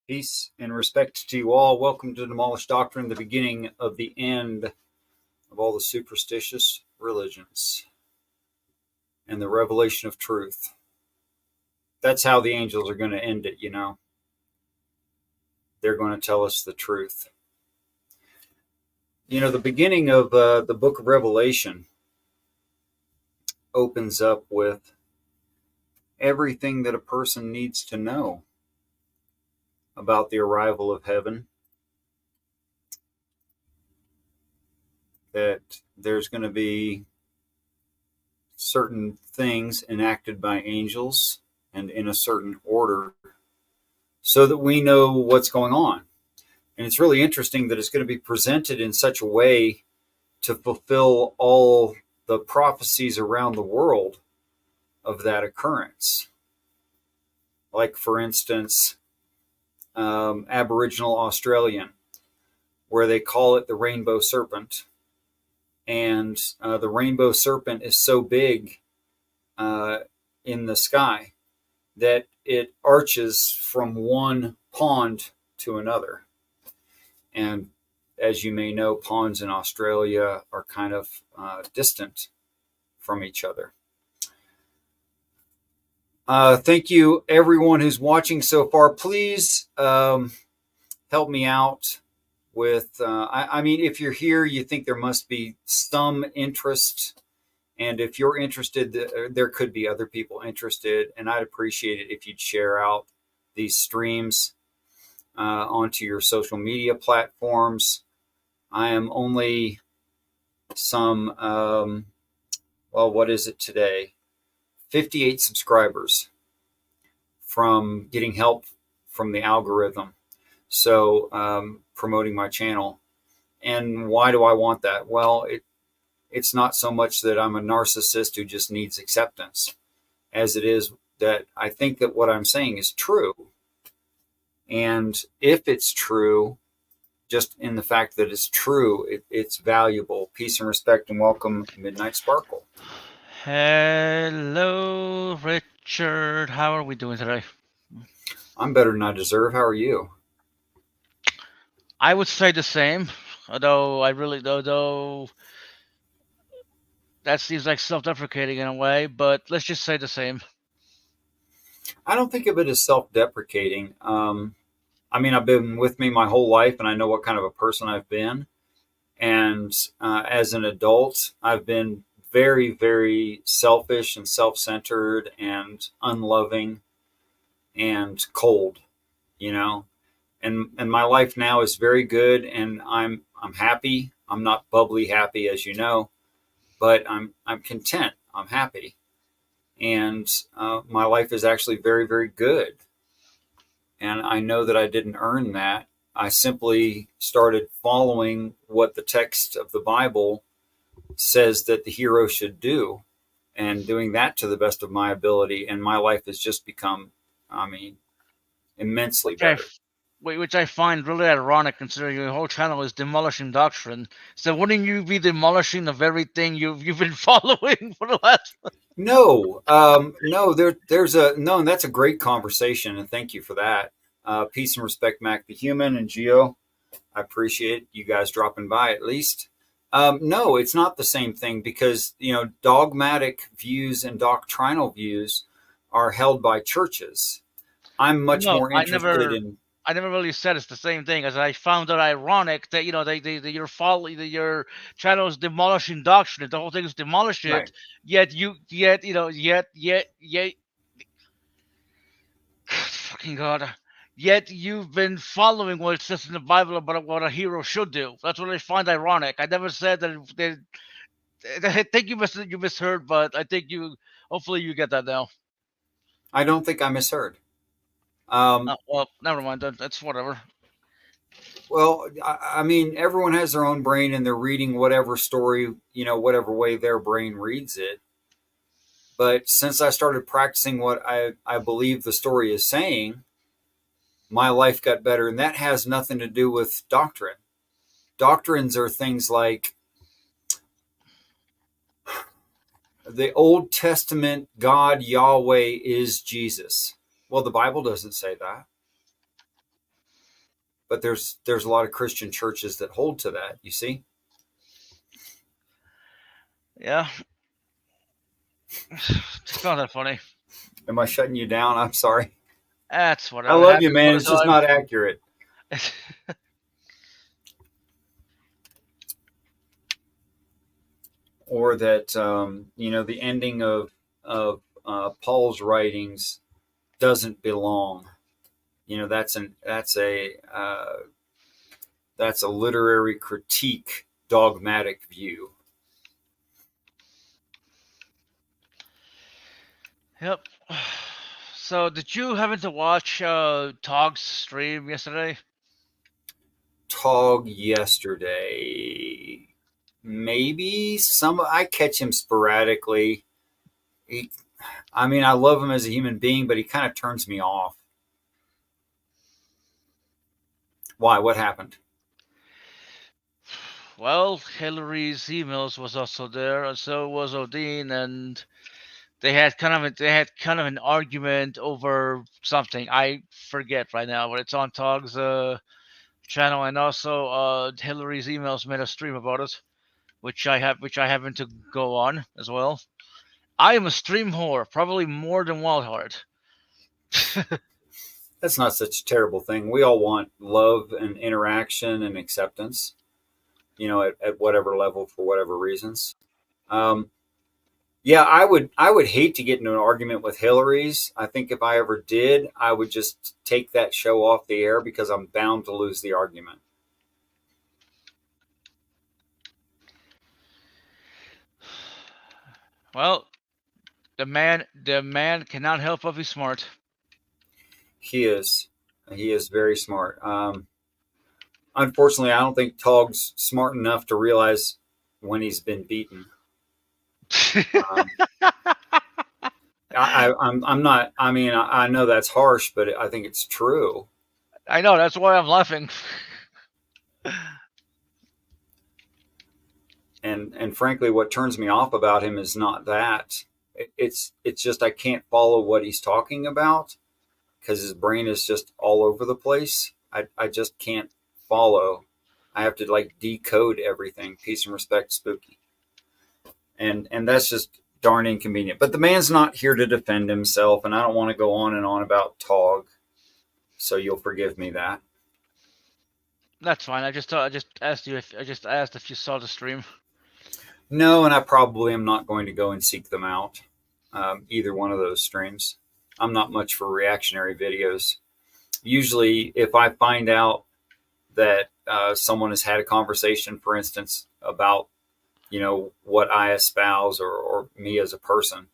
Peace and respect to you all. Welcome to Demolished Doctrine, the beginning of the end of all the superstitious religions and the revelation of truth. That's how the angels are going to end it, They're going to tell us the truth. The beginning of the book of Revelation opens up with everything that a person needs to know about the arrival of heaven. That there's going to be certain things enacted by angels and in a certain order so that we know what's going on. And it's really interesting that it's going to be presented in such a way to fulfill all the prophecies around the world of that occurrence. Like, for instance, Aboriginal Australian, where they call it the rainbow serpent. And the rainbow serpent is so big in the sky that it arches from one pond to another. And as you may know, ponds in Australia are kind of distant from each other. Thank you, everyone who's watching so far. Please help me out with, if you're here, you think there must be some interest. And if you're interested, there could be other people interested. And I'd appreciate it if you'd share out these streams onto your social media platforms. I am only what is it today? 58 subscribers from getting help from the algorithm. So promoting my channel. And why do I want that? Well, it's not so much that I'm a narcissist who just needs acceptance, as it is that I think that what I'm saying is true. And if it's true, just in the fact that it's true, it's valuable. Peace and respect and welcome, Midnight Sparkle. Hello, Richard. How are we doing today? I'm better than I deserve. How are you? I would say the same, although that seems like self-deprecating in a way, but let's just say the same. I don't think of it as self-deprecating. I've been with me my whole life, and I know what kind of a person I've been. And as an adult, I've been very, very selfish and self-centered and unloving and cold, And my life now is very good, and I'm happy. I'm not bubbly happy, as you know, but I'm content. I'm happy, and my life is actually very, very good. And I know that I didn't earn that. I simply started following what the text of the Bible says that the hero should do, and doing that to the best of my ability. And my life has just become, immensely Which I, better. which I find really ironic, considering your whole channel is demolishing doctrine. So wouldn't you be demolishing the very thing you've been following for the last? No, no, no, and that's a great conversation, and thank you for that. Peace and respect, Mac the Human and Geo. I appreciate you guys dropping by at least. No, it's not the same thing because, dogmatic views and doctrinal views are held by churches. I'm much No, more I interested never. in, I never really said it's the same thing. As I found it ironic that your folly, that your channel is demolishing doctrine. The whole thing is demolish right. it. Yet, fucking god. Yet you've been following what it says in the Bible about what a hero should do. That's what I find ironic. I never said that. I think you misheard, but I think you. Hopefully, you get that now. I don't think I misheard. Um, Well, never mind. That's whatever. well, everyone has their own brain and they're reading whatever story, whatever way their brain reads it. But since I started practicing what I believe the story is saying, my life got better. And that has nothing to do with doctrine. Doctrines are things like the Old Testament God Yahweh is Jesus. Well, the Bible doesn't say that. but there's a lot of Christian churches that hold to that. You see? Yeah, it's not that funny. Am I shutting you down? I'm sorry. That's I whatever. It love you, happens man. all It's just the not accurate. time. Or that the ending of Paul's writings doesn't belong. That's a literary critique, dogmatic view. Yep. So, did you happen to watch Tog's stream yesterday? Tog yesterday, maybe some. I catch him sporadically. He, I mean, I love him as a human being, but he kind of turns me off. Why? What happened? Well, Hillary's emails was also there, and so was Odin, and they had kind of an argument over something. I forget right now, but it's on Tog's channel, and also Hillary's emails made a stream about it, which I happen to go on as well. I am a stream whore, probably more than Wildheart. That's not such a terrible thing. We all want love and interaction and acceptance, at whatever level for whatever reasons. Um, yeah, I would hate to get into an argument with Hillary's. I think if I ever did, I would just take that show off the air because I'm bound to lose the argument. Well, the man cannot help but be smart. He is very smart. Unfortunately, I don't think Tog's smart enough to realize when he's been beaten. Um, I'm not. I mean, I know that's harsh, but I think it's true. I know, that's why I'm laughing. And frankly, what turns me off about him is not that. It's just I can't follow what he's talking about because his brain is just all over the place. I just can't follow. I have to like decode everything. Peace and respect, Spooky, and that's just darn inconvenient. But the man's not here to defend himself, and I don't want to go on and on about Tog. So you'll forgive me that. That's fine. I just asked if you saw the stream. No, and I probably am not going to go and seek them out. Either one of those streams. I'm not much for reactionary videos. Usually, if I find out that someone has had a conversation, for instance, about what I espouse or me as a person,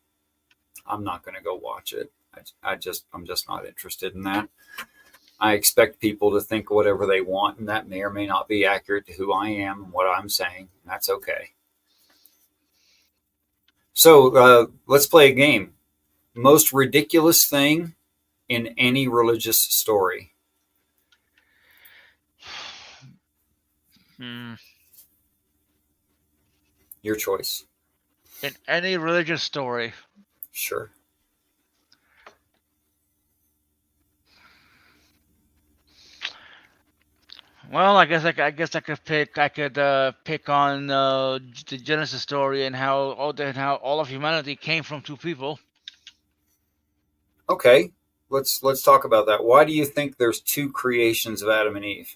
I'm not going to go watch it. I'm just not interested in that. I expect people to think whatever they want, and that may or may not be accurate to who I am and what I'm saying. That's okay. So let's play a game. Most ridiculous thing in any religious story. Hmm. Your choice. In any religious story. Sure. Well, I guess I could pick on the Genesis story and how all of humanity came from two people. Okay. Let's talk about that. Why do you think there's two creations of Adam and Eve?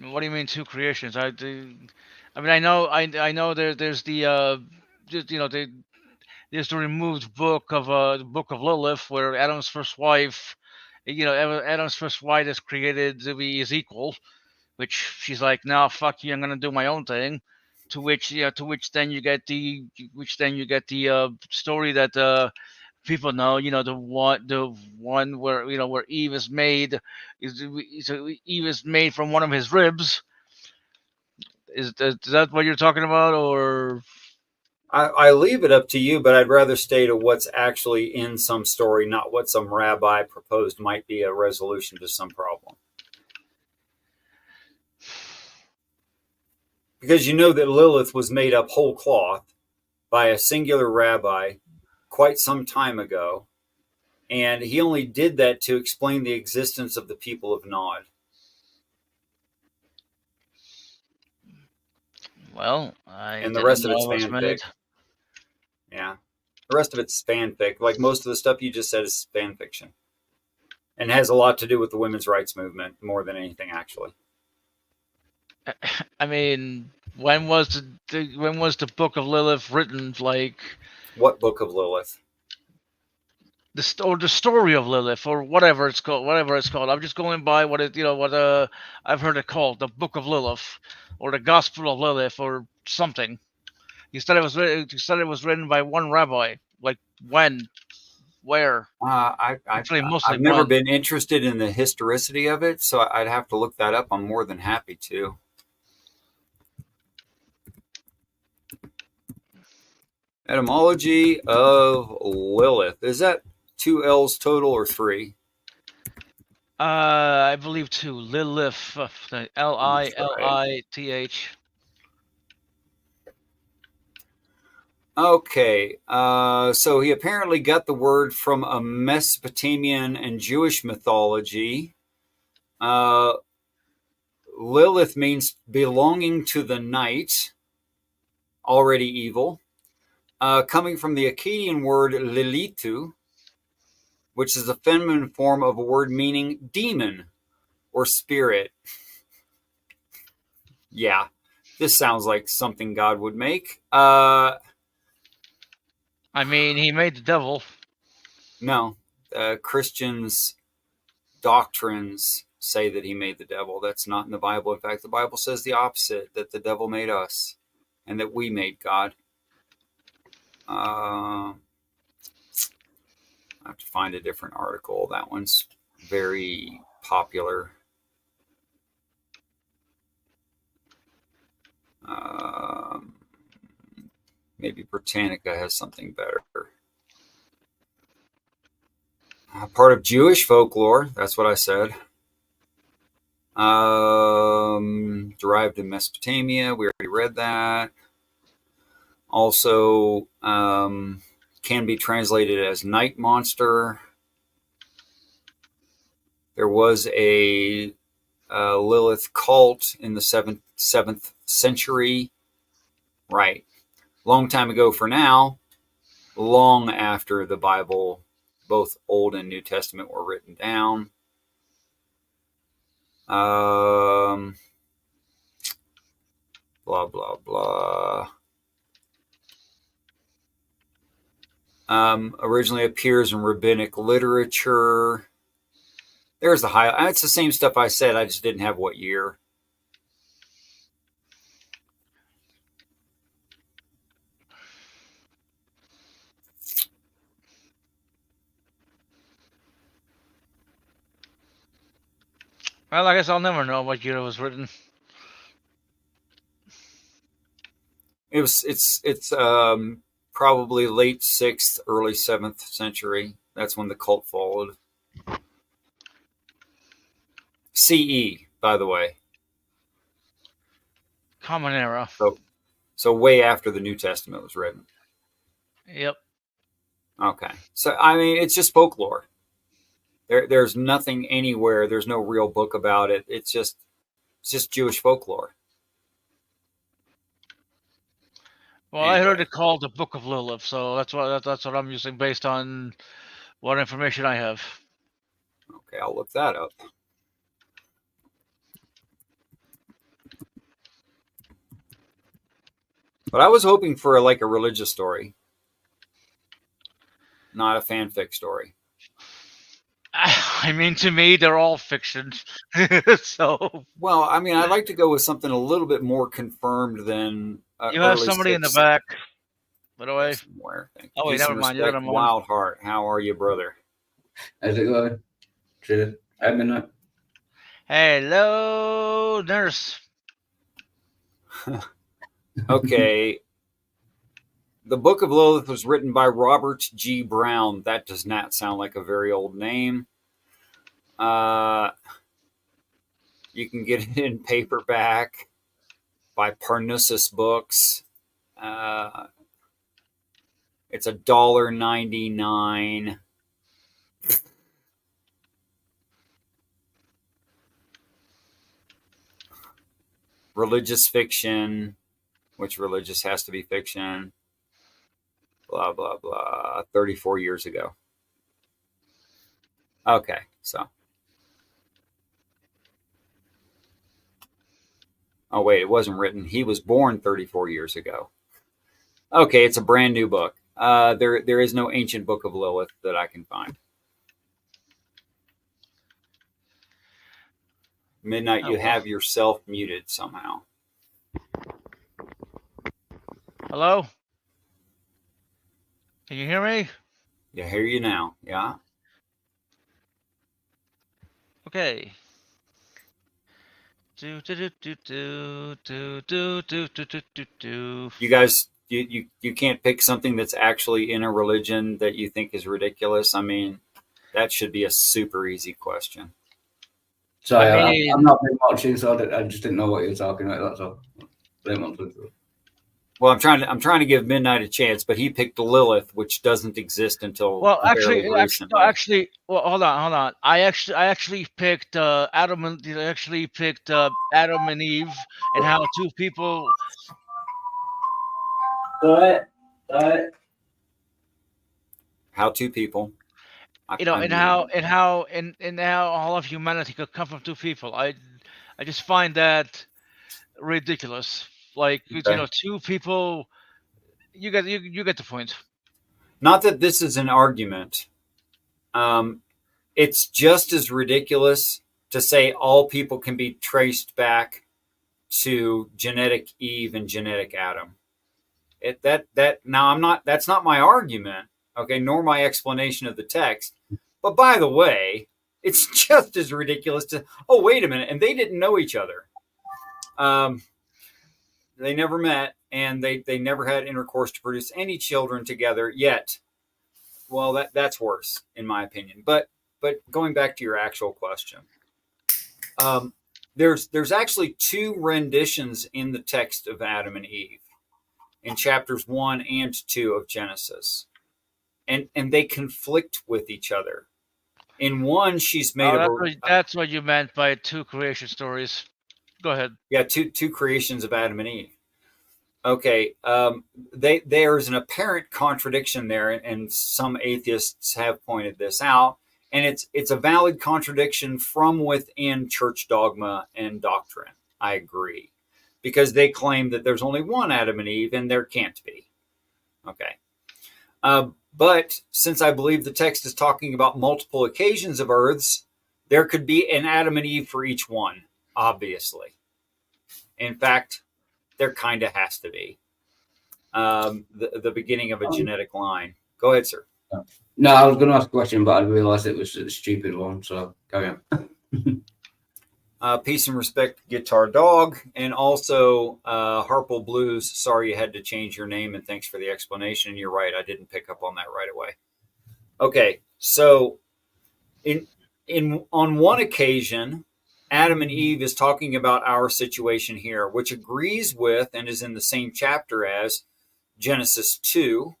What do you mean two creations? I mean, I know there's just, there's the removed book of the book of Lilith, where Adam's first wife, Adam's first wife is created to be his equal, which she's like, no, fuck you, I'm gonna do my own thing. To which then you get the story that people know, the one where where Eve is made from one of his ribs. Is that what you're talking about, or? I leave it up to you, but I'd rather stay to what's actually in some story, not what some rabbi proposed might be a resolution to some problem. Because you know that Lilith was made up whole cloth by a singular rabbi quite some time ago. And he only did that to explain the existence of the people of Nod. Well, I And the didn't rest of know it's it was made. fanfic. Yeah. The rest of it's fanfic. Like most of the stuff you just said is fan fiction. And has a lot to do with the women's rights movement more than anything, actually. I mean, when was the Book of Lilith written? Like What book of Lilith? the story of Lilith, or whatever it's called. Whatever it's called. I'm just going by what I've heard it called, the Book of Lilith, or the Gospel of Lilith, or something. You said it was written by one rabbi. Like when, where? Actually, mostly I've never when. been interested in the historicity of it, so I'd have to look that up. I'm more than happy to. Etymology of Lilith. Is that 2 L's total or 3? I believe two. Lilith, Right. Lilith. Okay, so he apparently got the word from a Mesopotamian and Jewish mythology. Uh, Lilith means belonging to the night, already evil, coming from the Akkadian word Lilitu, which is a feminine form of a word meaning demon or spirit. Yeah, this sounds like something God would make. I mean, he made the devil. No, Christians' doctrines say that he made the devil. That's not in the Bible. In fact, the Bible says the opposite, that the devil made us and that we made God. I have to find a different article. That one's very popular. Maybe Britannica has something better. Part of Jewish folklore. That's what I said. Derived in Mesopotamia. We already read that. Also, can be translated as night monster. There was a Lilith cult in the 7th century. Right. Long time ago for now. Long after the Bible, both Old and New Testament, were written down. Blah, blah, blah. Originally appears in rabbinic literature. There's the highlight. It's the same stuff I said. I just didn't have what year. Well, I guess I'll never know what year it was written. It's probably late 6th, early 7th century. That's when the cult followed. CE, by the way. Common Era. So way after the New Testament was written. Yep. Okay. So, I mean, it's just folklore. There's nothing anywhere. There's no real book about it. It's just Jewish folklore. Well, I heard Anyway. it called the Book of Lilith, so that's what I'm using based on what information I have. Okay, I'll look that up. But I was hoping for like a religious story, not a fanfic story. I mean, to me, they're all fiction. So Well, I mean, I'd like to go with something a little bit more confirmed than you have early somebody in the 6th. back, by the way. Somewhere. Thank you. Oh wait, Peace never and mind. You got respect, him on. Wild Heart. How are you, brother? How's it going? Should I've been up. Hello, nurse. Okay. The Book of Lilith was written by Robert G. Brown. That does not sound like a very old name. You can get it in paperback by Parnassus Books. It's $1.99 religious fiction, which religious has to be fiction, blah, blah, blah, 34 years ago. Okay, so. Oh, wait, it wasn't written. He was born 34 years ago. Okay, it's a brand new book. There is no ancient book of Lilith that I can find. Midnight, you have yourself muted somehow. Hello? Can you hear me? Yeah, I hear you now. Yeah. Okay. You guys, you can't pick something that's actually in a religion that you think is ridiculous. I mean, that should be a super easy question. Sorry, I'm not been watching, so I just didn't know what you were talking about. That's all. Well, I'm trying to give Midnight a chance, but he picked Lilith, which doesn't exist until fairly recently. Actually, well, hold on. I actually picked Adam and Eve, and how two people. How two people. And how all of humanity could come from two people. I just find that ridiculous. Like, okay. Two people. You get the point. Not that this is an argument. It's just as ridiculous to say all people can be traced back to genetic Eve and genetic Adam. That's not my argument, okay, nor my explanation of the text. But by the way, it's just as ridiculous to, oh, wait a minute, and they didn't know each other. They never met, and they never had intercourse to produce any children together yet. Well, that's worse, in my opinion. But going back to your actual question, there's actually two renditions in the text of Adam and Eve in chapters 1 and 2 of Genesis, and they conflict with each other. In one, she's made that's what you meant by two creation stories. Go ahead. Yeah, two creations of Adam and Eve. Okay, there's an apparent contradiction there, and some atheists have pointed this out, and it's a valid contradiction from within church dogma and doctrine. I agree, because they claim that there's only one Adam and Eve, and there can't be. Okay, but since I believe the text is talking about multiple occasions of earths, there could be an Adam and Eve for each one, obviously. In fact, there kind of has to be the beginning of a genetic line. Go ahead, sir. No, I was going to ask a question, but I realised it was a stupid one, so carry on. Peace and respect, Guitar Dog, and also Harple Blues. Sorry you had to change your name, and thanks for the explanation. You're right, I didn't pick up on that right away. Okay, so on one occasion, Adam and Eve is talking about our situation here, which agrees with and is in the same chapter as Genesis 2,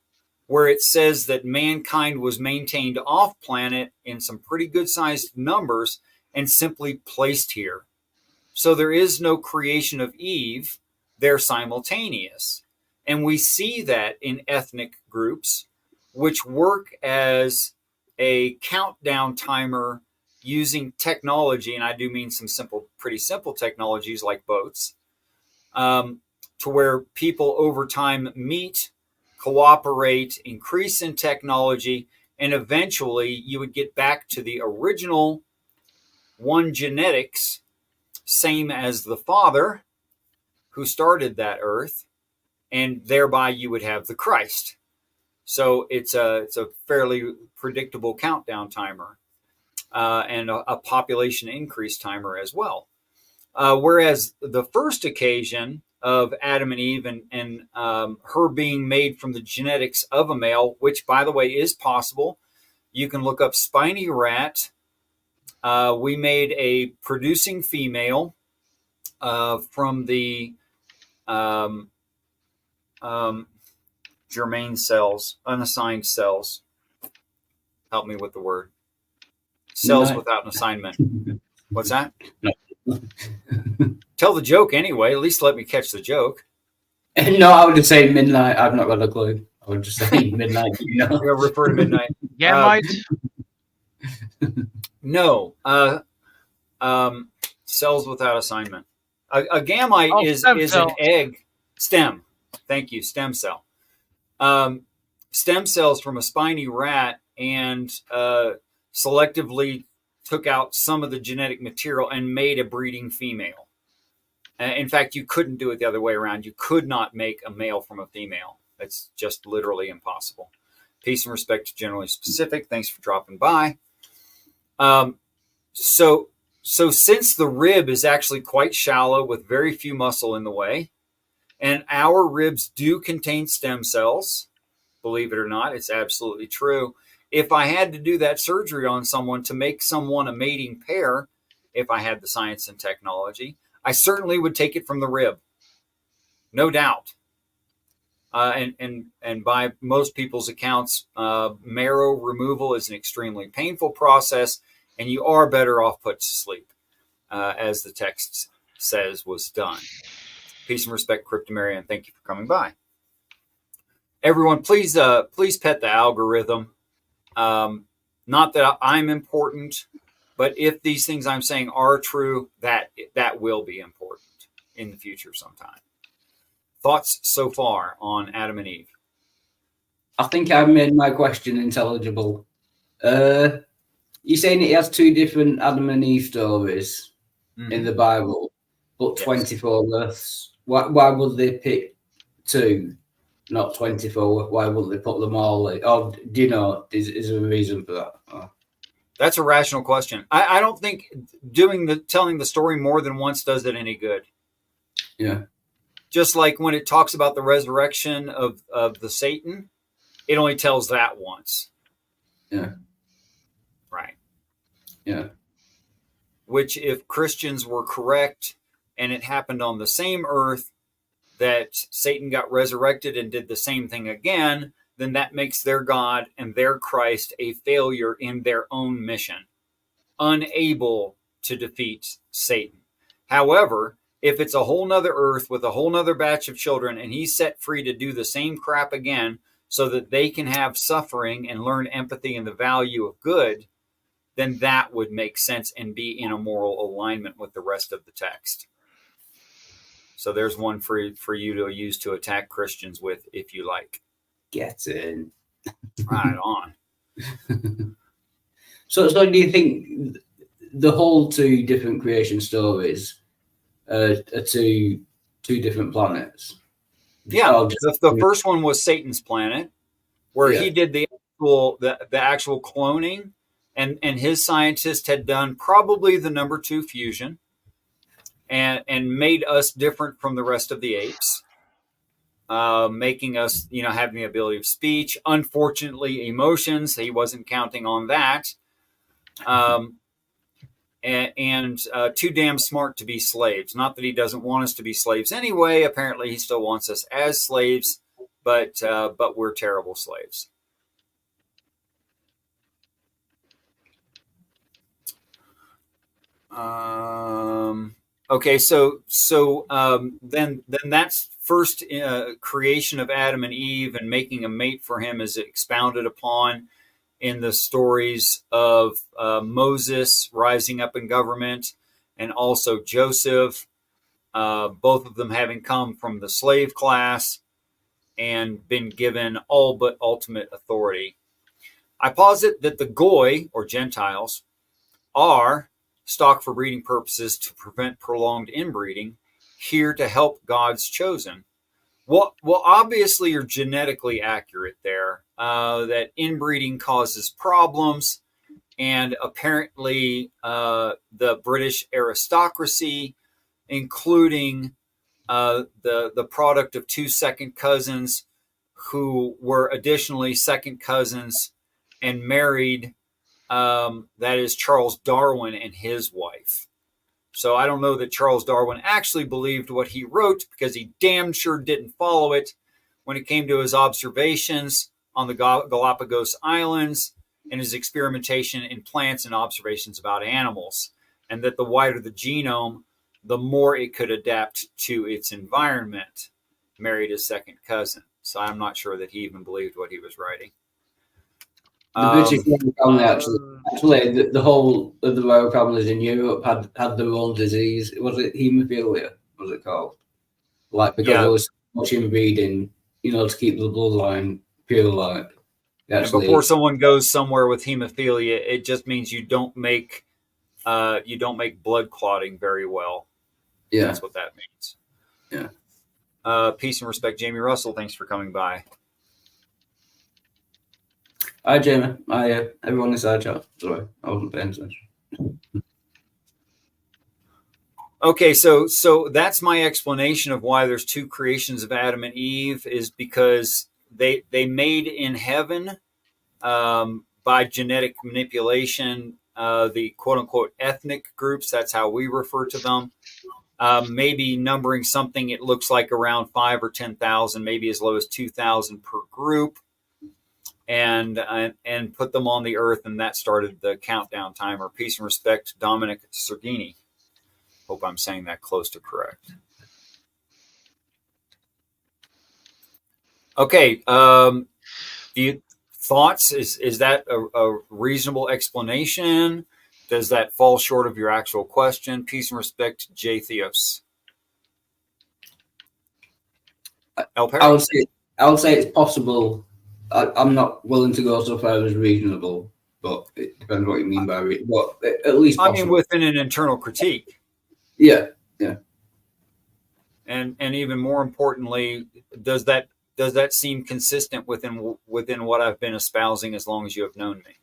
where it says that mankind was maintained off planet in some pretty good sized numbers and simply placed here. So there is no creation of Eve, they're simultaneous. And we see that in ethnic groups, which work as a countdown timer using technology, and I do mean some pretty simple technologies like boats, to where people over time meet, cooperate, increase in technology, and eventually you would get back to the original one genetics, same as the Father who started that earth, and thereby you would have the Christ. So it's a fairly predictable countdown timer. And a population increase timer as well. Whereas the first occasion of Adam and Eve and her being made from the genetics of a male, which, by the way, is possible. You can look up spiny rat. We made a producing female from the germane cells, unassigned cells. Help me with the word. Cells without an assignment. What's that? No. Tell the joke anyway. At least let me catch the joke. No, I would just say midnight. I've not got a clue. I would just say midnight. You know, You're gonna refer to midnight. Gamite? No. Cells without assignment. A gamete is an egg. Stem. Thank you. Stem cell. Stem cells from a spiny rat, and selectively took out some of the genetic material and made a breeding female. In fact, you couldn't do it the other way around. You could not make a male from a female. It's just literally impossible. Peace and respect to Generally Specific. Thanks for dropping by. So since the rib is actually quite shallow with very few muscle in the way, and our ribs do contain stem cells, believe it or not, it's absolutely true. If I had to do that surgery on someone to make someone a mating pair, if I had the science and technology, I certainly would take it from the rib. No doubt. And by most people's accounts, marrow removal is an extremely painful process, and you are better off put to sleep, as the text says was done. Peace and respect, Cryptomarian. Thank you for coming by. Everyone, please pet the algorithm. Not that I'm important, but if these things I'm saying are true, that will be important in the future sometime. Thoughts so far on Adam and Eve? I think I've made my question intelligible. You're saying it has two different Adam and Eve stories in the Bible, but 24 births. Why would they pick two, not 24? Why wouldn't they put them all in? Or do you know, is there a reason for that? Oh. That's a rational question. I don't think telling the story more than once does it any good. Yeah. Just like when it talks about the resurrection of the Satan, it only tells that once. Yeah. Right. Yeah. Which, if Christians were correct and it happened on the same earth that Satan got resurrected and did the same thing again, then that makes their God and their Christ a failure in their own mission, unable to defeat Satan. However, if it's a whole nother earth with a whole nother batch of children and he's set free to do the same crap again so that they can have suffering and learn empathy and the value of good, then that would make sense and be in a moral alignment with the rest of the text. So there's one for you to use to attack Christians with, if you like. Get in. Right on. So do you think the whole two different creation stories are two different planets? Yeah, the first one was Satan's planet, where he did the actual cloning, and his scientists had done probably the number 2 fusion, and made us different from the rest of the apes. Making us, having the ability of speech. Unfortunately, emotions. He wasn't counting on that. And too damn smart to be slaves. Not that he doesn't want us to be slaves anyway. Apparently, he still wants us as slaves, but we're terrible slaves. Okay, so then that's first creation of Adam and Eve and making a mate for him is expounded upon in the stories of Moses rising up in government, and also Joseph, both of them having come from the slave class and been given all but ultimate authority. I posit that the Goy, or Gentiles, are stock for breeding purposes to prevent prolonged inbreeding, here to help God's chosen. Well, obviously you're genetically accurate there, that inbreeding causes problems, and apparently the British aristocracy, including the product of 2 second cousins who were additionally second cousins and married, that is Charles Darwin and his wife. So I don't know that Charles Darwin actually believed what he wrote, because he damn sure didn't follow it when it came to his observations on the Galapagos Islands and his experimentation in plants and observations about animals. And that the wider the genome, the more it could adapt to its environment, married his second cousin. So I'm not sure that he even believed what he was writing. The British royal family actually the whole of the royal families in Europe had their own disease. Was it haemophilia? Was it called? Like because there was so much inbreeding, to keep the bloodline pure. Like and before someone goes somewhere with hemophilia, it just means you don't make blood clotting very well. Yeah, that's what that means. Yeah. Peace and respect, Jamie Russell. Thanks for coming by. Hi, Jamie. Hi, everyone inside chat. Sorry, I wasn't paying attention. Okay, so that's my explanation of why there's two creations of Adam and Eve, is because they made in heaven by genetic manipulation the quote unquote ethnic groups. That's how we refer to them. Maybe numbering something, it looks like around 5,000 or 10,000, maybe as low as 2,000 per group, and put them on the earth, and that started the countdown timer. Peace and respect, Dominic Sergini. Hope I'm saying that close to correct. Okay. Thoughts? Is that a reasonable explanation? Does that fall short of your actual question? Peace and respect, J. Theos. El Perry? I would say it's possible. I'm not willing to go so far as reasonable, but it depends what you mean by it. But at least possible. I mean, within an internal critique. Yeah. And even more importantly, does that seem consistent within what I've been espousing as long as you have known me?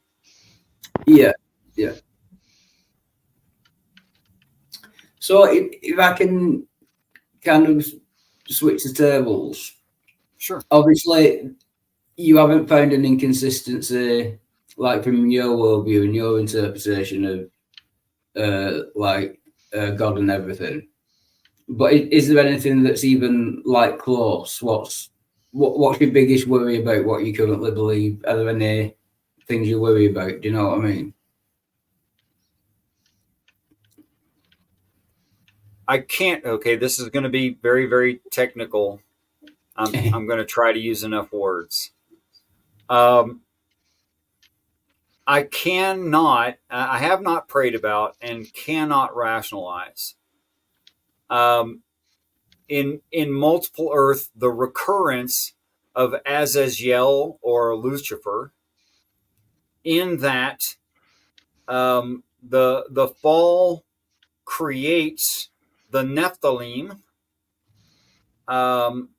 Yeah. So if I can kind of switch the tables. Sure. Obviously, you haven't found an inconsistency, like from your worldview and your interpretation of God and everything. But is there anything that's even like close? What's your biggest worry about what you currently believe? Are there any things you worry about? Do you know what I mean? I can't. Okay, this is going to be very, very technical. I'm going to try to use enough words. I cannot. I have not prayed about and cannot rationalize. In multiple Earth, the recurrence of Azazel or Lucifer, in that the fall creates the Nephilim, and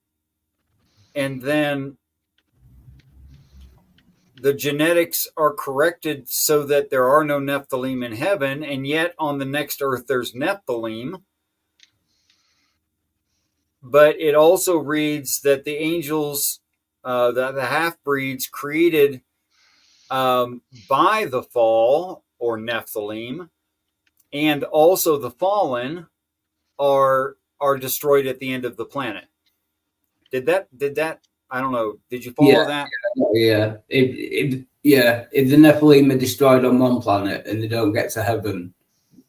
then the genetics are corrected so that there are no Nephilim in heaven, and yet on the next earth there's Nephilim. But it also reads that the angels, the half-breeds created by the fall, or Nephilim, and also the fallen are destroyed at the end of the planet. Did that? I don't know. Did you follow that? Yeah. If the Nephilim are destroyed on one planet and they don't get to heaven,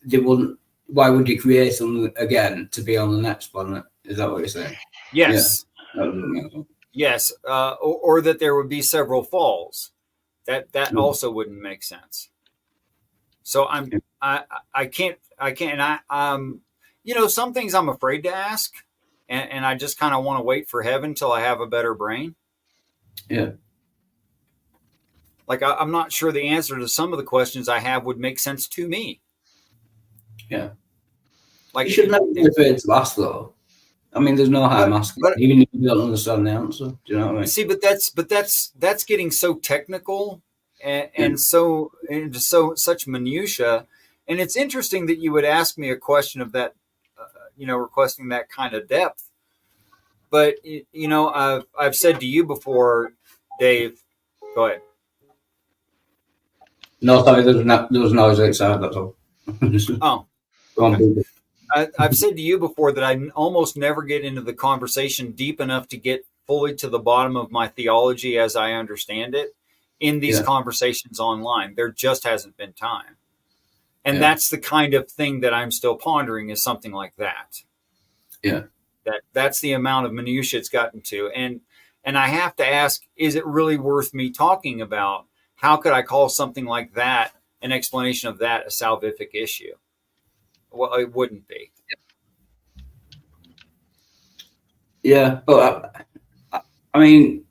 they wouldn't. Why would you create them again to be on the next planet? Is that what you're saying? Yes. Yeah. Yes. Or that there would be several falls. That also wouldn't make sense. So I can't. And some things I'm afraid to ask, and I just kind of want to wait for heaven till I have a better brain. Yeah. Like I'm not sure the answer to some of the questions I have would make sense to me. Yeah. Like you should never be afraid to ask, though. I mean, there's no harm asking, even if you don't understand the answer. Do you know what I mean? See, but that's getting so technical and so into such minutia. And it's interesting that you would ask me a question of that, requesting that kind of depth. But I've said to you before, Dave. Go ahead. No, sorry, there was noise outside. That's all. Oh. Okay. I've said to you before that I almost never get into the conversation deep enough to get fully to the bottom of my theology as I understand it in these conversations online. There just hasn't been time. And that's the kind of thing that I'm still pondering, is something like that. Yeah. That's the amount of minutia it's gotten to. And I have to ask, is it really worth me talking about? How could I call something like that, an explanation of that, a salvific issue? Well, it wouldn't be. Yeah, but I mean,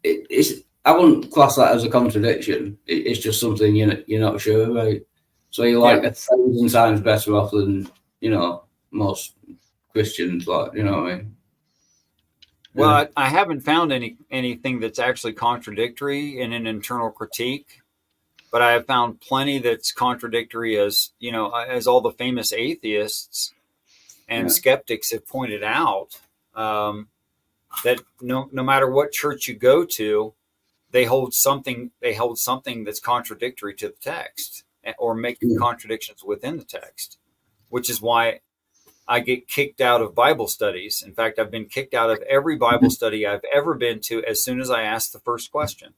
it's I wouldn't class that as a contradiction. It's just something you're not sure about. So you're like 1,000 times better off than most Christians. Like, you know what I mean? Well, I haven't found anything that's actually contradictory in an internal critique, but I have found plenty that's contradictory, as as all the famous atheists and skeptics have pointed out, that no matter what church you go to, they hold something that's contradictory to the text, or make contradictions within the text, which is why I get kicked out of Bible studies. In fact, I've been kicked out of every Bible study I've ever been to as soon as I ask the first question.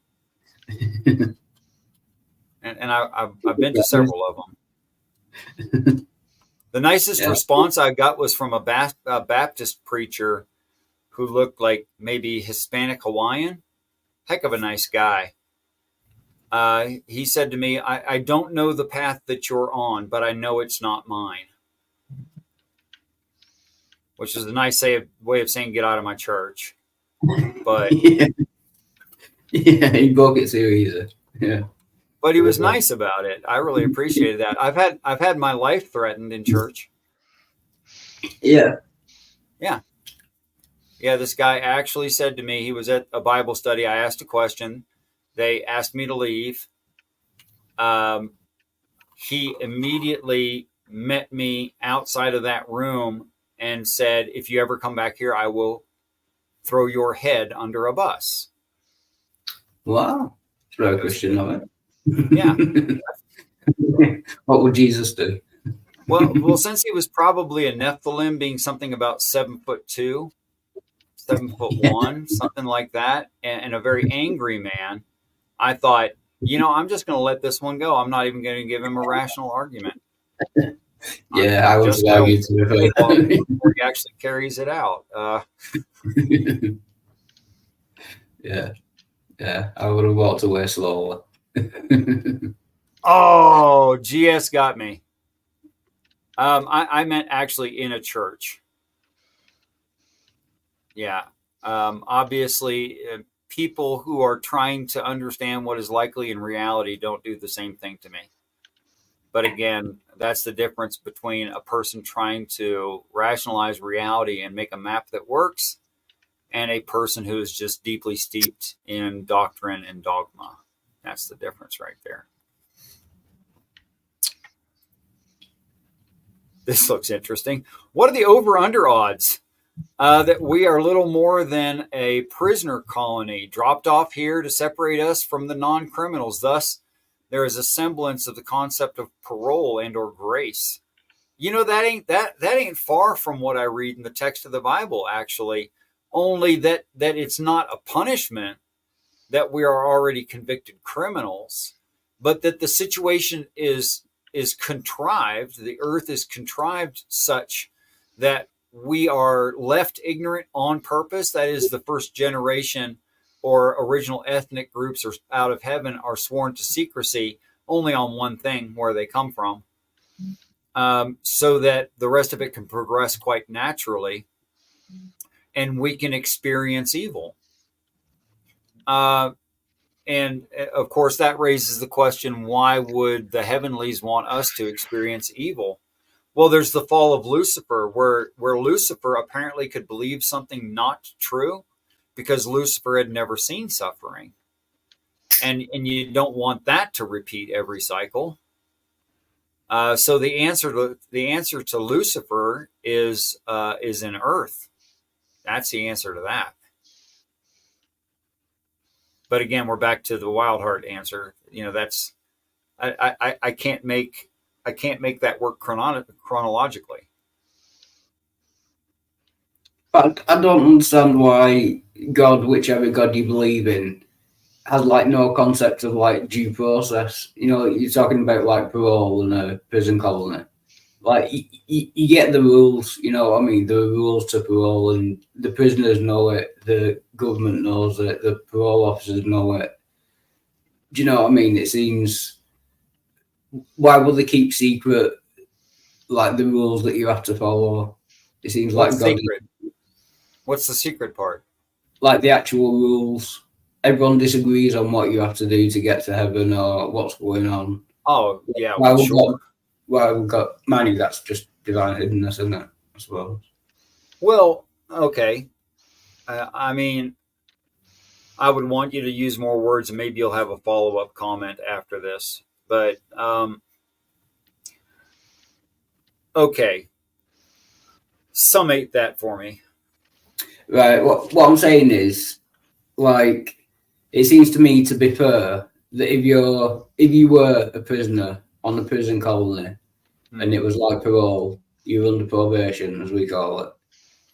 And I've been to several of them. The nicest response I got was from a Baptist preacher who looked like maybe Hispanic Hawaiian. Heck of a nice guy. He said to me, I don't know the path that you're on, but I know it's not mine. Which is a nice way of saying, get out of my church. But he broke it too easy. Yeah. But he was nice about it. I really appreciated that. I've had my life threatened in church. Yeah. This guy actually said to me, he was at a Bible study. I asked a question. They asked me to leave. He immediately met me outside of that room and said, if you ever come back here, I will throw your head under a bus. Wow. It's very Christian of it. Yeah. What would Jesus do? Well, since he was probably a Nephilim, being something about 7'2", 7'1", something like that, and a very angry man, I thought, I'm just going to let this one go. I'm not even going to give him a rational argument. Yeah, I would argue to before he actually carries it out. Yeah, I would have walked away slowly. Oh, GS got me. I meant actually in a church. Yeah. Obviously, people who are trying to understand what is likely in reality don't do the same thing to me. But again, that's the difference between a person trying to rationalize reality and make a map that works, and a person who is just deeply steeped in doctrine and dogma. That's the difference right there. This looks interesting. What are the over-under odds that we are little more than a prisoner colony dropped off here to separate us from the non-criminals? Thus, there is a semblance of the concept of parole and or grace. That ain't far from what I read in the text of the Bible, actually. Only that it's not a punishment that we are already convicted criminals, but that the situation is contrived. The earth is contrived such that we are left ignorant on purpose. That is, the first generation or original ethnic groups are out of heaven are sworn to secrecy only on one thing, where they come from, so that the rest of it can progress quite naturally, and we can experience evil. And of course, that raises the question, why would the heavenlies want us to experience evil? Well, there's the fall of Lucifer, where Lucifer apparently could believe something not true because Lucifer had never seen suffering. And you don't want that to repeat every cycle. So the answer to Lucifer is in earth. That's the answer to that. But again, we're back to the wild heart answer. That's I can't make that work chronologically. But I don't understand why God, whichever God you believe in, has like no concept of like due process. You know, you're talking about like parole in a prison colony. Like you get the rules, you know what I mean? There are rules to parole, and the prisoners know it, the government knows it, the parole officers know it. Do you know what I mean? It seems, why would they keep secret like the rules that you have to follow? It seems like What's God, secret? What's the secret part? like the actual rules. Everyone disagrees on what you have to do to get to heaven or what's going on. Oh, yeah, Why well, would sure. God, why would God, mind you, that's just divine hiddenness, isn't it? I suppose. Well, okay. I mean, I would want you to use more words, and maybe you'll have a follow-up comment after this. But okay, summate that for me. Right. What I'm saying is, like, it seems to me to be fair that if you were a prisoner on a prison colony and it was like parole, you were under probation, as we call it.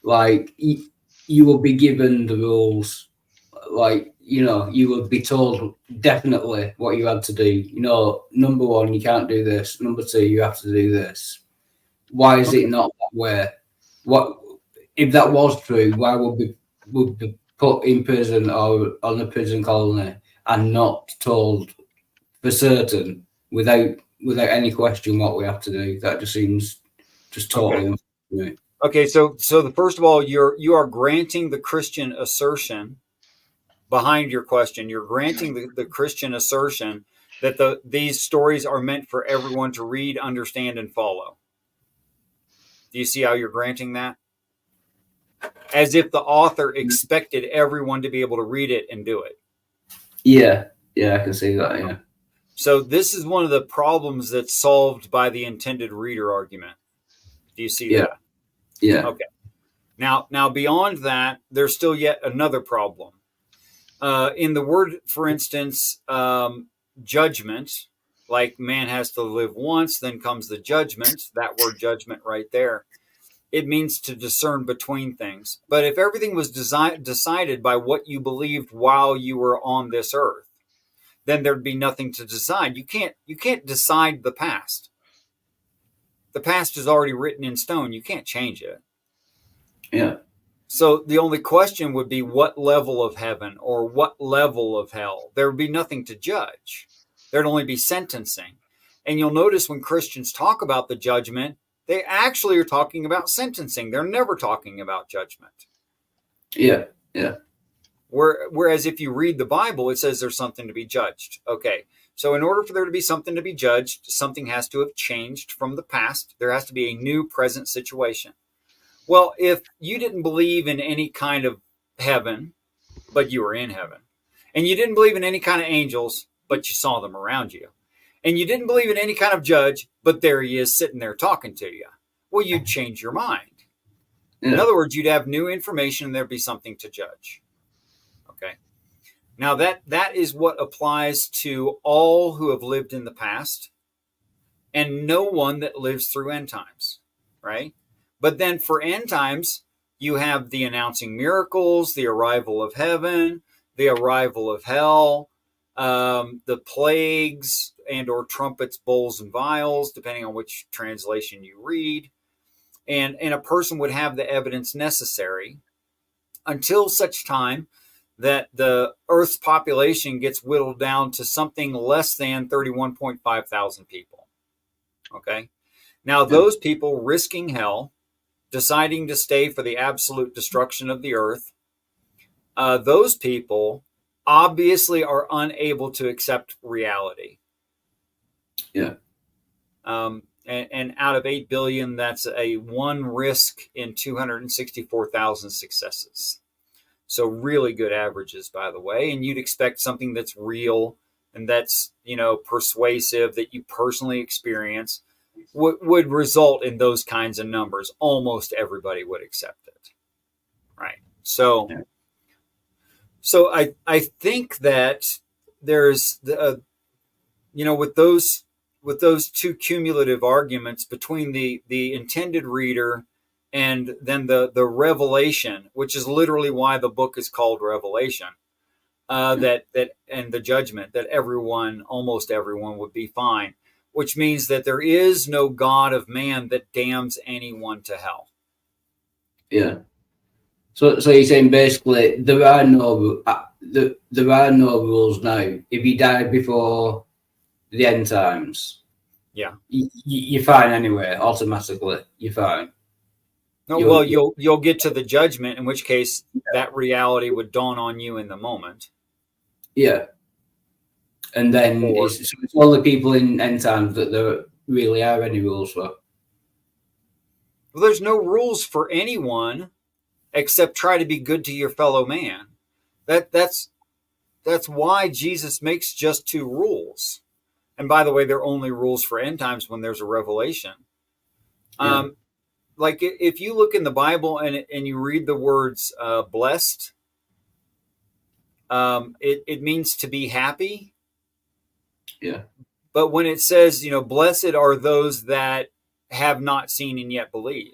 Like you will be given the rules. Like, you know, you would be told definitely what you had to do. You know, number one, you can't do this. Number two, you have to do this. Why is it not that way? What if that was true? Why would be put in prison or on a prison colony and not told for certain without any question what we have to do? That just seems just totally unfair. Okay, so the first of all, you are granting the Christian assertion behind your question. You're granting the Christian assertion that these stories are meant for everyone to read, understand, and follow. Do you see how you're granting that? As if the author expected everyone to be able to read it and do it. Yeah, I can see that, yeah. So this is one of the problems that's solved by the intended reader argument. Do you see that? Yeah. Okay. Now beyond that, there's still yet another problem. In the word, for instance, judgment, like man has to live once, then comes the judgment, that word judgment right there. It means to discern between things. But if everything was decided by what you believed while you were on this earth, then there'd be nothing to decide. You can't decide the past. The past is already written in stone. You can't change it. Yeah. So the only question would be what level of heaven or what level of hell. There would be nothing to judge. There'd only be sentencing. And you'll notice when Christians talk about the judgment, they actually are talking about sentencing. They're never talking about judgment. Yeah. Whereas if you read the Bible, it says there's something to be judged. Okay. So in order for there to be something to be judged, something has to have changed from the past. There has to be a new present situation. Well, if you didn't believe in any kind of heaven, but you were in heaven, and you didn't believe in any kind of angels, but you saw them around you, and you didn't believe in any kind of judge, but there he is sitting there talking to you, well, you'd change your mind. Yeah. In other words, you'd have new information and there'd be something to judge. Okay. Now that is what applies to all who have lived in the past and no one that lives through end times, right? But then for end times, you have the announcing miracles, the arrival of heaven, the arrival of hell, the plagues and or trumpets, bowls, and vials, depending on which translation you read. And a person would have the evidence necessary until such time that the Earth's population gets whittled down to something less than 31.5 thousand people. Okay? Now, those people risking hell, deciding to stay for the absolute destruction of the earth, those people obviously are unable to accept reality. Yeah. And out of 8 billion, that's a one risk in 264,000 successes. So really good averages, by the way. And you'd expect something that's real and that's, persuasive, that you personally experience, would result in those kinds of numbers. Almost everybody would accept it, right? So I think that there's with those two cumulative arguments between the intended reader and then the revelation, which is literally why the book is called Revelation. that and the judgment that almost everyone would be fine, which means that there is no God of man that damns anyone to hell. Yeah. So you're saying basically there are no rules now. If you die before the end times, yeah, you're fine anyway. Automatically, you're fine. No, well, you'll get to the judgment, in which case that reality would dawn on you in the moment. Yeah. And then it's all the people in end times that there really are any rules for. Well, there's no rules for anyone except try to be good to your fellow man. That's why Jesus makes just 2 rules. And by the way, they're only rules for end times when there's a revelation. Yeah. Like if you look in the Bible and you read the words blessed, it means to be happy. Yeah. But when it says, blessed are those that have not seen and yet believe.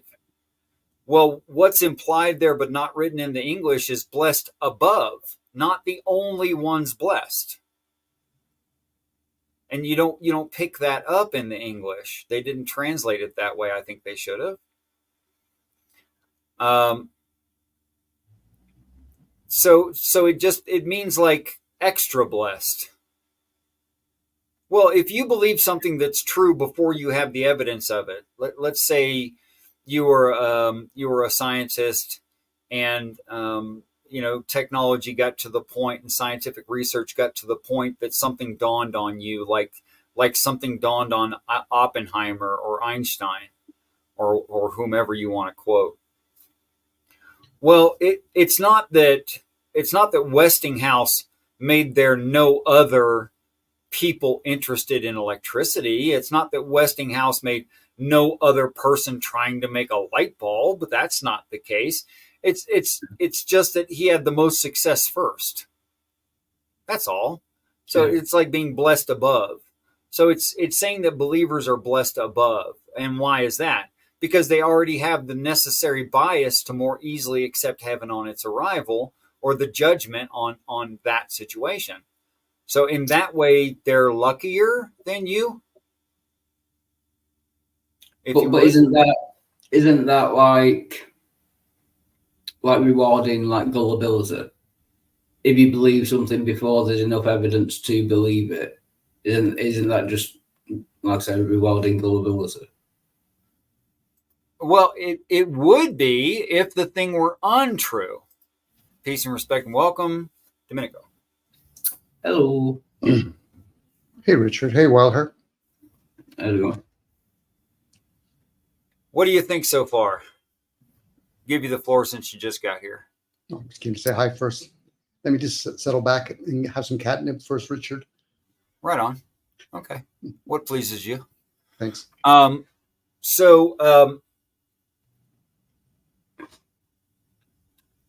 Well, what's implied there but not written in the English is blessed above, not the only ones blessed. And you don't pick that up in the English. They didn't translate it that way. I think they should have. So it means like extra blessed. Well, if you believe something that's true before you have the evidence of it, let's say you were a scientist, and technology got to the point, and scientific research got to the point that something dawned on you, like something dawned on Oppenheimer or Einstein, or whomever you want to quote. Well, it's not that Westinghouse made there no other people interested in electricity. It's not that Westinghouse made no other person trying to make a light bulb, but that's not the case. It's just that he had the most success first. That's all. So It's like being blessed above. So it's saying that believers are blessed above. And why is that? Because they already have the necessary bias to more easily accept heaven on its arrival, or the judgment on that situation. So in that way, they're luckier than you. But isn't that like rewarding like gullibility? If you believe something before there's enough evidence to believe it, isn't that just, like I said, rewarding gullibility? Well, it would be if the thing were untrue. Peace and respect and welcome, Domenico. Hello. Hey, Richard. Hey, Wilder. Hello. What do you think so far? Give you the floor since you just got here. I'm just going to say hi first. Let me just settle back and have some catnip first, Richard. Right on. Okay. What pleases you? Thanks.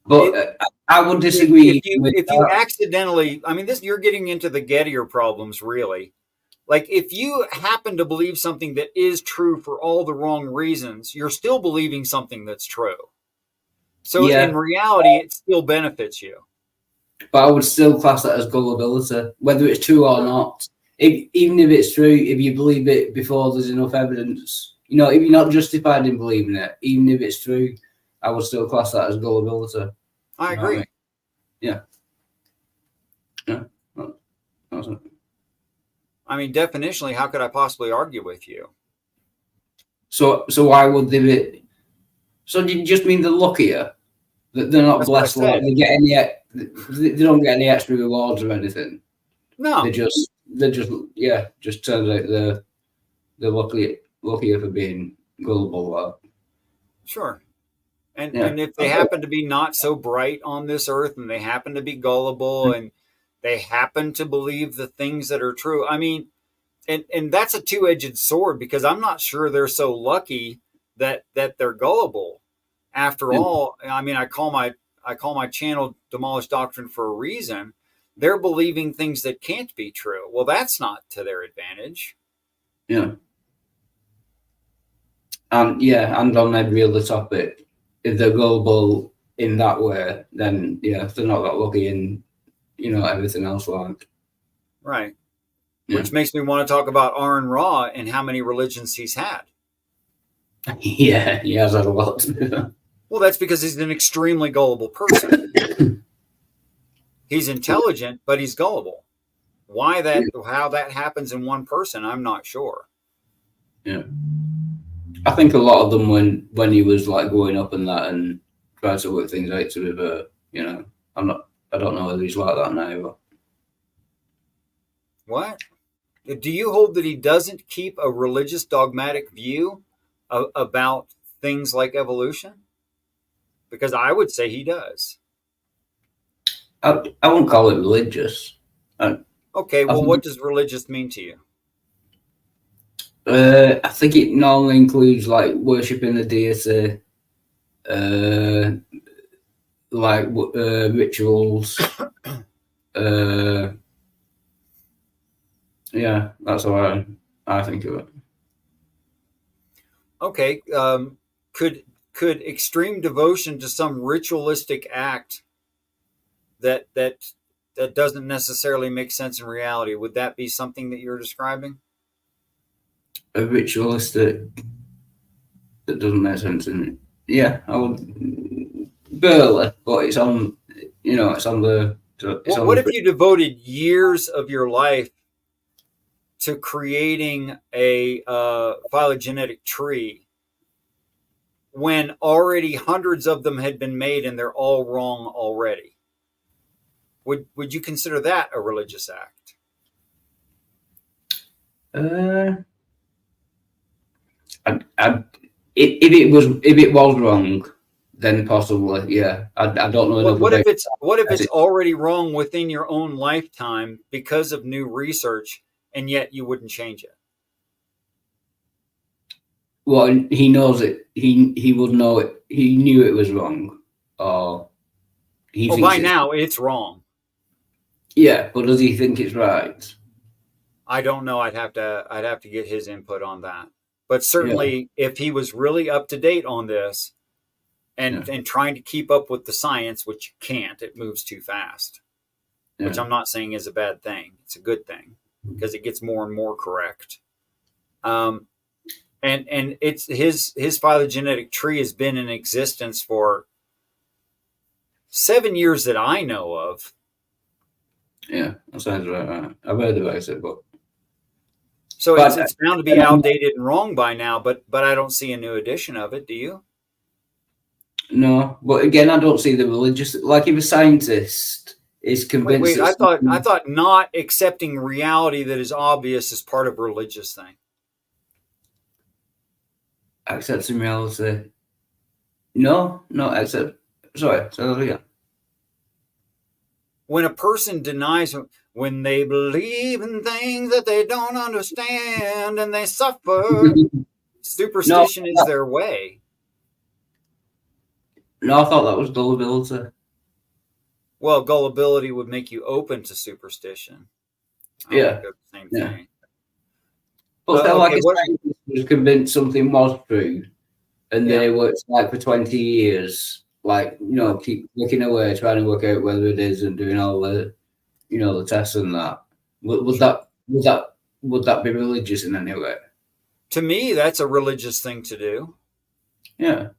But I would disagree. If you accidentally, you're getting into the Gettier problems, really. Like, if you happen to believe something that is true for all the wrong reasons, you're still believing something that's true. So in reality, it still benefits you. But I would still class that as gullibility, whether it's true or not. Even if it's true, if you believe it before there's enough evidence, if you're not justified in believing it, even if it's true, I would still class that as gullibility. I agree. Yeah. Definitionally, how could I possibly argue with you? So why would they be? So do you just mean they're luckier? That they're not blessed? Like they don't get any extra rewards or anything. No. They just turns out they're luckier for being gullible. Sure. And if they happen to be not so bright on this earth, and they happen to be gullible, and they happen to believe the things that are true, and that's a two-edged sword, because I'm not sure they're so lucky that they're gullible. After all, I call my channel Demolish Doctrine for a reason. They're believing things that can't be true. Well, that's not to their advantage. Yeah. And on every other topic, if they're gullible in that way, then they're not that lucky in everything else like. Right. Yeah. Which makes me want to talk about Aaron Ra and how many religions he's had. Yeah, he has had a lot. Well, that's because he's an extremely gullible person. He's intelligent, but he's gullible. How that happens in one person, I'm not sure. Yeah. I think a lot of them when he was like growing up and that and trying to work things out to revert, I don't know whether he's like that now. But... What? Do you hold that he doesn't keep a religious dogmatic view about things like evolution? Because I would say he does. I won't call it religious. Okay, well, what does religious mean to you? I think it normally includes like worshipping the deity, rituals. Yeah, that's how I think of it. Okay, could extreme devotion to some ritualistic act that doesn't necessarily make sense in reality, would that be something that you're describing? A ritualistic that doesn't make sense in it. Yeah, I would barely, but it's on. It's on the. What if you devoted years of your life to creating a phylogenetic tree when already hundreds of them had been made and they're all wrong already? Would you consider that a religious act? If it was wrong, then possibly, yeah. I don't know. What if it's already wrong within your own lifetime because of new research, and yet you wouldn't change it? Well, he knows it. He would know it. He knew it was wrong, or he. Well, by now it's wrong. Yeah, but does he think it's right? I don't know. I'd have to get his input on that. But certainly, if he was really up to date on this, and trying to keep up with the science, which you can't, it moves too fast. Yeah. Which I'm not saying is a bad thing. It's a good thing because it gets more and more correct. And it's his phylogenetic tree has been in existence for 7 years that I know of. Yeah, that sounds right. I've heard about it, but it's bound to be outdated and wrong by now. But I don't see a new edition of it. Do you? No, but again, I don't see the religious. Like if a scientist is convinced. Wait, I thought not accepting reality that is obvious is part of a religious thing. Accepting reality. No, accept. Sorry, say that again. When a person denies, when they believe in things that they don't understand and they suffer, superstition is their way. No, I thought that was gullibility. Well, gullibility would make you open to superstition. Yeah. Same thing. But like a scientist was convinced something was true, and they worked like for 20 years. Like, keep looking away, trying to work out whether it is and doing all the, the tests and that. Would that be religious in any way? To me, that's a religious thing to do. Yeah.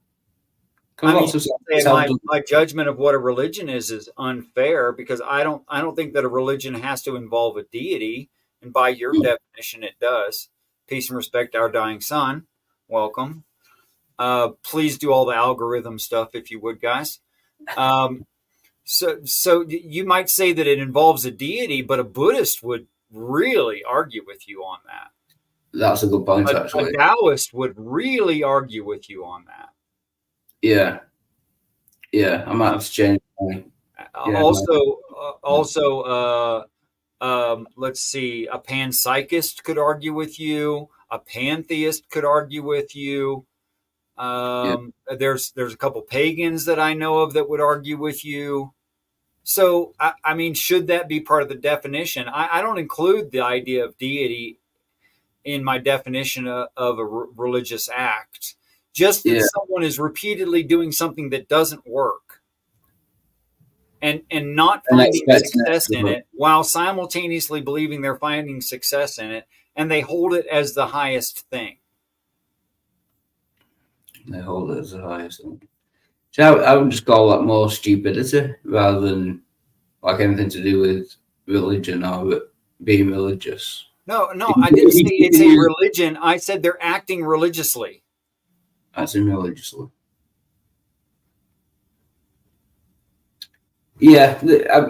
My judgment of what a religion is unfair because I don't think that a religion has to involve a deity, and by your definition, it does. Peace and respect, our dying son. Welcome. Please do all the algorithm stuff if you would, guys. So you might say that it involves a deity, but a Buddhist would really argue with you on that. That's a good point, actually. A Taoist would really argue with you on that. Yeah, I might have to change. Let's see. A panpsychist could argue with you. A pantheist could argue with you. There's a couple pagans that I know of that would argue with you. So, I mean, should that be part of the definition? I don't include the idea of deity in my definition of a religious act. Just that someone is repeatedly doing something that doesn't work and not And finding expecting success it. in it, while simultaneously believing they're finding success in it, and they hold it as the highest thing. They hold it as the highest thing. So I would just call that more stupidity rather than like anything to do with religion or being religious. No, I didn't say it's a religion. I said they're acting religiously. That's in religiously. Yeah,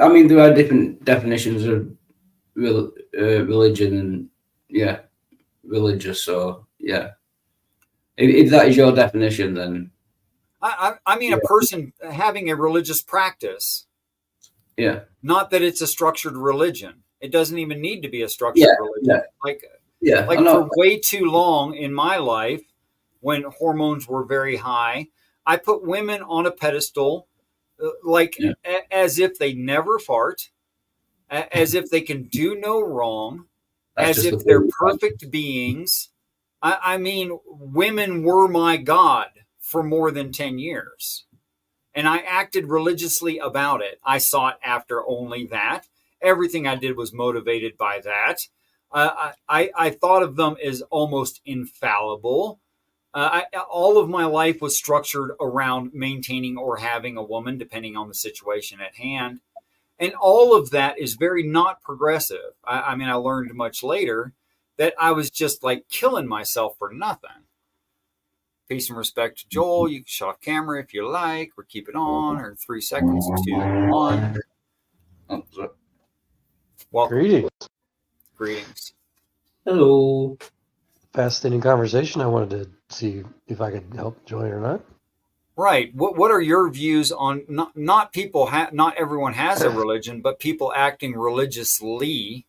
I mean, there are different definitions of religion and, yeah, religious. So, yeah. If that is your definition, then... I mean, a person having a religious practice. Yeah. Not that it's a structured religion. It doesn't even need to be a structured religion. Like for way too long in my life, when hormones were very high, I put women on a pedestal, as if they never fart, as if they can do no wrong, as if they're perfect beings. I mean, women were my God for more than 10 years. And I acted religiously about it. I sought after only that. Everything I did was motivated by that. I thought of them as almost infallible. All of my life was structured around maintaining or having a woman, depending on the situation at hand. And all of that is very not progressive. I mean, I learned much later that I was just like killing myself for nothing. Peace and respect to Joel. You can shut off camera if you like, or keep it on, or 3 seconds, 2, 1. Welcome. Greetings. Hello. Fascinating conversation. I wanted to see if I could help join or not. Right. What are your views on not people? Not everyone has a religion, but people acting religiously,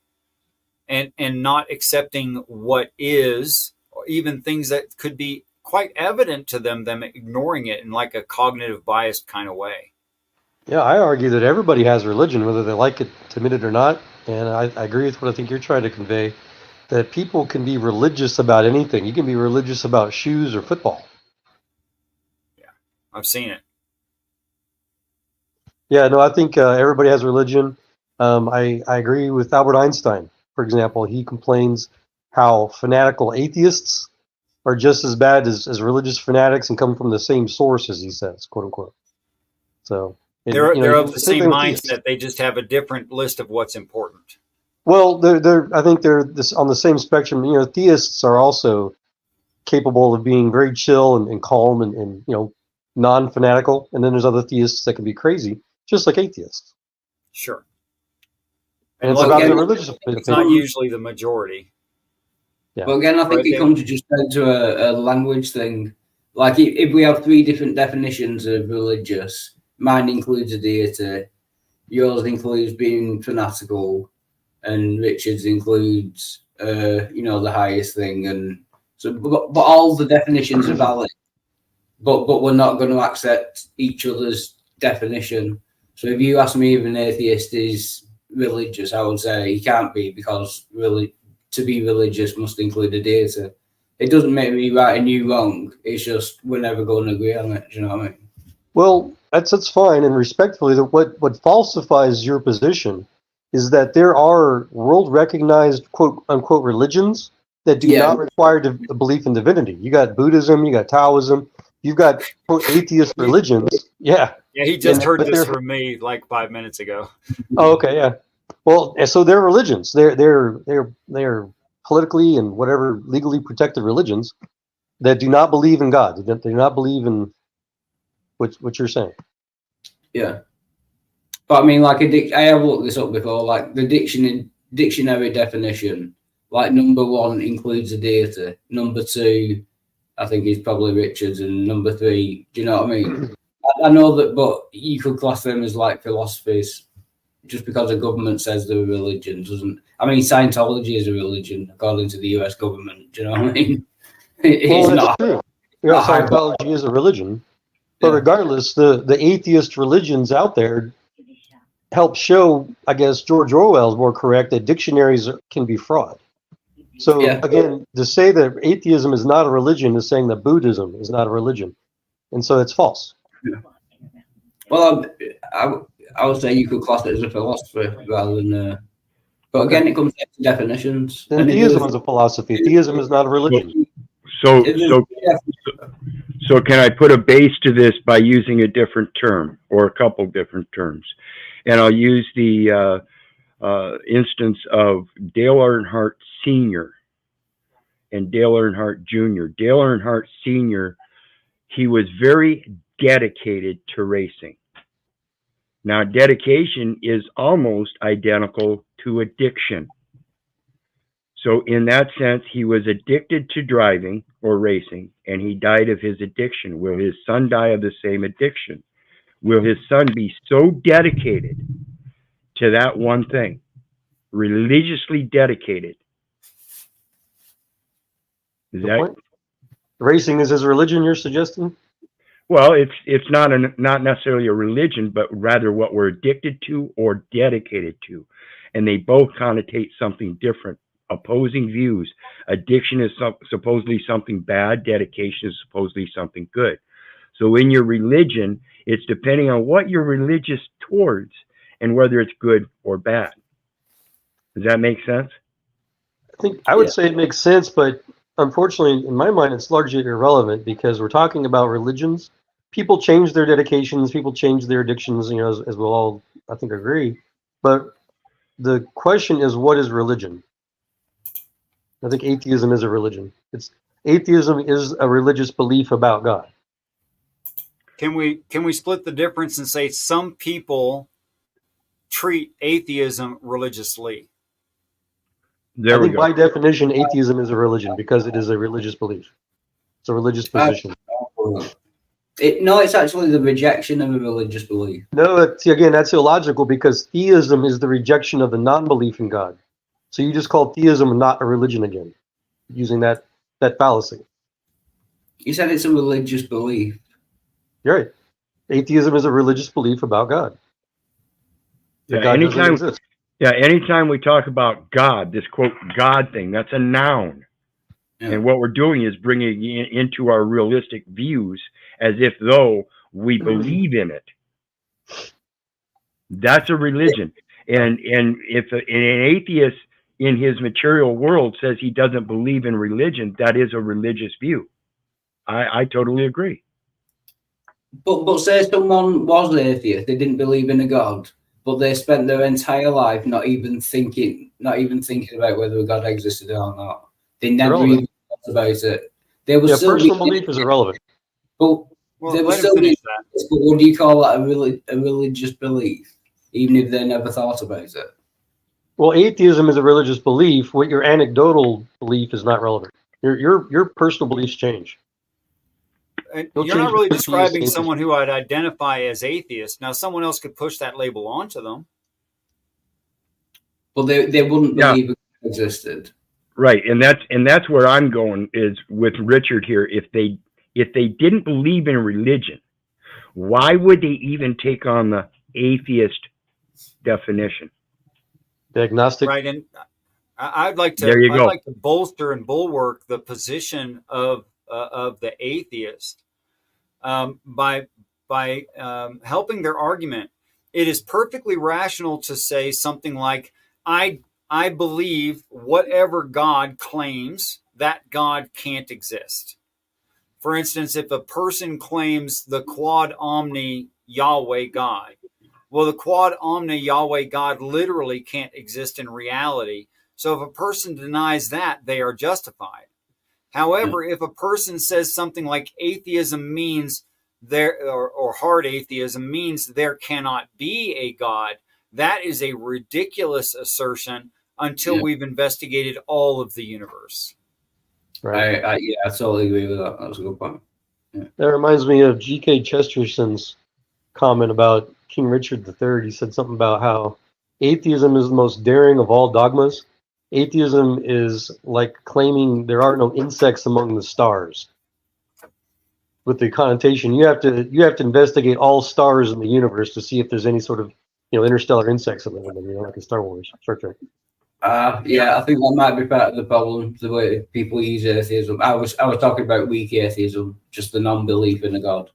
and not accepting what is, or even things that could be quite evident to them ignoring it in like a cognitive biased kind of way. Yeah, I argue that everybody has religion, whether they like it to admit it or not. And I agree with what I think you're trying to convey, that people can be religious about anything. You can be religious about shoes or football. Yeah, I've seen it. Yeah, no, I think everybody has religion. I agree with Albert Einstein, for example. He complains how fanatical atheists are just as bad as religious fanatics and come from the same source, as he says, quote unquote. So they're of the same mindset. They just have a different list of what's important. Well, I think they're on the same spectrum. You know, theists are also capable of being very chill and calm and non-fanatical. And then there's other theists that can be crazy, just like atheists. Sure. And it's about the religious opinion. It's not usually the majority. Yeah. But again, I think it comes just down to a language thing. Like if we have 3 different definitions of religious, mine includes a deity, yours includes being fanatical, and Richard's includes the highest thing. And so, but all the definitions are valid. But we're not going to accept each other's definition. So if you ask me if an atheist is religious, I would say he can't be, because really, to be religious must include a deity. It doesn't make me right and you wrong. It's just we're never going to agree on it. Do you know what I mean? Well, that's fine. And respectfully, what falsifies your position is that there are world-recognized quote-unquote religions that do not require a belief in divinity. You got Buddhism, you got Taoism, you've got quote atheist religions. Yeah. Yeah, he just heard this from me like 5 minutes ago. Oh, okay, yeah. Well, so they're religions. They're politically and whatever legally protected religions that do not believe in God. They do not believe in what you're saying. Yeah. But I mean, like I have looked this up before. Like the dictionary definition, like number 1 includes a deity. Number 2, I think, is probably Richard's, and number 3. Do you know what I mean? I know that, but you could class them as like philosophies. Just because a government says they're a religion doesn't. I mean, Scientology is a religion according to the U.S. government. Do you know what I mean? Well, that's true. Yeah, Scientology is a religion, but regardless, the atheist religions out there help show, I guess, George Orwell is more correct, that dictionaries can be fraud. So again, to say that atheism is not a religion is saying that Buddhism is not a religion, and so it's false. Well, I would say you could class it as a philosophy rather than. But again, it comes down to definitions. Then theism is a philosophy. Theism is not a religion. So can I put a base to this by using a different term or a couple different terms? And I'll use the instance of Dale Earnhardt Sr. and Dale Earnhardt Jr. Dale Earnhardt Sr., he was very dedicated to racing. Now, dedication is almost identical to addiction. So in that sense, he was addicted to driving or racing, and he died of his addiction. Will his son die of the same addiction? Will his son be so dedicated to that one thing, religiously dedicated? Is Good that point. Racing is his religion, you're suggesting? well? It's not necessarily a religion, but rather what we're addicted to or dedicated to, and they both connotate something different. Opposing views. Addiction is supposedly something bad. Dedication is supposedly something good. So in your religion, it's depending on what you're religious towards and whether it's good or bad. Does that make sense? I think I would say it makes sense, but unfortunately, in my mind, it's largely irrelevant because we're talking about religions. People change their dedications, people change their addictions, as we'll all, I think, agree. But the question is, what is religion? I think atheism is a religion. Atheism is a religious belief about God. Can we split the difference and say some people treat atheism religiously? There I we think go. by definition, atheism is a religion because it is a religious belief. It's a religious position. No, it's actually the rejection of a religious belief. No, again, that's illogical because theism is the rejection of the non-belief in God. So you just call theism not a religion again, using that fallacy. You said it's a religious belief. You're right. Atheism is a religious belief about God. That God doesn't exist. Anytime we talk about God, this quote God thing, that's a noun. Yeah. And what we're doing is bringing it into our realistic views as if though we believe in it. That's a religion. And if an atheist in his material world says he doesn't believe in religion, that is a religious view. I totally agree. But say someone was atheist, they didn't believe in a God, but they spent their entire life not even thinking about whether a God existed or not. They never even thought about it. They were still personal belief is irrelevant. But they were still being, but what do you call that a religious belief, even if they never thought about it? Well, atheism is a religious belief. What your anecdotal belief is not relevant. Your personal beliefs change. You're not really describing someone who I'd identify as atheist. Now, someone else could push that label onto them. Well, they wouldn't believe it existed. Right, and that's where I'm going is with Richard here. If they didn't believe in religion, why would they even take on the atheist definition? The agnostic, right? And I'd like to bolster and bulwark the position of the atheist by helping their argument. It is perfectly rational to say something like, I believe whatever God claims, that God can't exist. For instance, if a person claims the quad omni Yahweh God, well, the quad omni Yahweh God literally can't exist in reality. So if a person denies that, they are justified. However, if a person says something like atheism means or hard atheism means there cannot be a God, that is a ridiculous assertion until we've investigated all of the universe. Right. I totally agree with that. That's a good point. Yeah. That reminds me of G.K. Chesterson's comment about King Richard III. He said something about how atheism is the most daring of all dogmas. Atheism is like claiming there are no insects among the stars. With the connotation, you have to investigate all stars in the universe to see if there's any sort of interstellar insects in them, like in Star Wars, Star Trek. I think that might be part of the problem. The way people use atheism. I was talking about weak atheism, just the non-belief in a God.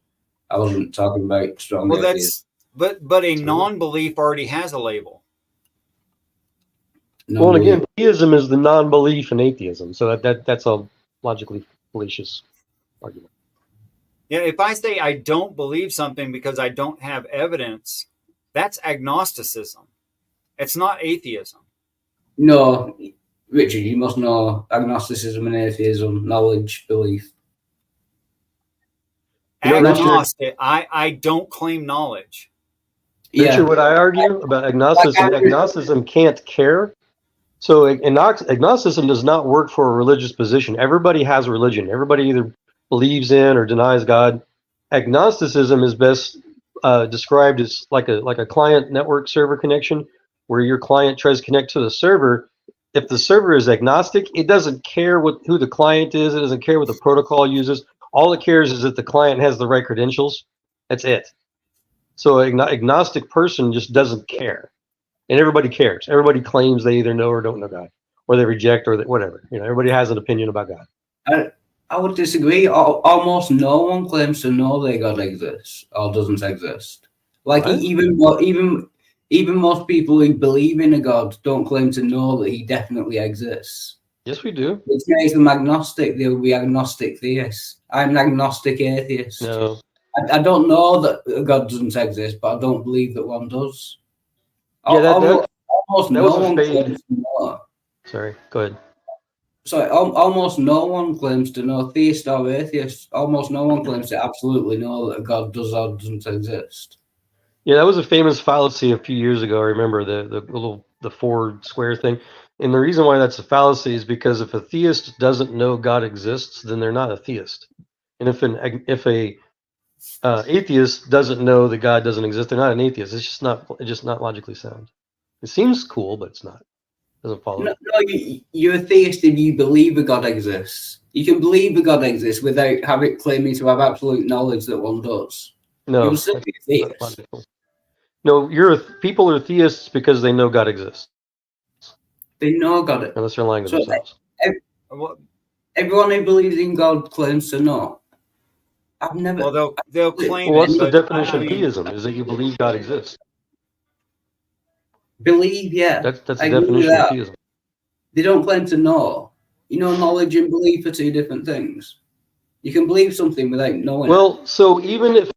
I wasn't talking about strong atheism. But a True. non-belief already has a label. No, Well, and again, theism is the non-belief in atheism, so that's a logically fallacious argument. Yeah, if I say I don't believe something because I don't have evidence, that's agnosticism. It's not atheism. no, Richard, you must know agnosticism and atheism, knowledge, belief. You know, Richard, Agnostic. I don't claim knowledge. Richard, Yeah, what I argue about agnosticism can't care. So agnosticism does not work for a religious position. Everybody has a religion. Everybody either believes in or denies God. Agnosticism is best described as like a client network server connection, where your client tries to connect to the server. If the server is agnostic, it doesn't care who the client is. It doesn't care what the protocol uses. All it cares is that the client has the right credentials. That's it. So an agnostic person just doesn't care, and everybody cares. Everybody claims they either know or don't know God, or they reject, or whatever. Everybody has an opinion about God. I would disagree. Almost no one claims to know that God exists or doesn't exist. Like What? even most people who believe in a God don't claim to know that he definitely exists. Yes, we do. Which makes them agnostic. They will be agnostic theists. I'm an agnostic atheist. No. I don't know that God doesn't exist, but I don't believe that one does. Yeah, that Almost that no was a one fade. claims to know. Sorry, go ahead. Sorry, almost no one claims to know, theist or atheist. Almost no one claims to absolutely know that God does or doesn't exist. Yeah, that was a famous fallacy a few years ago. I remember the four square thing. And the reason why that's a fallacy is because if a theist doesn't know God exists, then they're not a theist. And if a atheist doesn't know that God doesn't exist, they're not an atheist. It's just not logically sound. It seems cool, but it's not. It doesn't follow. No, you're a theist if you believe a God exists. You can believe a God exists without claiming to have absolute knowledge that one does. No, You'll still be a not theist. logical. No, people are theists because they know God exists, They know God. unless they're lying to So themselves. everyone who believes in God claims to know. I've never. Well, they'll claim Well, it, what's the but definition I of mean, theism? Is that you believe God exists. Believe, yeah. That's the I agree with definition of that. theism. They don't claim to know. Knowledge and belief are two different things. You can believe something without knowing it. Well, so even if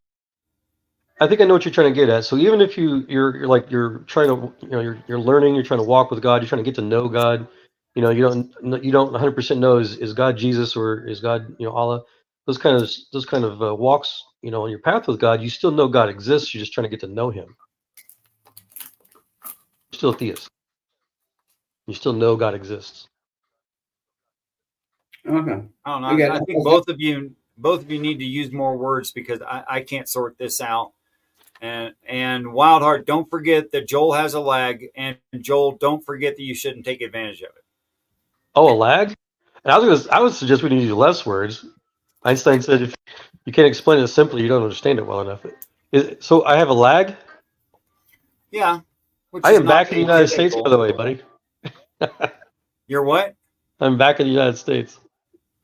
I think I know what you're trying to get at. So even if you're trying to you're learning, you're trying to walk with God, you're trying to get to know God. You don't 100% know is God Jesus or is God Allah. Those kind of walks on your path with God, you still know God exists. You're just trying to get to know Him. You're still a theist. You still know God exists. Okay. I don't know. Again, I think both of you need to use more words because I can't sort this out. And Wildheart, don't forget that Joel has a lag, and Joel, don't forget that you shouldn't take advantage of it. Oh, a lag? And I would suggest we need to use less words. Einstein said if you can't explain it simply, you don't understand it well enough. So I have a lag? Yeah, which I is am not back in the United States, by atypical. the way, buddy. You're what? I'm back in the United States.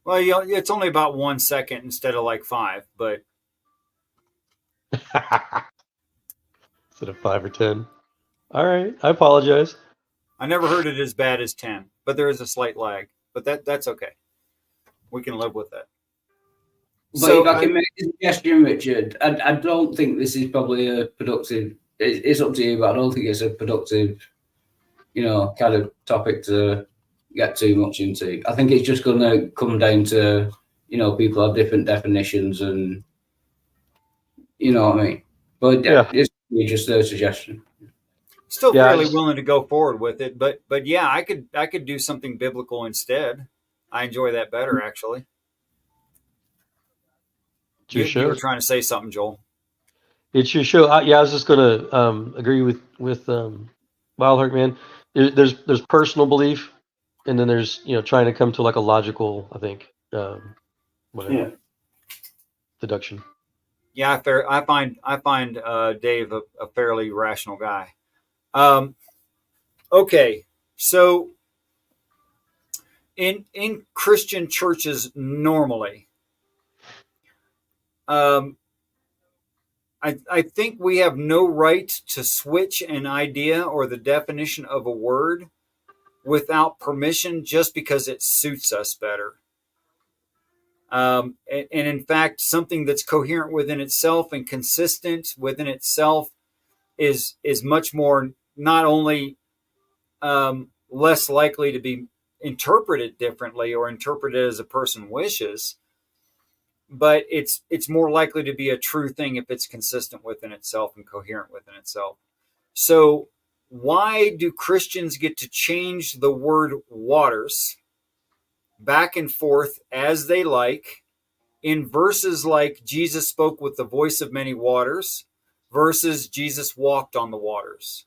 Well, it's only about 1 second instead of like 5, but Instead of 5 or 10. All right, I apologize. I never heard it as bad as 10. But there is a slight lag, but that's okay. We can live with that. But So if I can make a suggestion, Richard, I don't think this is probably a productive. It's up to you, but I don't think it's a productive, kind of topic to get too much into. I think it's just going to come down to, people have different definitions, and you know what I mean. But Yeah. it's just a suggestion. still Yeah, fairly willing to go forward with it, but yeah, I could do something biblical instead. I enjoy that better, actually. It's your You were show. trying to say something, Joel. It's your show. Yeah, I was just going to agree with Wildheart, man. There's personal belief, and then there's trying to come to like a logical, I think, whatever deduction. Yeah, I find Dave a fairly rational guy. Okay, so in Christian churches normally, I think we have no right to switch an idea or the definition of a word without permission just because it suits us better. And in fact, something that's coherent within itself and consistent within itself is much more, not only less likely to be interpreted differently or interpreted as a person wishes, but it's more likely to be a true thing if it's consistent within itself and coherent within itself. So why do Christians get to change the word waters back and forth as they like in verses like Jesus spoke with the voice of many waters versus Jesus walked on the waters?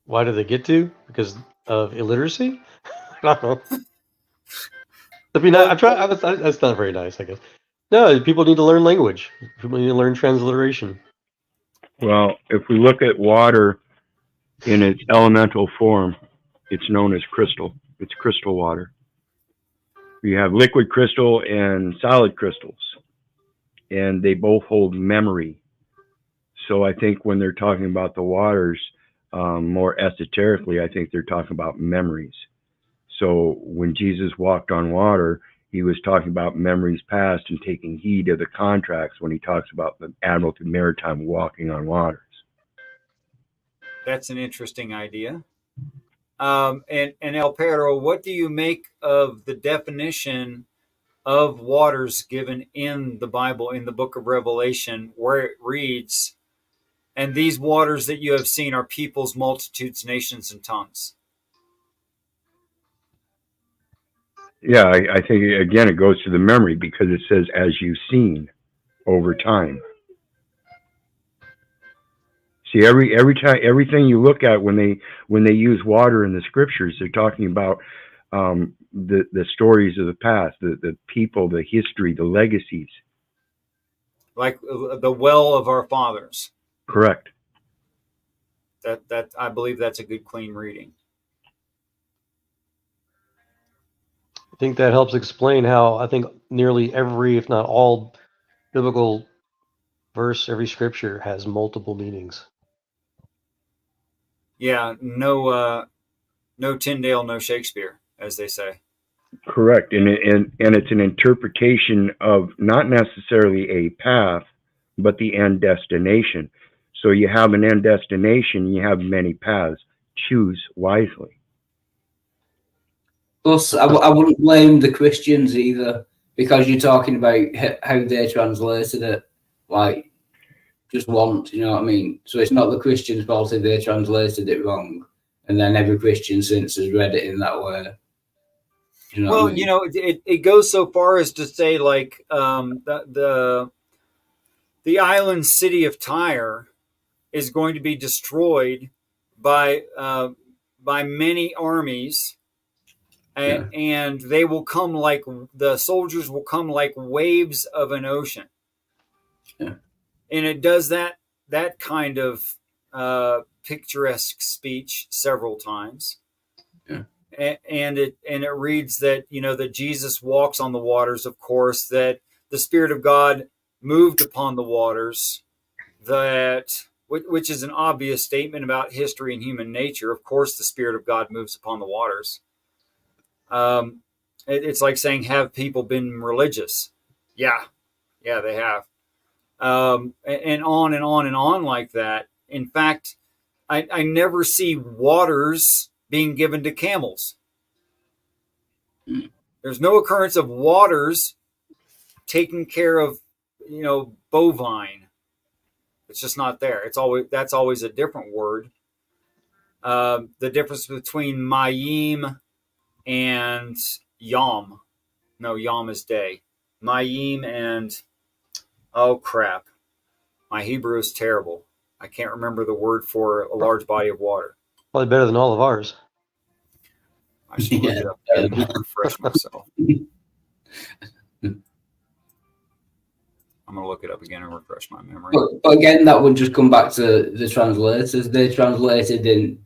Why do they get to? Because of illiteracy? I don't know. I mean, Well, I'm trying. That's not very nice, I guess. No, people need to learn language. People need to learn transliteration. Well, if we look at water in its elemental form, it's known as crystal. It's crystal water. You have liquid crystal and solid crystals, and they both hold memory. So I think when they're talking about the waters, more esoterically, I think they're talking about memories. So when Jesus walked on water, he was talking about memories past and taking heed of the contracts when he talks about the Admiralty Maritime walking on waters. that's an interesting idea. And El Perro, what do you make of the definition of waters given in the Bible, in the book of Revelation, where it reads, "And these waters that you have seen are peoples, multitudes, nations, and tongues"? Yeah, I think, again, it goes to the memory because it says, as you've seen over time. See, every time, everything you look at when they use water in the scriptures, they're talking about the stories of the past, the people, the history, the legacies. Like the well of our fathers. Correct. That I believe that's a good, clean reading. I think that helps explain how I think nearly every, if not all, biblical verse, every scripture has multiple meanings. Yeah, no Tyndale, no Shakespeare, as they say. Correct, and it's an interpretation of not necessarily a path, but the end destination. So you have an end destination, you have many paths. Choose wisely. Plus, I wouldn't blame the Christians either, because you're talking about how they translated it, like, just once, you know what I mean? So it's not the Christians' fault if they translated it wrong, and then every Christian since has read it in that way. You know Well, what I mean? it goes so far as to say, like, the island city of Tyre is going to be destroyed by many armies, and they will come like the soldiers will come like waves of an ocean. Yeah. And it does that kind of picturesque speech several times. Yeah. And it reads that that Jesus walks on the waters, of course, that the Spirit of God moved upon the waters, that which is an obvious statement about history and human nature. Of course, the Spirit of God moves upon the waters. It's like saying, have people been religious? Yeah, they have. And on and on and on like that. In fact, I never see waters being given to camels. There's no occurrence of waters taking care of, bovine. It's just not there. That's always a different word. The difference between Mayim and Yom. No, Yom is day. Mayim and, oh crap, my Hebrew is terrible. I can't remember the word for a large body of water. Probably better than all of ours. I should look it up again and refresh myself. I'm going to look it up again and refresh my memory. But again, that would just come back to the translators. They translated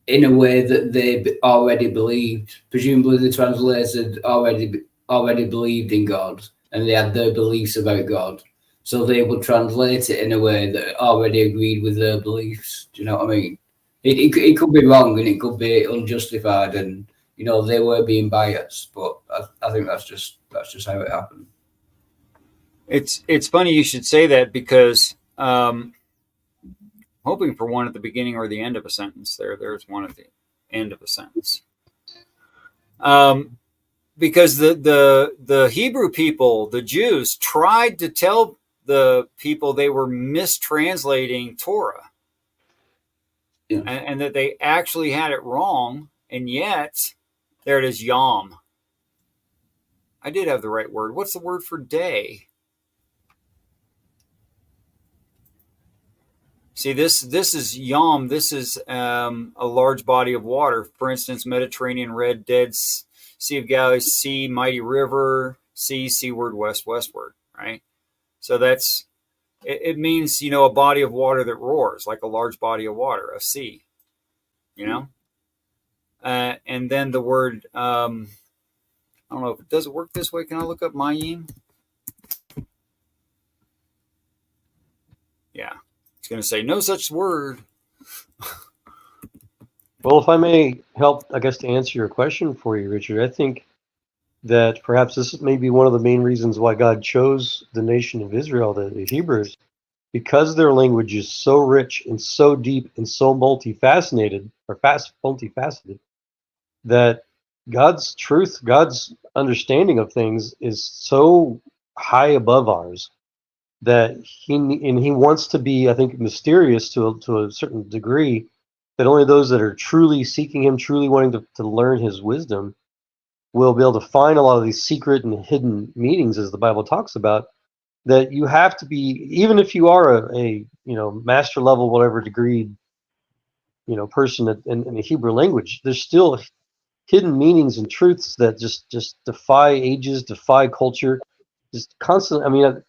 in a way that they already believed. Presumably, the translators had already believed in God, and they had their beliefs about God. So they would translate it in a way that already agreed with their beliefs. Do you know what I mean? It could be wrong and it could be unjustified, and they were being biased. But I think that's just how it happened. It's funny you should say that, because hoping for one at the beginning or the end of a sentence. There's one at the end of a sentence. Because the Hebrew people, the Jews, tried to tell the people they were mistranslating Torah, Yeah. and that they actually had it wrong, and yet there it is, Yom. I did have the right word. What's the word for day? See, this is Yom. This is a large body of water. For instance, Mediterranean, Red, Dead Sea of Galilee, Sea, Mighty River, Sea, seaward, westward, right? So it means, a body of water that roars, like a large body of water, a sea, and then the word, I don't know if it does work this way. Can I look up Mayim? Yeah. It's going to say no such word. Well, if I may help, I guess, to answer your question for you, Richard, I think that perhaps this may be one of the main reasons why God chose the nation of Israel, the Hebrews, because their language is so rich and so deep and so multifaceted, that God's truth, God's understanding of things is so high above ours that he wants to be, I think, mysterious to a certain degree, that only those that are truly seeking him, truly wanting to learn his wisdom, will be able to find a lot of these secret and hidden meanings, as the Bible talks about. That you have to be, even if you are a master level, whatever degree, person in the Hebrew language, there's still hidden meanings and truths that just defy ages, defy culture, just constantly. I mean,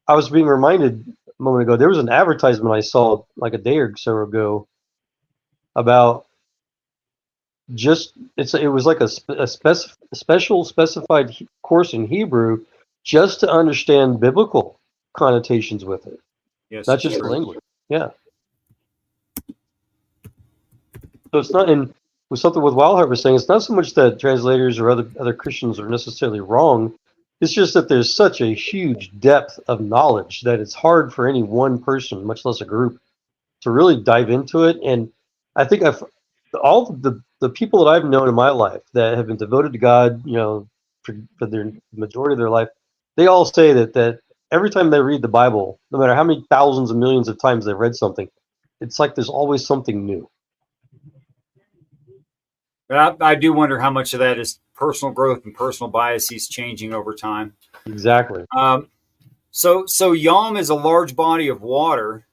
I was being reminded a moment ago, there was an advertisement I saw like a day or so ago about it was like a special specified course in Hebrew just to understand biblical connotations with it, Yes, not just the language. Yeah. So it's not, and with something with Wildheart was saying, it's not so much that translators or other Christians are necessarily wrong. It's just that there's such a huge depth of knowledge that it's hard for any one person, much less a group, to really dive into it. And I think all the people that I've known in my life that have been devoted to God, for their majority of their life, they all say that every time they read the Bible, no matter how many thousands and millions of times they've read something, it's like there's always something new. But I do wonder how much of that is personal growth and personal biases changing over time. Exactly. So Yom is a large body of water,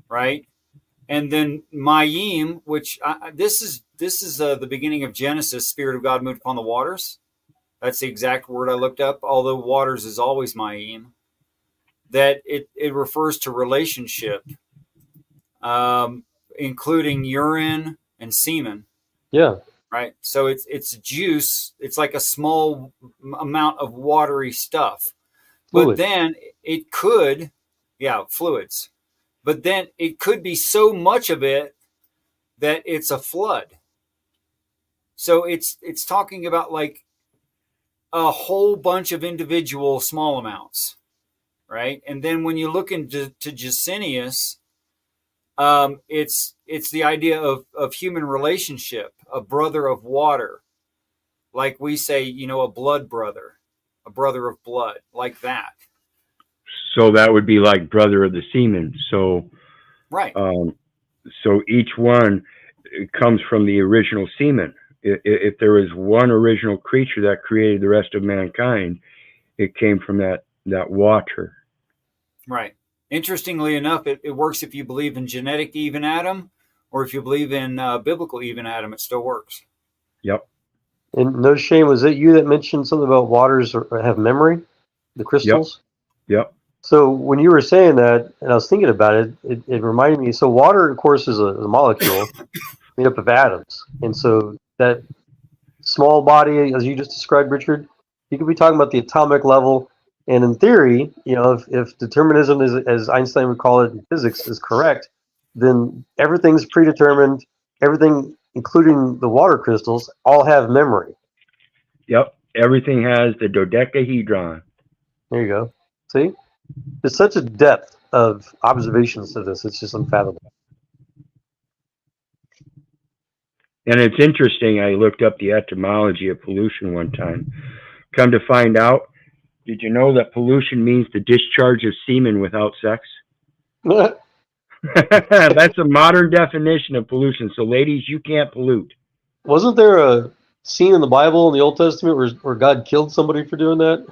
right? And then Mayim, which this is the beginning of Genesis. Spirit of God moved upon the waters. That's the exact word I looked up. Although waters is always Mayim, that it refers to relationship, including urine and semen. Yeah. Right. So it's juice. It's like a small amount of watery stuff. But then it could, fluids. But then it could be so much of it that it's a flood. So it's talking about like a whole bunch of individual small amounts, right? And then when you look into Gesenius, it's the idea of human relationship, a brother of water, like we say, a blood brother, a brother of blood, like that. So that would be like brother of the semen. So right. So each one comes from the original semen. If there was one original creature that created the rest of mankind, it came from that water. Right. Interestingly enough, it works if you believe in genetic Eve and Adam, or if you believe in biblical Eve and Adam, it still works. Yep. And no shame, was it you that mentioned something about waters have memory, the crystals? Yep. So when you were saying that, and I was thinking about it, it reminded me. So water, of course, is a molecule, made up of atoms. And so that small body, as you just described, Richard, you could be talking about the atomic level. And in theory, if determinism is, as Einstein would call it in physics, is correct, then everything's predetermined. Everything, including the water crystals, all have memory. Yep. Everything has the dodecahedron. There you go. See? There's such a depth of observations to this. It's just unfathomable. And it's interesting, I looked up the etymology of pollution one time. Come to find out, did you know that pollution means the discharge of semen without sex? That's a modern definition of pollution. So ladies, you can't pollute. Wasn't there a scene in the Bible in the Old Testament where God killed somebody for doing that?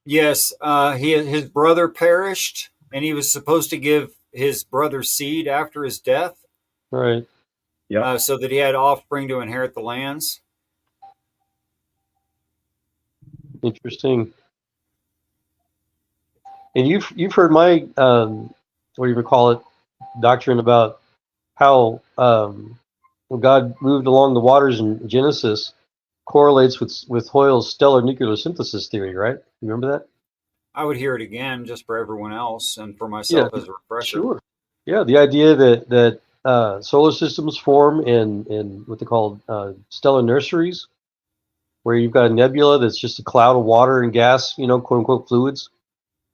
Yes, his brother perished, and he was supposed to give his brother seed after his death, Right. so that he had offspring to inherit the lands. Interesting. And you've heard my what do you call it, doctrine about how when God moved along the waters in Genesis correlates with Hoyle's stellar nuclear synthesis theory, right? You remember that? I would hear it again just for everyone else and for myself as a refresher. Sure. Yeah, the idea that solar systems form in what they call stellar nurseries, where you've got a nebula that's just a cloud of water and gas, quote unquote fluids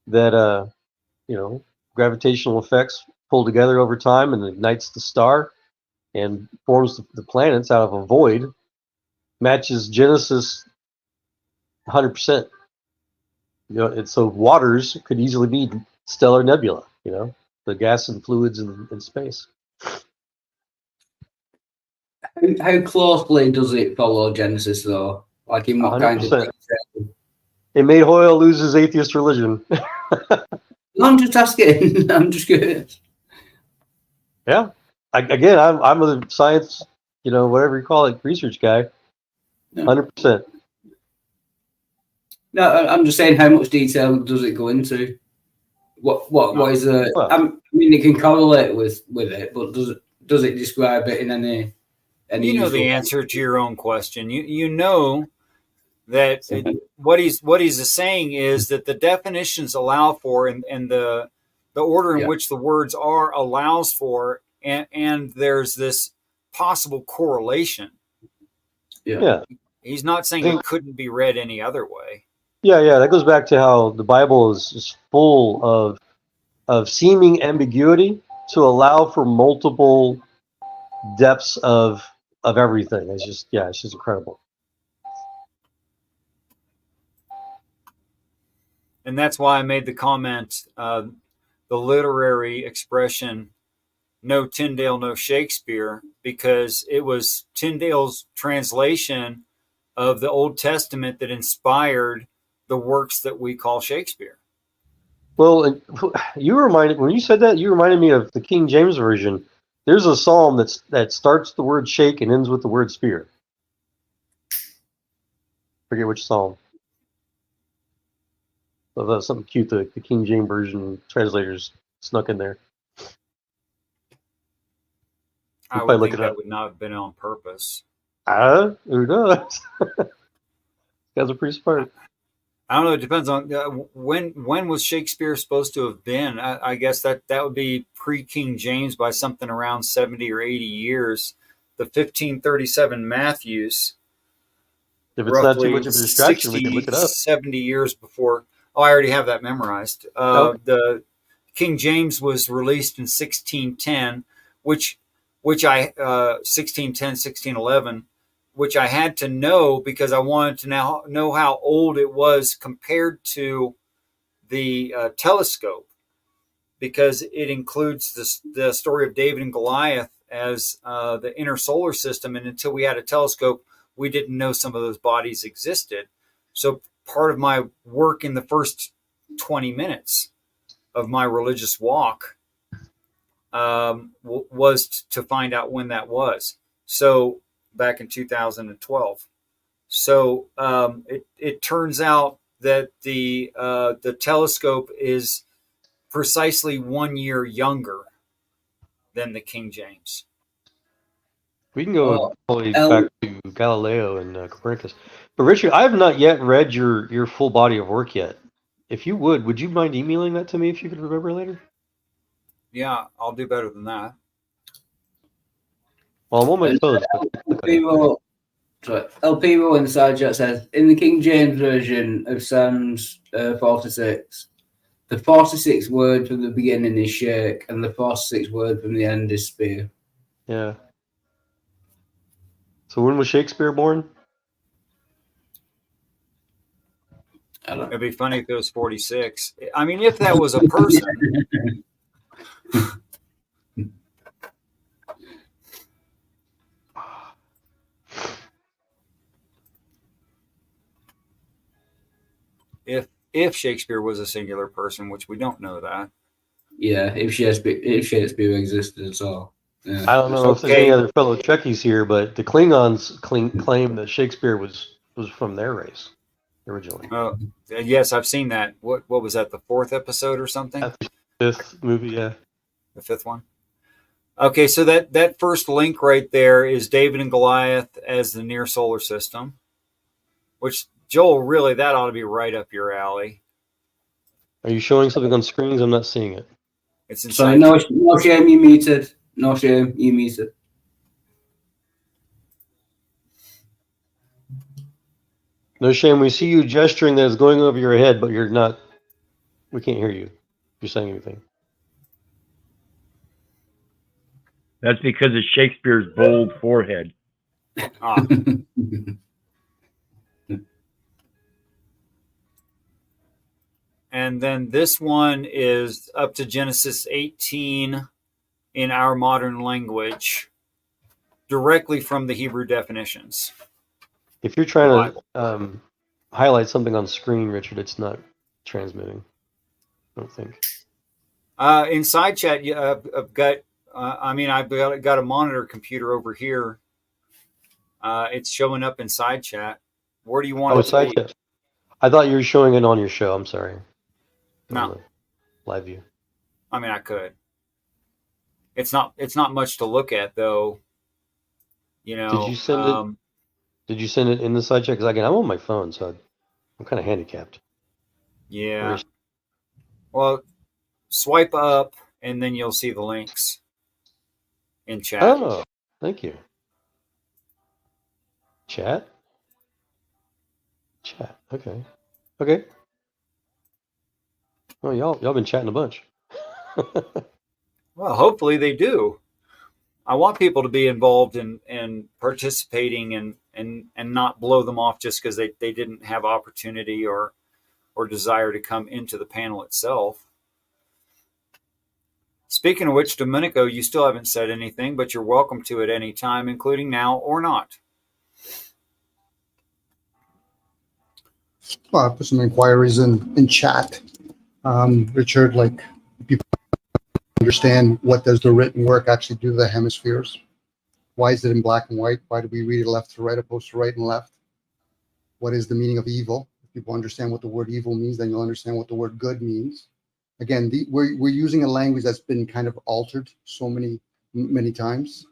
that gravitational effects pull together over time and ignites the star and forms the planets out of a void, matches Genesis 100%. And so waters could easily be stellar nebula, the gas and fluids in space. How closely does it follow Genesis, though? Like in what 100%. Kind of detail? It made Hoyle lose his atheist religion. I'm just asking. I'm just curious. Yeah. I'm a science, whatever you call it, research guy. 100%. No, I'm just saying, how much detail does it go into? What is the? Well, I mean, it can correlate with it, but does it describe it in any? You know the answer to your own question. You know that what he's saying is that the definitions allow for and the order in which the words are allows for, and there's this possible correlation. Yeah. He's not saying it couldn't be read any other way. Yeah. That goes back to how the Bible is full of seeming ambiguity to allow for multiple depths of everything. It's just incredible. And that's why I made the comment, the literary expression, no Tyndale, no Shakespeare, because it was Tyndale's translation of the Old Testament that inspired the works that we call Shakespeare. Well, when you said that, you reminded me of the King James Version. There's a psalm that starts the word shake and ends with the word spear. Forget which psalm. So that's something cute the King James Version translators snuck in there. I would think that would not have been on purpose. Who knows? Guys are pretty smart. I don't know. It depends on when was Shakespeare supposed to have been. I guess that would be pre-King James by something around 70 or 80 years. The 1537 Matthews. If it's not too much of a distraction, 60, we can look it up. 70 years before. Oh, I already have that memorized. The King James was released in 1610, which I 1610, 1611. Which I had to know because I wanted to now know how old it was compared to the telescope, because it includes the story of David and Goliath as the inner solar system. And until we had a telescope, we didn't know some of those bodies existed. So part of my work in the first 20 minutes of my religious walk was to find out when that was. So back in 2012. So it turns out that the telescope is precisely 1 year younger than the King James. We can go Well, all the way El- back to Galileo and Copernicus. But Richard, I have not yet read your full body of work yet. If you would you mind emailing that to me if you could remember later? Yeah, I'll do better than that. Well, I'm on my and toes. But El Piro, sorry, El Piro in the side chat says, in the King James Version of Psalms 46, the 46th word from the beginning is shake, and the 46th word from the end is spear. yeah. So when was Shakespeare born? I don't It'd be funny if it was 46. I mean, if that was a person, if Shakespeare was a singular person, which we don't know that. Yeah, if Shakespeare existed at all. Yeah. I don't know if there's any other fellow Trekkies here, but the Klingons claim that Shakespeare was from their race originally. Yes, I've seen that. What was that? The 4th episode or something? That's the 5th movie, yeah. The 5th one. Okay, so that first link right there is David and Goliath as the near solar system, which, Joel, really, that ought to be right up your alley. Are you showing something on screens? I'm not seeing it. It's inside. Sorry, no shame, you muted. No shame, you muted. No shame. We see you gesturing that it's going over your head, but you're not. We can't hear you if you're saying anything. That's because of Shakespeare's bold forehead. Ah. And then this one is up to Genesis 18 in our modern language, directly from the Hebrew definitions. If you're trying to highlight something on screen, Richard, it's not transmitting. I don't think. In side chat, I've got. I've got a monitor computer over here. It's showing up in side chat. Where do you want it to side be? chat. I thought you were showing it on your show. I'm sorry. No. Live view. I mean, I could. It's not much to look at, though. You know. Did you send it? Did you send it in the side chat? Because again, I'm on my phone, so I'm kind of handicapped. Yeah. Well, swipe up, and then you'll see the links in chat. Oh, thank you. Chat. Okay. Well, y'all been chatting a bunch. Well, hopefully they do. I want people to be involved in participating and not blow them off just because they didn't have opportunity or desire to come into the panel itself. Speaking of which, Domenico, you still haven't said anything, but you're welcome to at any time, including now or not. Well, I put some inquiries in chat. Richard, like, people understand what does the written work actually do to the hemispheres? Why is it in black and white? Why do we read it left to right opposed to right and left? What is the meaning of evil? If people understand what the word evil means, then you'll understand what the word good means. Again, we're using a language that's been kind of altered so many times.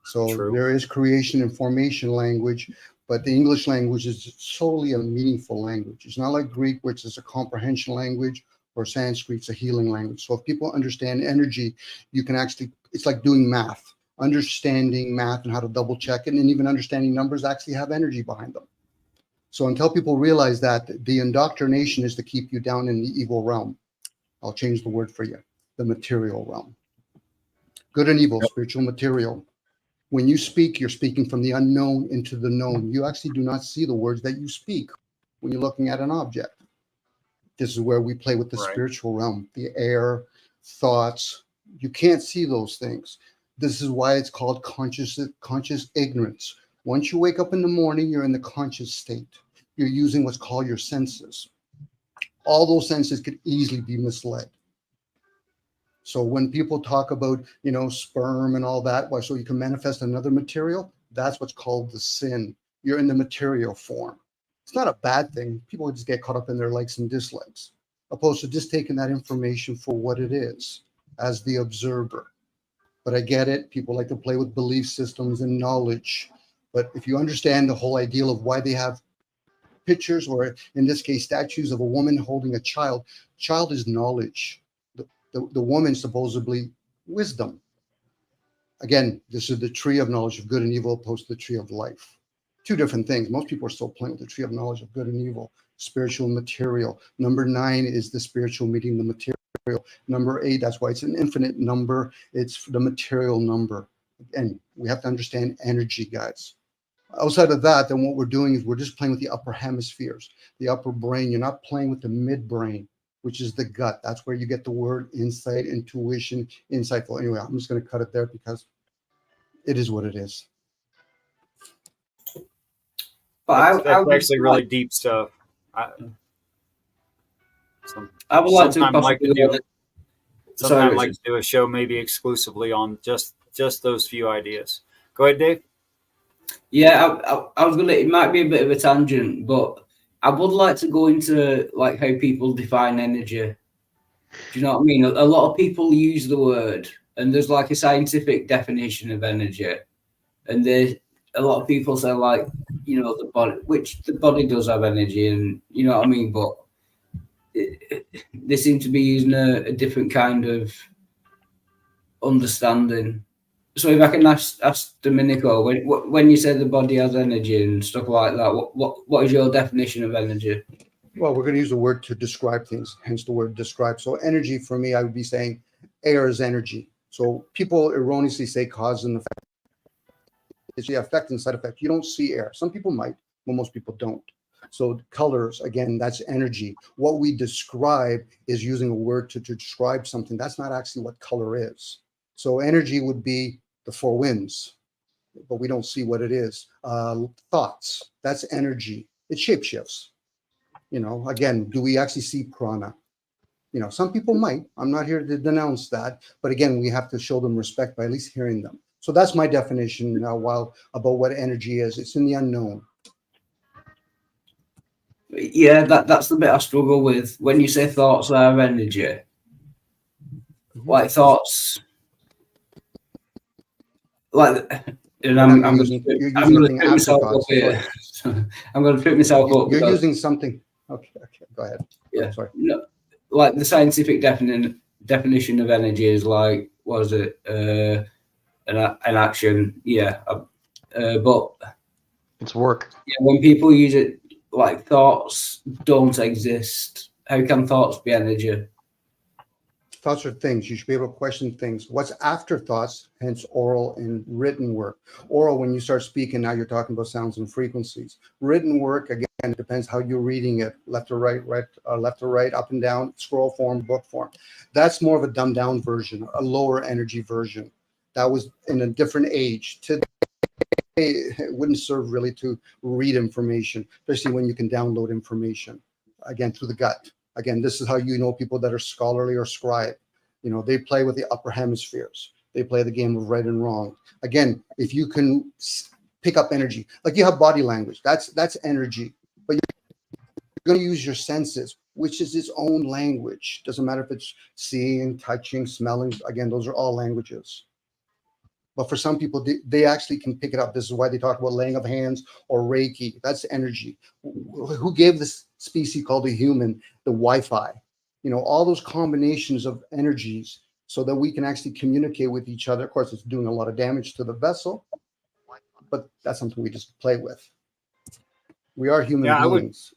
So True. There is creation and formation language, but the English language is solely a meaningful language. It's not like Greek, which is a comprehension language, or Sanskrit's a healing language. So if people understand energy, you can actually, it's like doing math. Understanding math and how to double check it, and even understanding numbers actually have energy behind them. So until people realize that, the indoctrination is to keep you down in the evil realm. I'll change the word for you, the material realm. Good and evil, spiritual, material. When you speak, you're speaking from the unknown into the known. You actually do not see the words that you speak when you're looking at an object. This is where we play with the spiritual realm, the air, thoughts. You can't see those things. This is why it's called conscious ignorance. Once you wake up in the morning, you're in the conscious state. You're using what's called your senses. All those senses could easily be misled. So when people talk about, sperm and all that, so you can manifest another material, that's what's called the sin. You're in the material form. It's not a bad thing. People just get caught up in their likes and dislikes, opposed to just taking that information for what it is, as the observer. But I get it. People like to play with belief systems and knowledge. But if you understand the whole ideal of why they have pictures, or in this case, statues of a woman holding a child, child is knowledge. The woman supposedly wisdom. Again, this is the tree of knowledge of good and evil opposed to the tree of life. Two different things. Most people are still playing with the tree of knowledge of good and evil, spiritual and material. Number 9 is the spiritual meeting the material. Number 8, that's why it's an infinite number. It's the material number. And we have to understand energy, guys. Outside of that, then what we're doing is we're just playing with the upper hemispheres, the upper brain. You're not playing with the midbrain, which is the gut. That's where you get the word insight, intuition, insightful. Anyway, I'm just going to cut it there because it is what it is. But That's actually really deep stuff. I would like to possibly Sometime I'd like to do a show maybe exclusively on just those few ideas. Go ahead, Dave. Yeah, I was gonna. It might be a bit of a tangent, but I would like to go into like how people define energy. Do you know what I mean? A lot of people use the word, and there's like a scientific definition of energy, and a lot of people say like, you know, the body, which the body does have energy, and you know what I mean, but they seem to be using a different kind of understanding. So if I can ask Domenico, when you say the body has energy and stuff like that, what is your definition of energy? Well, we're going to use the word to describe things, hence the word describe. So energy for me, I would be saying air is energy. So people erroneously say cause and effect. It's the effect and side effect. You don't see air. Some people might, but most people don't. So colors, again, that's energy. What we describe is using a word to describe something. That's not actually what color is. So energy would be the 4 winds, but we don't see what it is. Thoughts, that's energy. It shapeshifts. You know, again, do we actually see prana? You know, some people might. I'm not here to denounce that. But again, we have to show them respect by at least hearing them. So that's my definition about what energy is. It's in the unknown. Yeah, that's the bit I struggle with. When you say thoughts are energy, like thoughts, like, and I'm going to trip myself up here. I'm going to trip myself up. You're using something. Okay, go ahead. Yeah, sorry. No, like the scientific definition of energy is like, what is it? An action. Yeah, but it's work. Yeah, when people use it, like thoughts don't exist. How can thoughts be energy? Thoughts are things. You should be able to question things. What's after thoughts, hence oral and written work. Oral, when you start speaking, now you're talking about sounds and frequencies. Written work, again, it depends how you're reading it, left or right, left or right, up and down, scroll form, book form. That's more of a dumbed down version, a lower energy version. That was in a different age. Today, it wouldn't serve really to read information, especially when you can download information, again, through the gut. Again, this is how you know people that are scholarly or scribe. You know, they play with the upper hemispheres. They play the game of right and wrong. Again, if you can pick up energy, like you have body language, that's energy. But you're going to use your senses, which is its own language. Doesn't matter if it's seeing, touching, smelling. Again, those are all languages. But for some people, they actually can pick it up. This is why they talk about laying of hands or Reiki. That's energy. Who gave this species called the human the Wi-Fi? You know, all those combinations of energies so that we can actually communicate with each other. Of course, it's doing a lot of damage to the vessel, but that's something we just play with. We are human beings.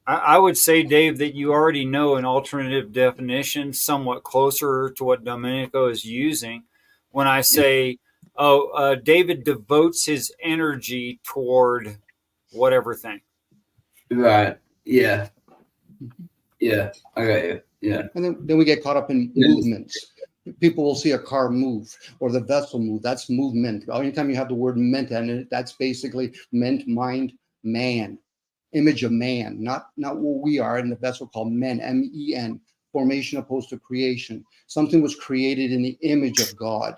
I would say, Dave, that you already know an alternative definition somewhat closer to what Domenico is using. When I say, David devotes his energy toward whatever thing. Right. Yeah. Yeah. I got you. Yeah. And then we get caught up in movements. People will see a car move or the vessel move. That's movement. Anytime you have the word ment in it, that's basically ment, mind, man, image of man, not what we are in the vessel called men, M-E-N. Formation opposed to creation. Something was created in the image of God.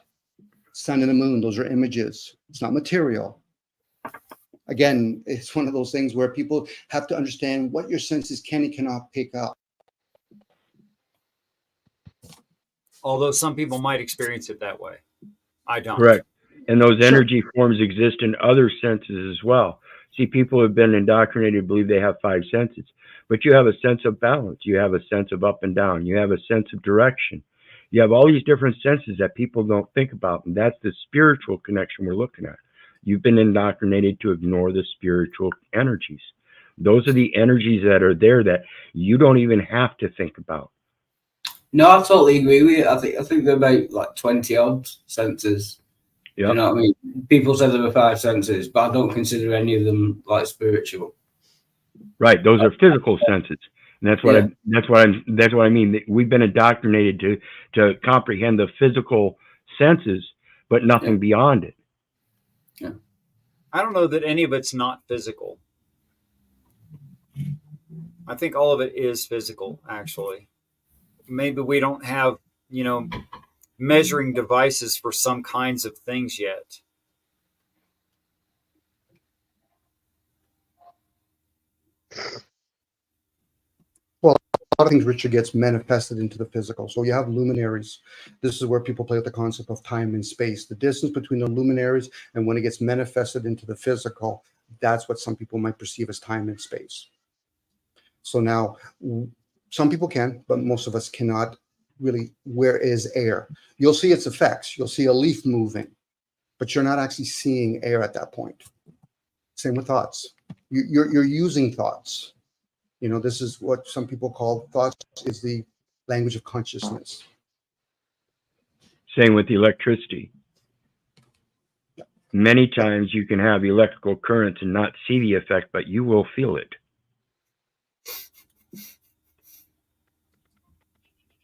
Sun and the moon, those are images. It's not material. Again, it's one of those things where people have to understand what your senses can and cannot pick up. Although some people might experience it that way. I don't. Correct. And those Sure. energy forms exist in other senses as well. See, people have been indoctrinated to believe they have five senses, but you have a sense of balance. You have a sense of up and down. You have a sense of direction. You have all these different senses that people don't think about. And that's the spiritual connection we're looking at. You've been indoctrinated to ignore the spiritual energies. Those are the energies that are there that you don't even have to think about. No, I totally agree with you. I think they're about like 20 odd senses. Yep. You know what I mean? People say there are five senses, but I don't consider any of them like spiritual. Right. Those are physical senses. And that's what I mean. We've been indoctrinated to comprehend the physical senses, but nothing beyond it. Yeah. I don't know that any of it's not physical. I think all of it is physical, actually. Maybe we don't have, measuring devices for some kinds of things yet. Well, a lot of things, Richard, gets manifested into the physical. So you have luminaries. This is where people play with the concept of time and space. The distance between the luminaries and when it gets manifested into the physical, that's what some people might perceive as time and space. So now, some people can, but most of us cannot really. Where is air? You'll see its effects. You'll see a leaf moving, but you're not actually seeing air at that point. Same with thoughts. You're using thoughts. This is what some people call thoughts is the language of consciousness. Same with the electricity. Many times you can have electrical currents and not see the effect, but you will feel it.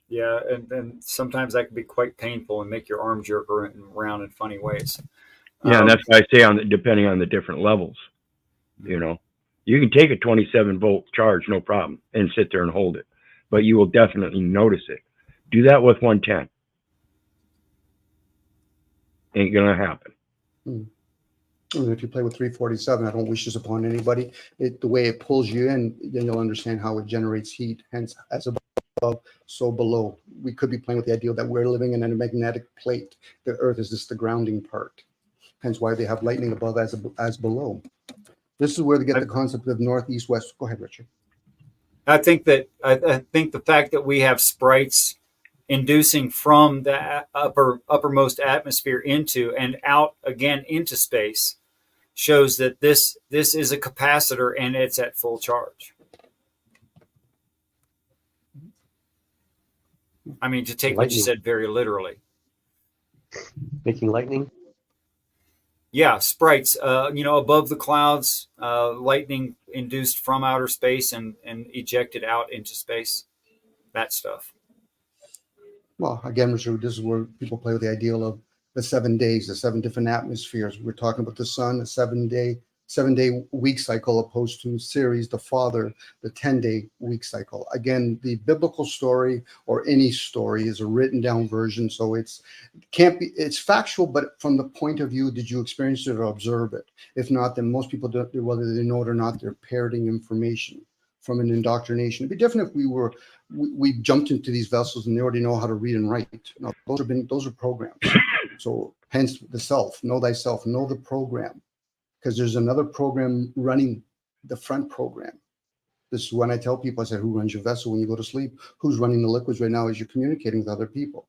Yeah, and sometimes that can be quite painful and make your arm jerk around in funny ways. Yeah, and that's why I say depending on the different levels. You can take a 27-volt charge, no problem, and sit there and hold it, but you will definitely notice it. Do that with 110. Ain't gonna happen. And if you play with 347, I don't wish this upon anybody. The way it pulls you in, then you'll understand how it generates heat. Hence, as above, so below. We could be playing with the idea that we're living in a magnetic plate. The Earth is just the grounding part. Hence why they have lightning above as below. This is where they get the concept of north, east, west. Go ahead, Richard. I think the fact that we have sprites inducing from the uppermost atmosphere into and out again into space shows that this is a capacitor and it's at full charge. I mean, to take what you said very literally. Making lightning? Yeah, sprites, above the clouds, lightning induced from outer space and ejected out into space, that stuff. Well, again, Richard, this is where people play with the ideal of the 7 days, the 7 different atmospheres. We're talking about the sun, a 7-day week cycle, opposed to Ceres, the father, the 10-day week cycle. Again, the biblical story or any story is a written down version, so it's factual, but from the point of view, did you experience it or observe it? If not, then most people don't, whether they know it or not, they're parroting information from an indoctrination. It'd be different if we jumped into these vessels and they already know how to read and write. No, those are programs. So hence the self, know thyself, know the program. Because there's another program running the front program. This is when I tell people, I say, who runs your vessel when you go to sleep? Who's running the liquids right now as you're communicating with other people?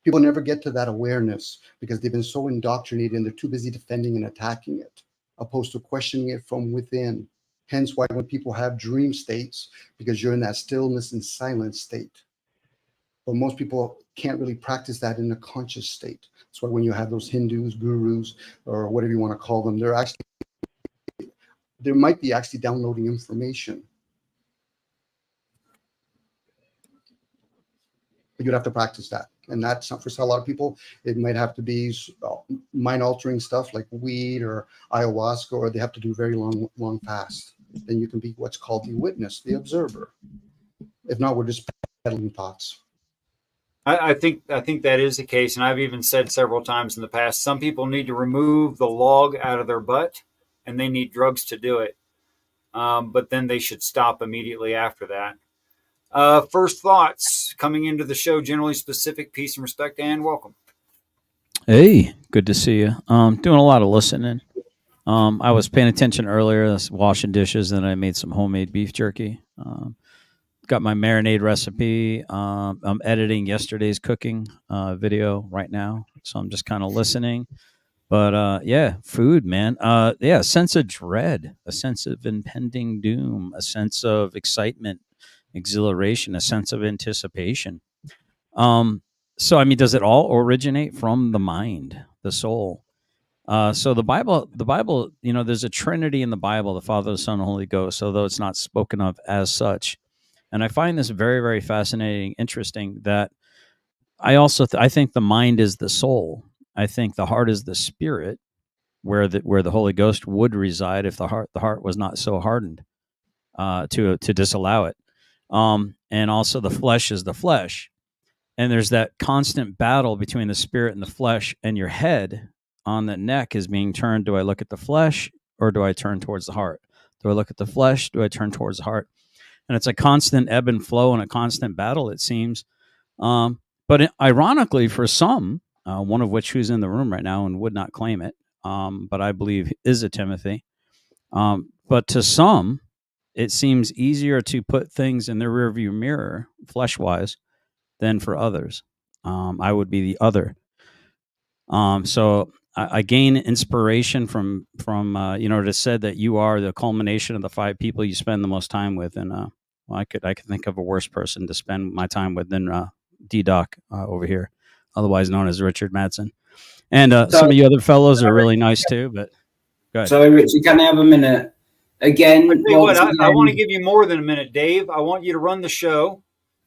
People never get to that awareness because they've been so indoctrinated and they're too busy defending and attacking it, opposed to questioning it from within. Hence why when people have dream states, because you're in that stillness and silence state. But most people can't really practice that in a conscious state. That's why when you have those Hindus, gurus, or whatever you want to call them, they might be actually downloading information. But you'd have to practice that. And that's not for a lot of people. It might have to be mind-altering stuff like weed or ayahuasca, or they have to do very long fast. Then you can be what's called the witness, the observer. If not, we're just peddling thoughts. I think that is the case, and I've even said several times in the past, some people need to remove the log out of their butt, and they need drugs to do it. But then they should stop immediately after that. First thoughts coming into the show, generally specific, peace and respect, and welcome. Hey, good to see you. Doing a lot of listening. I was paying attention earlier, I was washing dishes, and I made some homemade beef jerky. Got my marinade recipe. I'm editing yesterday's cooking video right now, so I'm just kind of listening. But yeah, food, man. Yeah, a sense of dread, a sense of impending doom, a sense of excitement, exhilaration, a sense of anticipation. So I mean, does it all originate from the mind, the soul? So the Bible, there's a Trinity in the Bible: the Father, the Son, and the Holy Ghost. Although it's not spoken of as such, and I find this very, very fascinating, interesting. That I think the mind is the soul. I think the heart is the spirit, where the Holy Ghost would reside if the heart was not so hardened to disallow it. And also the flesh is the flesh, and there's that constant battle between the spirit and the flesh, and your head on the neck is being turned. Do I look at the flesh or do I turn towards the heart? Do I look at the flesh? Do I turn towards the heart? And it's a constant ebb and flow and a constant battle, it seems. But ironically, for some, one of which who's in the room right now and would not claim it, but I believe is a Timothy. But to some, it seems easier to put things in their rearview mirror, flesh-wise, than for others. I would be the other. So I gain inspiration from it is said that you are the culmination of the 5 people you spend the most time with, and well, I could think of a worse person to spend my time with than D-Doc over here, otherwise known as Richard Madsen. And some of you other fellows are really nice too, but go ahead. Sorry, Richard, can I have a minute? Again, I tell you what, I want to give you more than a minute, Dave. I want you to run the show.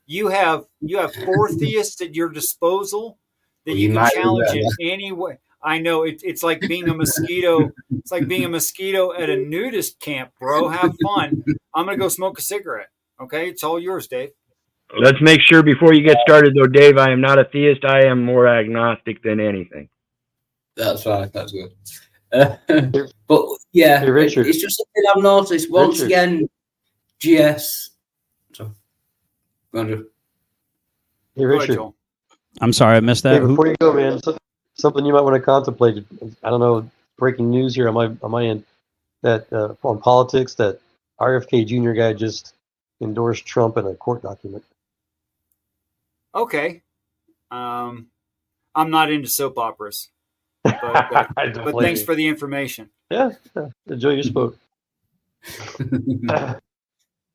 You have 4 theists at your disposal that you can challenge in any way. I know it's like being a mosquito. It's like being a mosquito at a nudist camp, bro. Have fun. I'm gonna go smoke a cigarette. Okay, it's all yours, Dave. Let's make sure before you get started, though, Dave, I am not a theist. I am more agnostic than anything. That's right. That's good. But yeah, Hey, Richard. It's just something I've noticed once again. GS. So, Andrew. Hey, Richard. I'm sorry, I missed that. Hey, before you go, man, something you might want to contemplate. I don't know, breaking news here on my end, that on politics, that RFK Jr. guy just endorsed Trump in a court document. Okay. I'm not into soap operas, but thanks for the information. Yeah. Enjoy your smoke.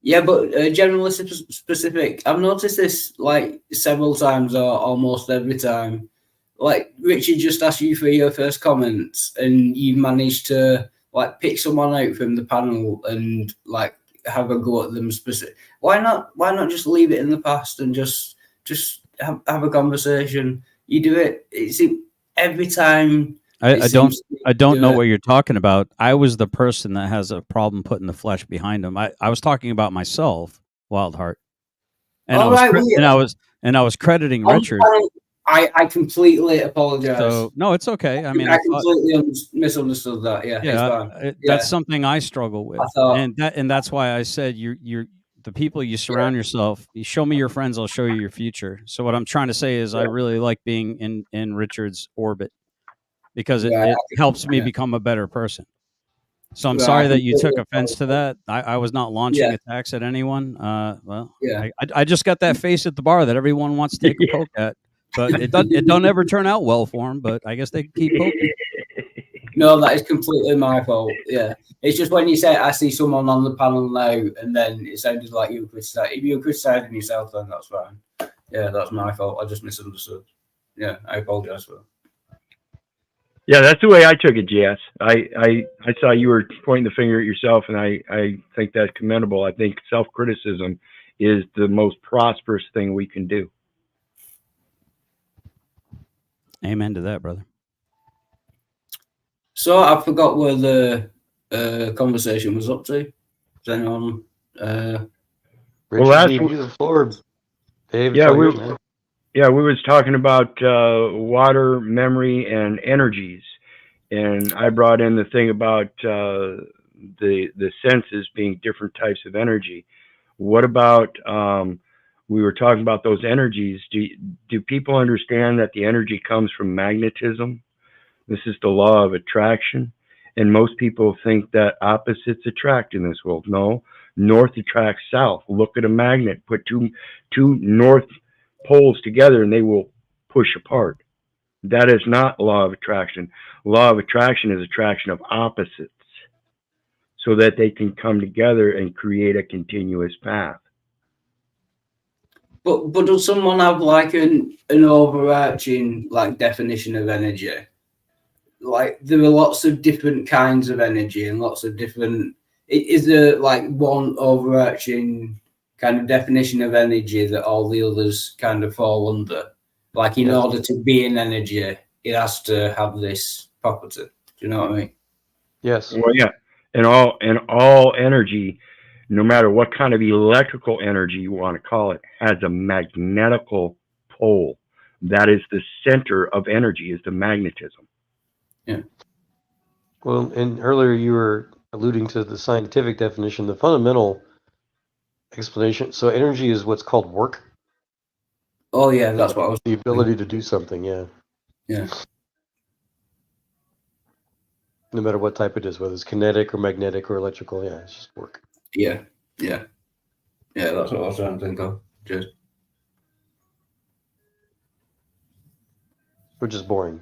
Yeah, but generally specific. I've noticed this like several times or almost every time. Like Richard just asked you for your first comments, and you managed to like pick someone out from the panel and like have a go at them specific. Why not just leave it in the past and just have a conversation? You do it. It's every time. I don't know what you're talking about. I was the person that has a problem putting the flesh behind him. I was talking about myself, Wildheart, and I was crediting Richard. I completely apologize. So no, it's okay. I mean, I completely misunderstood that. Yeah, that's something I struggle with, and that's why I said you're the people you surround yourself. You show me your friends, I'll show you your future. So what I'm trying to say is, I really like being in Richard's orbit, because it helps me become a better person. So I'm sorry that you took offense to that. I was not launching attacks at anyone. I just got that face at the bar that everyone wants to take a poke at, but it don't ever turn out well for them. But I guess they keep poking. No, that is completely my fault. Yeah, it's just when you say I see someone on the panel now, and then it sounded like you were criticizing. If you were criticizing yourself, then that's fine. Yeah, that's my fault. I just misunderstood. Yeah, I apologize for that. Yeah, that's the way I took it, Jess. I saw you were pointing the finger at yourself, and I think that's commendable. I think self-criticism is the most prosperous thing we can do. Amen to that, brother. So I forgot where the conversation was up to. Does anyone? Richard, gave you the floor, Dave. Yeah, we was talking about water, memory, and energies, and I brought in the thing about the senses being different types of energy. What about we were talking about those energies. Do people understand that the energy comes from magnetism? This is the law of attraction. And most people think that opposites attract in this world. No, north attracts south. Look at a magnet. Put two north poles together and they will push apart. That is not law of attraction. Law of attraction is attraction of opposites so that they can come together and create a continuous path. But does someone have like an overarching like definition of energy? Like there are lots of different kinds of energy and lots of different. Is there like one overarching kind of definition of energy that all the others kind of fall under? Like in order to be an energy, it has to have this property. Do you know what I mean? Yes. Well, yeah, and all energy, no matter what kind of electrical energy you want to call it, has a magnetical pole. That is the center of energy, is the magnetism. Yeah. Well, and earlier you were alluding to the scientific definition, the fundamental explanation. So energy is what's called work. Oh yeah, that's what I was. The ability to do something, yeah. Yeah. No matter what type it is, whether it's kinetic or magnetic or electrical, yeah, it's just work. Yeah. That's what I was trying to think of. Just. Which is boring.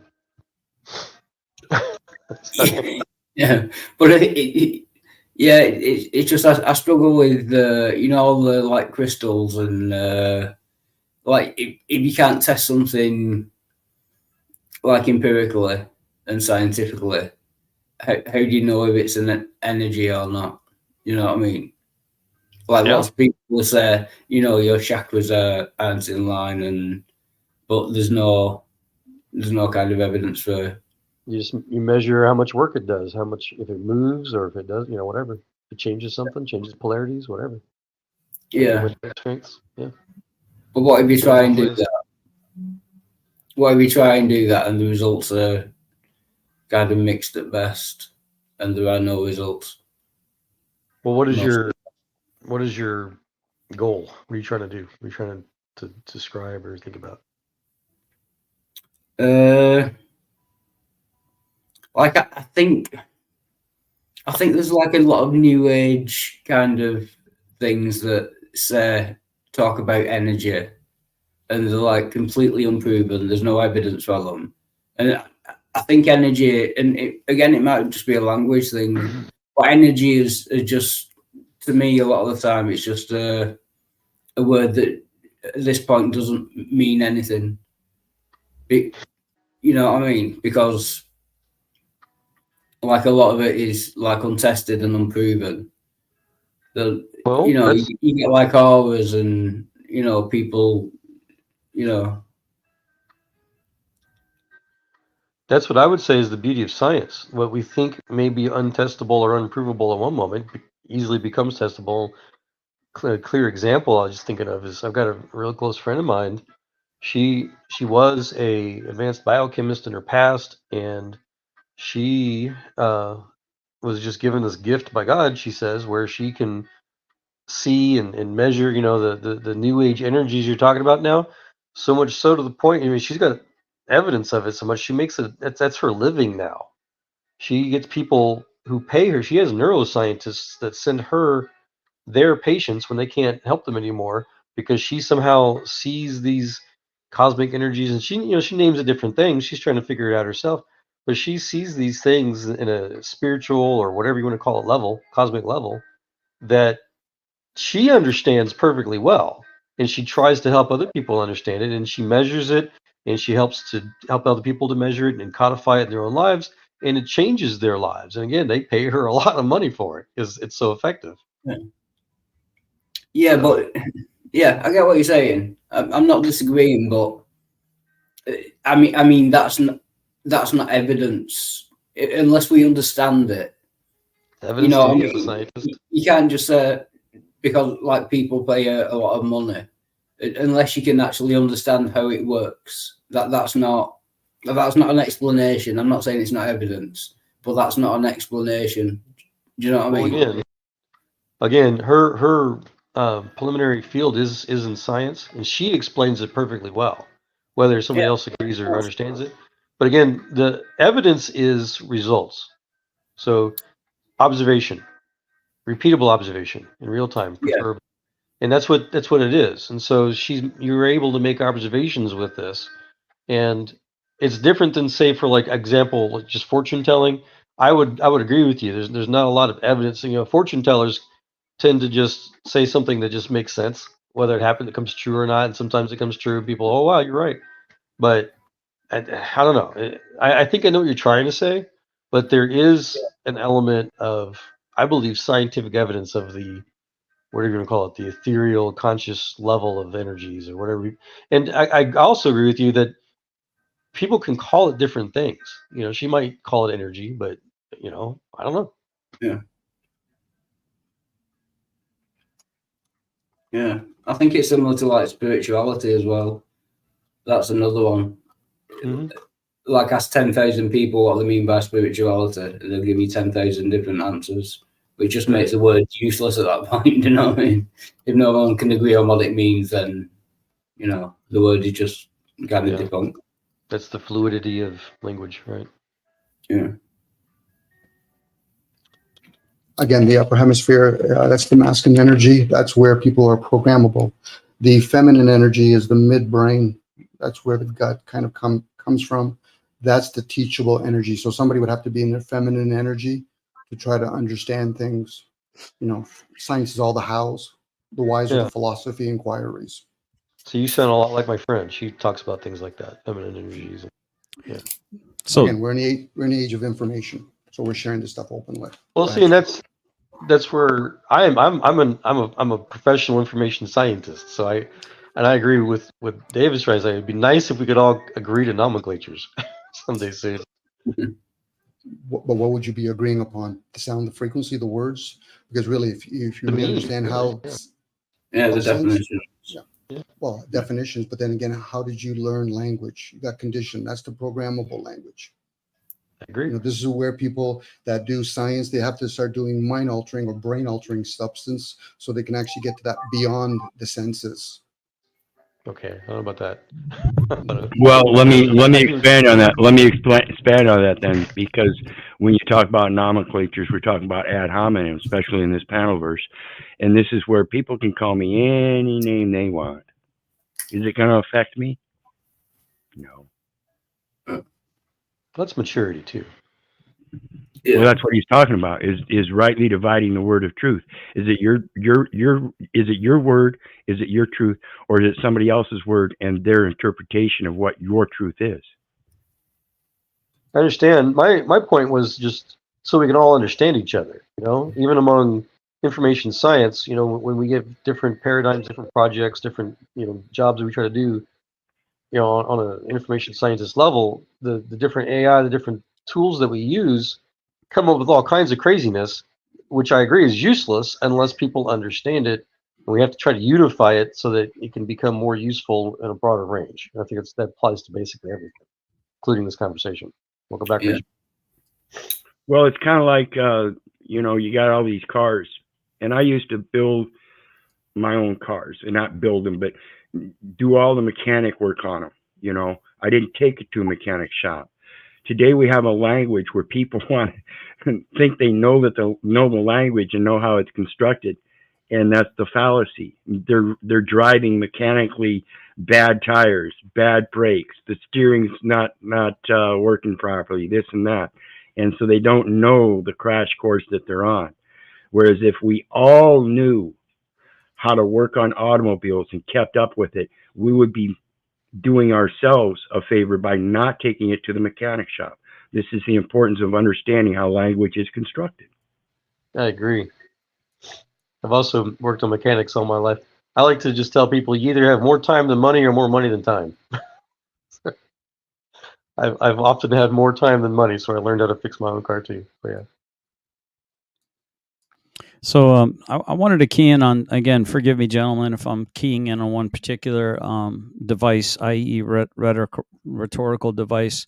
Yeah, but it's just I struggle with all the like crystals and like if you can't test something like empirically and scientifically, how do you know if it's an energy or not? You know what I mean? Like lots of people will say, your chakras aren't in line, but there's no kind of evidence for. You measure how much work it does, how much, if it moves or if it does, whatever. If it changes something, changes polarities, whatever. Yeah. Strengths. Yeah. But what if you try and do that? What if you try and do that and the results are kind of mixed at best and there are no results? Well, what is your goal? What are you trying to do? What are you trying to describe or think about? Like I think there's like a lot of new age kind of things that talk about energy and they're like completely unproven. There's no evidence for them. And I think energy, and it might just be a language thing, but energy is just, to me, a lot of the time, it's just a word that at this point doesn't mean anything. You know what I mean? Because like a lot of it is like untested and unproven. You get like auras and people. That's what I would say is the beauty of science. What we think may be untestable or unprovable at one moment easily becomes testable. A clear example I was just thinking of is I've got a real close friend of mine. She was a advanced biochemist in her past, and she was just given this gift by God, she says, where she can see and measure, the new age energies you're talking about now. So much so to the point, she's got evidence of it so much she makes it. That's her living now. She gets people who pay her. She has neuroscientists that send her their patients when they can't help them anymore because she somehow sees these cosmic energies, and she names it different things. She's trying to figure it out herself, but she sees these things in a spiritual or whatever you want to call it level, cosmic level, that she understands perfectly well, and she tries to help other people understand it, and she measures it, and she helps to help other people to measure it and codify it in their own lives, and it changes their lives. And again, they pay her a lot of money for it because it's so effective. Yeah, but yeah, I get what you're saying. I'm not disagreeing, but I mean that's not evidence unless we understand it. Evidence to you as a scientist. You can't just say because like people pay a lot of money unless you can actually understand how it works. That's not an explanation. I'm not saying it's not evidence, but that's not an explanation. Do you know what I mean? Again, her preliminary field is in science, and she explains it perfectly well, whether somebody else agrees or understands it. But again, the evidence is results. So observation, repeatable observation in real time, preferably. And that's what it is. And so you're able to make observations with this, and it's different than, say, for like example, like just fortune telling. I would agree with you. There's not a lot of evidence. Fortune tellers tend to just say something that just makes sense, whether it comes true or not. And sometimes it comes true. People, oh wow, you're right. But I don't know. I think I know what you're trying to say, but there is an element of, I believe, scientific evidence of the, whatever you're going to call it, the ethereal conscious level of energies or whatever. And I also agree with you that people can call it different things. She might call it energy, but I don't know. Yeah, I think it's similar to like spirituality as well. That's another one. Mm-hmm. Like, ask 10,000 people what they mean by spirituality, and they'll give you 10,000 different answers, which just makes the word useless at that point. You know what I mean? If no one can agree on what it means, then the word is just kind of debunked. That's the fluidity of language, right? Yeah. Again, the upper hemisphere, that's the masculine energy. That's where people are programmable. The feminine energy is the midbrain. That's where the gut kind of comes from. That's the teachable energy. So somebody would have to be in their feminine energy to try to understand things. Science is all the hows. The whys are the philosophy inquiries. So you sound a lot like my friend. She talks about things like that, feminine energies. Yeah. So again, we're in the age of information, so we're sharing this stuff openly. Well, see, and that's where I'm a professional information scientist. So I agree with David's trying to say. It'd be nice if we could all agree to nomenclatures someday soon. But what would you be agreeing upon? The sound, the frequency, the words? Because really, if you really understand how... Yeah, the definition. Yeah. Well, definitions, but then again, how did you learn language? You got conditioned. That's the programmable language. I agree. This is where people that do science, they have to start doing mind altering or brain altering substance so they can actually get to that beyond the senses. Okay, I don't know about that. Well, let me expand on that. Let me expand on that then, because when you talk about nomenclatures, we're talking about ad hominem, especially in this panelverse, and this is where people can call me any name they want. Is it going to affect me? No. That's maturity too. Yeah. Well, that's what he's talking about. Is rightly dividing the word of truth. Is it your is it your word? Is it your truth, or is it somebody else's word and their interpretation of what your truth is? I understand. My point was just so we can all understand each other. Even among information science, when we give different paradigms, different projects, different jobs that we try to do, on an information scientist level, the different AI, the different tools that we use come up with all kinds of craziness, which I agree is useless unless people understand it. And we have to try to unify it so that it can become more useful in a broader range. And I think that applies to basically everything, including this conversation. Welcome back, Richard. Well, it's kind of like, you got all these cars, and I used to build my own cars, and not build them, but do all the mechanic work on them. I didn't take it to a mechanic shop. Today we have a language where people want to think they know the language and know how it's constructed, and that's the fallacy. They're driving mechanically bad tires, bad brakes, the steering's not working properly, this and that, and so they don't know the crash course that they're on. Whereas if we all knew how to work on automobiles and kept up with it, we would be doing ourselves a favor by not taking it to the mechanic shop. This is the importance of understanding how language is constructed. I agree. I've also worked on mechanics all my life. I like to just tell people you either have more time than money or more money than time. I've often had more time than money, so I learned how to fix my own car too. But yeah. So I wanted to key in on, again, forgive me, gentlemen, if I'm keying in on one particular device, i.e. rhetorical device.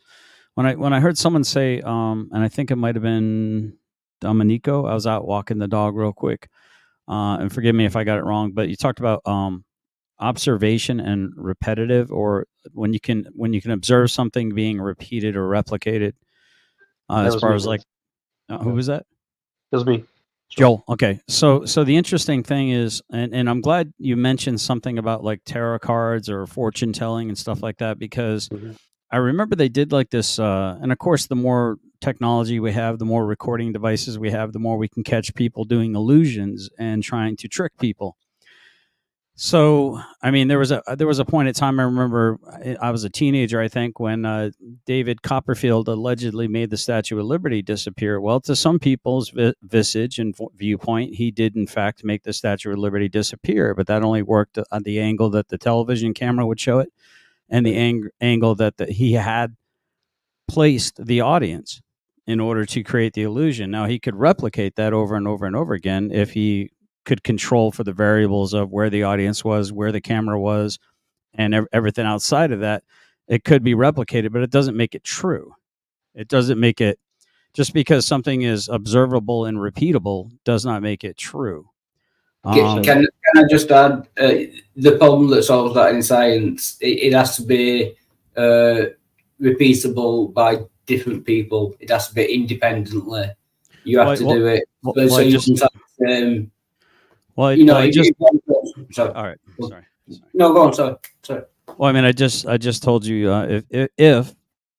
When I heard someone say, and I think it might have been Domenico, I was out walking the dog real quick, and forgive me if I got it wrong, but you talked about observation and repetitive, or when you can observe something being repeated or replicated. As far as like, who was that? It was me. Joel. Okay. So the interesting thing is, and I'm glad you mentioned something about like tarot cards or fortune telling and stuff like that, because I remember they did like this, and of course, the more technology we have, the more recording devices we have, the more we can catch people doing illusions and trying to trick people. So, I mean, there was a point in time, I remember I was a teenager, I think, when David Copperfield allegedly made the Statue of Liberty disappear. Well, to some people's visage and viewpoint, he did, in fact, make the Statue of Liberty disappear, but that only worked on the angle that the television camera would show it, and the angle that he had placed the audience in order to create the illusion. Now, he could replicate that over and over and over again if he could control for the variables of where the audience was, where the camera was, and everything outside of that. It could be replicated, but it doesn't make it true. It doesn't make it, just because something is observable and repeatable does not make it true. Can I just add, the problem that solves that in science, it has to be repeatable by different people. It has to be independently. You have to do it. Sorry. All right. Sorry. No, go on. Sorry. Well, I mean, I just told you if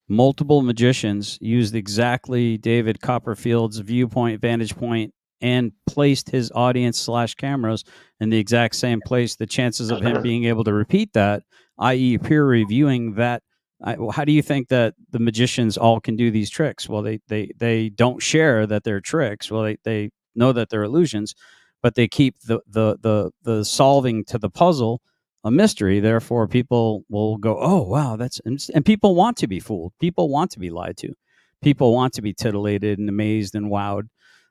multiple magicians used exactly David Copperfield's vantage point, and placed his audience / cameras in the exact same place, the chances of him being able to repeat that, i.e., peer reviewing that. How do you think that the magicians all can do these tricks? Well, they don't share that they're tricks. Well, they know that they're illusions, but they keep the solving to the puzzle a mystery. Therefore, people will go, oh, wow, and people want to be fooled. People want to be lied to. People want to be titillated and amazed and wowed.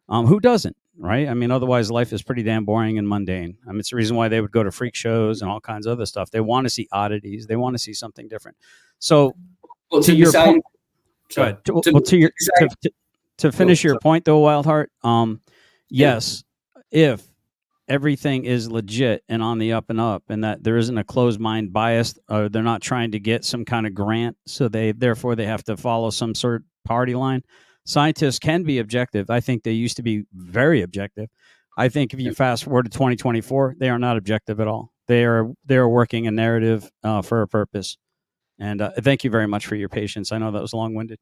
Who doesn't, right? I mean, otherwise life is pretty damn boring and mundane. I mean, it's the reason why they would go to freak shows and all kinds of other stuff. They want to see oddities. They want to see something different. So, to your point, go ahead. To finish your point, though, Wildheart, yes, if everything is legit and on the up and up, and that there isn't a closed mind bias, or they're not trying to get some kind of grant, so therefore they have to follow some sort of party line. Scientists can be objective. I think they used to be very objective. I think if you fast forward to 2024, they are not objective at all. They are working a narrative for a purpose. And thank you very much for your patience. I know that was long-winded.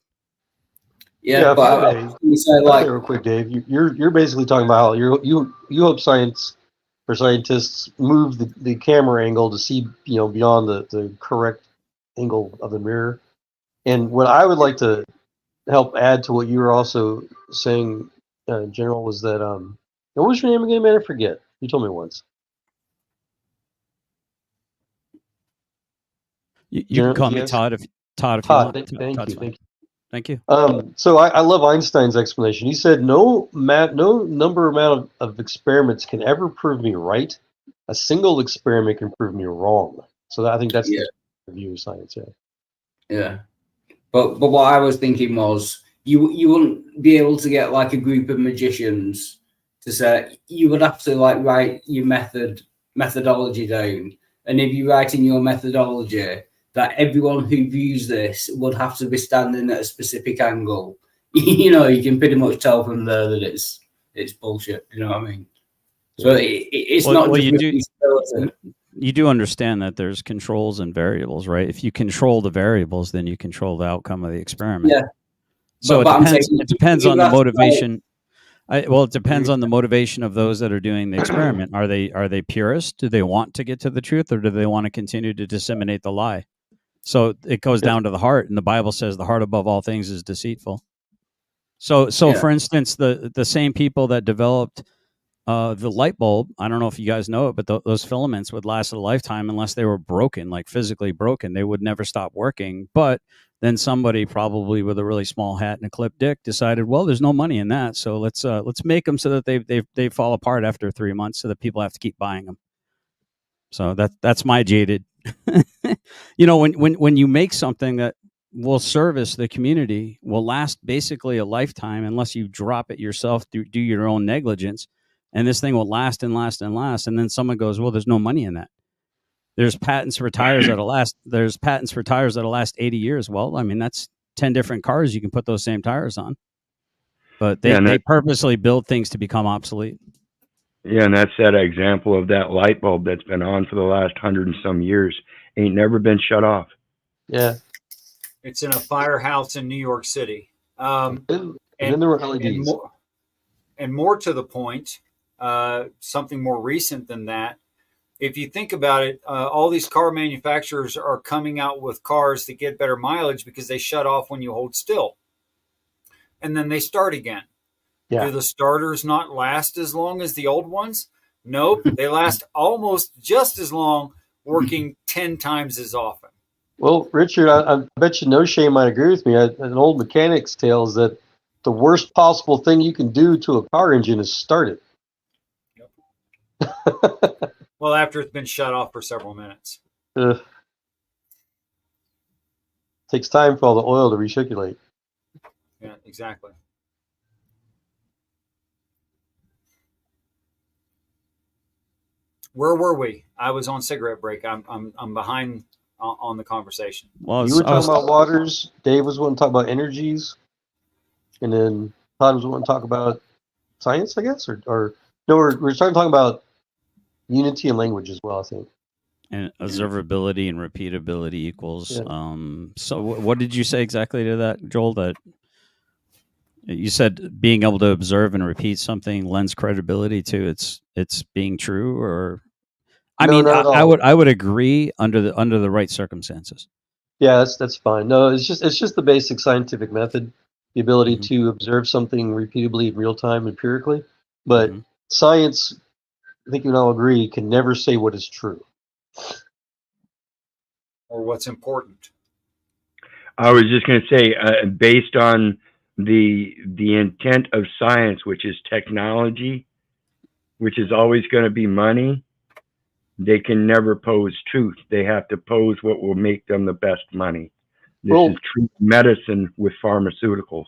Yeah, but I was say, like, real quick, Dave, you're basically talking about how you hope scientists move the camera angle to see beyond the correct angle of the mirror. And what I would like to help add to what you were also saying, General, was that what was your name again, man? I forget. You told me once. You can call me Todd if you want. Thank you. So I love Einstein's explanation. He said, no number amount of experiments can ever prove me right. A single experiment can prove me wrong. So I think that's the view of science. Yeah. But what I was thinking was, you wouldn't be able to get like a group of magicians to say, you would have to like write your methodology down. And if you write in your methodology that everyone who views this would have to be standing at a specific angle, you can pretty much tell from there that it's bullshit. You know what I mean? So it's not just you do understand that there's controls and variables, right? If you control the variables, then you control the outcome of the experiment. Yeah. So it depends on the motivation. It depends on the motivation of those that are doing the experiment. Are they purists? Do they want to get to the truth, or do they want to continue to disseminate the lie? So it goes down to the heart, and the Bible says the heart above all things is deceitful. So for instance, the same people that developed the light bulb, I don't know if you guys know it, but those filaments would last a lifetime unless they were broken, like physically broken. They would never stop working. But then somebody, probably with a really small hat and a clipped dick, decided, well, there's no money in that, so let's make them so that they fall apart after 3 months, so that people have to keep buying them. So that's my jaded. When you make something that will service the community, will last basically a lifetime, unless you drop it yourself, do your own negligence, and this thing will last and last and last. And then someone goes, well, there's no money in that. There's patents for tires that'll last. There's patents for tires that'll last 80 years. Well, I mean, that's 10 different cars you can put those same tires on. But they purposely build things to become obsolete. Yeah, and that's that example of that light bulb that's been on for the last 100 and some years. Ain't never been shut off. Yeah. It's in a firehouse in New York City. And then there were LEDs. And more to the point, something more recent than that. If you think about it, all these car manufacturers are coming out with cars that get better mileage because they shut off when you hold still. And then they start again. Yeah. Do the starters not last as long as the old ones? Nope. They last almost just as long, working 10 times as often. Well, Richard, I bet you No Shame might agree with me. An old mechanic's tale is that the worst possible thing you can do to a car engine is start it. Yep. Well, after it's been shut off for several minutes. Takes time for all the oil to recirculate. Yeah, exactly. Where were we? I was on cigarette break. I'm behind on the conversation. Well, you were talking about waters. Dave was wanting to talk about energies, and then Todd was wanting to talk about science, I guess, or no, we're starting to talk about unity and language as well, I think. And observability and repeatability equals. Yeah. So what did you say exactly to that, Joel? That you said being able to observe and repeat something lends credibility to it's being true, or I would agree under the right circumstances. Yeah, that's fine. No, it's just the basic scientific method, the ability to observe something repeatably in real time empirically. But science, I think you can all agree, can never say what is true or what's important. I was just going to say, based on the intent of science, which is technology, which is always going to be money, they can never pose truth. They have to pose what will make them the best money. This is true medicine with pharmaceuticals.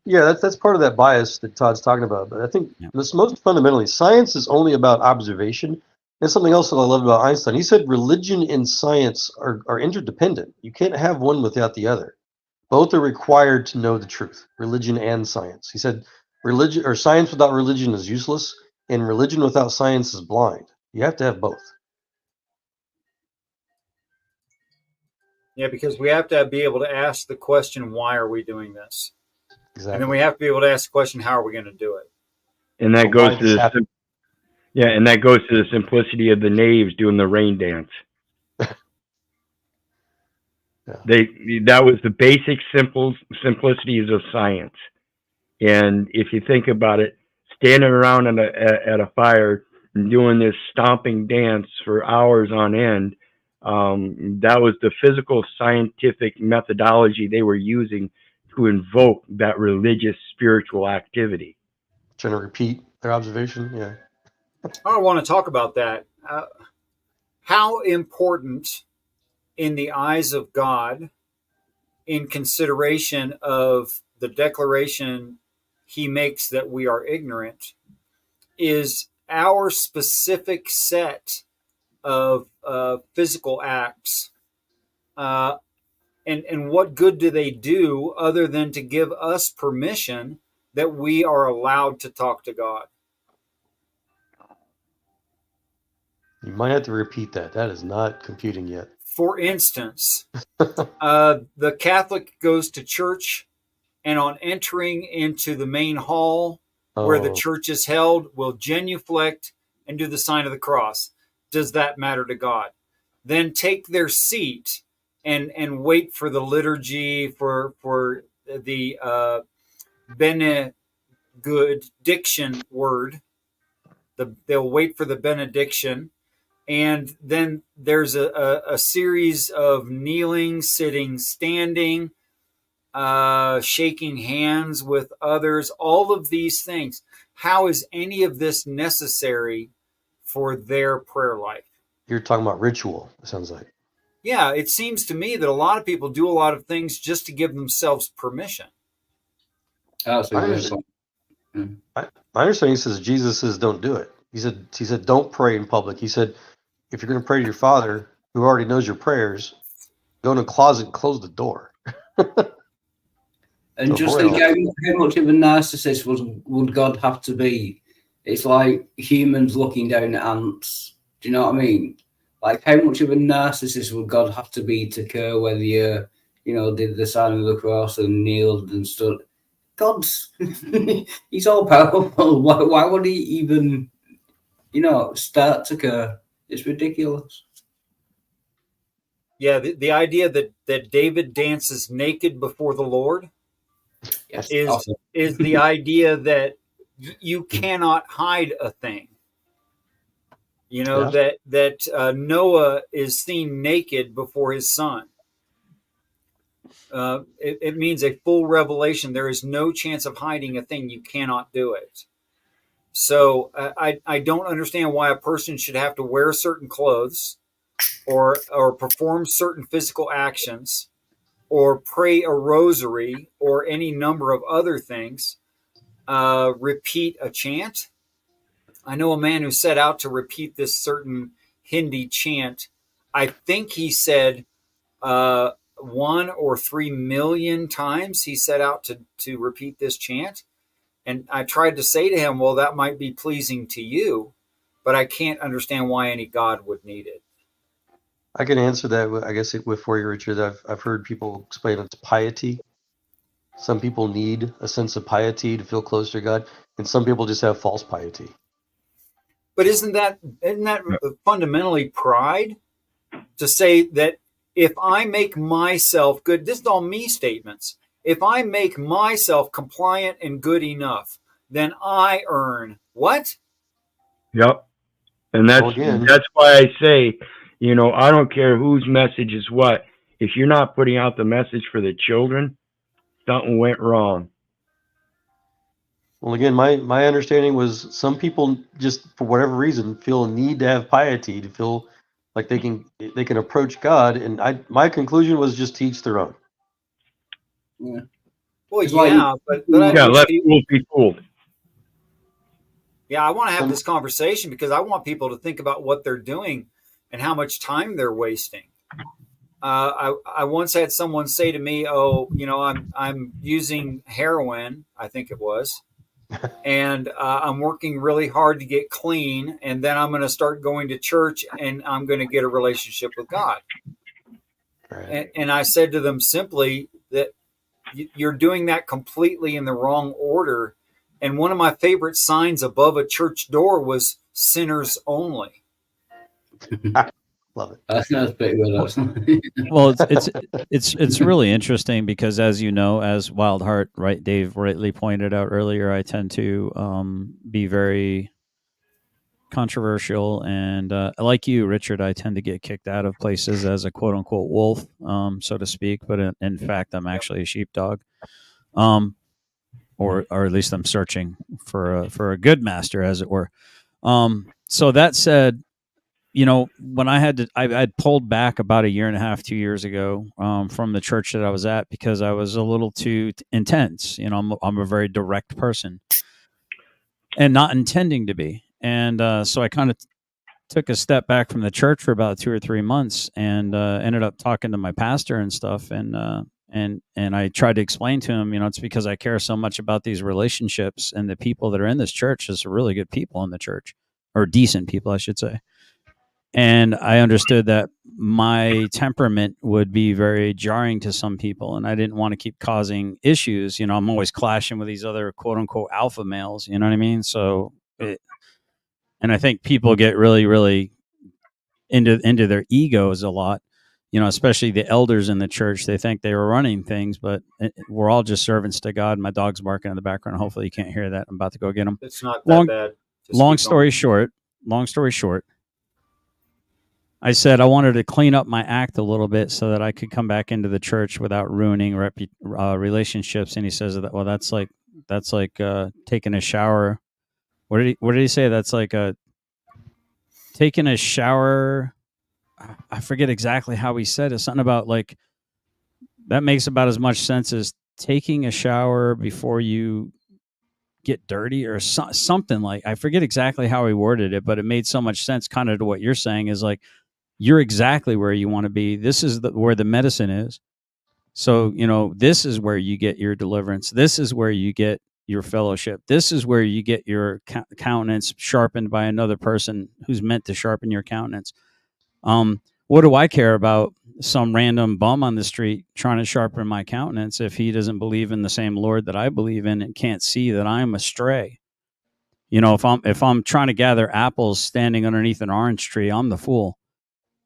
Yeah, that's part of that bias that Todd's talking about. But I think this most fundamentally, science is only about observation. And something else that I love about Einstein, he said religion and science are interdependent. You can't have one without the other. Both are required to know the truth, religion and science. He said religion or science without religion is useless, and religion without science is blind. You have to have both. Yeah, because we have to be able to ask the question, why are we doing this? Exactly. And then we have to be able to ask the question, how are we going to do it? And that goes to the simplicity of the knaves doing the rain dance. That was the basic simplicities of science. And if you think about it, standing around at a fire and doing this stomping dance for hours on end, that was the physical scientific methodology they were using to invoke that religious spiritual activity. Trying to repeat their observation, yeah. I want to talk about that. How important in the eyes of God, in consideration of the declaration he makes that we are ignorant, is our specific set of physical acts, and what good do they do other than to give us permission that we are allowed to talk to God? You might have to repeat that. That is not computing yet. For instance, the Catholic goes to church, and on entering into the main hall where the church is held, will genuflect and do the sign of the cross. Does that matter to God? Then take their seat and wait for the liturgy, for the benediction word. They'll wait for the benediction. And then there's a series of kneeling, sitting, standing, shaking hands with others, all of these things. How is any of this necessary for their prayer life? You're talking about ritual, it sounds like. Yeah, it seems to me that a lot of people do a lot of things just to give themselves permission. Absolutely. My understanding says Jesus says don't do it. He said don't pray in public. He said if you're going to pray to your Father who already knows your prayers, go in a closet and close the door. And So just boy, think how much of a narcissist would God have to be? It's like humans looking down at ants. Do you know what I mean? Like, how much of a narcissist would God have to be to care whether you, did the sign of the cross and kneeled and stood? God's, he's all powerful. Why would he even, start to care? It's ridiculous. Yeah, the idea that David dances naked before the Lord Yes, is awesome. is the idea that you cannot hide a thing. Yeah. that Noah is seen naked before his son. It means a full revelation. There is no chance of hiding a thing. You cannot do it. So I don't understand why a person should have to wear certain clothes or perform certain physical actions or pray a rosary or any number of other things, repeat a chant. I know a man who set out to repeat this certain Hindi chant. I think he said 1 or 3 million times he set out to repeat this chant. And I tried to say to him, well, that might be pleasing to you, but I can't understand why any God would need it. I can answer that, I guess, for you, Richard. I've heard people explain it's piety. Some people need a sense of piety to feel close to God, and some people just have false piety. But isn't that fundamentally pride? To say that if I make myself good, this is all me statements. If I make myself compliant and good enough, then I earn what? Yep. And that's why I say, I don't care whose message is what. If you're not putting out the message for the children, something went wrong. Well, again, my understanding was some people just, for whatever reason, feel a need to have piety, to feel like they can approach God, and my conclusion was just teach their own. Yeah. Well, It's yeah, like- but I wish let people, fools be fooled. yeah, I want to have this conversation because I want people to think about what they're doing and how much time they're wasting. I once had someone say to me, "Oh, I'm using heroin, I think it was, and I'm working really hard to get clean, and then I'm going to start going to church, and I'm going to get a relationship with God." Right. And I said to them simply that you're doing that completely in the wrong order. And one of my favorite signs above a church door was "Sinners Only." Love it. That's pretty good. Actually. Well, it's really interesting because, as you know, as Wild Heart, right, Dave rightly pointed out earlier, I tend to be very controversial, and like you, Richard, I tend to get kicked out of places as a quote unquote wolf, so to speak. But in fact, I'm actually a sheepdog, or at least I'm searching for a good master, as it were. So that said, when I'd pulled back about a year and a half, 2 years ago, from the church that I was at because I was a little too intense. I'm a very direct person, and not intending to be. And so I kind of took a step back from the church for about 2 or 3 months, and ended up talking to my pastor and stuff. And I tried to explain to him, it's because I care so much about these relationships, and the people that are in this church is really good people in the church, or decent people, I should say. And I understood that my temperament would be very jarring to some people, and I didn't want to keep causing issues. I'm always clashing with these other quote unquote alpha males. You know what I mean? So, and I think people get really, really into their egos a lot. Especially the elders in the church. They think they were running things, but we're all just servants to God. My dog's barking in the background. Hopefully, you can't hear that. I'm about to go get him. It's not that bad. Long story short, I said I wanted to clean up my act a little bit so that I could come back into the church without ruining relationships. And he says that, well, that's like taking a shower. What did he say? That's like taking a shower. I forget exactly how he said it. Something about like that makes about as much sense as taking a shower before you get dirty or something like, I forget exactly how he worded it, but it made so much sense kind of to what you're saying is like, you're exactly where you want to be. This is where the medicine is. So, this is where you get your deliverance. This is where you get your fellowship. This is where you get your countenance sharpened by another person who's meant to sharpen your countenance. What do I care about some random bum on the street trying to sharpen my countenance if he doesn't believe in the same Lord that I believe in and can't see that I'm astray? If I'm trying to gather apples standing underneath an orange tree, I'm the fool.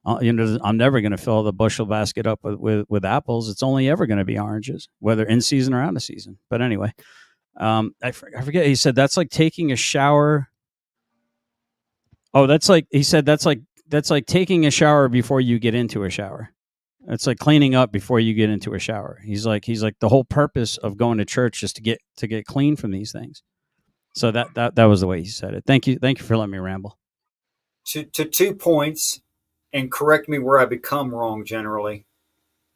I'm never going to fill the bushel basket up with apples. It's only ever going to be oranges, whether in season or out of season. But anyway, I forget. He said that's like taking a shower. Oh, that's like taking a shower before you get into a shower. It's like cleaning up before you get into a shower. He's like the whole purpose of going to church is to get clean from these things. So that was the way he said it. Thank you for letting me ramble. To 2 points, and correct me where I become wrong generally.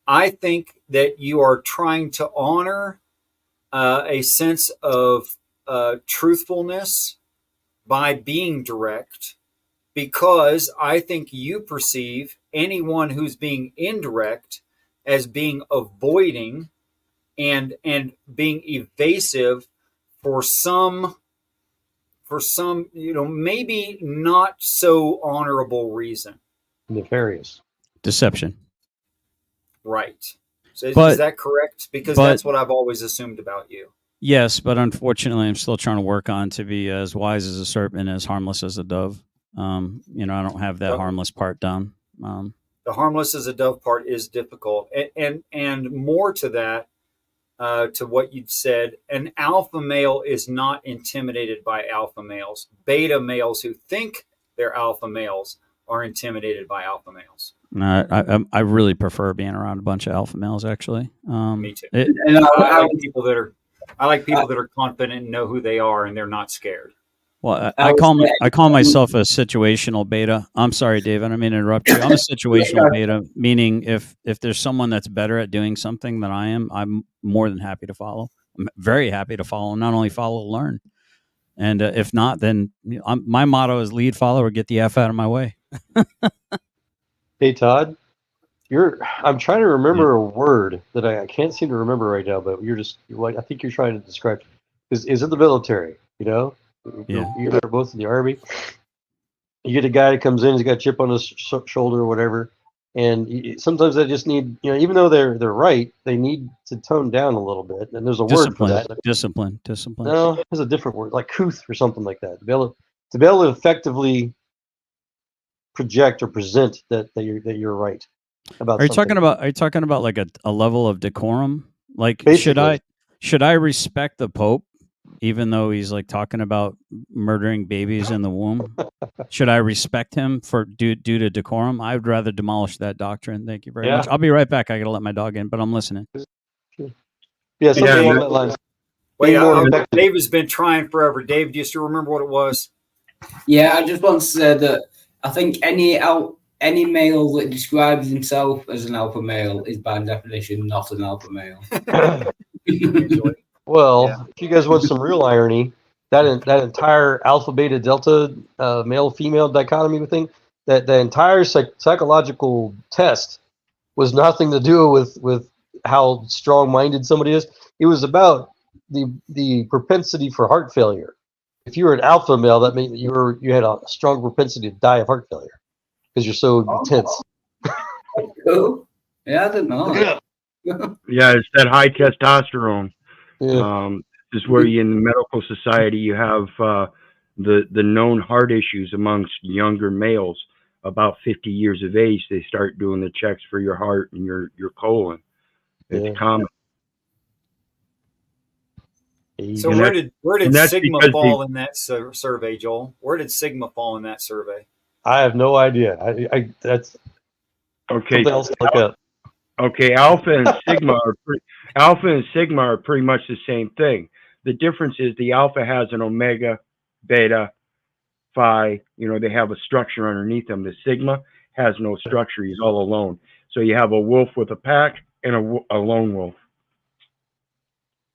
I think that you are trying to honor a sense of truthfulness by being direct, because I think you perceive anyone who's being indirect as being avoiding and being evasive for some maybe not so honorable reason. Nefarious. Deception. Right. So is But- that correct? Because but- that's what I've always assumed about you. Yes, but unfortunately, I'm still trying to work on to be as wise as a serpent, as harmless as a dove. I don't have that Yep. harmless part down. The harmless as a dove part is difficult, and more to that, to what you'd said, an alpha male is not intimidated by alpha males. Beta males who think they're alpha males are intimidated by alpha males. I really prefer being around a bunch of alpha males. Actually, Me too. And I like people that are confident and know who they are, and they're not scared. well, I call myself a situational beta. I'm sorry, David. I mean to interrupt you. I'm a situational beta, meaning if there's someone that's better at doing something than I am, I'm more than happy to follow. I'm very happy to follow. Not only follow, learn. And if not, then my motto is lead, follow, or get the F out of my way. Hey, Todd, I'm trying to remember a word that I can't seem to remember right now, but I think you're trying to describe. Is it the military? Yeah. You guys are both in the Army. You get a guy that comes in, he's got a chip on his shoulder or whatever, and sometimes they just need, even though they're right, they need to tone down a little bit. And there's a word for that. Discipline. No, there's a different word, like couth or something like that. To be able to effectively project or present that you're right about. Are you something. talking about like a level of decorum? Like Basically. should I respect the Pope even though he's like talking about murdering babies in the womb? Should I respect him due to decorum? I would rather demolish that doctrine. Thank you very much. I'll be right back. I gotta let my dog in, but I'm listening. Yeah, something along that line. Wait, Dave has been trying forever. Dave, do you still remember what it was? Yeah, I just want to say that I think any male that describes himself as an alpha male is by definition not an alpha male. Well, if you guys want some real irony, that entire alpha, beta, delta, male, female dichotomy thing, that the entire psychological test was nothing to do with how strong-minded somebody is. It was about the propensity for heart failure. If you were an alpha male, that meant you had a strong propensity to die of heart failure because you're so intense. Cool. Yeah, I didn't know. Yeah, it's that high testosterone. Yeah. This is where in the medical society you have the known heart issues amongst younger males. About 50 years of age, they start doing the checks for your heart and your colon. It's common. So where did Sigma fall in that survey, Joel? Where did Sigma fall in that survey? I have no idea. That's okay. Something else to look up. Okay, Alpha and Sigma are pretty much the same thing. The difference is the Alpha has an Omega, Beta, Phi. They have a structure underneath them. The Sigma has no structure. He's all alone. So you have a wolf with a pack and a lone wolf.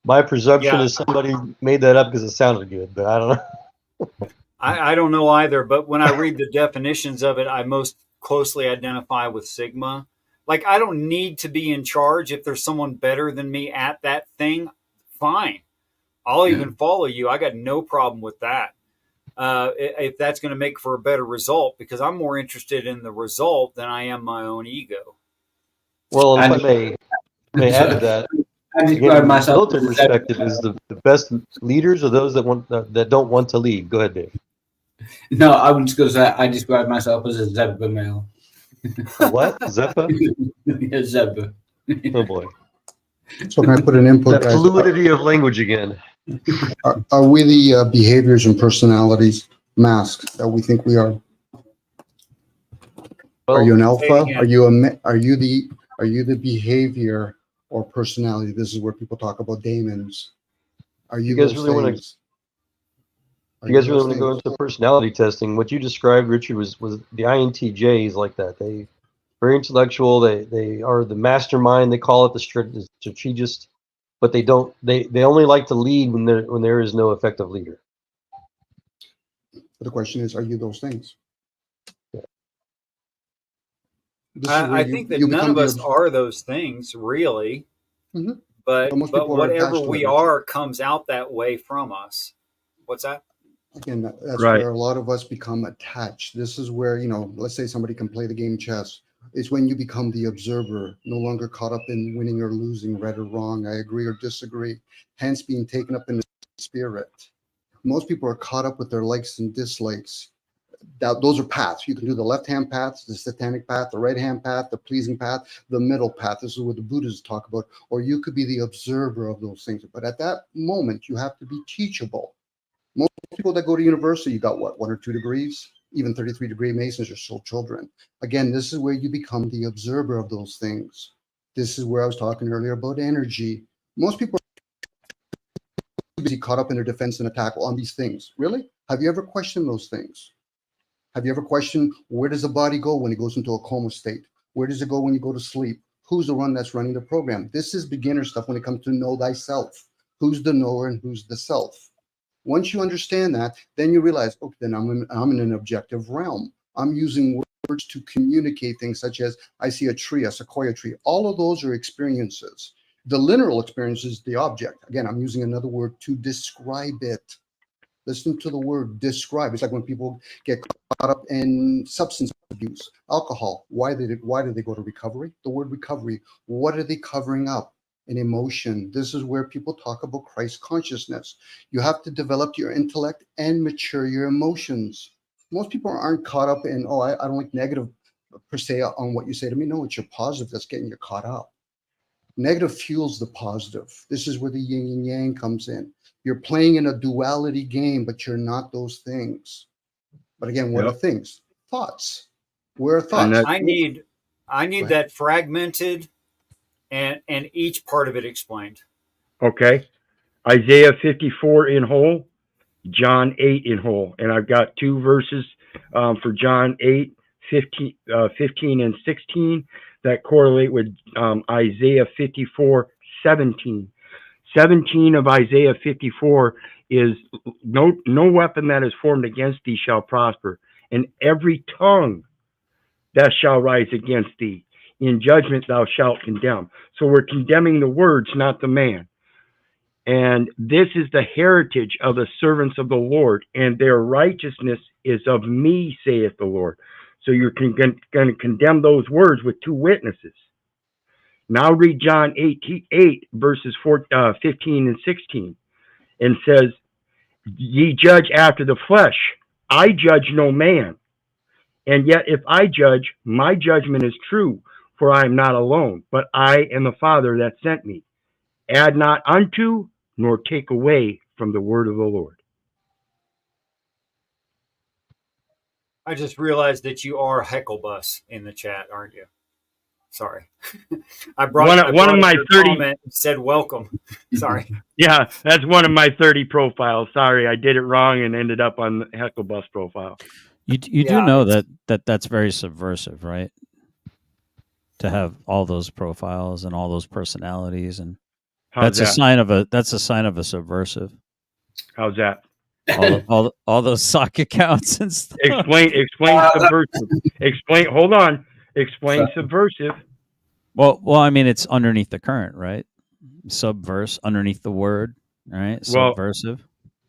My presumption Yeah. is somebody made that up because it sounded good, but I don't know. I don't know either, but when I read the definitions of it, I most closely identify with Sigma. Like, I don't need to be in charge. If there's someone better than me at that thing, fine. I'll even follow you. I got no problem with that. If that's going to make for a better result, because I'm more interested in the result than I am my own ego. Well, if I And may add to that, I again, describe from a myself military as a Zebra. perspective, is the best leaders are those that don't want to lead. Go ahead, Dave. No, I was just going to say I describe myself as a zebra male. A what? Zeppa? A zebra. Oh boy. So can I put an input, That guys? fluidity of language again. Are we the behaviors and personalities masked that we think we are? Are you Well, an alpha? Are you the behavior or personality? This is where people talk about daemons. Are you you guys those really want to? things? Are You guys really those want to go things? into personality testing? What you described, Richard, was the INTJs like that. They very intellectual. They are the mastermind. They call it the strategist, but they don't. They only like to lead when there is no effective leader. But the question is, are you those things? This is where I think that you none become of the us are those things, really. Mhm. But most people are whatever attached to we it. are comes out that way from us. What's that? Again, that's Right. where a lot of us become attached. This is where, let's say somebody can play the game chess. It's when you become the observer, no longer caught up in winning or losing, right or wrong, I agree or disagree, hence being taken up in the spirit. Most people are caught up with their likes and dislikes. Those are paths. You can do the left-hand path, the satanic path, the right-hand path, the pleasing path, the middle path. This is what the Buddhists talk about. Or you could be the observer of those things. But at that moment, you have to be teachable. Most people that go to university, you got what, 1 or 2 degrees? Even 33-degree Masons are still children. Again, this is where you become the observer of those things. This is where I was talking earlier about energy. Most people are busy caught up in their defense and attack on these things. Really? Have you ever questioned those things? Have you ever questioned, where does the body go when it goes into a coma state? Where does it go when you go to sleep? Who's the one that's running the program? This is beginner stuff when it comes to know thyself. Who's the knower and who's the self? Once you understand that, then you realize, okay, then I'm in an objective realm. I'm using words to communicate things such as, I see a tree, a sequoia tree. All of those are experiences. The literal experience is the object. Again, I'm using another word to describe it. Listen to the word describe. It's like when people get caught up in substance abuse, alcohol. Why did they go to recovery? The word recovery. What are they covering up? An emotion. This is where people talk about Christ consciousness. You have to develop your intellect and mature your emotions. Most people aren't caught up in, I don't like negative per se on what you say to me. No, it's your positive that's getting you caught up. Negative fuels the positive. This is where the yin and yang comes in. You're playing in a duality game, but you're not those things. But again, what are things? Thoughts. Where are thoughts? that- I need that fragmented and each part of it explained. Okay. Isaiah 54 in whole, John 8 in whole. And I've got 2 verses for John 8, 15 and 16 that correlate with Isaiah 54, 17. 17 of Isaiah 54 is no weapon that is formed against thee shall prosper, and every tongue that shall rise against thee in judgment thou shalt condemn. So we're condemning the words, not the man. And this is the heritage of the servants of the Lord, and their righteousness is of me, saith the Lord. So you're going to condemn those words with 2 witnesses. Now read John 8 verses 15 and 16, and says, ye judge after the flesh. I judge no man. And yet if I judge, my judgment is true, for I am not alone, but I and the Father that sent me. Add not unto, nor take away from the word of the Lord. I just realized that you are Hecklebus in the chat, aren't you? Sorry. I brought One of my your 30 comment and said welcome. Sorry. Yeah, that's one of my 30 profiles. Sorry, I did it wrong and ended up on the Hecklebus profile. You do know that's very subversive, right? To have all those profiles and all those personalities, and How's that? That's a sign of a subversive. How's that? All those sock accounts and stuff. Explain subversive. Hold on. Explain subversive. Well, I mean, it's underneath the current, right? Subverse, underneath the word, right? Subversive.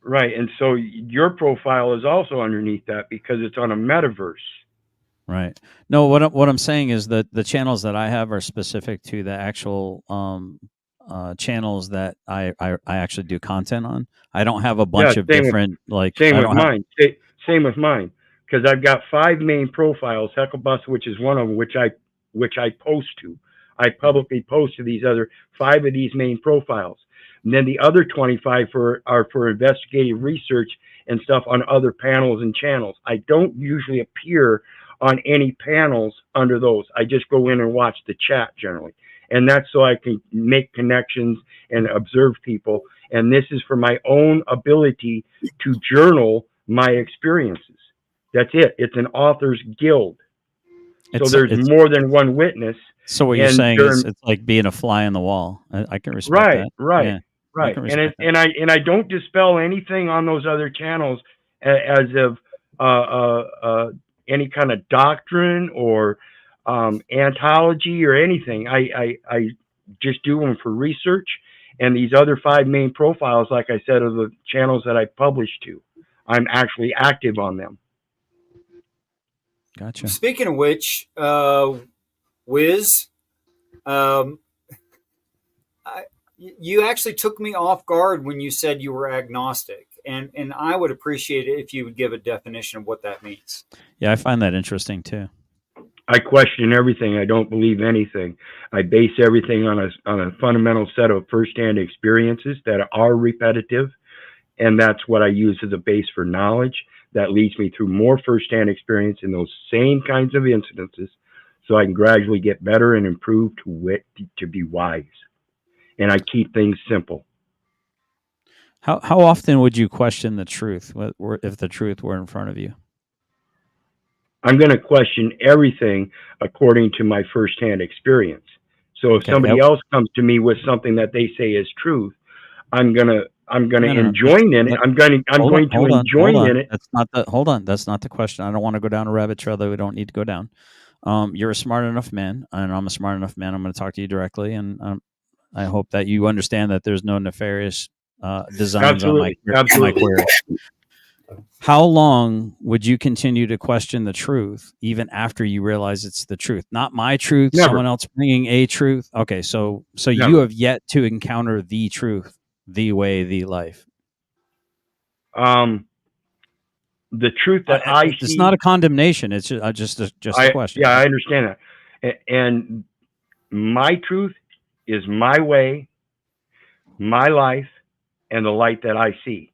Right, and so your profile is also underneath that because it's on a metaverse. Right. No, what I'm saying is that the channels that I have are specific to the actual channels that I actually do content on. I don't have a bunch of different Same with mine, because I've got 5 main profiles. Hecklebus, which is one of them, which I post to. I publicly post to these other 5 of these main profiles. And then the other 25 are for investigative research and stuff on other panels and channels. I don't usually appear on any panels under those. I just go in and watch the chat generally. And that's so I can make connections and observe people. And this is for my own ability to journal my experiences. That's it. It's an author's guild. So there's more than one witness. So what you're saying is it's like being a fly on the wall. I can respect that. Right. And I don't dispel anything on those other channels as of any kind of doctrine or anthology or anything. I just do them for research. And these other 5 main profiles, like I said, are the channels that I publish to. I'm actually active on them. Gotcha. Speaking of which, Wiz, you actually took me off guard when you said you were agnostic, and I would appreciate it if you would give a definition of what that means. Yeah, I find that interesting too. I question everything. I don't believe anything. I base everything on a fundamental set of firsthand experiences that are repetitive, and that's what I use as a base for knowledge. That leads me through more firsthand experience in those same kinds of incidences, so I can gradually get better and improve to be wise. And I keep things simple. How often would you question the truth if the truth were in front of you? I'm going to question everything according to my firsthand experience. So if somebody else comes to me with something that they say is truth, I'm going to join in it. I'm going to join in it. Hold on. That's not the question. I don't want to go down a rabbit trail that we don't need to go down. You're a smart enough man, and I'm a smart enough man. I'm going to talk to you directly, and I hope that you understand that there's no nefarious designs on my query. How long would you continue to question the truth even after you realize it's the truth? Not my truth, Never. Someone else bringing a truth. Okay, so Never. You have yet to encounter the truth, the way, the life. The truth that I see. It's not a condemnation. It's just a question. Yeah, I understand that. And my truth is my way, my life, and the light that I see.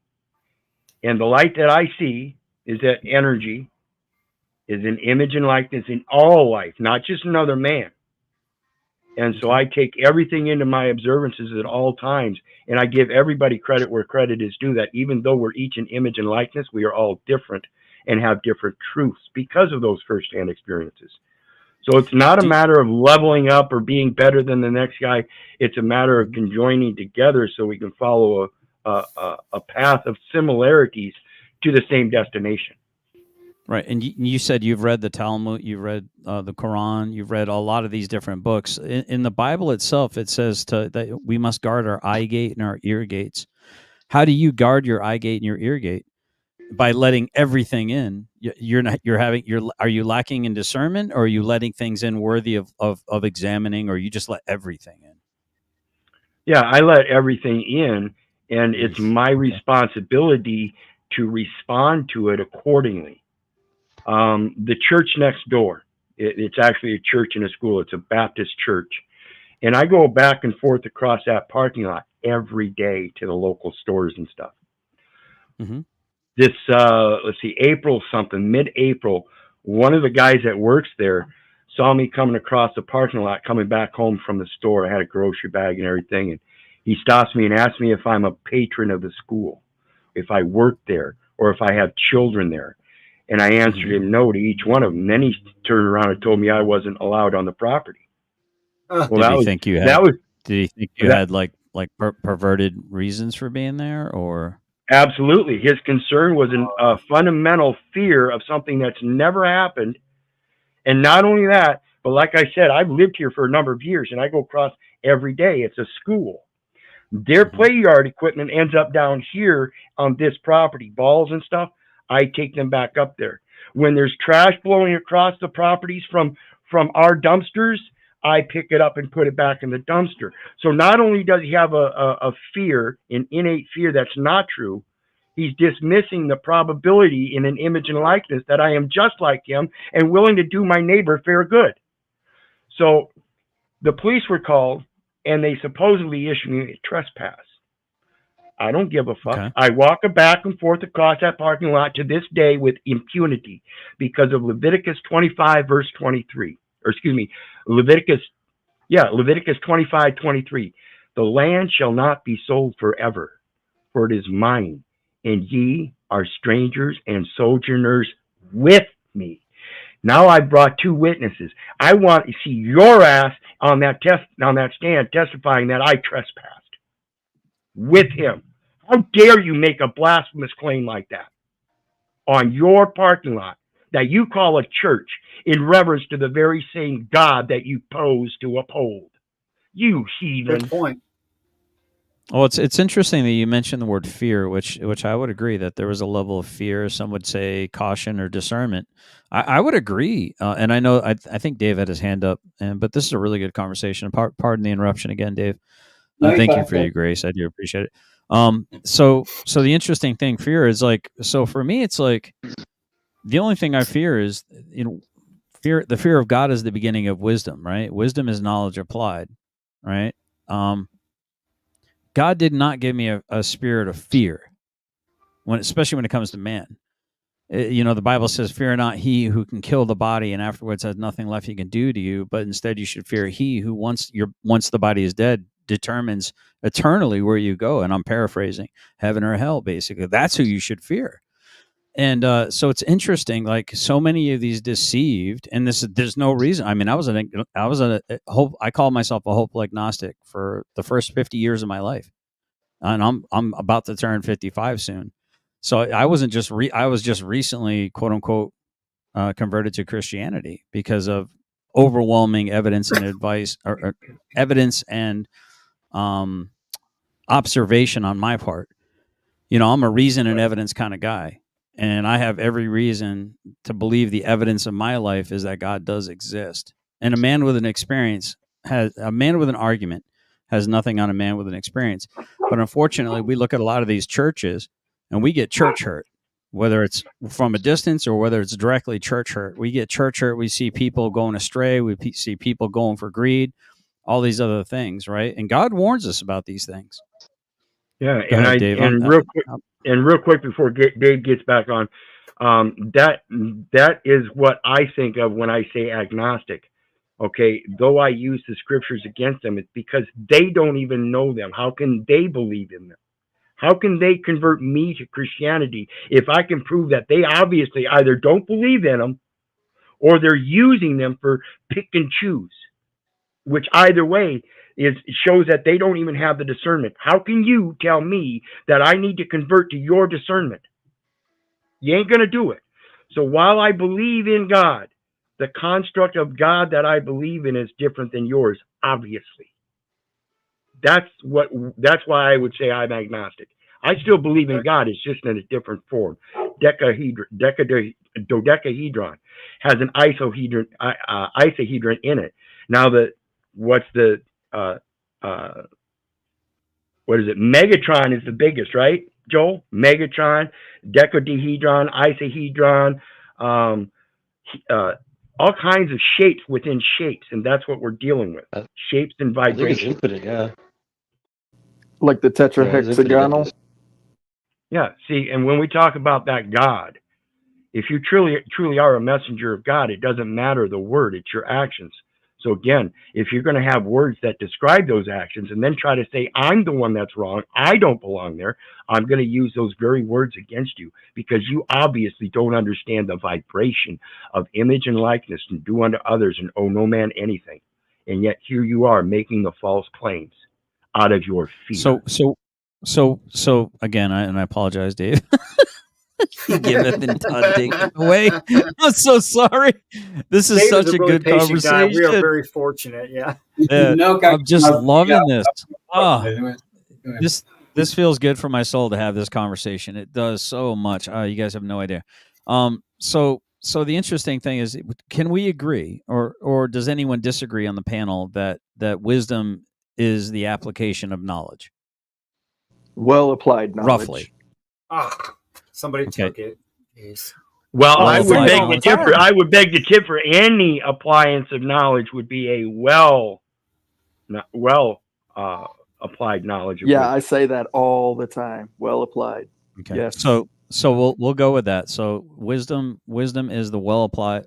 And the light that I see is that energy is an image and likeness in all life, not just another man. And so I take everything into my observances at all times, and I give everybody credit where credit is due, that even though we're each an image and likeness, we are all different and have different truths because of those firsthand experiences. So it's not a matter of leveling up or being better than the next guy. It's a matter of conjoining together so we can follow a path of similarities to the same destination. Right. And you said you've read the Talmud, you've read the Quran, you've read a lot of these different books. In the Bible itself, it says that we must guard our eye gate and our ear gates. How do you guard your eye gate and your ear gate? By letting everything in. Are you lacking in discernment, or are you letting things in worthy of examining, or you just let everything in? Yeah, I let everything in, and it's my responsibility to respond to it accordingly. The church next door, it's actually a church and a school. It's a Baptist church. And I go back and forth across that parking lot every day to the local stores and stuff. Mm-hmm. This, mid-April, one of the guys that works there saw me coming across the parking lot, coming back home from the store. I had a grocery bag and everything. And he stops me and asks me if I'm a patron of the school, if I work there, or if I have children there. And I answered him no to each one of them. And then he turned around and told me I wasn't allowed on the property. Did he think you had like like perverted reasons for being there, or Absolutely. His concern was a fundamental fear of something that's never happened. And not only that, but like I said, I've lived here for a number of years and I go across every day. It's a school. Their play yard equipment ends up down here on this property, balls and stuff. I take them back up there. When there's trash blowing across the properties from our dumpsters, I pick it up and put it back in the dumpster. So not only does he have a fear, an innate fear that's not true, he's dismissing the probability in an image and likeness that I am just like him and willing to do my neighbor fair good. So the police were called and they supposedly issued me a trespass. I don't give a fuck. Okay. I walk back and forth across that parking lot to this day with impunity because of Leviticus 25, verse 23. Or excuse me, Leviticus 25:23. The land shall not be sold forever, for it is mine, and ye are strangers and sojourners with me. Now I brought two witnesses. I want to see your ass on that stand testifying that I trespassed with him. How dare you make a blasphemous claim like that on your parking lot that you call a church in reverence to the very same God that you pose to uphold? You heathen. Good point. Well, it's interesting that you mentioned the word fear, which I would agree that there was a level of fear. Some would say caution or discernment. I would agree, and I know I think Dave had his hand up, but this is a really good conversation. Pardon the interruption again, Dave. No, Thank you fine, for your grace. I do appreciate it. So the interesting thing, fear is like, so for me, it's like the only thing I fear is, fear. The fear of God is the beginning of wisdom, right? Wisdom is knowledge applied, right? God did not give me a spirit of fear, especially when it comes to man. The Bible says, "Fear not he who can kill the body, and afterwards has nothing left he can do to you. But instead, you should fear he who once the body is dead, determines eternally where you go." And I'm paraphrasing, heaven or hell. Basically, that's who you should fear. And so it's interesting, like so many of these deceived, and there's no reason. I mean, I was I call myself a hopeful agnostic for the first 50 years of my life, and I'm about to turn 55 soon. So I wasn't just I was just recently, quote unquote, converted to Christianity because of overwhelming evidence and advice, or evidence and observation on my part. I'm a reason and evidence kind of guy. And I have every reason to believe the evidence of my life is that God does exist. And a man with an argument has nothing on a man with an experience. But unfortunately, we look at a lot of these churches and we get church hurt, whether it's from a distance or whether it's directly church hurt. We get church hurt. We see people going astray. We see people going for greed, all these other things, right? And God warns us about these things. Yeah, Go ahead, Dave. Real quick before Dave gets back on, that is what I think of when I say agnostic. Okay, though I use the scriptures against them, it's because they don't even know them. How can they believe in them? How can they convert me to Christianity if I can prove that they obviously either don't believe in them or they're using them for pick and choose? Which either way shows that they don't even have the discernment. How can you tell me that I need to convert to your discernment? You ain't going to do it. So while I believe in God, the construct of God that I believe in is different than yours, obviously. That's why I would say I'm agnostic. I still believe in God. It's just in a different form. Dodecahedron has an isohedron in it. Now what is it? Megatron is the biggest, right, Joel? Megatron, dodecahedron, isohedron, all kinds of shapes within shapes, and that's what we're dealing with. Shapes and vibrations. I think it's infinite, yeah. Like the tetrahexagonal? Yeah, see, and when we talk about that God, if you truly are a messenger of God, it doesn't matter the word, it's your actions. So again, if you're going to have words that describe those actions and then try to say, I'm the one that's wrong, I don't belong there, I'm going to use those very words against you because you obviously don't understand the vibration of image and likeness and do unto others and owe no man anything. And yet here you are making the false claims. out of your fear. So again, I apologize, Dave. He giveth and God taketh away. I'm so sorry. This is Dave such is a really good patient guy. We are conversation. very fortunate. Yeah. I'm just loving this. This feels good for my soul to have this conversation. It does so much. You guys have no idea. So the interesting thing is, can we agree, or does anyone disagree on the panel that wisdom is the application of knowledge? Well applied knowledge. Roughly. Somebody Okay. took it. Jeez. Well, Well I would applied beg knowledge. to differ. I would beg to differ. Any appliance of knowledge would be a applied knowledge. Of Yeah, wisdom. I say that all the time. Well applied. Okay. Yes. So we'll go with that. So wisdom is the well applied.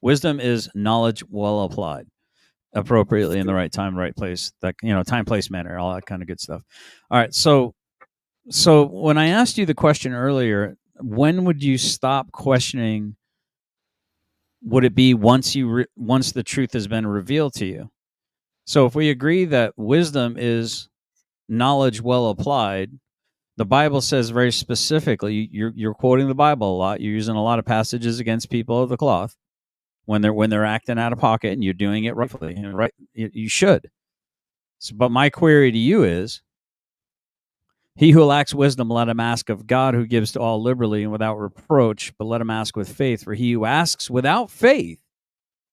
Wisdom is knowledge well applied, appropriately in the right time, right place. That time, place, manner, all that kind of good stuff. All right. So when I asked you the question earlier, when would you stop questioning? Would it be once the truth has been revealed to you? So if we agree that wisdom is knowledge well applied, the Bible says very specifically, you're quoting the Bible a lot. You're using a lot of passages against people of the cloth when they're acting out of pocket, and you're doing it rightfully. Right, you should. So, but my query to you is, he who lacks wisdom, let him ask of God, who gives to all liberally and without reproach, but let him ask with faith. For he who asks without faith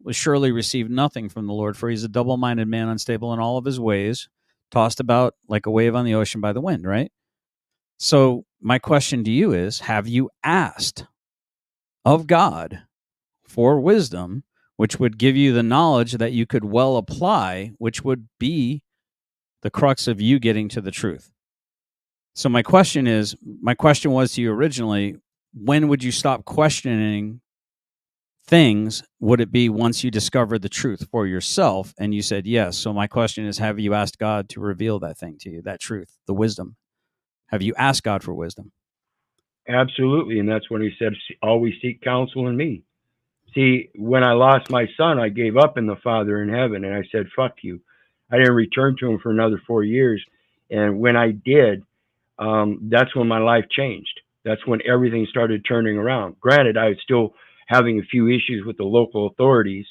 will surely receive nothing from the Lord. For he's a double-minded man, unstable in all of his ways, tossed about like a wave on the ocean by the wind, right? So my question to you is, have you asked of God for wisdom, which would give you the knowledge that you could well apply, which would be the crux of you getting to the truth? So my question was to you originally, when would you stop questioning things? Would it be once you discovered the truth for yourself? And you said yes. So my question is, have you asked God to reveal that thing to you, that truth, the wisdom? Have you asked God for wisdom? Absolutely, and that's when he said, always seek counsel in me. See, when I lost my son, I gave up in the Father in heaven, and I said, fuck you. I didn't return to him for another 4 years, and when I did, that's when my life changed. That's when everything started turning around. Granted, I was still having a few issues with the local authorities,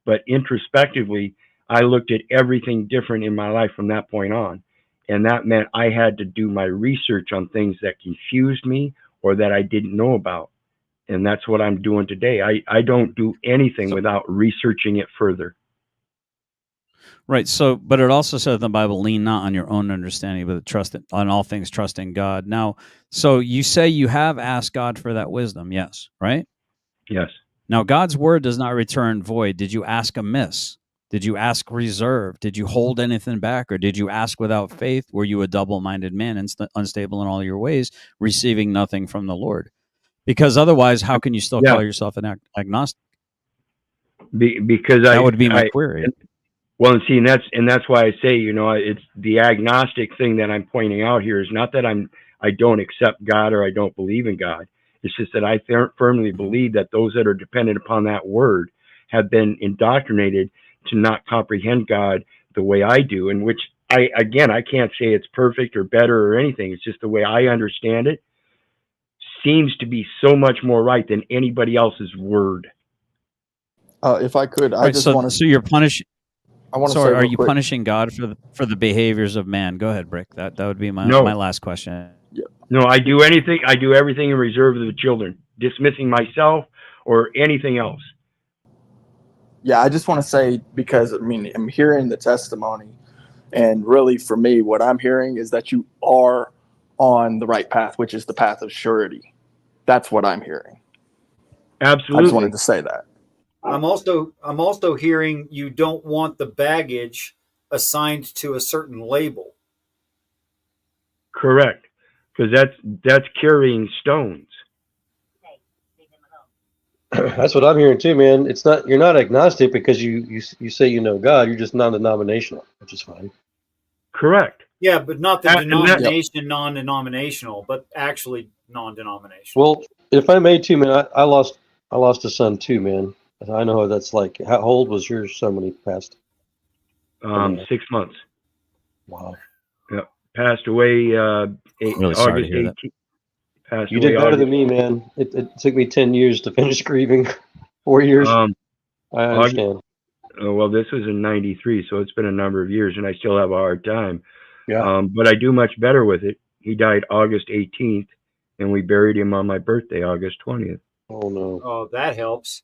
but introspectively, I looked at everything different in my life from that point on. And that meant I had to do my research on things that confused me or that I didn't know about. And that's what I'm doing today. I don't do anything without researching it further. Right. So, but it also says in the Bible, lean not on your own understanding, but on all things, trust in God. Now, so you say you have asked God for that wisdom. Yes. Right. Yes. Now, God's word does not return void. Did you ask amiss? Did you ask reserved? Did you hold anything back? Or did you ask without faith? Were you a double-minded man, unstable in all your ways, receiving nothing from the Lord? Because otherwise, how can you still call yourself an agnostic? Because that would be my query. Well, and see, and that's why I say, it's the agnostic thing that I'm pointing out here is not that I don't accept God or I don't believe in God. It's just that I firmly believe that those that are dependent upon that word have been indoctrinated to not comprehend God the way I do, in which I can't say it's perfect or better or anything. It's just the way I understand it seems to be so much more right than anybody else's word. If I could, I just want to. So you're punishing. I want to So say, are you quick, punishing God for the behaviors of man? Go ahead, Brick. That would be my last question. No, I do everything in reserve of the children, dismissing myself or anything else. Yeah, I just want to say, because I'm hearing the testimony, and really for me, what I'm hearing is that you are on the right path, which is the path of surety. That's what I'm hearing. Absolutely. I just wanted to say that. I'm also hearing you don't want the baggage assigned to a certain label. Correct, because that's carrying stones. That's what I'm hearing too, man. It's not, you're not agnostic because you say you know God. You're just non-denominational, which is fine. Correct. Yeah, but not the denomination, non-denominational, but actually non-denominational. Well, if I may too, man, I lost a son too, man. I know what that's like. How old was your son when he passed? 6 months. Wow. passed away Really sorry to August hear that. 18th. Passed You away did better August. than me, man. It took me 10 years to finish grieving. 4 years. I August, understand. well, this was in '93, so it's been a number of years, and I still have a hard time. Yeah. But I do much better with it. He died August 18th, and we buried him on my birthday, August 20th. Oh, no. Oh, that helps.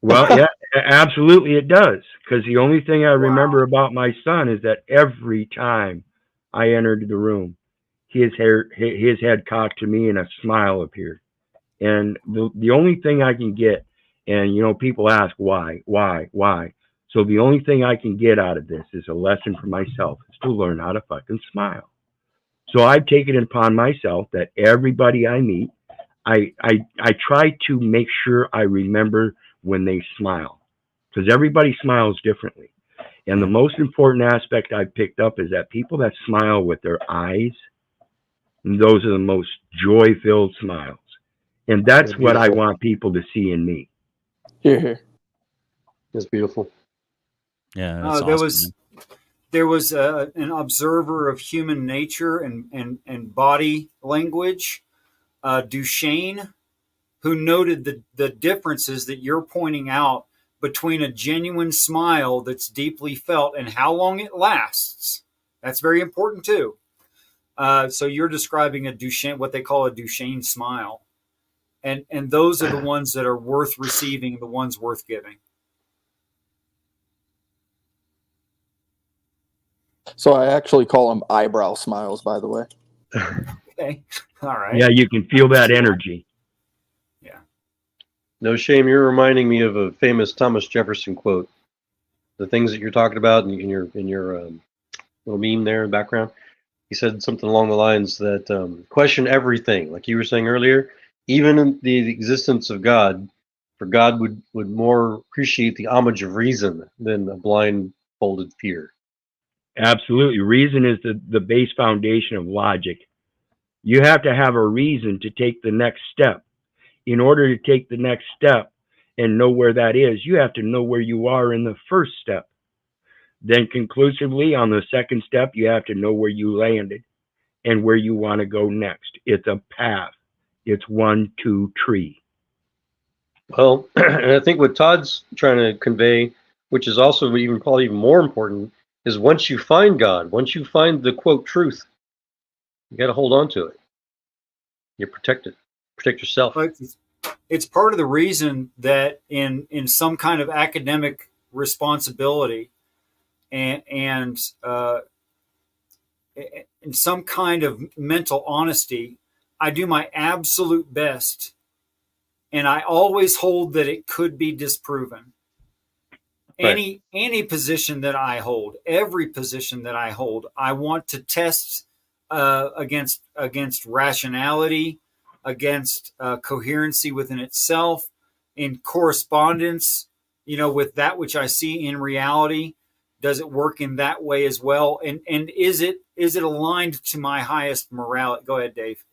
Well, yeah, absolutely it does. Because the only thing I remember Wow. about my son is that every time I entered the room, his head cocked to me and a smile appeared. And the only thing I can get, and you know, people ask why. So the only thing I can get out of this is a lesson for myself, is to learn how to fucking smile. So I've taken it upon myself that everybody I meet, I try to make sure I remember when they smile, because everybody smiles differently. And the most important aspect I've picked up is that people that smile with their eyes, those are the most joy-filled smiles. And that's what I want people to see in me. Here. That's beautiful. Yeah, that's there awesome, was man. there was an observer of human nature and body language, Duchesne, who noted the differences that you're pointing out between a genuine smile that's deeply felt and how long it lasts. That's very important too. So you're describing a Duchesne, what they call a Duchesne smile. And those are the ones that are worth receiving, the ones worth giving. So I actually call them eyebrow smiles, by the way. Okay. All right. Yeah, you can feel that energy. Yeah. No shame. You're reminding me of a famous Thomas Jefferson quote. The things that you're talking about in your little meme there in the background. He said something along the lines that question everything, like you were saying earlier, even in the existence of God, for God would more appreciate the homage of reason than a blindfolded fear. Absolutely. Reason is the base foundation of logic. You have to have a reason to take the next step. In order to take the next step and know where that is, you have to know where you are in the first step. Then conclusively, on the second step, you have to know where you landed and where you want to go next. It's a path. It's 1, 2, 3. Well, and I think what Todd's trying to convey, which is also probably even more important, is once you find God, once you find the quote truth, you got to hold on to it. You're protected. Protect yourself. But it's part of the reason that in some kind of academic responsibility and in some kind of mental honesty, I do my absolute best, and I always hold that it could be disproven. Right. Any position that I hold, every position that I hold, I want to test against rationality, against coherency within itself, in correspondence, with that which I see in reality. Does it work in that way as well? And is it aligned to my highest morality? Go ahead, Dave.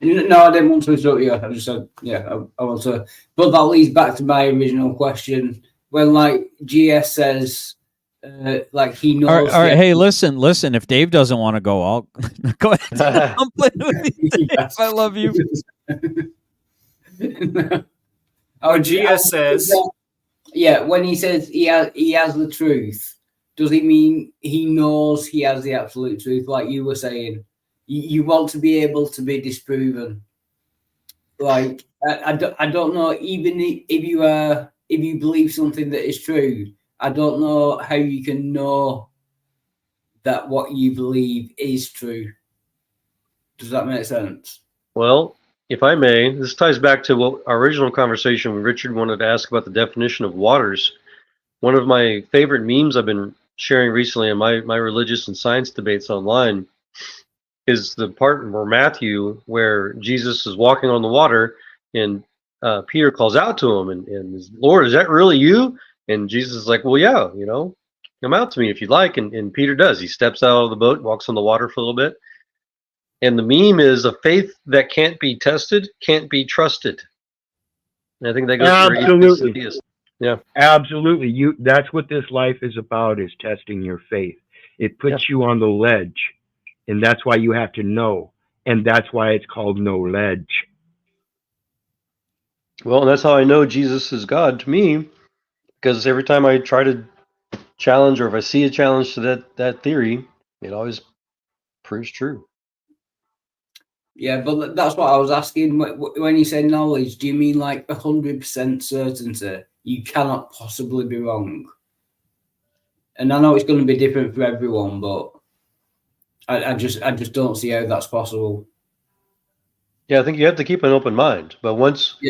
No, I didn't want to interrupt you. I just said, I want to. But that leads back to my original question. When, like, GS says, like, he knows. All right. Hey, listen. If Dave doesn't want to go, I'll go ahead. I'm playing with you, Dave. Yes. I love you. GS says. Yeah, when he says he has the truth, does it mean he knows he has the absolute truth? Like you were saying, you want to be able to be disproven. Like I don't know. Even if you believe something that is true, I don't know how you can know that what you believe is true. Does that make sense? Well, if I may, this ties back to what our original conversation when Richard wanted to ask about the definition of waters. One of my favorite memes I've been sharing recently in my religious and science debates online is the part where Matthew, where Jesus is walking on the water and Peter calls out to him and Lord, is that really you? And Jesus is like, well, yeah, come out to me if you'd like. And Peter does. He steps out of the boat, walks on the water for a little bit. And the meme is a faith that can't be tested, can't be trusted. And I think that goes for Absolutely. Yeah. Absolutely. That's what this life is about, is testing your faith. It puts you on the ledge. And that's why you have to know. And that's why it's called knowledge. Well, and that's how I know Jesus is God to me, because every time I try to challenge, or if I see a challenge to that theory, it always proves true. Yeah, but that's what I was asking. When you say knowledge, do you mean like 100% certainty? You cannot possibly be wrong. And I know it's going to be different for everyone, but I just don't see how that's possible. Yeah, I think you have to keep an open mind. But once you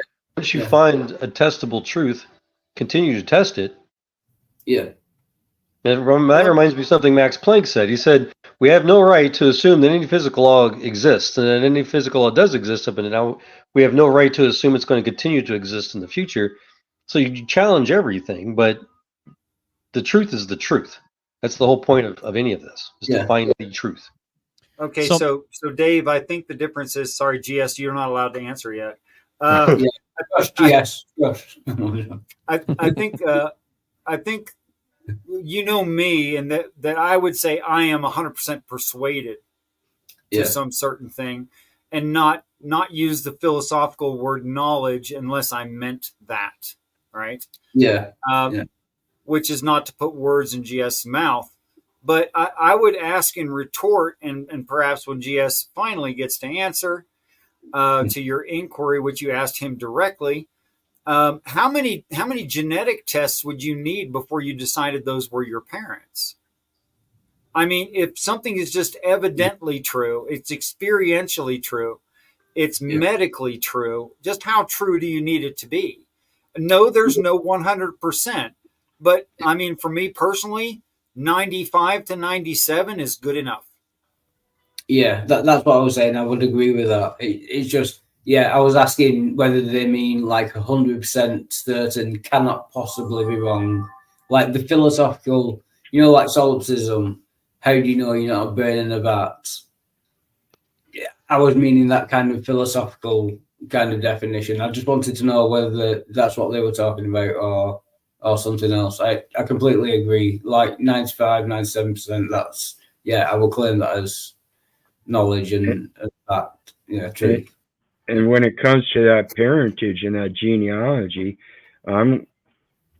Yeah. find a testable truth, continue to test it. Yeah. That reminds me of something Max Planck said. He said, we have no right to assume that any physical law exists, and that any physical law does exist up and now, we have no right to assume it's going to continue to exist in the future. So you challenge everything, but the truth is the truth. That's the whole point of any of this, is to find the truth. Okay, so Dave, I think the difference is, sorry, GS, you're not allowed to answer yet. GS. I think you know me, and that I would say I am 100% persuaded to some certain thing, and not use the philosophical word knowledge unless I meant that, right? Which is not to put words in GS' mouth. But I would ask and retort, and perhaps when GS finally gets to answer to your inquiry, which you asked him directly, how many genetic tests would you need before you decided those were your parents? I mean, if something is just evidently true, it's experientially true, it's medically true, just how true do you need it to be? No, there's no 100%. But I mean, for me personally, 95 to 97 is good enough. Yeah, that's what I was saying. I would agree with that. It's just, I was asking whether they mean like 100% certain, cannot possibly be wrong. Like the philosophical, like solipsism, how do you know you're not a brain in a vat? Yeah, I was meaning that kind of philosophical kind of definition. I just wanted to know whether that's what they were talking about or something else. I completely agree. Like 95, 97%, that's, I will claim that as knowledge and fact. True. And when it comes to that parentage and that genealogy, I'm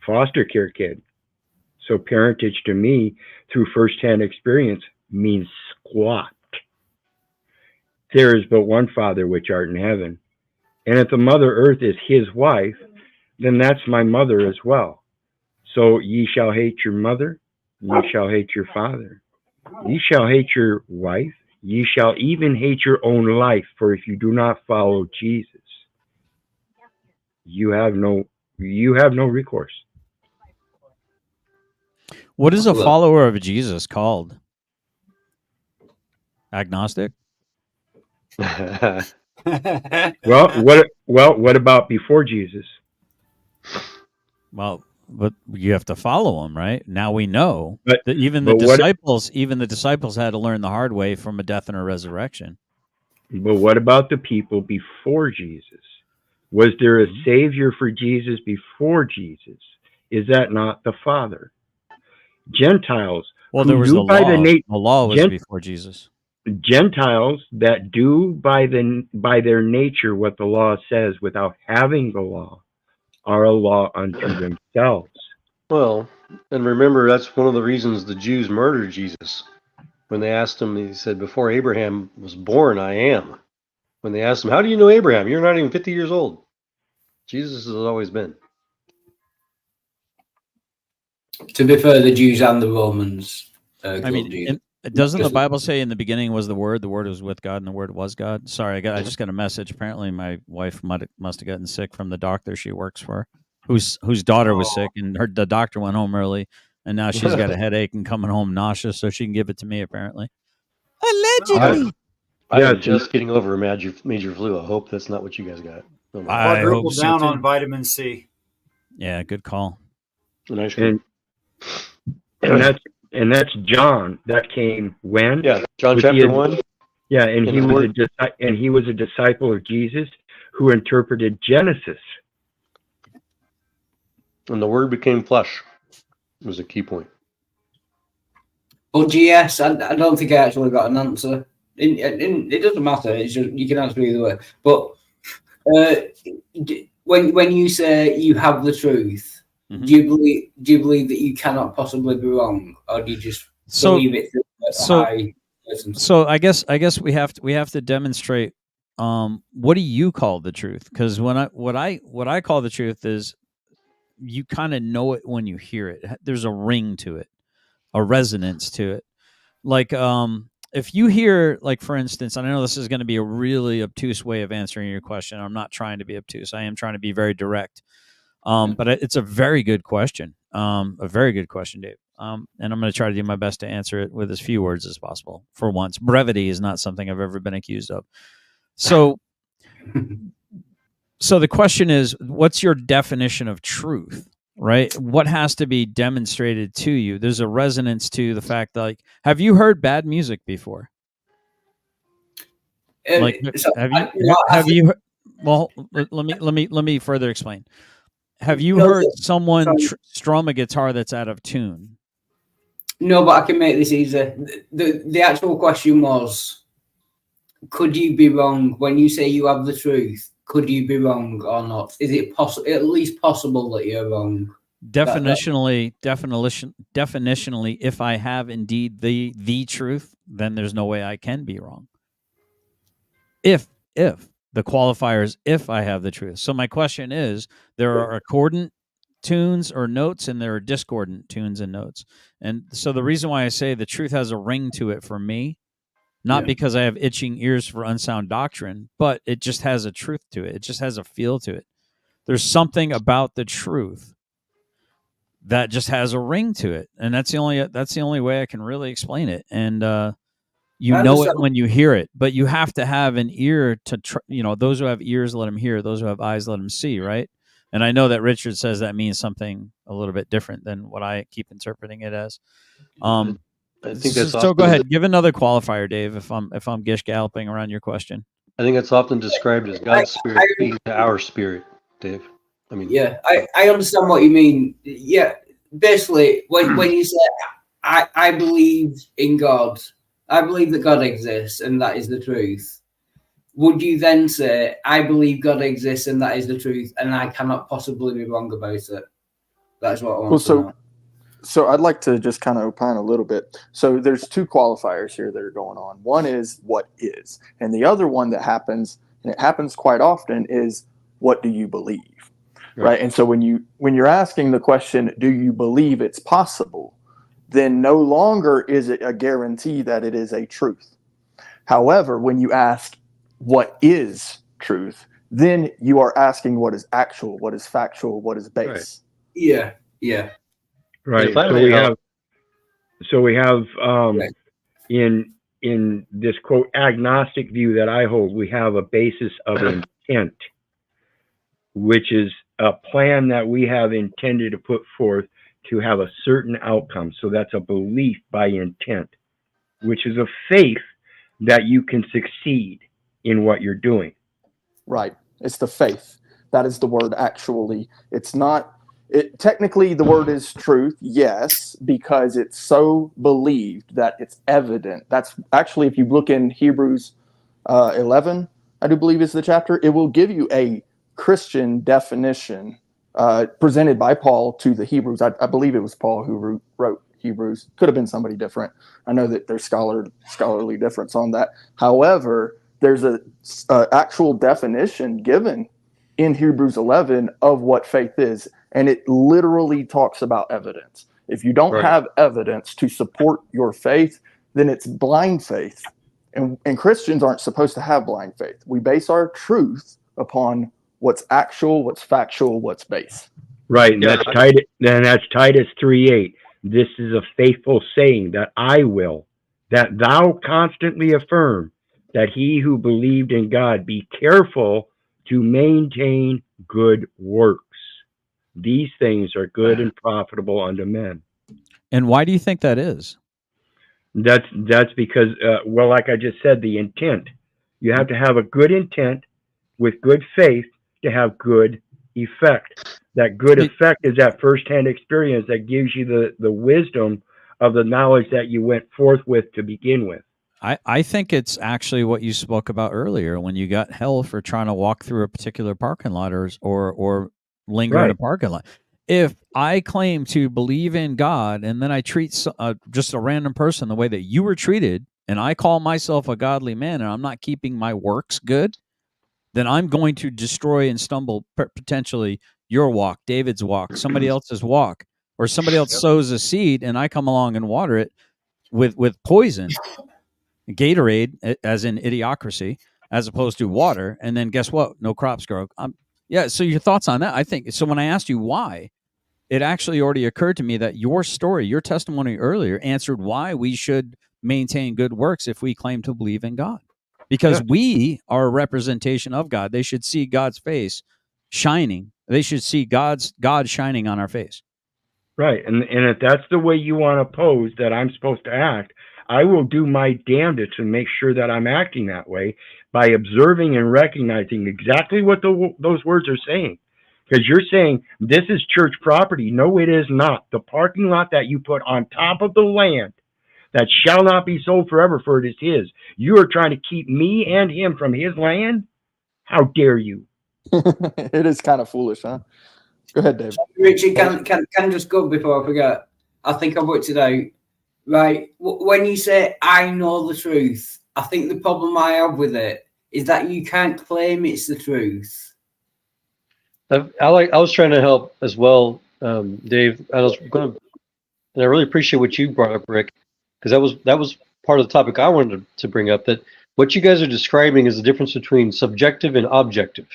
foster care kid. So parentage to me, through firsthand experience, means squat. There is but one Father which art in heaven. And if the Mother Earth is his wife, then that's my mother as well. So ye shall hate your mother, ye shall hate your father. Ye shall hate your wife, ye shall even hate your own life, for if you do not follow Jesus, you have no recourse. What is a follower of Jesus called? Agnostic? What about before Jesus? Well, but you have to follow him, right? Now we know that even the disciples had to learn the hard way from a death and a resurrection. But what about the people before Jesus? Was there a savior for Jesus before Jesus? Is that not the Father? Gentiles. Well, there was the law. The law was before Jesus. Gentiles that do by their nature what the law says without having the law are a law unto themselves. Well, and remember, that's one of the reasons the Jews murdered Jesus. When they asked him, he said, before Abraham was born, I am. When they asked him, how do you know Abraham? You're not even 50 years old. Jesus has always been. To be fair, the Jews and the Romans. Doesn't the Bible say in the beginning was the Word was with God, and the Word was God? Sorry, I just got a message. Apparently, my wife must have gotten sick from the doctor she works for, whose daughter was sick, and the doctor went home early, and now she's got a headache and coming home nauseous, so she can give it to me, apparently. Allegedly. I'm just getting over a major flu. I hope that's not what you guys got. Quadruple down on vitamin C. Yeah, good call. Nice. And that's John. That came when? Yeah, John chapter 1. Yeah, and he was a disciple of Jesus who interpreted Genesis. And the Word became flesh. Was a key point. But GS, I don't think I actually got an answer. It doesn't matter. It's just, you can answer either way. But when you say you have the truth, Mhm. do you believe that you cannot possibly be wrong, or do you just believe it? So I guess we have to demonstrate. What do you call the truth? Because what I call the truth is you kind of know it when you hear it. There's a ring to it, a resonance to it. Like if you hear, like, for instance, and I know this is going to be a really obtuse way of answering your question. I'm not trying to be obtuse. I am trying to be very direct. But it's a very good question. A very good question, Dave. And I'm going to try to do my best to answer it with as few words as possible. For once, brevity is not something I've ever been accused of. So the question is, what's your definition of truth? Right? What has to be demonstrated to you? There's a resonance to the fact that, like, have you heard bad music before? Like, have you? Well, let me further explain. Have you heard someone strum a guitar that's out of tune? No, but I can make this easier. The actual question was, could you be wrong when you say you have the truth? Could you be wrong or not? Is it at least possible that you're wrong? Definitionally, if I have indeed the truth, then there's no way I can be wrong. If the qualifier is if I have the truth. So my question is, there are accordant tunes or notes, and there are discordant tunes and notes. And so the reason why I say the truth has a ring to it for me, not because I have itching ears for unsound doctrine, but it just has a truth to it. It just has a feel to it. There's something about the truth that just has a ring to it, and that's the only way I can really explain it. And you know it when you hear it, but you have to have an ear to those who have ears, let them hear. Those who have eyes, let them see, right? And I know that Richard says that means something a little bit different than what I keep interpreting it as. I think that's so go ahead, give another qualifier, Dave, if I'm gish galloping around your question. I think that's often described as God's spirit speaking to our spirit, Dave. I mean, yeah, I understand what you mean. Yeah, basically, when you say I believe in God, I believe that God exists and that is the truth, would you then say, I believe God exists and that is the truth, and I cannot possibly be wrong about it? That's what I want to know. So I'd like to just kind of opine a little bit. So there's two qualifiers here that are going on. One is what is, and the other one that happens, and it happens quite often, is what do you believe? Right? And so when you're asking the question, do you believe it's possible? Then no longer is it a guarantee that it is a truth. However, when you ask what is truth, then you are asking what is actual, what is factual, what is base. Right. Yeah. Right. So we have in this quote agnostic view that I hold, we have a basis of intent, which is a plan that we have intended to put forth to have a certain outcome. So that's a belief by intent, which is a faith that you can succeed in what you're doing. Right. It's the faith. That is the word actually. It's not, technically the word is truth, yes, because it's so believed that it's evident. That's actually, if you look in Hebrews 11, I do believe is the chapter, it will give you a Christian definition presented by Paul to the Hebrews. I believe it was Paul who wrote Hebrews. Could have been somebody different. I know that there's scholarly difference on that. However, there's a actual definition given in Hebrews 11 of what faith is, and it literally talks about evidence. If you don't have evidence to support your faith, then it's blind faith. And Christians aren't supposed to have blind faith. We base our truth upon what's actual, what's factual, what's base. Right, and that's Titus 3:8. This is a faithful saying that I will, that thou constantly affirm that he who believed in God be careful to maintain good works. These things are good and profitable unto men. And why do you think that is? That's because, well, like I just said, the intent. You have to have a good intent with good faith to have good effect. That good effect is that firsthand experience that gives you the wisdom of the knowledge that you went forth with to begin with. I think it's actually what you spoke about earlier when you got hell for trying to walk through a particular parking lot or linger in a Right. parking lot. If I claim to believe in God and then I treat just a random person the way that you were treated, and I call myself a godly man and I'm not keeping my works good, then I'm going to destroy and stumble potentially your walk, David's walk, somebody else's walk, or somebody else sows a seed and I come along and water it with poison, Gatorade, as in idiocracy, as opposed to water, and then guess what? No crops grow. Yeah. So your thoughts on that? I think so. When I asked you why, it actually already occurred to me that your story, your testimony earlier, answered why we should maintain good works if we claim to believe in God, because we are a representation of God. They should see God's face shining. They should see God shining on our face. Right. And if that's the way you want to pose that I'm supposed to act, I will do my damnedest to make sure that I'm acting that way by observing and recognizing exactly what those words are saying. Because you're saying this is church property. No, it is not. The parking lot that you put on top of the land that shall not be sold forever, for it is his. You are trying to keep me and him from his land? How dare you? It is kind of foolish, huh? Go ahead, Dave. Richard, can I just go before I forget? I think I've worked it out. Right. When you say, I know the truth, I think the problem I have with it is that you can't claim it's the truth. I was trying to help as well, Dave. And I really appreciate what you brought up, Rick, because that was part of the topic I wanted to bring up. That what you guys are describing is the difference between subjective and objective.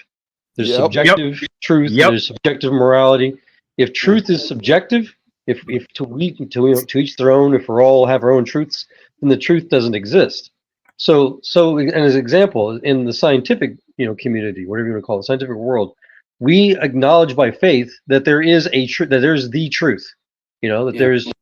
There's subjective truth, and there's subjective morality. If truth is subjective, if to each their own, if we all have our own truths, then the truth doesn't exist. So, and as an example, in the scientific community, whatever you want to call it, the scientific world, we acknowledge by faith that there is that there's the truth, that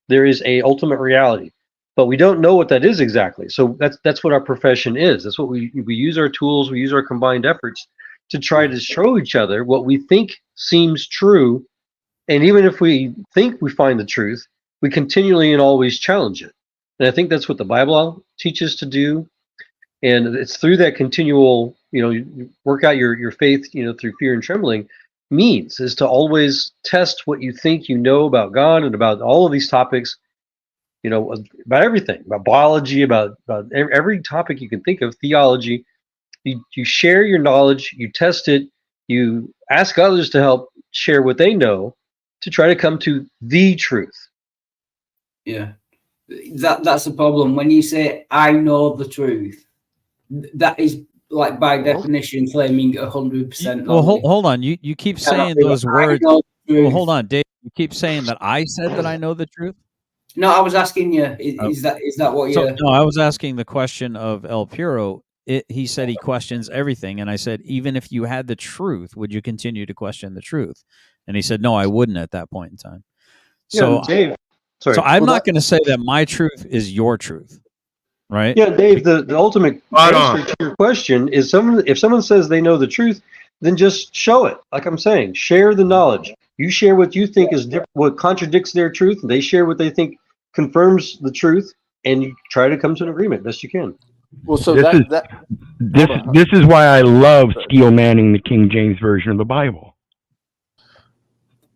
there is a ultimate reality, but we don't know what that is exactly. So that's what our profession is. That's what we use our tools, we use our combined efforts to try to show each other what we think seems true. And even if we think we find the truth, we continually and always challenge it. And I think that's what the Bible teaches to do. And it's through that continual, you work out your faith, through fear and trembling, is to always test what you think you know about God and about all of these topics, about everything, about biology, about every topic you can think of, theology. You share your knowledge, you test it, you ask others to help share what they know to try to come to the truth. Yeah, that's the problem. When you say, I know the truth, that is like by definition claiming 100%. Well, hold on. You keep saying those words. Well, hold on, Dave. You keep saying that I said that I know the truth. No, I was asking you. Is that what you're? No, I was asking the question of El Puro. He said he questions everything, and I said, even if you had the truth, would you continue to question the truth? And he said, no, I wouldn't at that point in time. So, Dave, sorry. So I'm not going to say that my truth is your truth, right? Yeah, Dave. The ultimate answer to your question is if someone says they know the truth, then just show it. Like I'm saying, share the knowledge. You share what you think is different, what contradicts their truth. They share what they think confirms the truth, and you try to come to an agreement best you can. Well, so this is why I love steel manning the King James version of the Bible.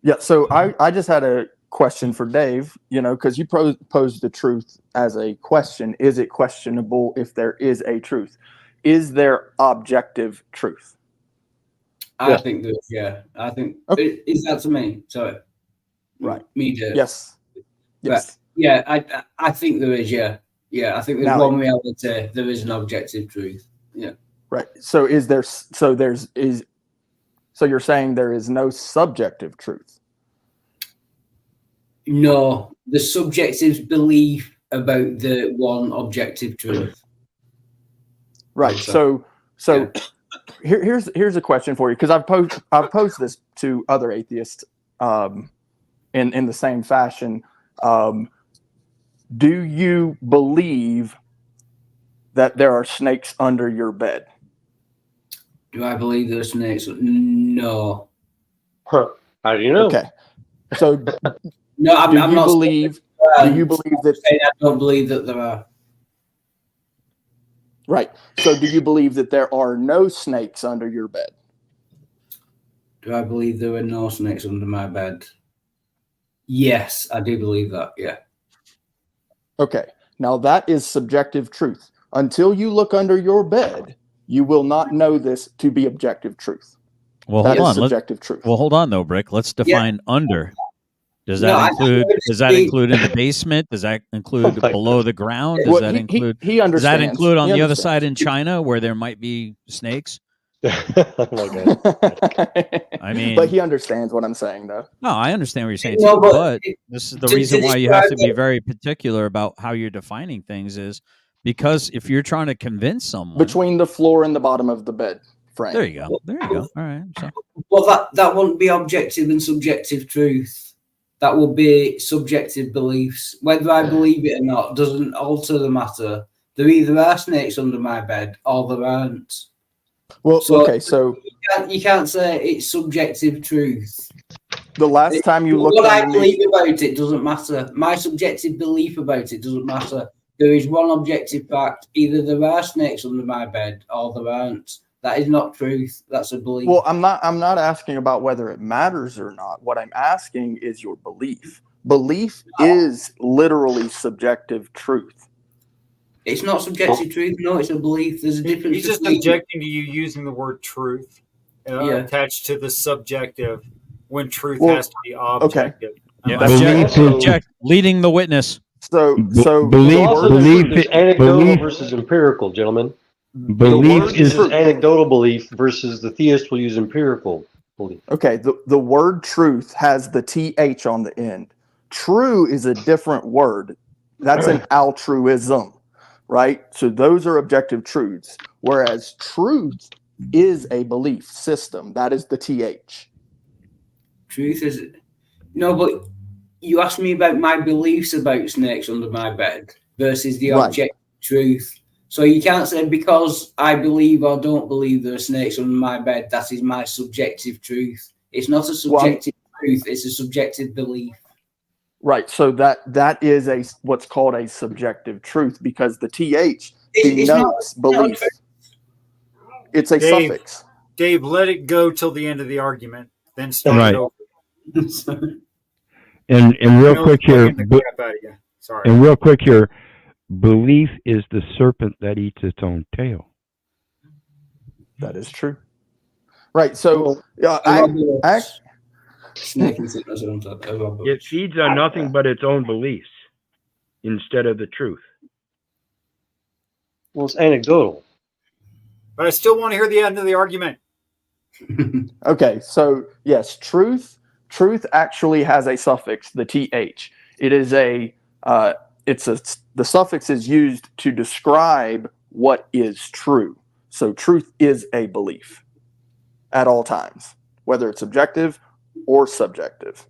Yeah, so I just had a question for Dave, because you posed the truth as a question. Is it questionable if there is a truth? Is there objective truth? I think there's, yeah. I think, is that to me? Sorry. Right. Me too. Yes. But, yeah, I think there is, yeah. Yeah, I think there's one reality. There is an objective truth. Yeah. Right. So you're saying there is no subjective truth? No, the subjective belief about the one objective truth. Right. So here's a question for you, because I've posed this to other atheists in the same fashion. Do you believe that there are snakes under your bed? Do I believe there are snakes? No. Huh. How do you know? Okay. So no, I'm not believe Do you believe that? I don't believe that there are. Right. So, do you believe that there are no snakes under your bed? Do I believe there are no snakes under my bed? Yes, I do believe that. Yeah. Okay. Now that is subjective truth. Until you look under your bed, you will not know this to be objective truth. Well, That hold is on. subjective truth. Well, hold on though, Brick. Let's define under. Does No, that include? Does that include in the basement? Does that include my below the ground? Does Well, that include? He Does understands. that include on He the other side understands. in China where there might be snakes? Oh my God. I mean, but he understands what I'm saying, though. no, I understand what you're saying No, too, but but this is the to reason why you have to describe be very particular about how you're defining things is because if you're trying to convince someone Between the floor and the bottom of the bed frame. there you go. There you go. All right. So Well, that wouldn't be objective and subjective truth. That would be subjective beliefs. Whether I believe it or not doesn't alter the matter. There either are snakes under my bed or there aren't. Well, So- okay, so You can't say it's subjective truth. the last time you looked What I underneath, believe about it doesn't matter. My subjective belief about it doesn't matter. There is one objective fact. Either there are snakes under my bed or there aren't. That is not truth. That's a belief. well, I'm not asking about whether it matters or not. What I'm asking is your belief. Belief is literally subjective truth. It's not subjective truth. No, it's a belief. There's a difference. He's just between- objecting to you using the word truth Yeah. attached to the subjective when truth Well, has to be objective. yeah, Unless- object, leading the witness. So Belief- the word- belief- It's anecdotal belief- versus empirical, gentlemen. Belief word is truth. Anecdotal belief versus the theist will use empirical belief. Okay, the word truth has the TH on the end. True is a different word. That's an altruism, right? So those are objective truths. Whereas truth is a belief system. That is the TH. Truth is no, but you asked me about my beliefs about snakes under my bed versus the Right. objective truth. So you can't say because I believe or don't believe there are snakes under my bed, that is my subjective truth. It's not a subjective truth, it's a subjective belief. Right. So that is what's called a subjective truth because the TH It's denotes belief. It's a Dave. suffix. Dave, let it go till the end of the argument, then start Right. it over. And real No, quick here, fucking the crap out of you. Sorry. and real quick here, belief is the serpent that eats its own tail. That is true. Right. So Snake and sickness are on top. It feeds on nothing but its own beliefs instead of the truth. Well, it's anecdotal. But I still want to hear the end of the argument. okay. So yes, truth actually has a suffix, the TH. It is the suffix is used to describe what is true. So truth is a belief at all times, whether it's objective or subjective.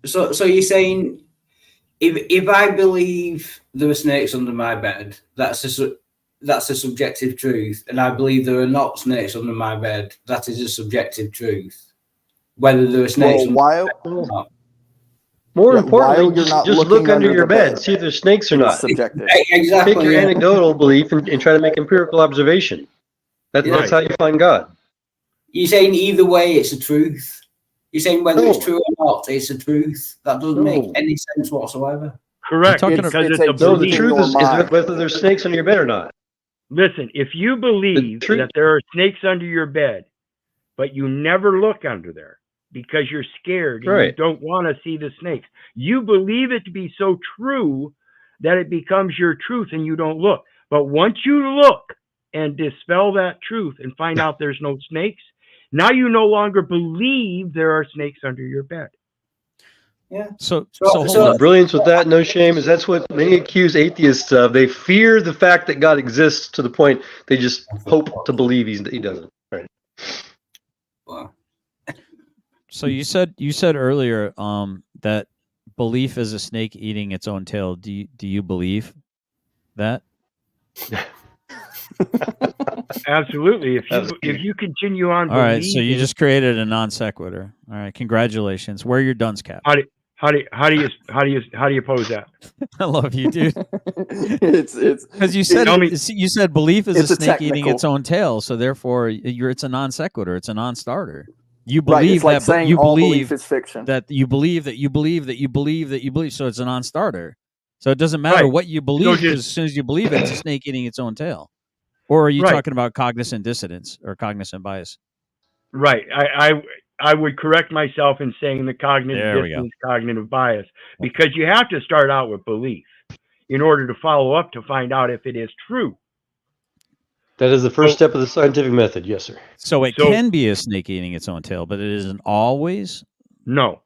So you're saying if I believe there are snakes under my bed, that's a subjective truth, and I believe there are not snakes under my bed, that is a subjective truth. Whether there are snakes under my bed or not. More Yeah, importantly, while you're not just looking look under under your the bed, bed, see if there's snakes or It's not. subjective. Exactly. Take your yeah. anecdotal belief and try to make empirical observation. That's Right. how you find God. You're saying either way, it's a truth. You're saying whether No. it's true or not, it's a truth. That doesn't make No. any sense whatsoever. Correct, talking because about- it's it's a a No, the belief. truth- truth your is mind. whether there's snakes under your bed or not. Listen, if you believe The truth- that there are snakes under your bed, but you never look under there because you're scared and you Right. don't want to see the snakes, you believe it to be so true that it becomes your truth and you don't look. But once you look and dispel that truth and find out there's no snakes, now you no longer believe there are snakes under your bed. So So- hold so- on. The brilliance with that, no shame, is that's what many accuse atheists of. They fear the fact that God exists to the point they just hope to believe he doesn't. Right. Wow. So you said earlier that belief is a snake eating its own tail. Do you believe that? Absolutely. If Absolutely. you continue on All right. So you believing- just created a non sequitur. All right. Congratulations. Wear your dunce cap. how How do you pose that? I love you, dude. it's Because you said belief is a snake eating its own tail, so therefore it's a non sequitur. It's a non-starter. You right. believe It's like that, saying you all believe belief is fiction. that you believe that you believe that you believe that you believe. So it's a non-starter. So it doesn't matter Right. what you believe, So because as soon as you believe it, it's a snake eating its own tail. Or are you Right. talking about cognizant dissonance or cognizant bias? Right. I would correct myself in saying the cognitive There we go. dissonance, cognitive bias, because you have to start out with belief in order to follow up to find out if it is true. That is the first step of the scientific method. Yes, sir. So it can be a snake eating its own tail, but it isn't always? No.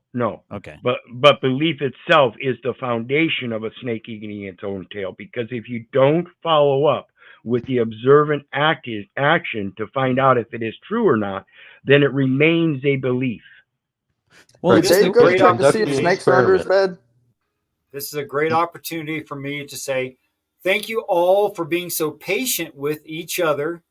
Okay. But belief itself is the foundation of a snake eating its own tail, because if you don't follow up with the observant action to find out if it is true or not, then it remains a belief. Well, Did Dave go check to see if snakes are under his bed? This is a great opportunity for me to say thank you all for being so patient with each other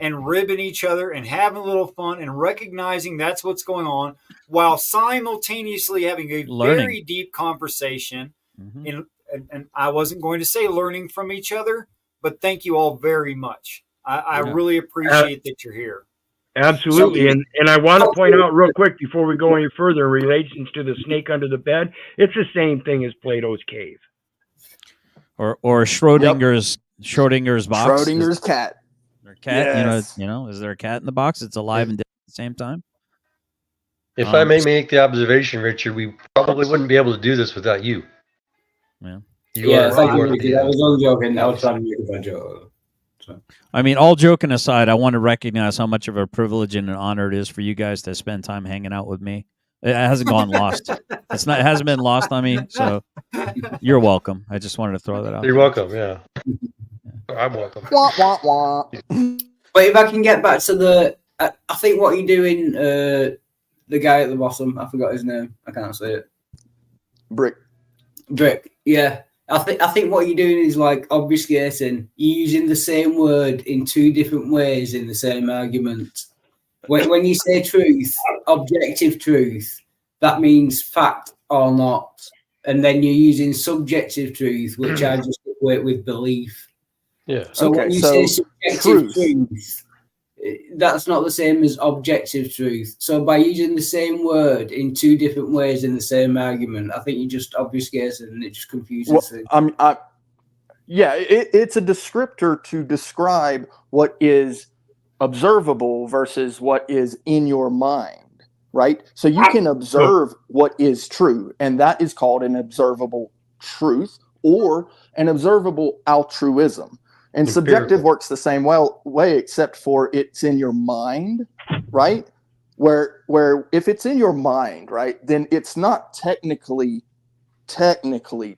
and ribbing each other and having a little fun and recognizing that's what's going on while simultaneously having a very deep conversation. Mm-hmm. And I wasn't going to say learning from each other, but thank you all very much. I really appreciate that you're here. Absolutely. And I want to point out real quick before we go any further in relation to the snake under the bed, it's the same thing as Plato's cave. Or Schrodinger's box. Schrodinger's cat. Or cat, yes. Is there a cat in the box? It's alive and dead at the same time. If I may make the observation, Richard, we probably wouldn't be able to do this without you. Yeah. Thank you. I was only joking. I was trying to make a joke. So. I mean, all joking aside, I want to recognize how much of a privilege and an honor it is for you guys to spend time hanging out with me. It hasn't gone lost. It hasn't been lost on me. So you're welcome. I just wanted to throw that out. You're welcome. Yeah. I'm welcome. Wah, wah, wah. But if I can get back to I think what you're doing, the guy at the bottom, I forgot his name. I can't say it. Brick. Yeah. I think what you're doing is like obfuscating. You're using the same word in two different ways in the same argument. When you say truth, objective truth, that means fact or not. And then you're using subjective truth, which I just equate with belief. Yeah. So when you say subjective truth, that's not the same as objective truth. So by using the same word in two different ways in the same argument, I think you just obfuscate it and it just confuses things. It's a descriptor to describe what is observable versus what is in your mind, right? So you can observe what is true, and that is called an observable truth or an observable altruism. And subjective works the same way, except for it's in your mind, right? Where if it's in your mind, right, then it's not technically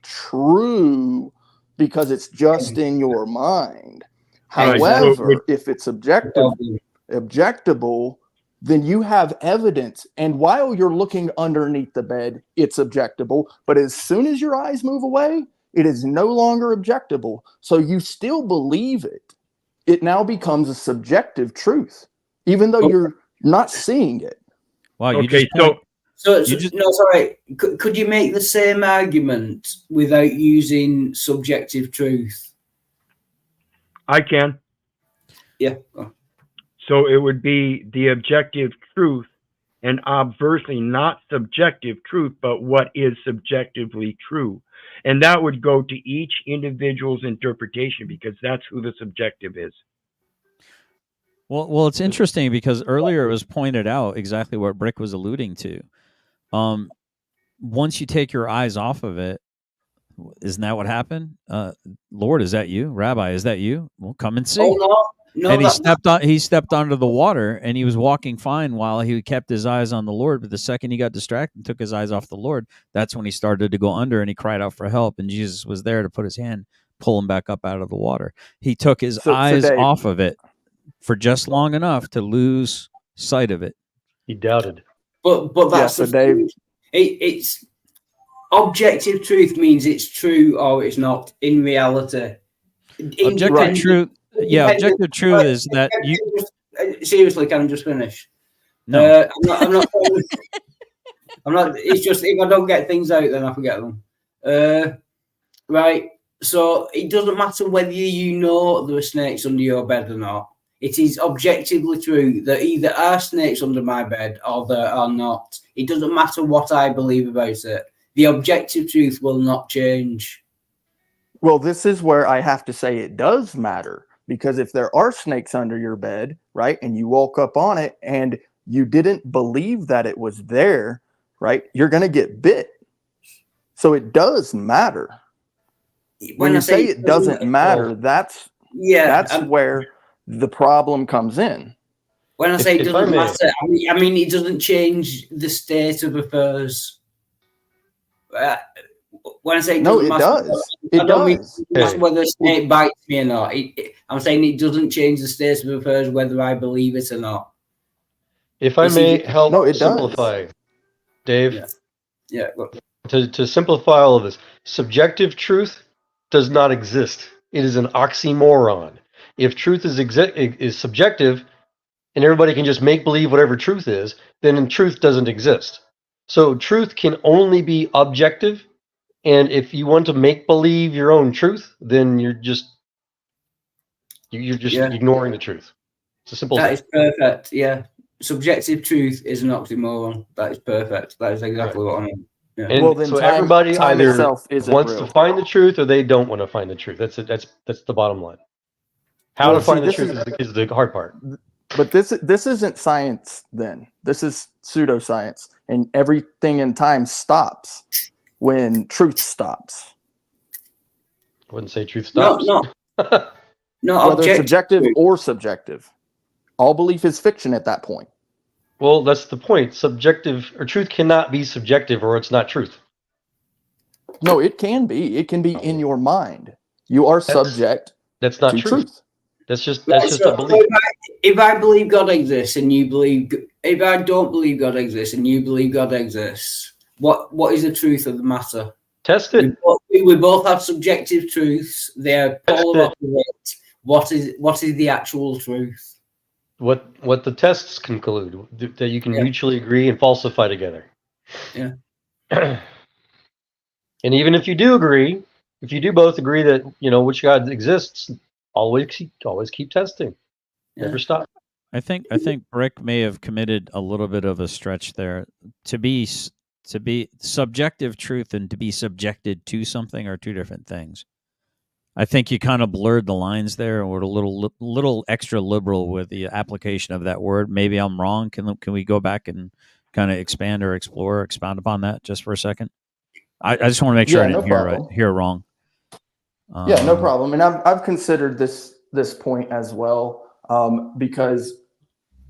true because it's just in your mind. However, if it's objectable, then you have evidence. And while you're looking underneath the bed, it's objectable. But as soon as your eyes move away, it is no longer objectable. So you still believe it. It now becomes a subjective truth, even though you're not seeing it. Wow. Sorry. Could you make the same argument without using subjective truth? I can. Yeah. So it would be the objective truth and obversely not subjective truth, but what is subjectively true. And that would go to each individual's interpretation because that's who the subjective is. Well, it's interesting because earlier it was pointed out exactly what Brick was alluding to. Once you take your eyes off of it, isn't that what happened? Lord, is that you? Rabbi, is that you? Well, come and see. Oh, no, and he stepped onto the water and he was walking fine while he kept his eyes on the Lord. But the second he got distracted and took his eyes off the Lord, that's when he started to go under and he cried out for help. And Jesus was there to put his hand, pull him back up out of the water. He took his eyes off of it for just long enough to lose sight of it. He doubted. But that's it's objective truth means it's true or it's not in reality. Objective truth. Yeah, objective truth is that you. Seriously, can I just finish? No, I'm not. I'm not. It's just if I don't get things out, then I forget them. Right. So it doesn't matter whether you know there are snakes under your bed or not. It is objectively true that either are snakes under my bed or there are not. It doesn't matter what I believe about it. The objective truth will not change. Well, this is where I have to say it does matter, because if there are snakes under your bed, right, and you woke up on it and you didn't believe that it was there, right, you're going to get bit. So it does matter. When you say it doesn't matter, that's where the problem comes in. When I say it doesn't matter, I mean it doesn't change the state of affairs. When I say it doesn't matter, does. I don't mean whether a snake bites me or not. I'm saying it doesn't change the state of affairs whether I believe it or not. If I may help simplify, Dave. Yeah. Look. To simplify all of this, subjective truth does not exist. It is an oxymoron. If truth is subjective, and everybody can just make believe whatever truth is, then truth doesn't exist. So truth can only be objective, and if you want to make believe your own truth, then you're just ignoring the truth. It's a simple thing. That is perfect. Yeah, subjective truth is an oxymoron. That is perfect. That is exactly what I mean. Yeah. And well, then so everybody either wants real. to find the truth or they don't want to find the truth. That's the bottom line. How to find the truth is the hard part. But this isn't science then. This is pseudoscience. And everything in time stops when truth stops. I wouldn't say truth stops. No, whether it's objective or subjective. All belief is fiction at that point. Well, that's the point. Subjective or truth cannot be subjective, or it's not truth. No, it can be. It can be in your mind. You are subject. That's not to truth. That's just a belief. If I believe God exists and you believe, if I don't believe God exists and you believe God exists, what is the truth of the matter? Test it. We both have subjective truths. They're polar opposite. What is the actual truth? What the tests conclude that you can mutually agree and falsify together. Yeah. And even if you do agree, if you do both agree that which God exists, always keep testing. Never stop. I think Brick may have committed a little bit of a stretch there. To be subjective truth and to be subjected to something are two different things. I think you kind of blurred the lines there, and we're a little extra liberal with the application of that word. Maybe I'm wrong. Can we go back and kind of expand or expound upon that just for a second? I just want to make sure I didn't hear wrong. Yeah, no problem. And I've considered this point as well, because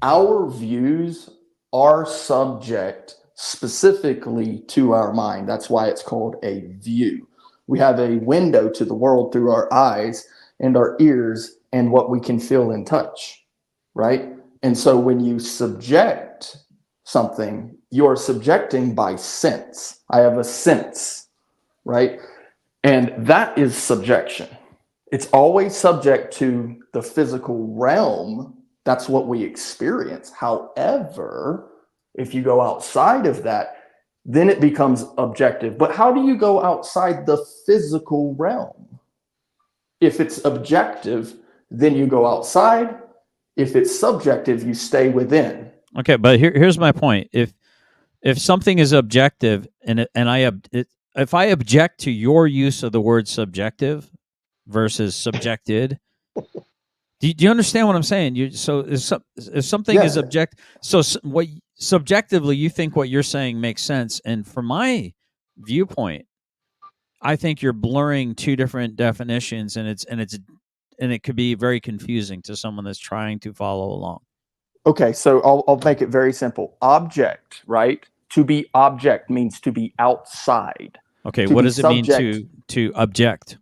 our views are subject specifically to our mind. That's why it's called a view. We have a window to the world through our eyes and our ears and what we can feel and touch, right? And so when you subject something, you're subjecting by sense. I have a sense, right? And that is subjection. It's always subject to the physical realm. That's what we experience. However, if you go outside of that, then it becomes objective. But how do you go outside the physical realm? If it's objective, then you go outside. If it's subjective, you stay within. Okay, but here's my point. If something is objective if I object to your use of the word subjective versus subjected, do you understand what I'm saying? If something is object, so what subjectively you think what you're saying makes sense, and from my viewpoint, I think you're blurring two different definitions, and it could be very confusing to someone that's trying to follow along. Okay, so I'll make it very simple. Object, right? To be object means to be outside. Okay, what does it mean to object?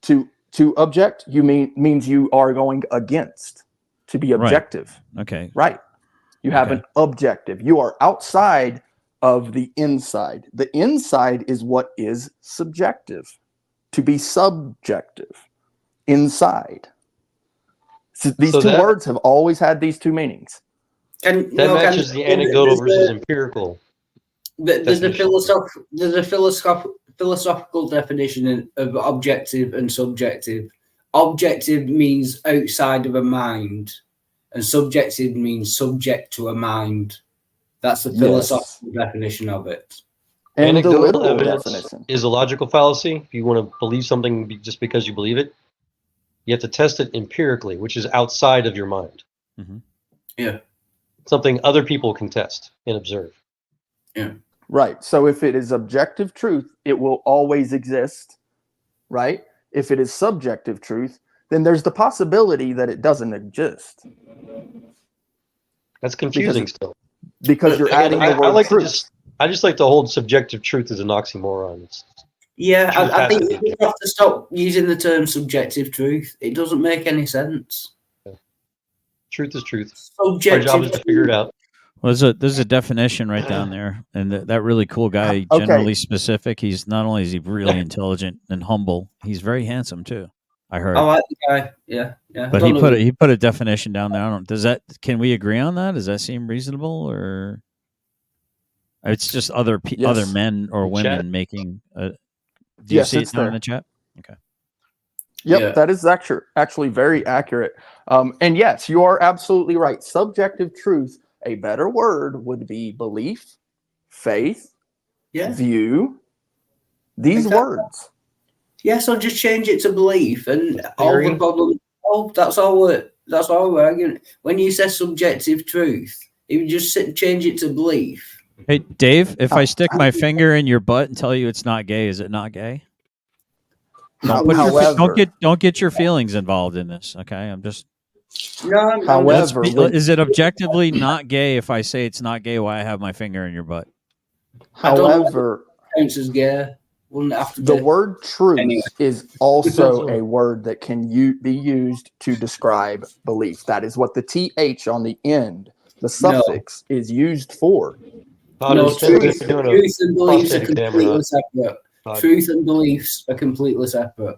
To object, means you are going against. To be objective. Right. Okay. Right. You have an objective. You are outside of the inside. The inside is what is subjective. To be subjective. Inside. So these two words have always had these two meanings. And that matches the anecdotal versus empirical But there's a definition. philosophical definition of objective and subjective. Objective means outside of a mind, and subjective means subject to a mind. That's the philosophical definition of it. And the Anecdotal literal evidence definition. is a logical fallacy. If you want to believe something just because you believe it, you have to test it empirically, which is outside of your mind. Mm-hmm. Yeah. Something other people can test and observe. Yeah. Right. So if it is objective truth, it will always exist, right? If it is subjective truth, then there's the possibility that it doesn't exist. That's confusing still. Because you're Again, adding the word truth. I just like to hold subjective truth as an oxymoron. I think you have to stop using the term subjective truth. It doesn't make any sense. Yeah. Truth is truth. Subjective Our job is to figure it out. Well, there's a definition right down there, and that really cool guy, Okay. generally specific. He's not only is he really intelligent and humble, he's very handsome too. I heard. I like the guy. Yeah. But he put a definition down there. I don't. Can we agree on that? Does that seem reasonable, or it's just other men or women Chat. making? Do you see it down in the chat? Okay. Yep, Yeah. that is actually very accurate. And yes, you are absolutely right. Subjective truth, a better word would be belief, faith, view, these words. Yeah, so just change it to belief, and all Theory. the problem. Oh, that's all we're arguing. When you say subjective truth, if you just change it to belief. Hey, Dave, if I stick my finger in your butt and tell you it's not gay, is it not gay? Don't get your feelings involved in this, okay? I'm just. No, However, is it objectively not gay if I say it's not gay? Why I have my finger in your butt? however, counts as gay. Wouldn't have to the be. word truth Anyway. is also a word that can be used to describe belief. That is what the TH on the end, the suffix, is used for. Truth and beliefs are prostate exam or completely not. separate. Todd. Truth and beliefs are completely separate.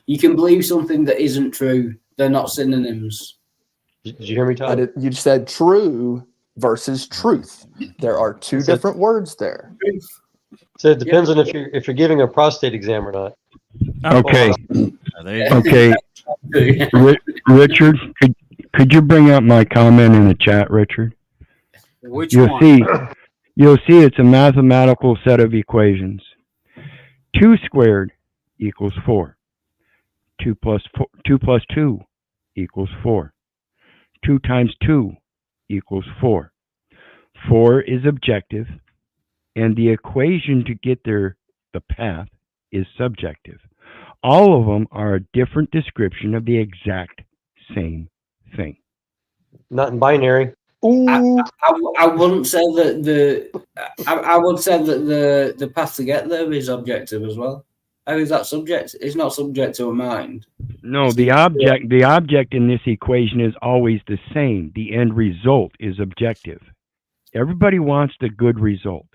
You can believe something that isn't true. They're not synonyms. Did you hear me, Todd? You said true versus truth. There are two different words there. So it depends on if you're giving a prostate exam or not. Okay. Okay. Richard, could you bring up my comment in the chat, Richard? Which You'll see it's a mathematical set of equations. 2 squared equals 4. 2 plus 2 equals 4. 2 times 2 equals 4. 4 is objective, and the equation to get there, the path, is subjective. All of them are a different description of the exact same thing. Not in binary. I wouldn't say that I would say that the path to get there is objective as well. How is that subject? It's not subject to a mind. No, the object in this equation is always the same. The end result is objective. Everybody wants the good result.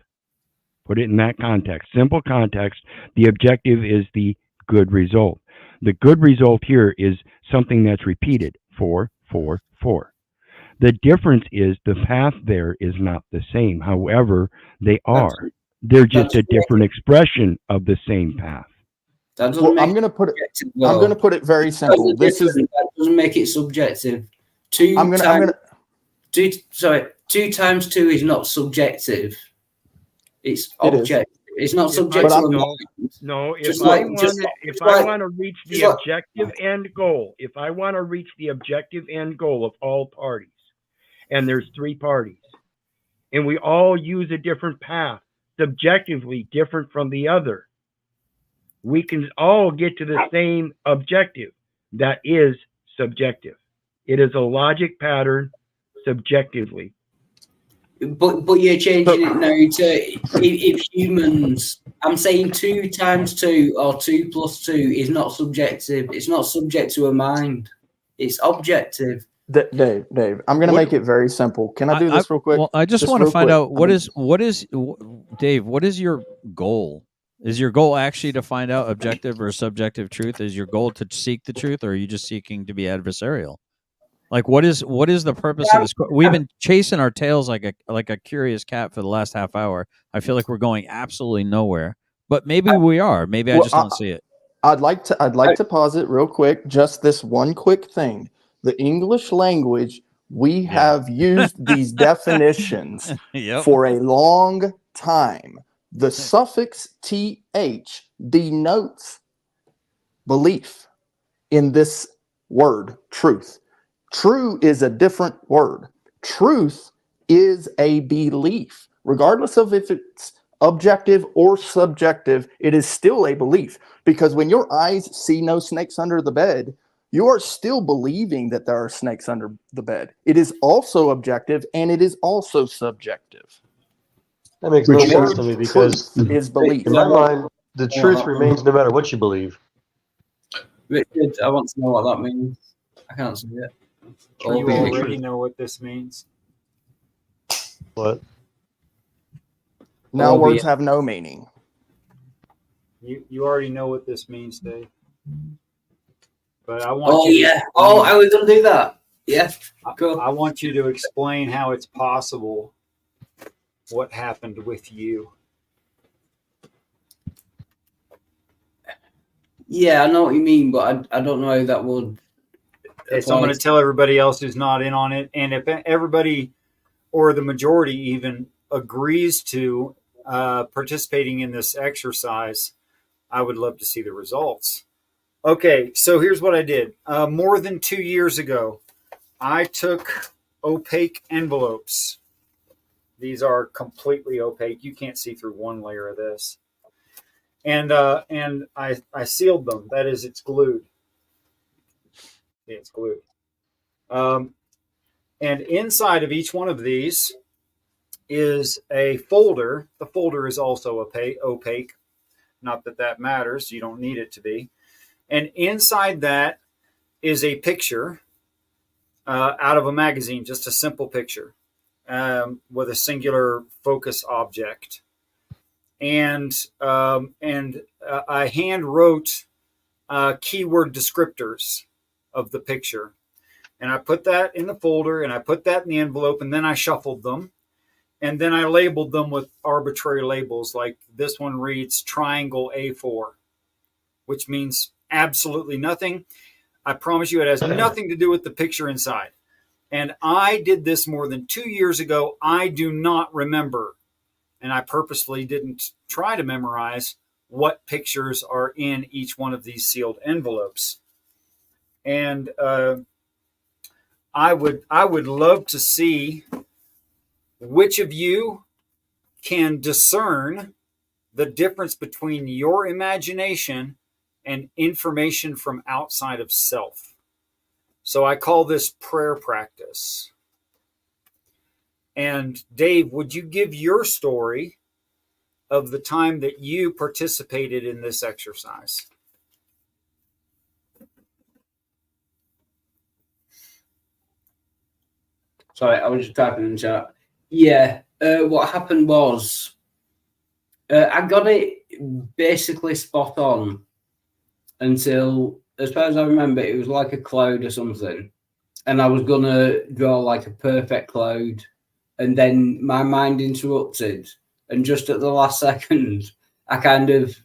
Put it in that context. Simple context, the objective is the good result. The good result here is something that's repeated. 4, 4, 4. The difference is the path there is not the same. However, they are. They're just a different expression of the same path. Well, I'm going to put it very simple. That doesn't make it subjective. 2 times 2 is not subjective. It's objective. It's not subject to a mind. No, Just if I like- want to reach the objective end goal, if I want to reach the objective end goal of all parties, and there's 3 parties, and we all use a different path, subjectively different from the other, we can all get to the same objective. That is subjective. It is a logic pattern subjectively. But you're changing it now to if humans. I'm saying 2 times 2 or 2 plus 2 is not subjective. It's not subject to a mind. It's objective. Dave, I'm going to make it very simple. Can I do this real quick? Well, I just want to find out what is Dave, what is your goal? Is your goal actually to find out objective or subjective truth? Is your goal to seek the truth, or are you just seeking to be adversarial? Like, what is the purpose of this? We've been chasing our tails like a curious cat for the last half hour. I feel like we're going absolutely nowhere, but maybe we are. Maybe I Well, just don't see it. I'd like to pause it real quick. Just this one quick thing. The English language, we have used these definitions for a long time. The suffix th denotes belief in this word, truth. True is a different word. Truth is a belief. Regardless of if it's objective or subjective, it is still a belief. Because when your eyes see no snakes under the bed, you are still believing that there are snakes under the bed. It is also objective and it is also subjective. That makes no sense to me because truth is belief. in my mind, the truth remains no matter what you believe. Richard, I want to know what that means. I can't see it. You already know what this means. What? Now words have no meaning. You already know what this means, Dave. But I want I was going to do that. Yeah, cool. I want you to explain how it's possible what happened with you. Yeah, I know what you mean, but I don't know how that would. Okay, so I'm going to tell everybody else who's not in on it, and if everybody or the majority even agrees to participating in this exercise, I would love to see the results. Okay, so here's what I did. More than 2 years ago, I took opaque envelopes. These are completely opaque. You can't see through one layer of this. And I sealed them. That is, it's glued. Yeah, it's glued. And inside of each one of these is a folder. The folder is also opaque. Not that that matters. You don't need it to be. And inside that is a picture out of a magazine, just a simple picture with a singular focus object. And I hand wrote keyword descriptors of the picture. And I put that in the folder and I put that in the envelope and then I shuffled them. And then I labeled them with arbitrary labels, like this one reads triangle A4, which means absolutely nothing. I promise you it has nothing to do with the picture inside. And I did this more than 2 years ago. I do not remember, and I purposely didn't try to memorize what pictures are in each one of these sealed envelopes. And I would love to see which of you can discern the difference between your imagination and information from outside of self. So I call this prayer practice. And Dave, would you give your story of the time that you participated in this exercise? Sorry, I was just typing in the chat. Yeah, what happened was I got it basically spot on until, as far as I remember, it was like a cloud or something. And I was going to draw like a perfect cloud. And then my mind interrupted. And just at the last second, I kind of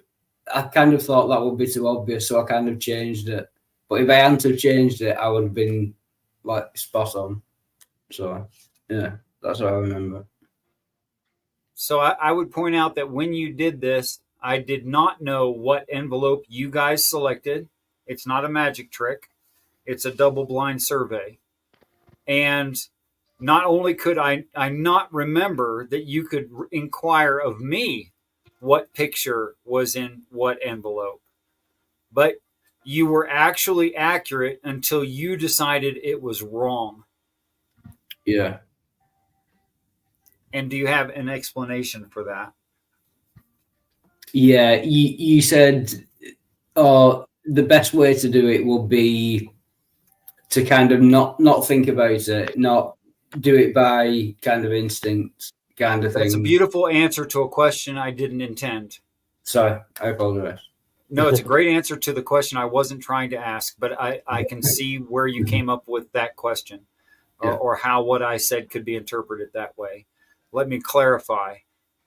thought that would be too obvious. So I kind of changed it. But if I hadn't have changed it, I would have been like spot on. So, yeah, that's what I remember. So I would point out that when you did this, I did not know what envelope you guys selected. It's not a magic trick. It's a double-blind survey. And not only could I not remember that you could inquire of me what picture was in what envelope, but you were actually accurate until you decided it was wrong. Yeah. And do you have an explanation for that? Yeah, you said the best way to do it will be to kind of not think about it, not do it by kind of instinct kind of thing. That's a beautiful answer to a question I didn't intend. Sorry, I apologize. No, it's a great answer to the question I wasn't trying to ask, but I can see where you came up with that question, or how what I said could be interpreted that way. Let me clarify.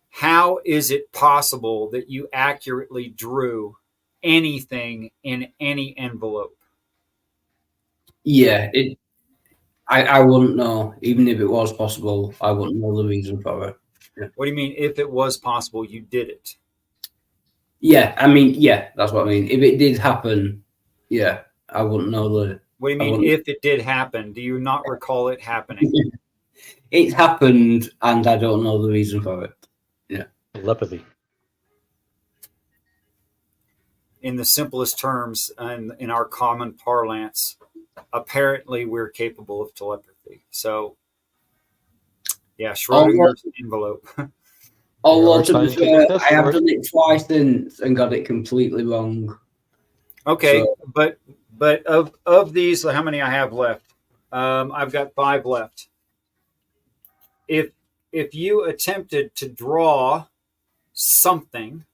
How is it possible that you accurately drew anything in any envelope? Yeah, I wouldn't know. Even if it was possible, I wouldn't know the reason for it. Yeah. What do you mean, if it was possible, you did it? Yeah, I mean, yeah, that's what I mean. If it did happen, yeah, I wouldn't know the. What do you mean, if it did happen? Do you not recall it happening? It happened, and I don't know the reason for it. Yeah. Telepathy. In the simplest terms, and in our common parlance, apparently we're capable of telepathy. So, yeah, Schrodinger's envelope. Although, Yeah, to be scientific fair, test I have for it. done it twice and got it completely wrong. Okay, So- but of these, how many I have left? I've got 5 left. If you attempted to draw something,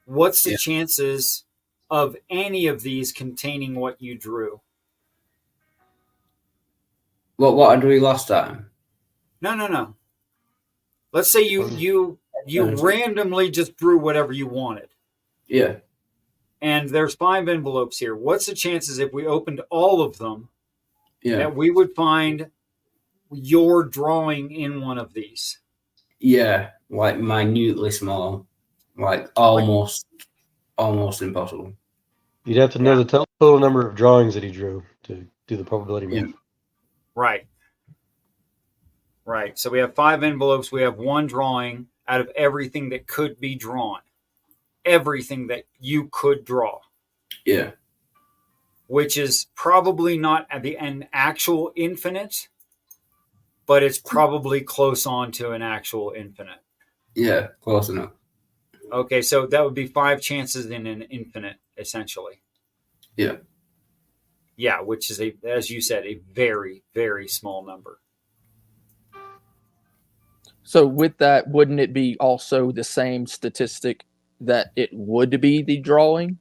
what's the chances of any of these containing what you drew? What I drew last time? No. Let's say you randomly just drew whatever you wanted. Yeah. And there's 5 envelopes here. What's the chances if we opened all of them Yeah. that we would find your drawing in one of these? Yeah, like minutely small, like almost impossible. You'd have to know the total number of drawings that he drew to do the probability math. Right. So we have 5 envelopes. We have 1 drawing out of everything that could be drawn. Everything that you could draw. Yeah. Which is probably not an actual infinite, but it's probably close on to an actual infinite. Yeah, close enough. Okay, so that would be 5 chances in an infinite, essentially. Yeah. Yeah, which is, as you said, a very, very small number. So with that, wouldn't it be also the same statistic that it would be the drawing?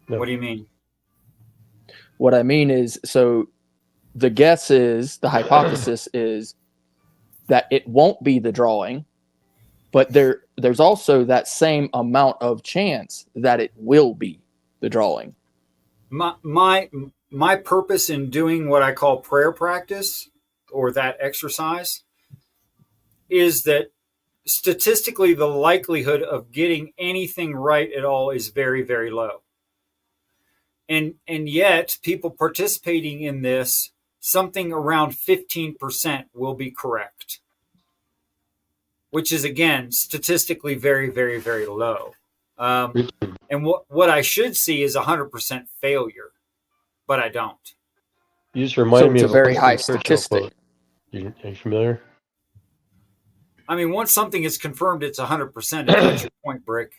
No. What do you mean? What I mean is, so the hypothesis is that it won't be the drawing, but there's also that same amount of chance that it will be the drawing. My purpose in doing what I call prayer practice, or that exercise, is that statistically the likelihood of getting anything right at all is very, very low. And yet people participating in this, something around 15% will be correct, which is, again, statistically very, very, very low. And what I should see is 100% failure, but I don't. You just reminded me it's of a very Winston high Churchill statistic. quote. Are you familiar? I mean, once something is confirmed, it's 100%. That's your point, Brick.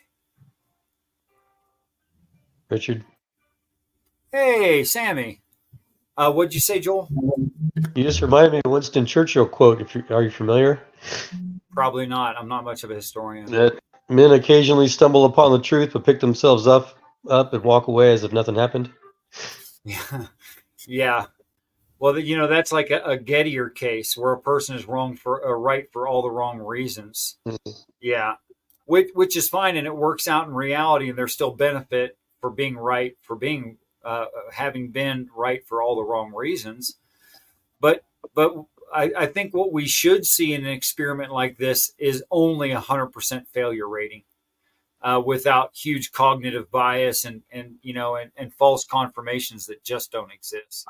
Richard? Hey, Sammy. What'd you say, Joel? You just reminded me of Winston Churchill quote. Are you familiar? Probably not. I'm not much of a historian. That men occasionally stumble upon the truth, but pick themselves up and walk away as if nothing happened. Yeah. Well, that's like a Gettier case where a person is right for all the wrong reasons. Yeah. Which is fine, and it works out in reality, and there's still benefit for being right, for being having been right for all the wrong reasons. But I think what we should see in an experiment like this is only 100% failure rating, without huge cognitive bias and false confirmations that just don't exist.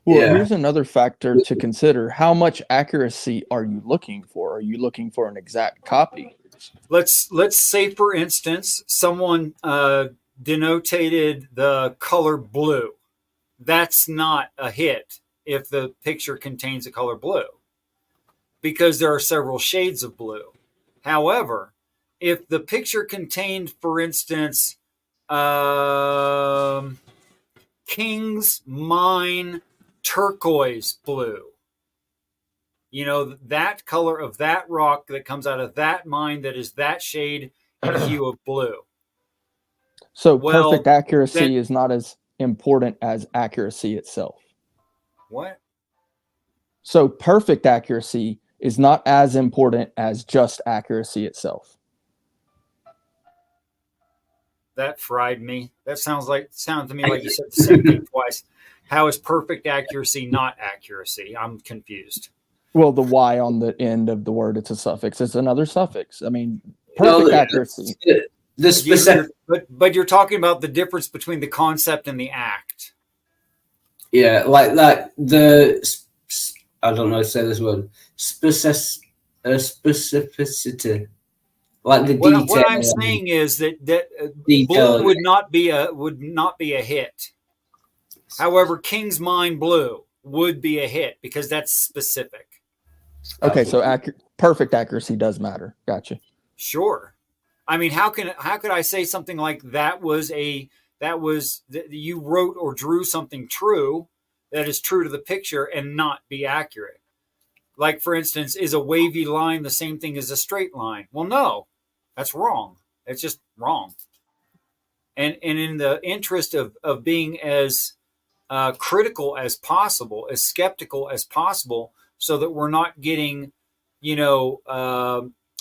Well, here's another factor to consider. How much accuracy are you looking for? Are you looking for an exact copy? Let's say, for instance, someone denotated the color blue. That's not a hit if the picture contains a color blue, because there are several shades of blue. However, if the picture contained, for instance, King's Mine turquoise blue, that color of that rock that comes out of that mine that is that shade and hue of blue, So Well, perfect accuracy then- is not as important as accuracy itself. What? So perfect accuracy is not as important as just accuracy itself. That fried me. That sounds to me like you said the same thing twice. How is perfect accuracy not accuracy? I'm confused. Well, the Y on the end of the word, it's a suffix. It's another suffix. I mean, perfect accuracy. The specific. But you're talking about the difference between the concept and the act. Yeah, like I don't know how to say this word. Specificity. Like the detail. What I'm saying is that Detail. blue would not be a hit. However, King's Mind Blue would be a hit because that's specific. Okay, so perfect accuracy does matter. Gotcha. Sure. I mean, how could I say something like you wrote or drew something true that is true to the picture and not be accurate? Like, for instance, is a wavy line the same thing as a straight line? Well, no, that's wrong. It's just wrong. And in the interest of being as critical as possible, as skeptical as possible, so that we're not getting,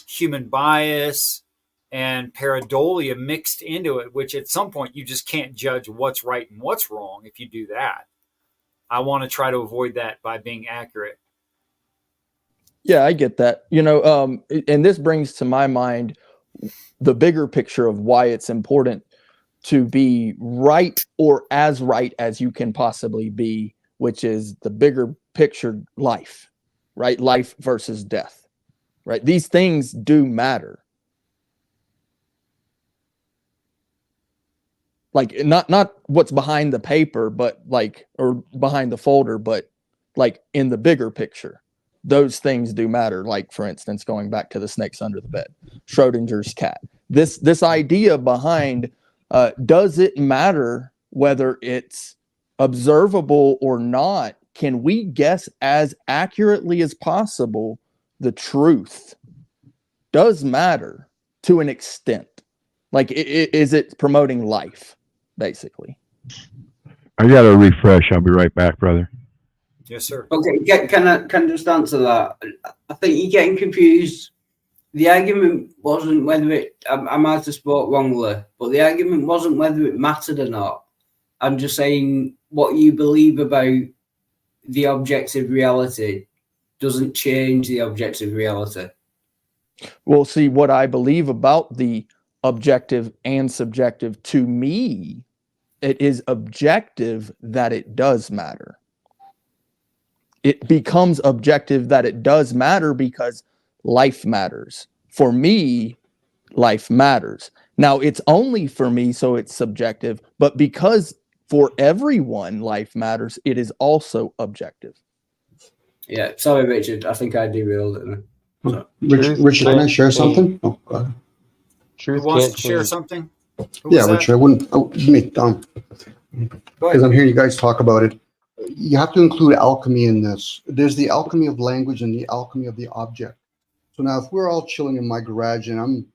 human bias and pareidolia mixed into it, which at some point you just can't judge what's right and what's wrong if you do that. I want to try to avoid that by being accurate. Yeah, I get that. And this brings to my mind the bigger picture of why it's important to be right or as right as you can possibly be, which is the bigger picture life, right? Life versus death, right? These things do matter. Like not what's behind the paper, but or behind the folder, but like in the bigger picture, those things do matter. Like, for instance, going back to the snakes under the bed, Schrodinger's cat, this idea behind, does it matter whether it's observable or not? Can we guess as accurately as possible the truth? Does matter to an extent. Like, is it promoting life, basically? I got to refresh. I'll be right back, brother. Yes, sir. Okay, can I just answer that? I think you're getting confused. The argument wasn't whether I might have spoke wrongly, but the argument wasn't whether it mattered or not. I'm just saying what you believe about the objective reality doesn't change the objective reality. Well, see, what I believe about the objective and subjective, to me, it is objective that it does matter. It becomes objective that it does matter because life matters. For me, life matters. Now, it's only for me, so it's subjective, but because for everyone life matters, it is also objective. Yeah, sorry, Richard. I think I derailed it. So. Richard, can I share something? Oh, go ahead. Who wants to share something? Yeah, Richard, I wouldn't. Oh, me, because I'm hearing you guys talk about it. You have to include alchemy in this. There's the alchemy of language and the alchemy of the object. So now, if we're all chilling in my garage and I'm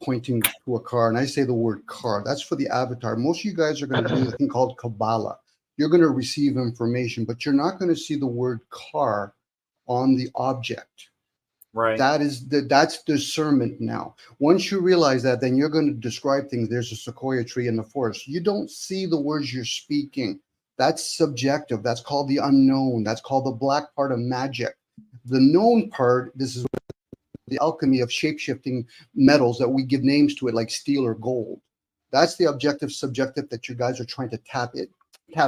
pointing to a car and I say the word car, that's for the avatar. Most of you guys are going to do a thing called Kabbalah. You're going to receive information, but you're not going to see the word car on the object. Right. That's discernment now. Once you realize that, then you're going to describe things. There's a sequoia tree in the forest. You don't see the words you're speaking. That's subjective. That's called the unknown. That's called the black part of magic. The known part, this is the alchemy of shape-shifting metals that we give names to it, like steel or gold. That's the objective subjective that you guys are trying to tap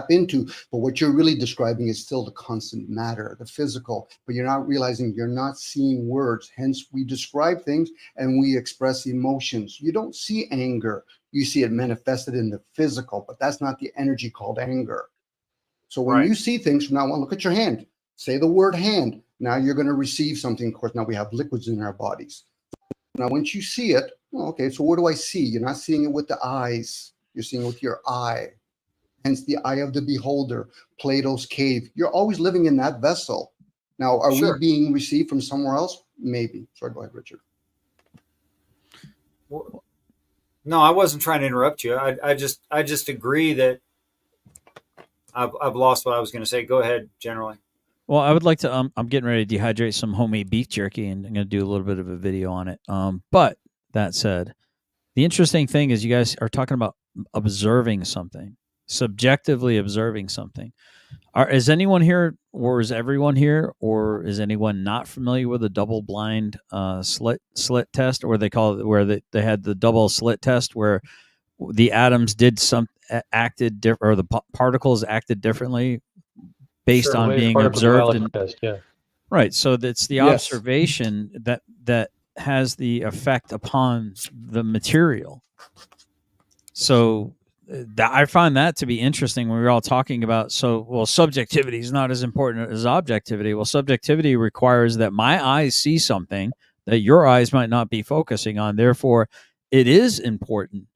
into, but what you're really describing is still the constant matter, the physical, but you're not realizing you're not seeing words. Hence, we describe things and we express emotions. You don't see anger. You see it manifested in the physical, but that's not the energy called anger. So when you see things from now on, look at your hand. Say the word hand. Now you're going to receive something. Of course, now we have liquids in our bodies. Now, once you see it, okay, so what do I see? You're not seeing it with the eyes. You're seeing it with your eye. Hence the eye of the beholder, Plato's cave. You're always living in that vessel. Now, are we being received from somewhere else? Maybe. Sorry, go ahead, Richard. No, I wasn't trying to interrupt you. I just agree that I've lost what I was going to say. Go ahead, generally. Well, I would like to. I'm getting ready to dehydrate some homemade beef jerky, and I'm going to do a little bit of a video on it. But that said, the interesting thing is you guys are talking about observing something, subjectively observing something. Is anyone here, or is everyone here, or is anyone not familiar with a double-blind slit test, or they call it where they had the double slit test, where the atoms did acted different, or the particles acted differently based Sure, on Lay's being particle observed. duality test, yeah. Right. So that's the Yes. observation that has the effect upon the material. So I find that to be interesting when we're all talking about, subjectivity is not as important as objectivity. Well, subjectivity requires that my eyes see something that your eyes might not be focusing on. Therefore, it is important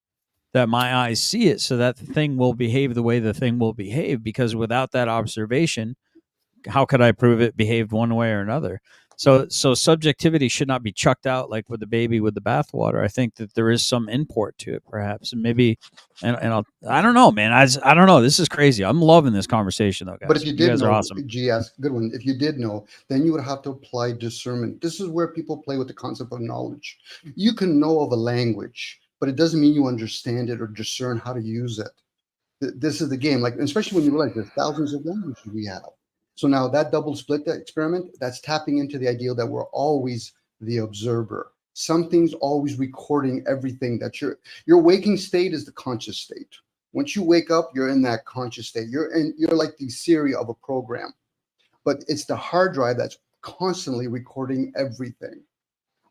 that my eyes see it so that the thing will behave the way the thing will behave, because without that observation, how could I prove it behaved one way or another? So subjectivity should not be chucked out like with the baby with the bathwater. I think that there is some import to it, perhaps, and maybe, I don't know, man. I don't know. This is crazy. I'm loving this conversation, though, guys. But if you did guys know, are awesome. GS, good one. If you did know, then you would have to apply discernment. This is where people play with the concept of knowledge. You can know of a language, but it doesn't mean you understand it or discern how to use it. This is the game, like, especially when you realize there's thousands of languages we have. So now that double split experiment, that's tapping into the idea that we're always the observer. Something's always recording everything that your waking state is the conscious state. Once you wake up, you're in that conscious state. You're like the Siri of a program, but it's the hard drive that's constantly recording everything.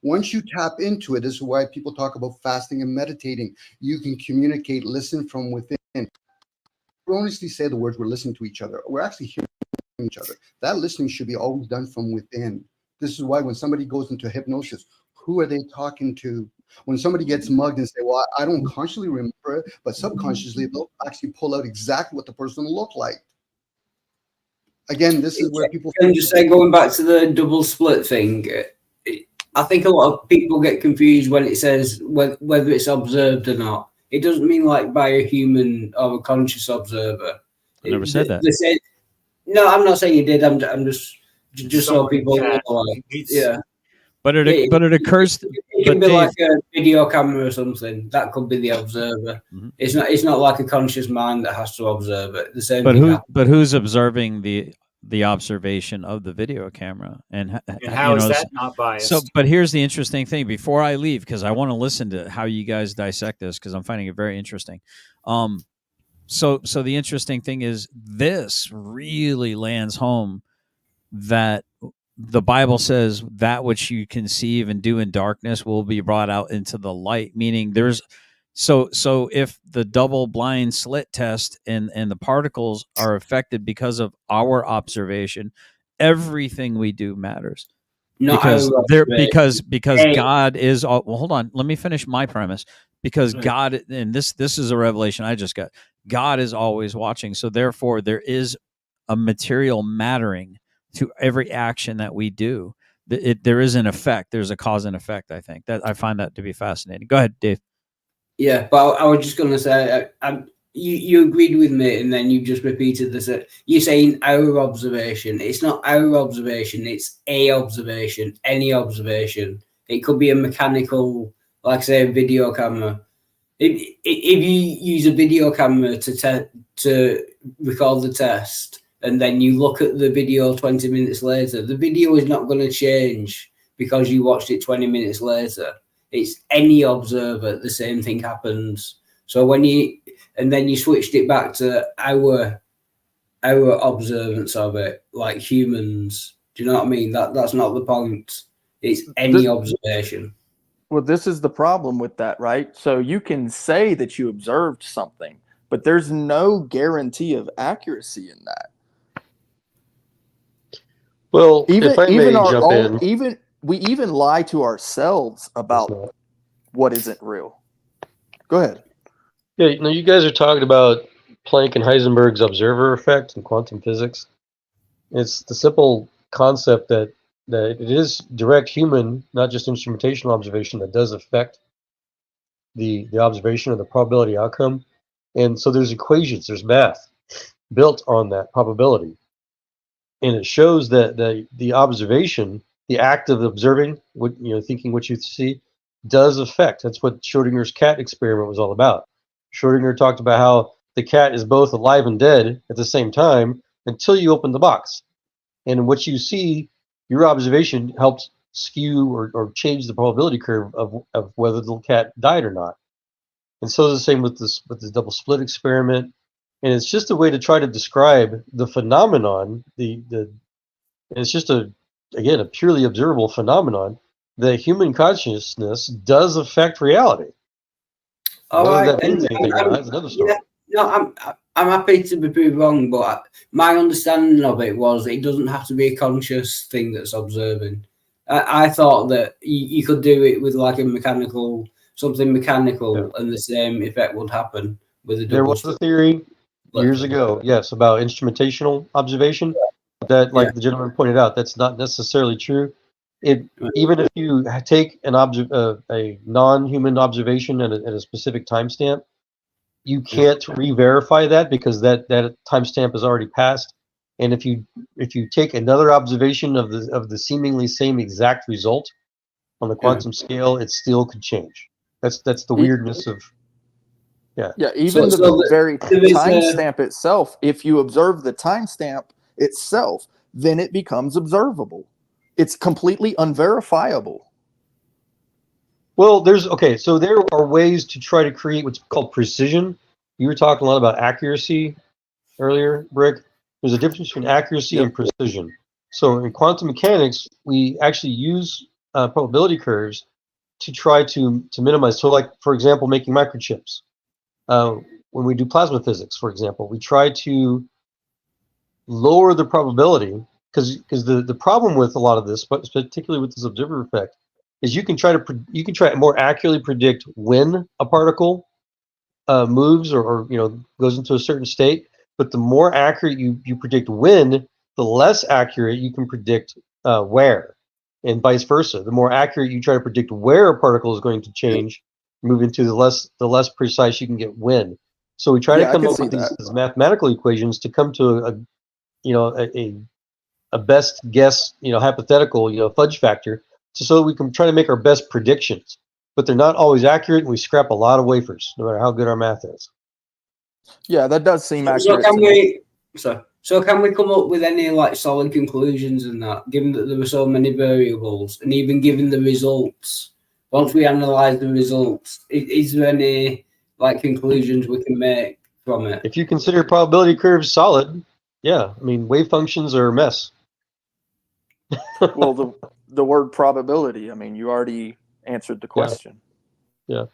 Once you tap into it, this is why people talk about fasting and meditating. You can communicate, listen from within. We honestly say the words, we're listening to each other. We're actually hearing each other. That listening should be always done from within. This is why when somebody goes into hypnosis, who are they talking to? When somebody gets mugged and say, well, I don't consciously remember it, but subconsciously they'll actually pull out exactly what the person looked like. Again, this is where people... Can I just say, going back to the double split thing, I think a lot of people get confused when it says whether it's observed or not. It doesn't mean like by a human or a conscious observer. I never said that. They say, no, I'm not saying you did. I'm just so people know. Like, yeah. But it occurs. It can be like a video camera or something. That could be the observer. Mm-hmm. It's not like a conscious mind that has to observe it. The same. But who's observing the observation of the video camera, and how is that not biased? So, but here's the interesting thing. Before I leave, because I want to listen to how you guys dissect this, because I'm finding it very interesting. So the interesting thing is this really lands home that the Bible says that which you conceive and do in darkness will be brought out into the light. Meaning, there's so if the double blind slit test and the particles are affected because of our observation, everything we do matters. Because God is. Well, hold on. Let me finish my premise. Because God, and this is a revelation I just got. God is always watching. So therefore, there is a material mattering to every action that we do. There is an effect. There's a cause and effect. I think that I find that to be fascinating. Go ahead, Dave. Yeah, but I was just going to say, you agreed with me, and then you just repeated this. You're saying our observation. It's not our observation. It's a observation. Any observation. It could be a mechanical, like say, a video camera. If you use a video camera to record the test, and then you look at the video 20 minutes later, the video is not going to change because you watched it 20 minutes later. It's any observer, the same thing happens. So then you switched it back to our observance of it, like humans. Do you know what I mean? That's not the point. It's any observation. Well, this is the problem with that, right? So you can say that you observed something, but there's no guarantee of accuracy in that. Well, if I may jump in. We even lie to ourselves about what isn't real. Go ahead. Yeah, you guys are talking about Planck and Heisenberg's observer effect in quantum physics. It's the simple concept that it is direct human, not just instrumentational observation, that does affect the observation or the probability outcome. And so there's equations, there's math built on that probability. And it shows that the observation, the act of observing, what thinking what you see, does affect. That's what Schrodinger's cat experiment was all about. Schrodinger talked about how the cat is both alive and dead at the same time until you open the box. And what you see, your observation helps skew or change the probability curve of whether the cat died or not. And so it's the same with this double slit experiment. And it's just a way to try to describe the phenomenon, and it's just a purely observable phenomenon. The human consciousness does affect reality. Whether that means anything or not, that's another story. No, I'm happy to be proved wrong, but my understanding of it was it doesn't have to be a conscious thing that's observing. I thought that you could do it with like something mechanical, and the same effect would happen with a double. There was a theory years ago, yes, about instrumentational observation. That, like the gentleman pointed out, that's not necessarily true. Even if you take a non-human observation at a specific timestamp, you can't re-verify that because that timestamp is already passed. And if you take another observation of the seemingly same exact result on the quantum scale, it still could change. That's the weirdness of even the very timestamp itself. If you observe the timestamp itself, then it becomes observable. It's completely unverifiable. Well, so there are ways to try to create what's called precision. You were talking a lot about accuracy earlier, Brick. There's a difference between accuracy and precision. So in quantum mechanics, we actually use probability curves to try to minimize. So, like, for example, making microchips. When we do plasma physics, for example, we try to lower the probability because the problem with a lot of this, but particularly with this observer effect, is you can try to more accurately predict when a particle moves or goes into a certain state. But the more accurate you predict when, the less accurate you can predict where, and vice versa. The more accurate you try to predict where a particle is going to change, move into the less precise you can get when. So we try to come up with these mathematical equations to come to a best guess, hypothetical, fudge factor, so that we can try to make our best predictions. But they're not always accurate, and we scrap a lot of wafers, no matter how good our math is. Yeah, that does seem accurate. So can we come up with any solid conclusions in that, given that there were so many variables, and even given the results? Once we analyze the results, is there any conclusions we can make from it? If you consider probability curves solid, yeah. I mean, wave functions are a mess. Well, the word probability, I mean, you already answered the question. Yeah.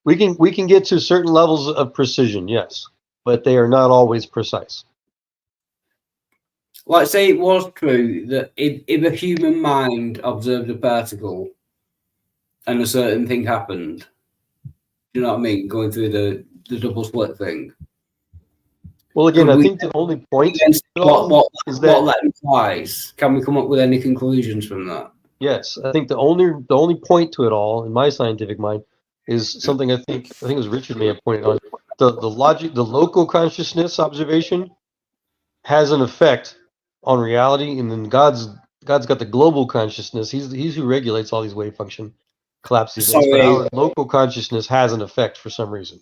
We can get to certain levels of precision, yes, but they are not always precise. Let's say it was true that if a human mind observed a particle and a certain thing happened, you know what I mean, going through the double slit thing. Well, again, I think the only point is what that implies. Can we come up with any conclusions from that? Yes, I think the only point to it all, in my scientific mind, is something I think it was Richard may have pointed on. The local consciousness observation has an effect on reality, and then God's got the global consciousness. He's who regulates all these wave function collapses. But our local consciousness has an effect for some reason.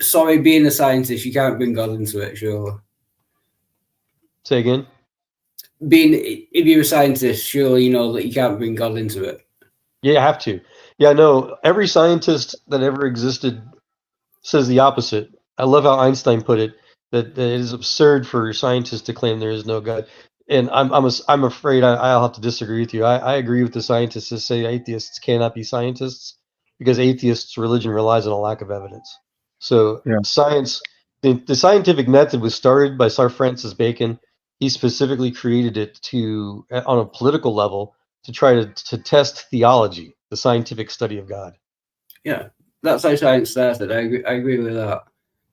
Sorry, being a scientist, you can't bring God into it, surely. Say again? If you're a scientist, surely you know that you can't bring God into it. Yeah, you have to. Yeah, no, every scientist that ever existed says the opposite. I love how Einstein put it, that it is absurd for scientists to claim there is no God. And I'm afraid I'll have to disagree with you. I agree with the scientists that say atheists cannot be scientists, because atheists' religion relies on a lack of evidence. So science, the scientific method was started by Sir Francis Bacon. He specifically created it on a political level, to try to test theology, the scientific study of God. Yeah, that's how science started. I agree with that.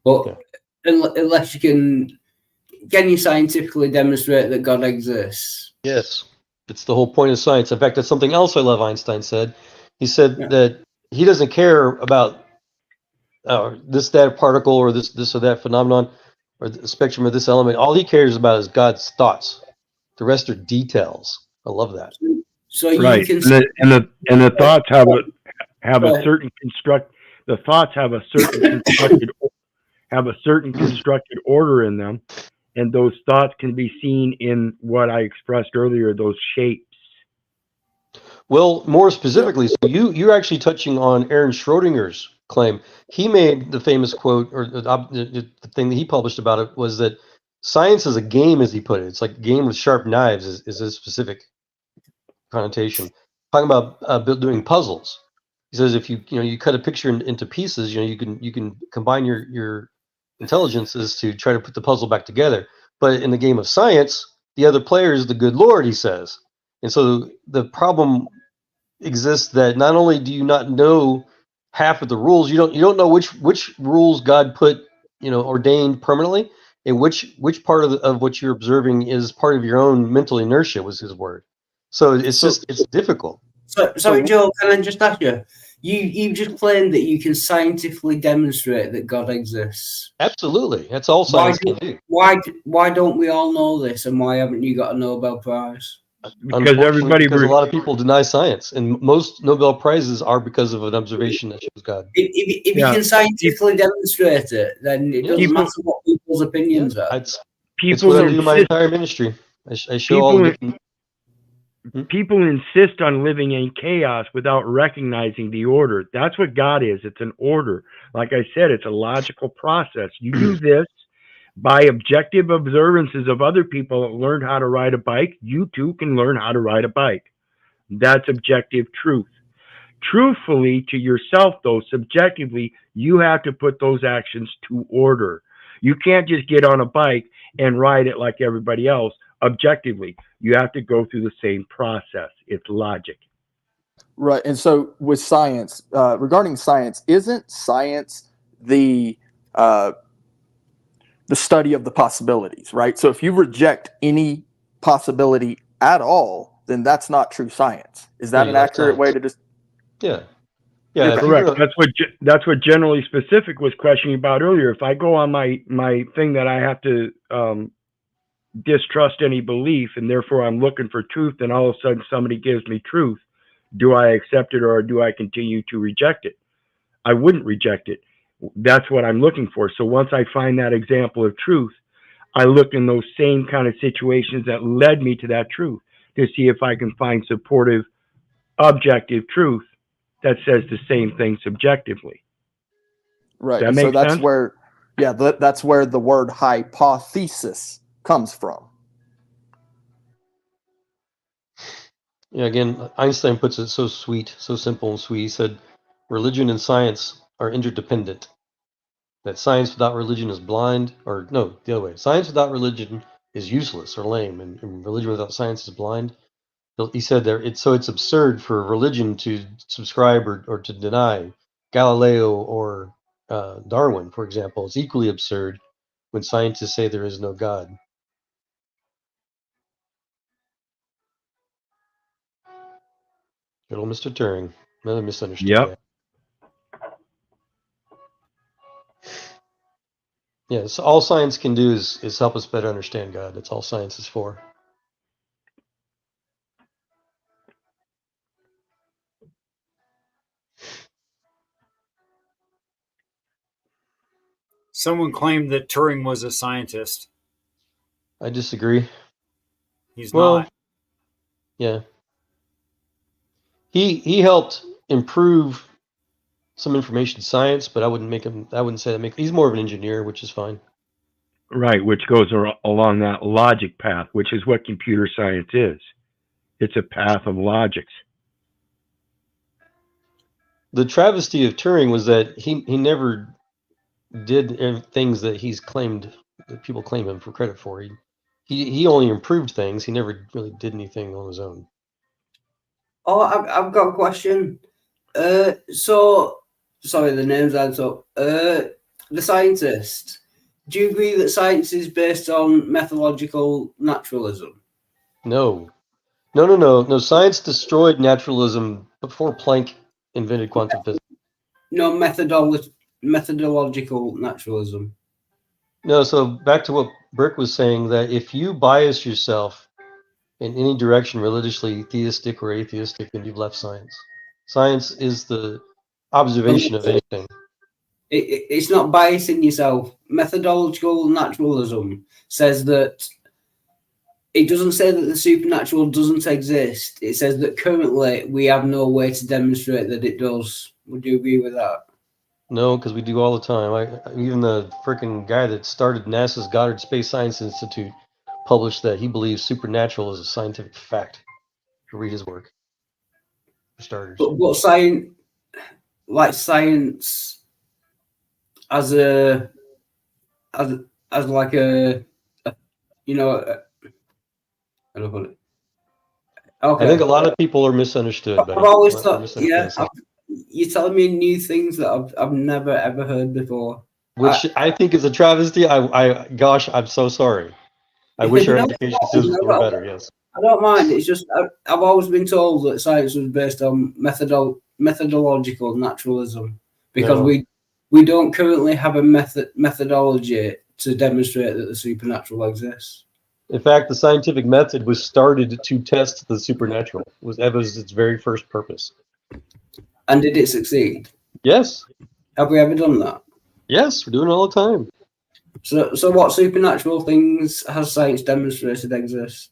But unless you can you scientifically demonstrate that God exists? Yes, it's the whole point of science. In fact, that's something else I love Einstein said. He said that he doesn't care about this, that particle, or this or that phenomenon, or the spectrum of this element. All he cares about is God's thoughts. The rest are details. I love that. So you Right. can And the thoughts have a certain construct. The thoughts have a certain constructed order in them, and those thoughts can be seen in what I expressed earlier. Those shapes. Well, more specifically, so you're actually touching on Aaron Schrodinger's claim. He made the famous quote, or the thing that he published about it was that science is a game, as he put it. It's like a game with sharp knives, is a specific connotation. Talking about doing puzzles. He says if you cut a picture into pieces, you can combine your intelligences to try to put the puzzle back together. But in the game of science, the other player is the good Lord, he says. And so the problem exists that not only do you not know half of the rules, you don't know which rules God put ordained permanently, and which part of what you're observing is part of your own mental inertia, was his word. So it's difficult. Sorry, Joe, can I just ask you? You just claimed that you can scientifically demonstrate that God exists. Absolutely, that's all science can do. Why don't we all know this, and why haven't you got a Nobel Prize? Because a lot of people deny science, and most Nobel Prizes are because of an observation that shows God. If you can scientifically demonstrate it, then it doesn't matter what people's opinions are. It's what I do my entire ministry. I show all the different. People insist on living in chaos without recognizing the order. That's what God is. It's an order. Like I said, it's a logical process. You do this by objective observances of other people that learned how to ride a bike. You too can learn how to ride a bike. That's objective truth. Truthfully to yourself, though, subjectively, you have to put those actions to order. You can't just get on a bike and ride it like everybody else. Objectively, you have to go through the same process. It's logic. Right. And so with science, regarding science, isn't science the study of the possibilities, right? So if you reject any possibility at all, then that's not true science. Is that an accurate way to just? Yeah. Correct. That's what generally specific was questioning about earlier. If I go on my thing that I have to distrust any belief, and therefore I'm looking for truth, and all of a sudden somebody gives me truth, do I accept it or do I continue to reject it? I wouldn't reject it. That's what I'm looking for. So once I find that example of truth, I look in those same kind of situations that led me to that truth to see if I can find supportive, objective truth that says the same thing subjectively. Right. Does that make that's sense? where, that's where the word hypothesis comes from. Yeah, again, Einstein puts it so sweet, so simple and sweet. He said, religion and science are interdependent. That science without religion is blind, or no, the other way. Science without religion is useless or lame, and religion without science is blind. He said there, it's absurd for religion to subscribe or to deny Galileo or Darwin, for example. It's equally absurd when scientists say there is no God. Good old Mr. Turing, another misunderstood guy. Yeah, so all science can do is help us better understand God. That's all science is for. Someone claimed that Turing was a scientist. I disagree. He's not. Yeah. He helped improve some information science, but I wouldn't say that he's more of an engineer, which is fine. Right, which goes along that logic path, which is what computer science is. It's a path of logics. The travesty of Turing was that he never did things that that people claim him for credit for. He only improved things. He never really did anything on his own. Oh, I've got a question. So sorry, the name's adds up. The scientist. Do you agree that science is based on methodological naturalism? No. Science destroyed naturalism before Planck invented quantum physics. No methodology. methodological naturalism? No, so back to what Brick was saying, that if you bias yourself in any direction, religiously, theistic or atheistic, then you've left science. Science is the observation of anything. It's not biasing yourself. Methodological naturalism says that it doesn't say that the supernatural doesn't exist. It says that currently we have no way to demonstrate that it does. Would you agree with that? No, because we do all the time. Even the freaking guy that started NASA's Goddard Space Science Institute published that he believes supernatural is a scientific fact. To read his work, for starters. But science, like science, as like a you know, I don't know. Okay. I think a lot of people are misunderstood. I've always thought, you're telling me new things that I've never ever heard before. Which I think is a travesty. Gosh, I'm so sorry. I wish our education systems were better. Yes. I don't mind. It's just I've always been told that science was based on methodological naturalism because we don't currently have a methodology to demonstrate that the supernatural exists. In fact, the scientific method was started to test the supernatural. That was its very first purpose. And did it succeed? Yes. Have we ever done that? Yes, we're doing it all the time. So what supernatural things has science demonstrated exist?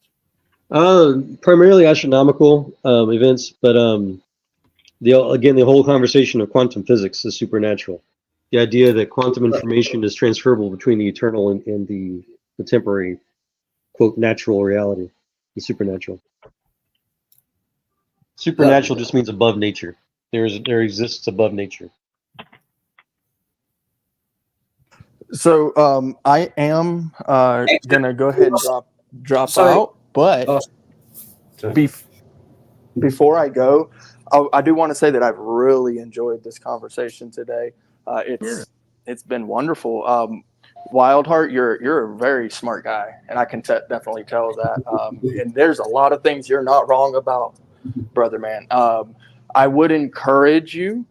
Primarily astronomical events, but the whole conversation of quantum physics is supernatural. The idea that quantum information is transferable between the eternal and the temporary, quote, natural reality, the supernatural. Supernatural just means above nature. There exists above nature. So I am gonna go ahead and drop out, but before I go, I do want to say that I've really enjoyed this conversation today. It's been wonderful. Wildheart, you're a very smart guy, and I can definitely tell that. And there's a lot of things you're not wrong about, brother man. I would encourage you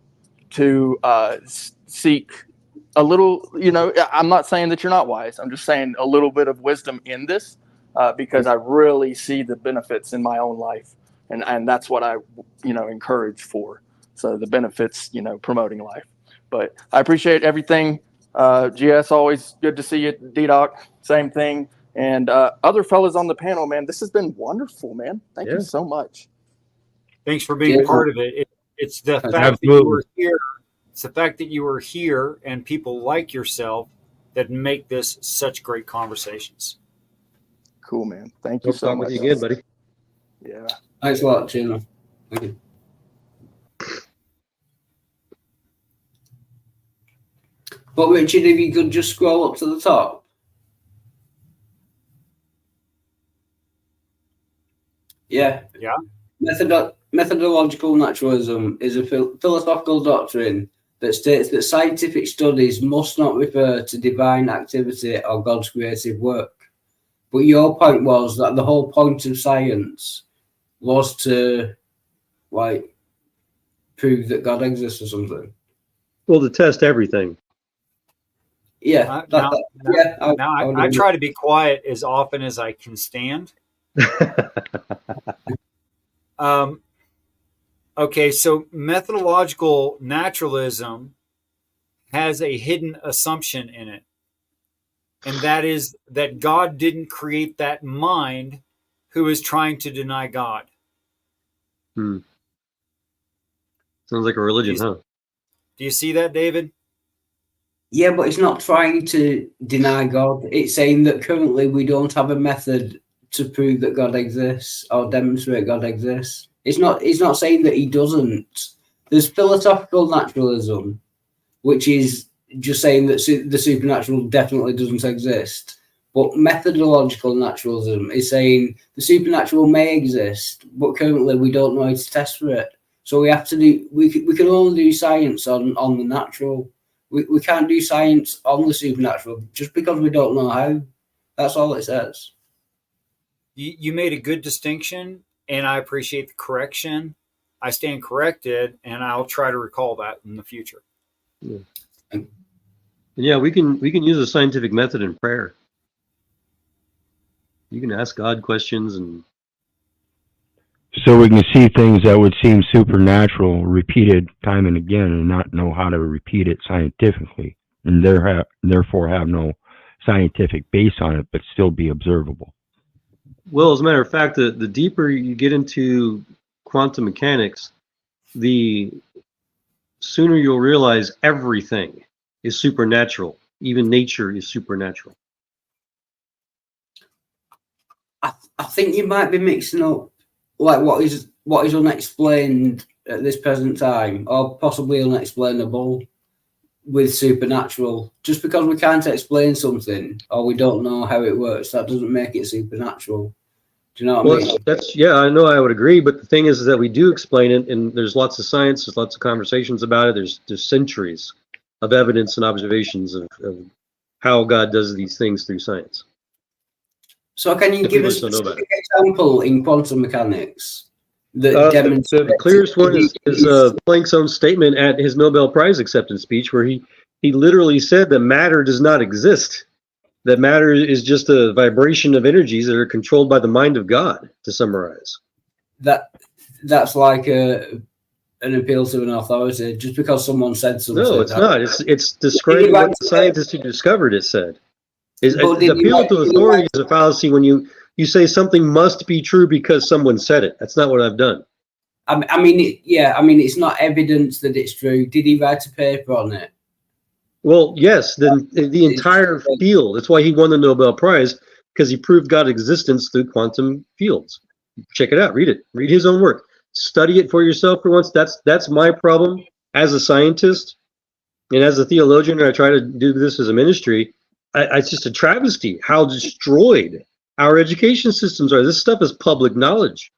to seek a little, I'm not saying that you're not wise. I'm just saying a little bit of wisdom in this because I really see the benefits in my own life. And that's what I, encourage for. So the benefits, promoting life. But I appreciate everything. GS, always good to see you. D-Doc, same thing. And other fellas on the panel, man, this has been wonderful, man. Thank you so much. Thanks for being part of it. It's the fact that you were here. It's the fact that you were here and people like yourself that make this such great conversations. Cool, man. Thank you so much. With you again, buddy. Yeah. Thanks a lot, Chino. Thank you. But Richard, if you could just scroll up to the top. Yeah. Yeah. Methodological naturalism is a philosophical doctrine that states that scientific studies must not refer to divine activity or God's creative work. But your point was that the whole point of science was to, prove that God exists or something. Well, to test everything. Yeah. I try to be quiet as often as I can stand. Okay, so methodological naturalism has a hidden assumption in it. And that is that God didn't create that mind who is trying to deny God. Sounds like a religion, huh? Do you see that, David? Yeah, but it's not trying to deny God. It's saying that currently we don't have a method to prove that God exists or demonstrate God exists. It's not saying that he doesn't. There's philosophical naturalism, which is just saying that the supernatural definitely doesn't exist. But methodological naturalism is saying the supernatural may exist, but currently we don't know how to test for it. So we can only do science on the natural. We can't do science on the supernatural just because we don't know how. That's all it says. You made a good distinction, and I appreciate the correction. I stand corrected, and I'll try to recall that in the future. Yeah. Yeah, we can use a scientific method in prayer. You can ask God questions, and So we can see things that would seem supernatural repeated time and again and not know how to repeat it scientifically, and therefore have no scientific base on it, but still be observable. well, as a matter of fact, the deeper you get into quantum mechanics, the sooner you'll realize everything is supernatural. Even nature is supernatural. I think you might be mixing up like what is unexplained at this present time, or possibly unexplainable, with supernatural. Just because we can't explain something or we don't know how it works, that doesn't make it supernatural. Do you know what I mean? That's yeah, I know, I would agree, but the thing is that we do explain it, and there's lots of science, there's lots of conversations about it. There's centuries of evidence and observations of how God does these things through science. So can you give us a specific example in quantum mechanics that demonstrates? The clearest one is Planck's own statement at his Nobel Prize acceptance speech, where he literally said that matter does not exist. That matter is just a vibration of energies that are controlled by the mind of God, to summarize. That's like an appeal to an authority, just because someone said something. No, it's not. It's describing what the scientist who discovered it said. The appeal to authority is a fallacy when you say something must be true because someone said it. That's not what I've done. I mean, it's not evidence that it's true. Did he write a paper on it? Well, yes, the entire field. That's why he won the Nobel Prize, because he proved God's existence through quantum fields. Check it out. Read it. Read his own work. Study it for yourself for once. That's my problem as a scientist and as a theologian. I try to do this as a ministry. It's just a travesty how destroyed our education systems are. This stuff is public knowledge.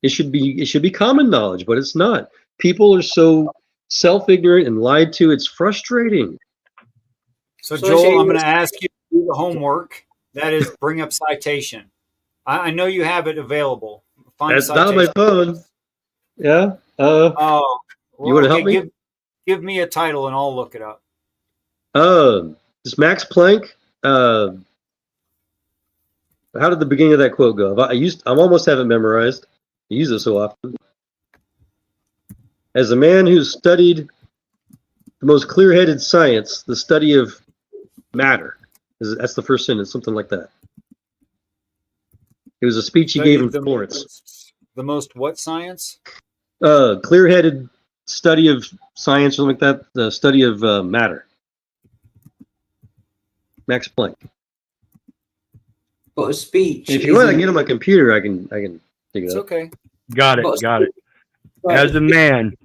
It should be common knowledge, but it's not. People are so self-ignorant and lied to. It's frustrating. So Joel, I'm going to ask you to do the homework. That is, bring up citation. I know you have it available. That's not on my phone. Yeah. Well, you want to help me? Give me a title and I'll look it up. This Max Planck. How did the beginning of that quote go? I almost have it memorized. I use it so often. As a man who studied the most clear-headed science, the study of matter. That's the first sentence, something like that. It was a speech he gave in Florence. The most what science? Clear-headed study of science, something like that. The study of matter. Max Planck. But a speech. If you want to get on my computer, I can dig it it's up. Okay. Got it. As a man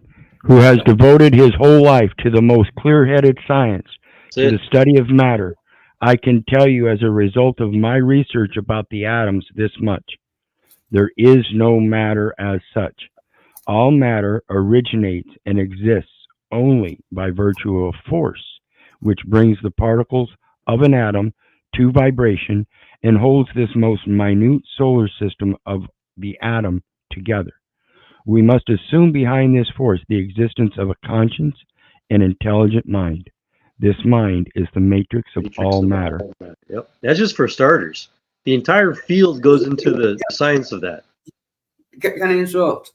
who has devoted his whole life to the most clear-headed science, to the study of matter, I can tell you as a result of my research about the atoms this much. There is no matter as such. All matter originates and exists only by virtue of force, which brings the particles of an atom to vibration and holds this most minute solar system of the atom together. We must assume behind this force the existence of a conscience and intelligent mind. This mind is the matrix of all matter. Yep. That's just for starters. The entire field goes into the science of that. Can I interrupt?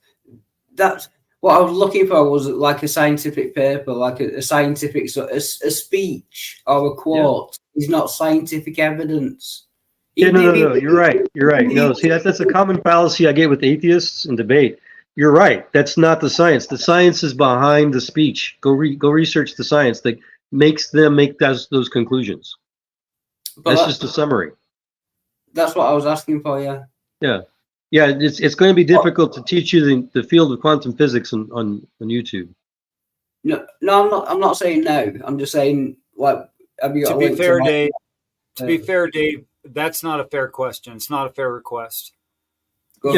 That's what I was looking for, was like a scientific paper, like a scientific, a speech or a quote is not scientific evidence. No, you're right. No, see, that's a common fallacy I get with atheists in debate. You're right. That's not the science. The science is behind the speech. Go research the science that makes them make those conclusions. But that's just a summary. That's what I was asking for. Yeah. It's going to be difficult to teach you the field of quantum physics on YouTube. No, I'm not saying no. I'm just saying, like, have you got to be fair, Dave? To be fair, Dave, that's not a fair question. It's not a fair request. You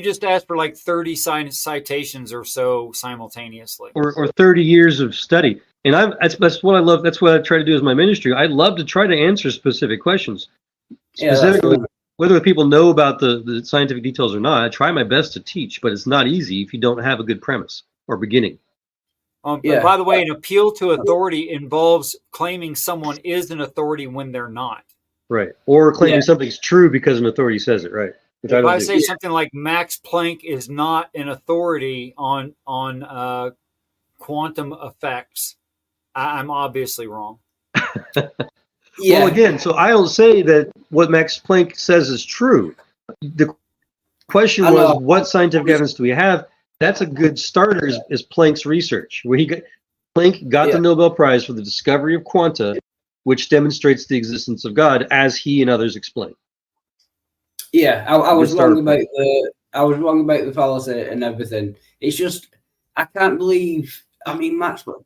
just asked for like 30 citations or so simultaneously, or 30 years of study. And that's what I love. That's what I try to do as my ministry. I love to try to answer specific questions, specifically whether people know about the scientific details or not. I try my best to teach, but it's not easy if you don't have a good premise or beginning. But by the way, an appeal to authority involves claiming someone is an authority when they're not. Right. Or claiming something's true because an authority says it, right? Which If I do. say something like Max Planck is not an authority on quantum effects, I'm obviously wrong. Well, again, so I don't say that what Max Planck says is true. The question was, what scientific evidence do we have? That's a good starter is Planck's research, where Planck got the Nobel Prize for the discovery of quanta, which demonstrates the existence of God, as he and others explain. Yeah, I was wrong about the fallacy and everything. It's just I can't believe. I mean, Maxwell,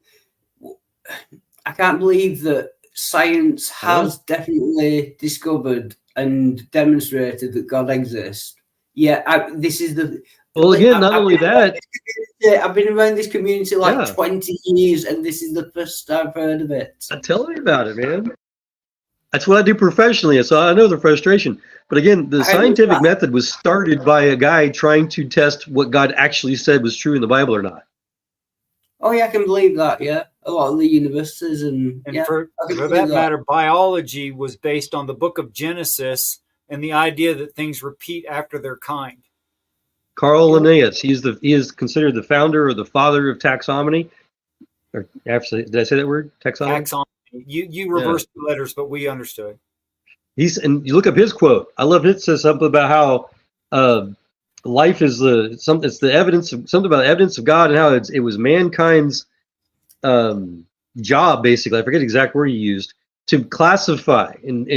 I can't believe that science has definitely discovered and demonstrated that God exists. Yeah, this is the. Well, again, not only that. I've been around this community like 20 years, and this is the first I've heard of it. Tell me about it, man. That's what I do professionally, so I know the frustration. But again, the scientific method was started by a guy trying to test what God actually said was true in the Bible or not. Oh, yeah, I can believe that, yeah. A lot of the universities and for that matter, biology was based on the book of Genesis and the idea that things repeat after their kind. Carl Linnaeus, he is considered the founder or the father of taxonomy. Or actually, did I say that word? Taxonomy. You reversed the letters, but we understood. And you look up his quote. I love it. It says something about how life is it's the evidence of something about the evidence of God and how it was mankind's job, basically. I forget the exact word he used, to classify and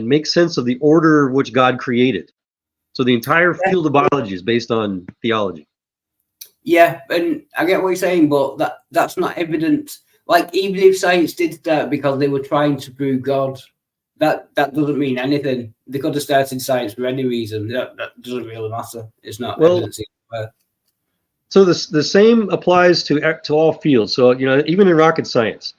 make sense of the order which God created. So the entire field of biology is based on theology. Yeah, and I get what you're saying, but that's not evident. Like, even if science did start because they were trying to prove God, that doesn't mean anything. They could have started science for any reason. That doesn't really matter. It's not evidence. So the same applies to all fields. So, even in rocket science,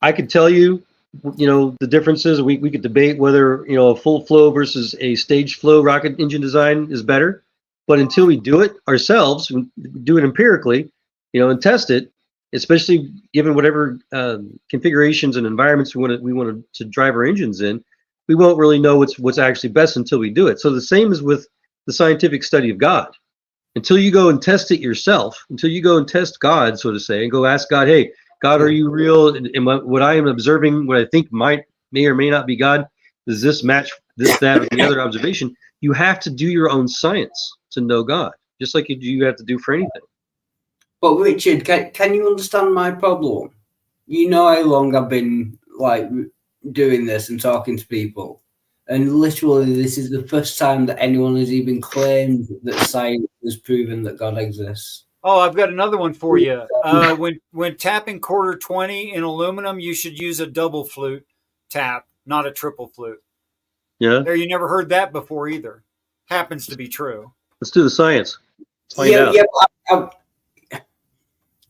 I could tell you, the differences. We could debate whether, a full flow versus a stage flow rocket engine design is better. But until we do it ourselves, we do it empirically, and test it, especially given whatever configurations and environments we want to drive our engines in, we won't really know what's actually best until we do it. So the same is with the scientific study of God. Until you go and test it yourself, until you go and test God, so to say, and go ask God, hey, God, are you real? And what I am observing, what I think may or may not be God, does this match this, that, or the other observation? You have to do your own science to know God, just like you have to do for anything. But Richard, can you understand my problem? You know how long I've been doing this and talking to people, and literally this is the first time that anyone has even claimed that science has proven that God exists. Oh, I've got another one for you. When tapping quarter 20 in aluminum, you should use a double flute tap, not a triple flute. Yeah. There, you never heard that before either. Happens to be true. Let's do the science. Find out.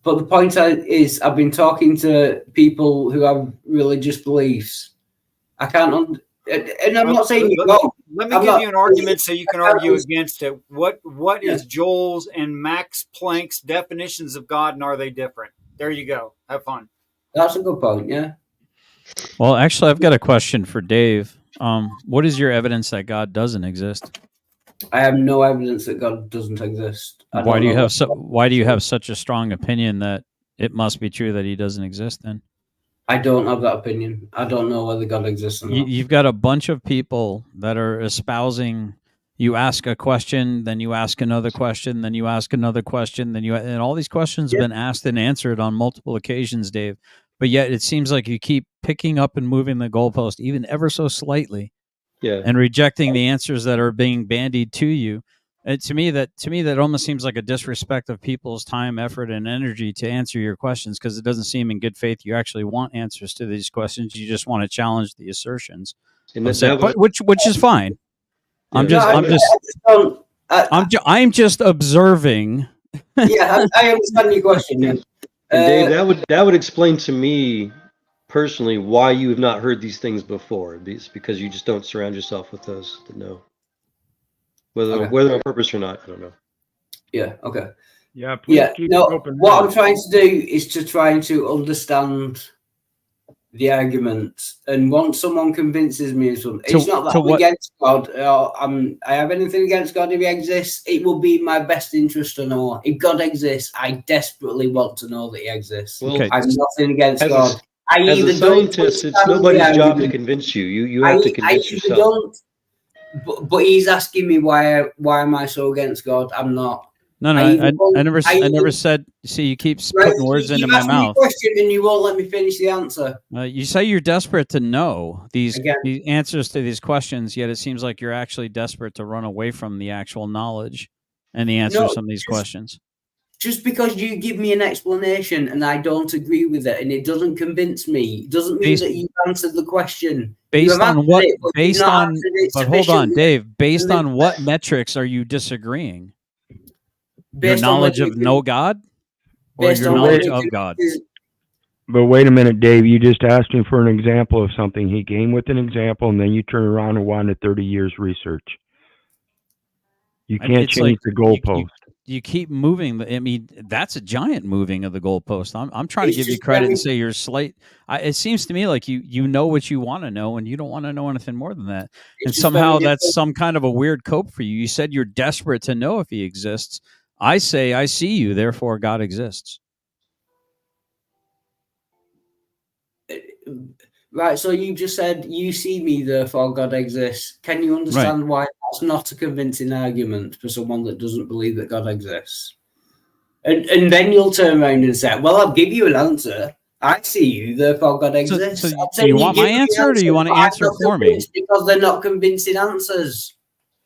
But the point is, I've been talking to people who have religious beliefs. I can't, and I'm not saying you're wrong. Let me give you an argument so you can argue against it. What is Joel's and Max Planck's definitions of God, and are they different? There you go. Have fun. That's a good point, yeah. Well, actually, I've got a question for Dave. What is your evidence that God doesn't exist? I have no evidence that God doesn't exist. Why do you have such a strong opinion that it must be true that he doesn't exist then? I don't have that opinion. I don't know whether God exists or not. You've got a bunch of people that are espousing. You ask a question, then you ask another question, then you ask another question, and all these questions have been asked and answered on multiple occasions, Dave. But yet it seems like you keep picking up and moving the goalpost, even ever so slightly, and rejecting the answers that are being bandied to you. To me, that almost seems like a disrespect of people's time, effort, and energy to answer your questions, because it doesn't seem in good faith you actually want answers to these questions. You just want to challenge the assertions, which is fine. I'm just observing. Yeah, I understand your question. And Dave, that would explain to me personally why you have not heard these things before. It's because you just don't surround yourself with those that know. Whether on purpose or not, I don't know. Yeah. Okay. Yeah, please Yeah, keep no, it open. what I'm trying to do is to try to understand the argument, and once someone convinces me of something, it's not that I'm against God, or I have anything against God if he exists. It will be my best interest to know. If God exists, I desperately want to know that he exists. Well, I have nothing against God. I as either a scientist, it's nobody's job to convince you. You have to convince yourself. But he's asking me why am I so against God? I'm not. No, I never said. See, you keep putting words into my mouth. You asked me a question and you won't let me finish the answer. You say you're desperate to know these answers to these questions, yet it seems like you're actually desperate to run away from the actual knowledge and the answers to some of these questions. Just because you give me an explanation and I don't agree with it and it doesn't convince me, doesn't mean that you've answered the question. Based on what? But hold on, Dave. Based on what metrics are you disagreeing? Your knowledge of no God, or your knowledge of God? But wait a minute, Dave. You just asked him for an example of something. He came with an example, and then you turn around and wanted 30 years research. You can't change the goalpost. You keep moving. I mean, that's a giant moving of the goalpost. I'm trying to give you credit and say you're slight. It seems to me like you know what you want to know, and you don't want to know anything more than that. And somehow that's some kind of a weird cope for you. You said you're desperate to know if he exists. I say I see you, therefore God exists. Right, so you just said you see me, therefore God exists. Can you understand why that's not a convincing argument for someone that doesn't believe that God exists? And then you'll turn around and say, well, I'll give you an answer. I see you, therefore God exists. So you want my answer, or do you want to answer for me? Because they're not convincing answers.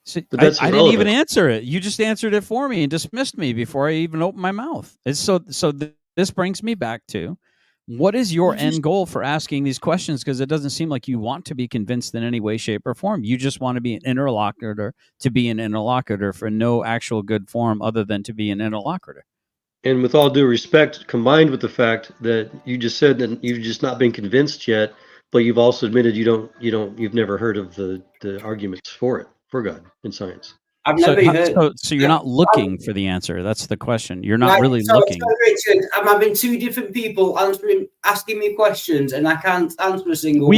See, I didn't even answer it. You just answered it for me and dismissed me before I even opened my mouth. This brings me back to, what is your end goal for asking these questions? Because it doesn't seem like you want to be convinced in any way, shape, or form. You just want to be an interlocutor for no actual good form other than to be an interlocutor. And with all due respect, combined with the fact that you just said that you've just not been convinced yet, but you've also admitted you've never heard of the arguments for God in science. I've never heard. So you're not looking for the answer. That's the question. You're not really looking. So Richard, I'm having two different people asking me questions, and I can't answer a single one.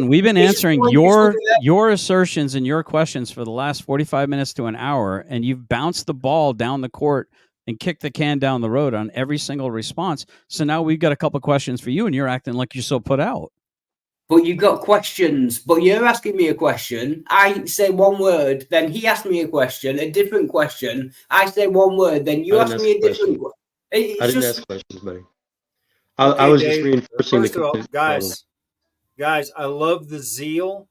We've been answering your assertions and your questions for the last 45 minutes to an hour, and you've bounced the ball down the court and kicked the can down the road on every single response. So now we've got a couple questions for you, and you're acting like you're so put out. But you've got questions, but you're asking me a question. I say one word, then he asks me a question, a different question. I say one word, then you ask me a different question. I didn't ask questions, buddy. I was just reinforcing guys, I love the zeal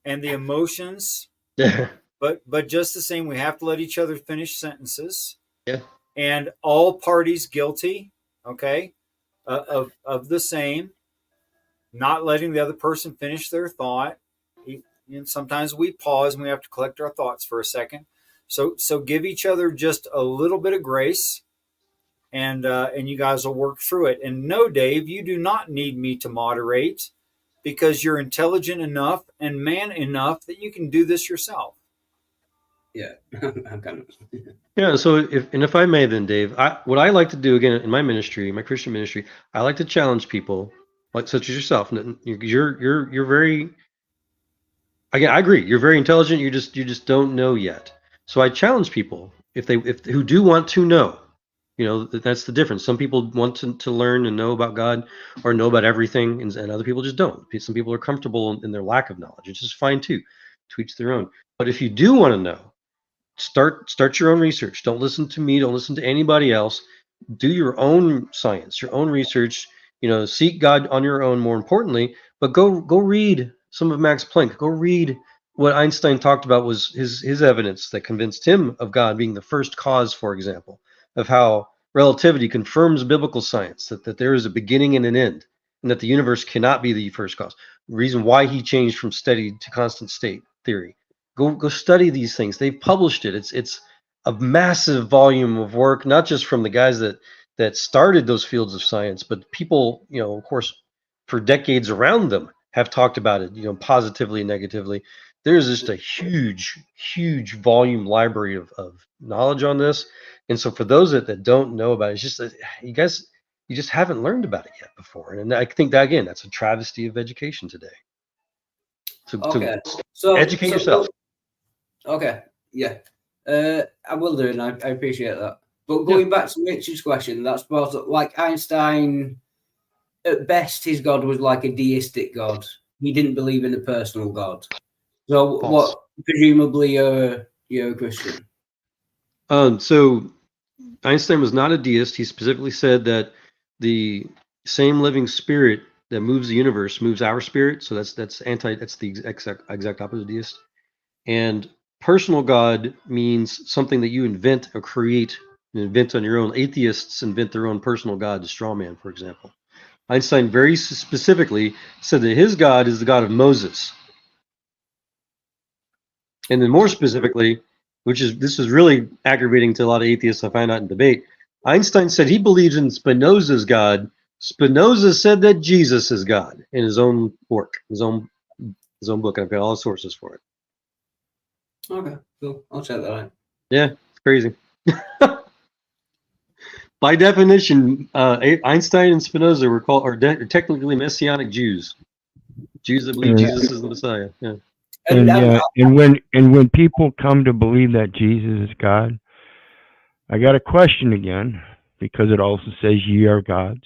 and the emotions. but just the same, we have to let each other finish sentences. Yeah. And all parties guilty, okay, of the same. Not letting the other person finish their thought. And sometimes we pause and we have to collect our thoughts for a second. So give each other just a little bit of grace, and you guys will work through it. And no, Dave, you do not need me to moderate, because you're intelligent enough and man enough that you can do this yourself. Yeah. Yeah. So if I may, then Dave, what I like to do again in my ministry, my Christian ministry, I like to challenge people, like such as yourself. You're very, again, I agree. You're very intelligent. You just don't know yet. So I challenge people who do want to know. That's the difference. Some people want to learn and know about God or know about everything, and other people just don't. Some people are comfortable in their lack of knowledge. It's just fine too, to each their own. But if you do want to know, start your own research. Don't listen to me. Don't listen to anybody else. Do your own science, your own research. Seek God on your own, more importantly. But go read some of Max Planck. Go read what Einstein talked about was his evidence that convinced him of God being the first cause, for example, of how relativity confirms biblical science, that there is a beginning and an end, and that the universe cannot be the first cause. The reason why he changed from steady to constant state theory. Go study these things. They've published it. It's a massive volume of work, not just from the guys that started those fields of science, but people, of course, for decades around them have talked about it, positively and negatively. there's just a huge volume library of knowledge on this. And so for those that don't know about it, it's just that you just haven't learned about it yet before. And I think that, again, that's a travesty of education today. Okay. So educate yourself. Okay. Yeah. I will do, and I appreciate that. But going back to Richard's question, that's about like Einstein, at best, his God was like a deistic God. He didn't believe in a personal God. So False. what, presumably you're a Christian? So Einstein was not a deist. He specifically said that the same living spirit that moves the universe moves our spirit. So that's the exact opposite of deist. And personal God means something that you invent or create and invent on your own. Atheists invent their own personal God, the straw man, for example. Einstein very specifically said that his God is the God of Moses. And then more specifically, this is really aggravating to a lot of atheists I find out in debate, Einstein said he believes in Spinoza's God. Spinoza said that Jesus is God in his own work, his own book. I've got all the sources for it. Okay, cool. I'll check that out. Yeah, it's crazy. By definition, Einstein and Spinoza are technically Messianic Jews. Jews that believe Jesus is the Messiah. Yeah. And when people come to believe that Jesus is God, I got a question again, because it also says ye are gods.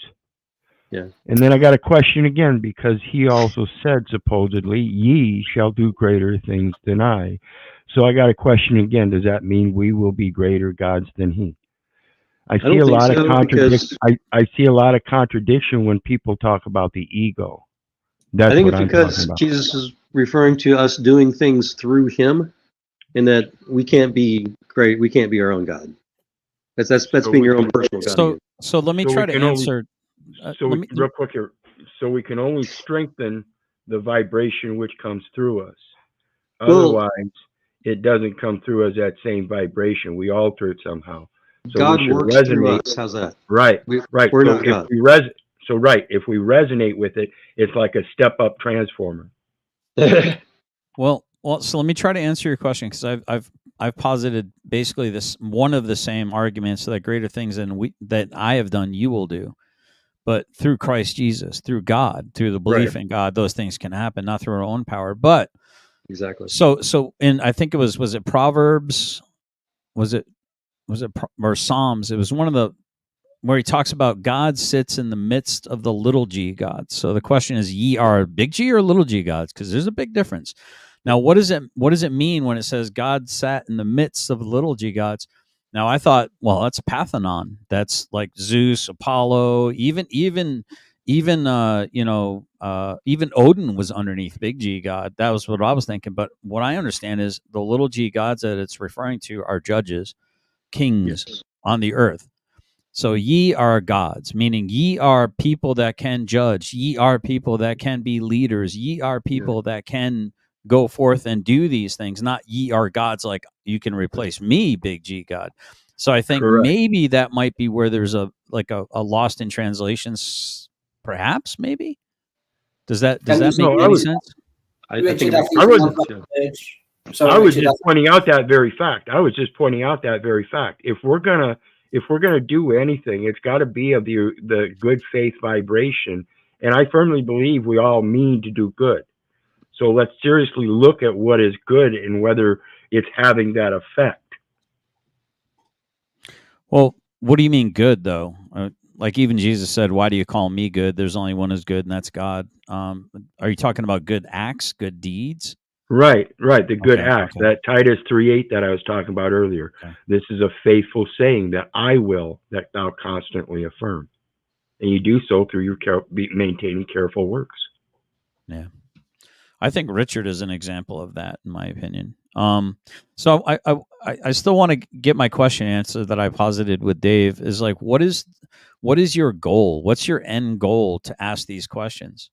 Yeah. And then I got a question again, because he also said supposedly ye shall do greater things than I. So I got a question again, does that mean we will be greater gods than he? I see a lot of contradiction. I see a lot of contradiction when people talk about the ego. That's I think what it's I'm because talking about. Jesus is referring to us doing things through him, and that we can't be great. We can't be our own God. That's being your own personal God. So let me try to answer. Real quick here. So we can only strengthen the vibration which comes through us. Otherwise, it doesn't come through as that same vibration. We alter it somehow. So God works through us. How's that? Right. We're not God. If we resonate with it, it's like a step-up transformer. Well, so let me try to answer your question, because I've posited basically this one of the same arguments that greater things that I have done, you will do, but through Christ Jesus, through God, through the belief in God, those things can happen, not through our own power. But exactly. So I think it was it Proverbs, or Psalms? It was one of the where he talks about God sits in the midst of the little g gods. So the question is, ye are big G or little g gods? Because there's a big difference. Now, what does it mean when it says God sat in the midst of little g gods? Now, I thought, well, that's Parthenon. That's like Zeus, Apollo, even Odin was underneath big G God. That was what I was thinking. But what I understand is the little g gods that it's referring to are judges, kings on the earth. So ye are gods, meaning ye are people that can judge. Ye are people that can be leaders. Ye are people that can go forth and do these things. Not ye are gods like you can replace me, big G God. So I think maybe that might be where there's a lost in translations, perhaps, maybe. Does that make any sense? I was just pointing out that very fact. If we're gonna do anything, it's got to be of the good faith vibration, and I firmly believe we all mean to do good. So let's seriously look at what is good and whether it's having that effect. Well, what do you mean good, though? Like even Jesus said, "Why do you call me good? There's only one who's good, and that's God." Are you talking about good acts, good deeds? Right. The good acts. That Titus 3:8 that I was talking about earlier. Okay. This is a faithful saying that I will, that thou constantly affirm. And you do so through your maintaining careful works. Yeah. I think Richard is an example of that, in my opinion. So I still want to get my question answered that I posited with Dave, is like, what is your goal? What's your end goal to ask these questions?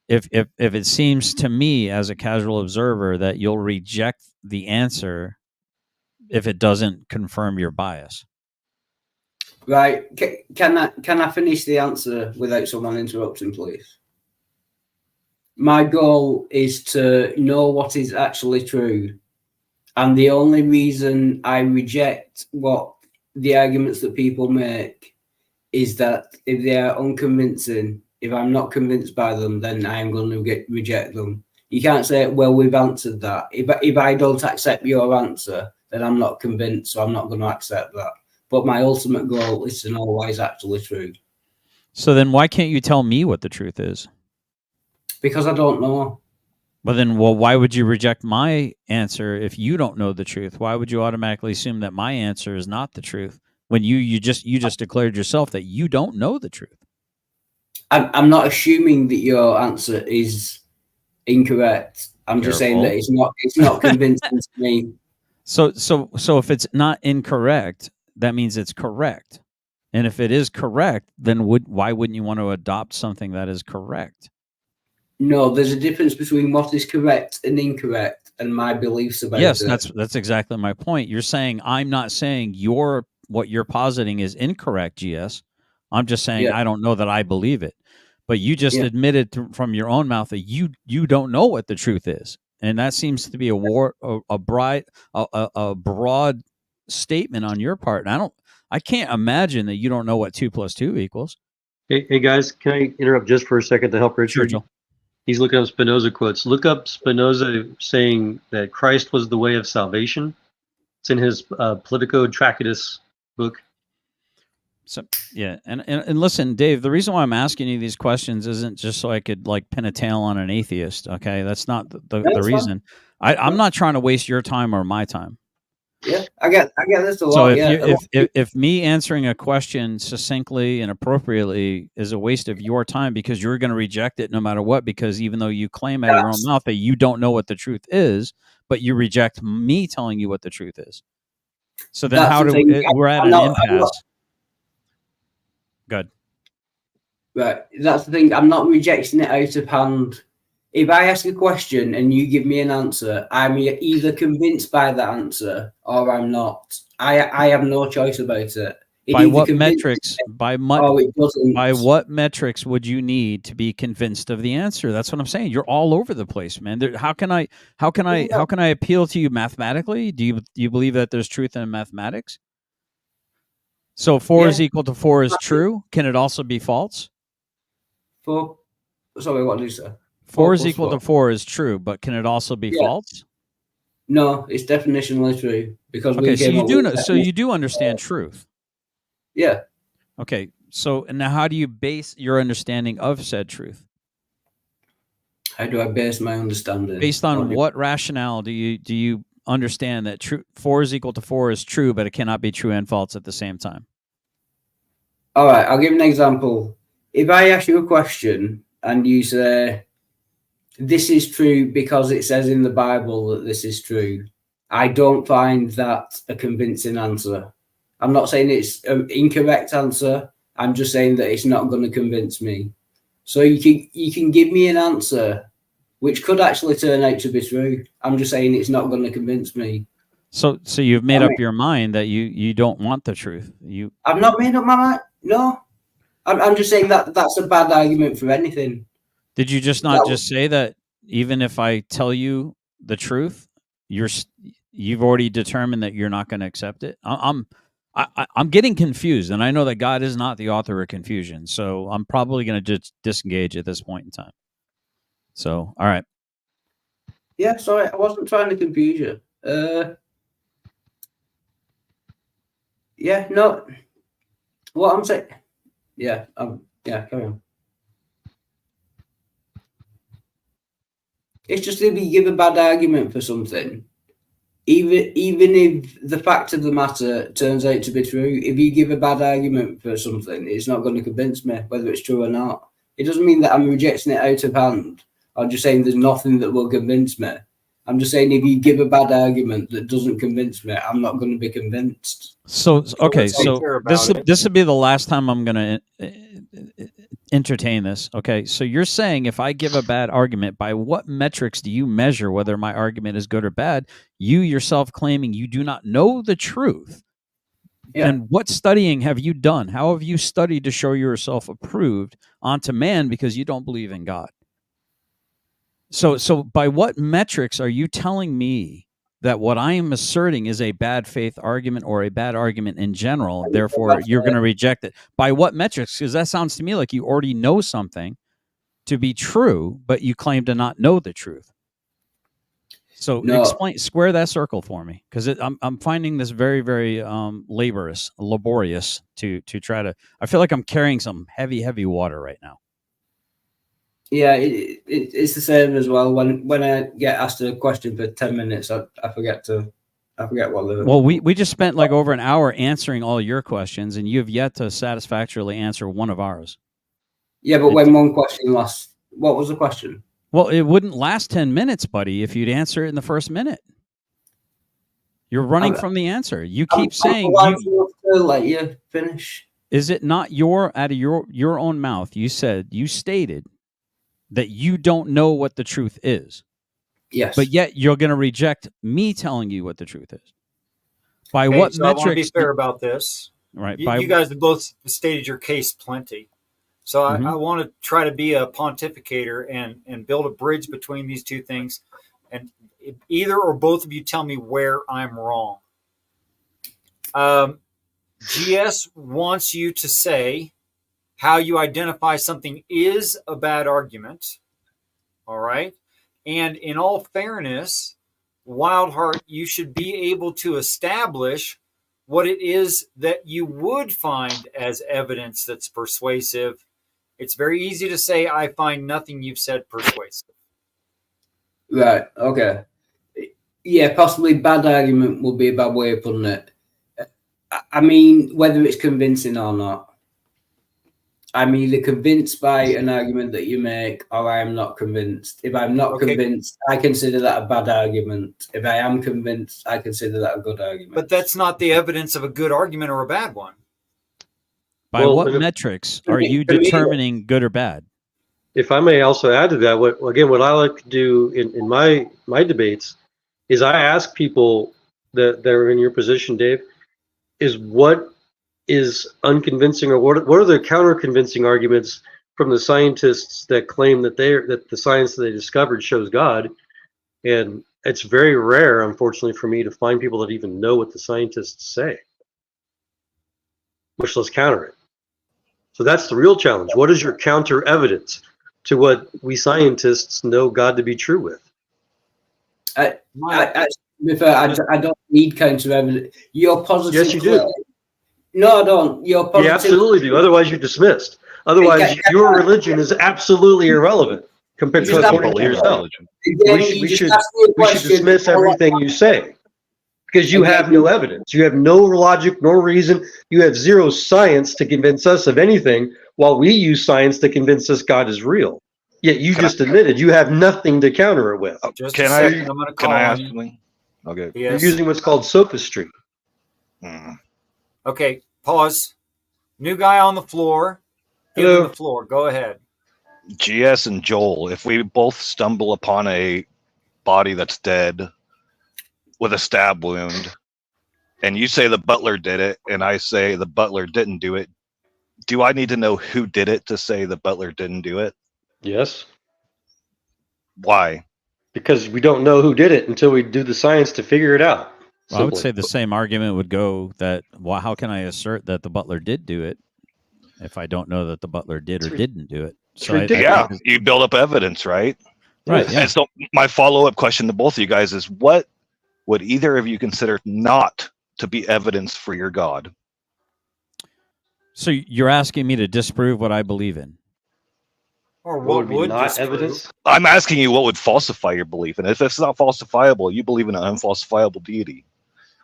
If it seems to me as a casual observer that you'll reject the answer if it doesn't confirm your bias. Right. Can I finish the answer without someone interrupting, please? My goal is to know what is actually true. And the only reason I reject what the arguments that people make is that if they are unconvincing, if I'm not convinced by them, then I am going to reject them. You can't say, well, we've answered that. If I don't accept your answer, then I'm not convinced, so I'm not going to accept that. But my ultimate goal is to know what is actually true. So then why can't you tell me what the truth is? Because I don't know. Well, why would you reject my answer if you don't know the truth? Why would you automatically assume that my answer is not the truth when you just declared yourself that you don't know the truth? I'm not assuming that your answer is incorrect. I'm just saying that it's not convincing to me. So if it's not incorrect, that means it's correct. And if it is correct, then why wouldn't you want to adopt something that is correct? No, there's a difference between what is correct and incorrect, and my beliefs about it. Yes, that's exactly my point. You're saying I'm not saying what you're positing is incorrect, GS. I'm just saying I don't know that I believe it. But you just admitted from your own mouth that you don't know what the truth is, and that seems to be a broad statement on your part. And I can't imagine that you don't know what 2 + 2 equals. Hey guys, can I interrupt just for a second to help Richard? Sure, Joel. He's looking up Spinoza quotes. Look up Spinoza saying that Christ was the way of salvation. It's in his Politico Tractatus book. So yeah, and listen, Dave, the reason why I'm asking you these questions isn't just so I could like pin a tail on an atheist. Okay, that's not the reason. I'm not trying to waste your time or my time. Yeah, I get this a lot. So if me answering a question succinctly and appropriately is a waste of your time because you're going to reject it no matter what, because even though you claim out of your own mouth that you don't know what the truth is, but you reject me telling you what the truth is. So then we're at an impasse. Good. Right, that's the thing. I'm not rejecting it out of hand. If I ask a question and you give me an answer, I'm either convinced by the answer or I'm not. I have no choice about it. By what metrics? By what metrics would you need to be convinced of the answer? That's what I'm saying. You're all over the place, man. How can I appeal to you mathematically? Do you believe that there's truth in mathematics? So 4 is equal to 4 is true. Can it also be false? 4. Sorry, what did you say? 4 is equal to 4 is true, but can it also be false? No, it's definitionally true because you do understand truth. Yeah. Okay. So now, how do you base your understanding of said truth? How do I base my understanding? Based on what rationale do you understand that 4 is equal to 4 is true, but it cannot be true and false at the same time? All right, I'll give an example. If I ask you a question and you say, this is true because it says in the Bible that this is true, I don't find that a convincing answer. I'm not saying it's an incorrect answer. I'm just saying that it's not going to convince me. So you can give me an answer which could actually turn out to be true. I'm just saying it's not going to convince me. So you've made up your mind that you don't want the truth. I've not made up my mind. No, I'm just saying that's a bad argument for anything. Did you just not just say that even if I tell you the truth, you've already determined that you're not going to accept it? I'm getting confused, and I know that God is not the author of confusion, so I'm probably going to just disengage at this point in time. So, all right. Yeah, sorry, I wasn't trying to confuse you. Yeah, no. What I'm saying. Yeah, carry on. It's just if you give a bad argument for something, even if the fact of the matter turns out to be true, if you give a bad argument for something, it's not going to convince me whether it's true or not. It doesn't mean that I'm rejecting it out of hand. I'm just saying there's nothing that will convince me. I'm just saying if you give a bad argument that doesn't convince me, I'm not going to be convinced. So okay, so this would be the last time I'm going to entertain this. Okay, so you're saying if I give a bad argument, by what metrics do you measure whether my argument is good or bad? You yourself claiming you do not know the truth. Yeah. Then what studying have you done? How have you studied to show yourself approved onto man because you don't believe in God? So by what metrics are you telling me that what I am asserting is a bad faith argument or a bad argument in general, therefore you're going to reject it? By what metrics? Because that sounds to me like you already know something to be true, but you claim to not know the truth. So square that circle for me, because I'm finding this very, very laborious to try to. I feel like I'm carrying some heavy water right now. Yeah, it's the same as well. When I get asked a question for 10 minutes, I forget what the... Well, we just spent like over an hour answering all your questions, and you have yet to satisfactorily answer one of ours. Yeah, but when one question lasts, what was the question? Well, it wouldn't last 10 minutes, buddy, if you'd answer it in the first minute. You're running from the answer. You keep saying to let you finish. Is it not out of your own mouth? You stated that you don't know what the truth is. Yes. But yet you're going to reject me telling you what the truth is. By Okay, what so I want to be metrics? fair about this. Right. You guys have both stated your case plenty. So I want to try to be a pontificator and build a bridge between these two things. And either or both of you tell me where I'm wrong. GS wants you to say how you identify something is a bad argument. All right. And in all fairness, Wildheart, you should be able to establish what it is that you would find as evidence that's persuasive. It's very easy to say, I find nothing you've said persuasive. Right. Okay. Yeah, possibly bad argument will be a bad way of putting it. I mean, whether it's convincing or not. I'm either convinced by an argument that you make, or I am not convinced. If I'm not convinced, I consider that a bad argument. If I am convinced, I consider that a good argument. But that's not the evidence of a good argument or a bad one. By what metrics are you determining good or bad? If I may also add to that, what I like to do in my debates is I ask people that are in your position, Dave, is what is unconvincing, or what are the counter-convincing arguments from the scientists that claim that the science that they discovered shows God? And it's very rare, unfortunately, for me to find people that even know what the scientists say, much less counter it. So that's the real challenge. What is your counter evidence to what we scientists know God to be true with? I don't need counter evidence. You're positive. Yes, you do. No, I don't. You're positive. You absolutely do. Otherwise, you're dismissed. Otherwise, your religion is absolutely irrelevant compared to according to yourself. We should dismiss everything you say because you have no evidence. You have no logic, nor reason. You have zero science to convince us of anything, while we use science to convince us God is real. Yet you just admitted you have nothing to counter it with. Can I ask something? Okay. You're using what's called sophistry. Okay, pause. New guy on the floor. Give him the floor. Go ahead. GS and Joel, if we both stumble upon a body that's dead with a stab wound, and you say the butler did it, and I say the butler didn't do it, do I need to know who did it to say the butler didn't do it? Yes. Why? Because we don't know who did it until we do the science to figure it out. Well, I would say the same argument would go that, well, how can I assert that the butler did do it if I don't know that the butler did or didn't do it? So you build up evidence, right? Right. Yeah. And so my follow-up question to both of you guys is, what would either of you consider not to be evidence for your God? So you're asking me to disprove what I believe in? Or what would not evidence? I'm asking you what would falsify your belief. And if it's not falsifiable, you believe in an unfalsifiable deity,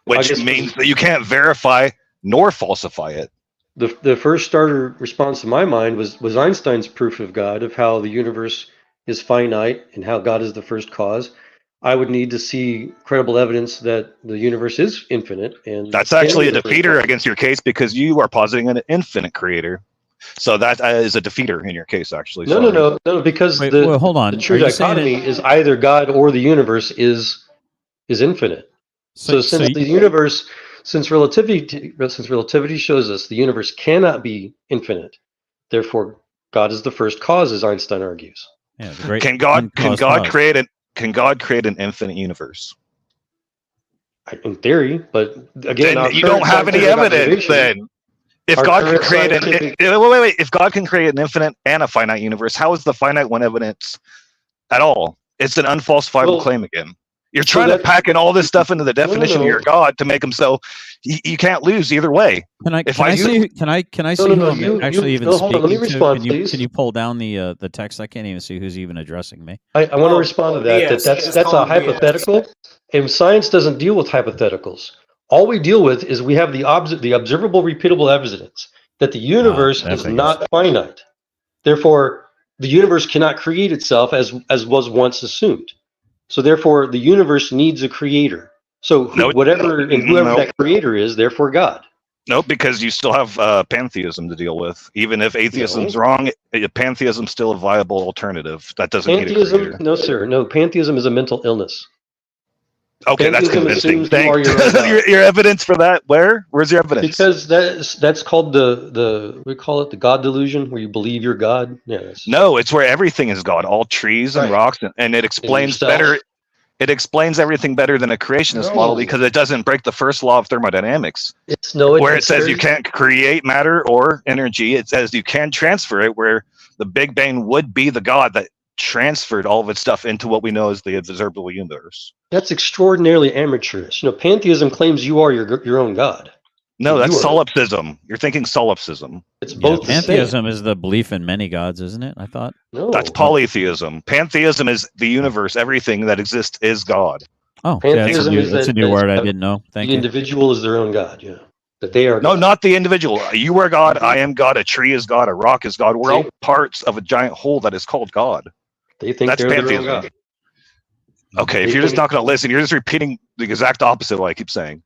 which means that you can't verify nor falsify it. The first starter response in my mind was Einstein's proof of God, of how the universe is finite and how God is the first cause. I would need to see credible evidence that the universe is infinite. And that's actually a defeater against your case, because you are positing an infinite creator. So that is a defeater in your case, actually. No, because hold on. The true dichotomy is either God or the universe is infinite. So since the universe, since relativity shows us the universe cannot be infinite, therefore God is the first cause, as Einstein argues. Yeah, the great Can God uncaused cause. create an infinite universe? In theory, but again, Then you don't have any evidence. Then, if God can create if God can create an infinite and a finite universe, how is the finite one evidence at all? It's an unfalsifiable claim again. You're trying to pack in all this stuff into the definition of your God to make them so you can't lose either way. Can I see who I'm actually even speaking let me respond, to? please. Can you pull down the text? I can't even see who's even addressing me. I want to respond to that. That's a hypothetical, and science doesn't deal with hypotheticals. All we deal with is we have the observable, repeatable evidence that the universe is not finite. Therefore, the universe cannot create itself as was once assumed. So therefore, the universe needs a creator. So whoever that creator is, therefore God. No, because you still have pantheism to deal with. Even if atheism's wrong, pantheism's still a viable alternative. That doesn't need a creator. No, sir. No, pantheism is a mental illness. Okay, that's convincing. Your evidence for that? Where's your evidence? Because that's called we call it the God delusion, where you believe you're God. Yeah. No, it's where everything is God. All trees and rocks, and it explains better. It explains everything better than a creationist model because it doesn't break the first law of thermodynamics. It says you can't create matter or energy. It says you can transfer it, where the Big Bang would be the God that transferred all of its stuff into what we know as the observable universe. That's extraordinarily amateurish. Pantheism claims you are your own God. No, that's solipsism. You're thinking solipsism. It's both. Pantheism is the belief in many gods, isn't it? I thought. No, that's polytheism. Pantheism is the universe. Everything that exists is God. Oh, that's a new word I didn't know. Thank you. The individual is their own God. Yeah, that they are. No, not the individual. You are God. I am God. A tree is God. A rock is God. We're all parts of a giant whole that is called God. They think that's pantheism. Their own God. Okay, if you're just not going to listen, you're just repeating the exact opposite of what I keep saying.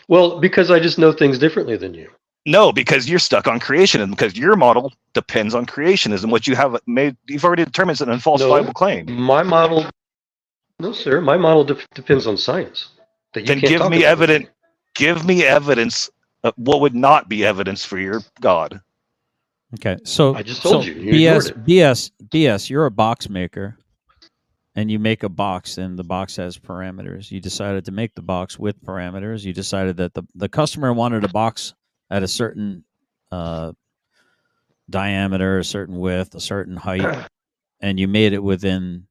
Well, because I just know things differently than you. No, because you're stuck on creationism, because your model depends on creationism, which you've already determined is an unfalsifiable claim. My model, no, sir, my model depends on science. Then give me evidence. Give me evidence. What would not be evidence for your God? Okay, so I just told you. BS. You're a box maker. And you make a box, and the box has parameters. You decided to make the box with parameters. You decided that the customer wanted a box at a certain diameter, a certain width, a certain height, and you made it within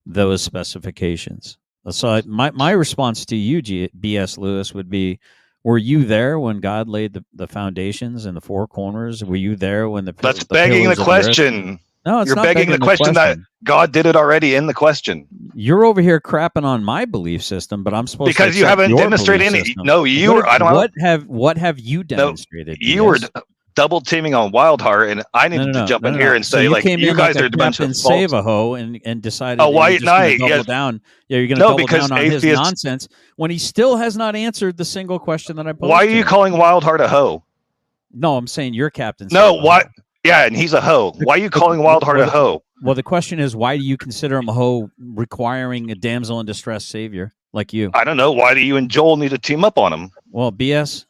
those specifications. So my response to you, B.S. Lewis, would be, were you there when God laid the foundations and the four corners? Were you there when the That's begging the question. No, it's you're not begging the question that God did it already in the question. You're over here crapping on my belief system, but I'm supposed because to you haven't demonstrated any. System. No, you were. I don't. What have you demonstrated? No, you were double teaming on Wildheart, and I needed to jump in here and say, like, you guys are a bunch of Save-A-Ho and decided. A white knight. Double down. Yeah, you're going to double down on his nonsense when he still has not answered the single question that I posed. Why are you calling Wildheart a hoe? No, I'm saying you're Captain. No, what? Yeah, and he's a hoe. Why are you calling Wildheart a hoe? Well, the question is, why do you consider him a hoe, requiring a damsel in distress savior like you? I don't know. Why do you and Joel need to team up on him? Well, BS.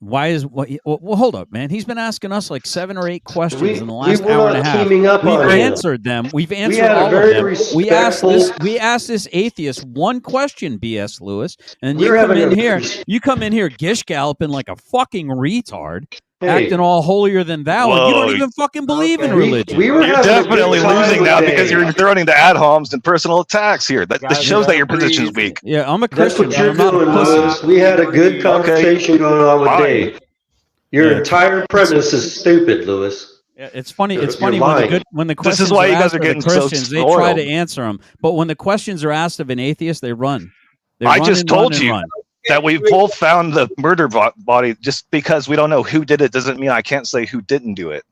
Well, hold up, man. He's been asking us like 7 or 8 questions in the last hour and a half. We've answered them. We've answered all of them. We asked this atheist one question, B.S. Lewis, and you come in here gish galloping like a fucking retard. Acting all holier than thou, and you don't even fucking believe in religion. You're definitely losing now because you're throwing into ad homs and personal attacks here. That shows that your position is weak. Yeah, I'm a Christian. That's what you're doing, Lewis. We had a good conversation going on with Dave. Your entire premise is stupid, Lewis. Yeah, it's funny. It's funny when the questions this is why you guys are getting Christians, so they try to answer them, but when the questions are asked of an atheist, they run. I just told you that we both found the murder body. Just because we don't know who did it doesn't mean I can't say who didn't do it.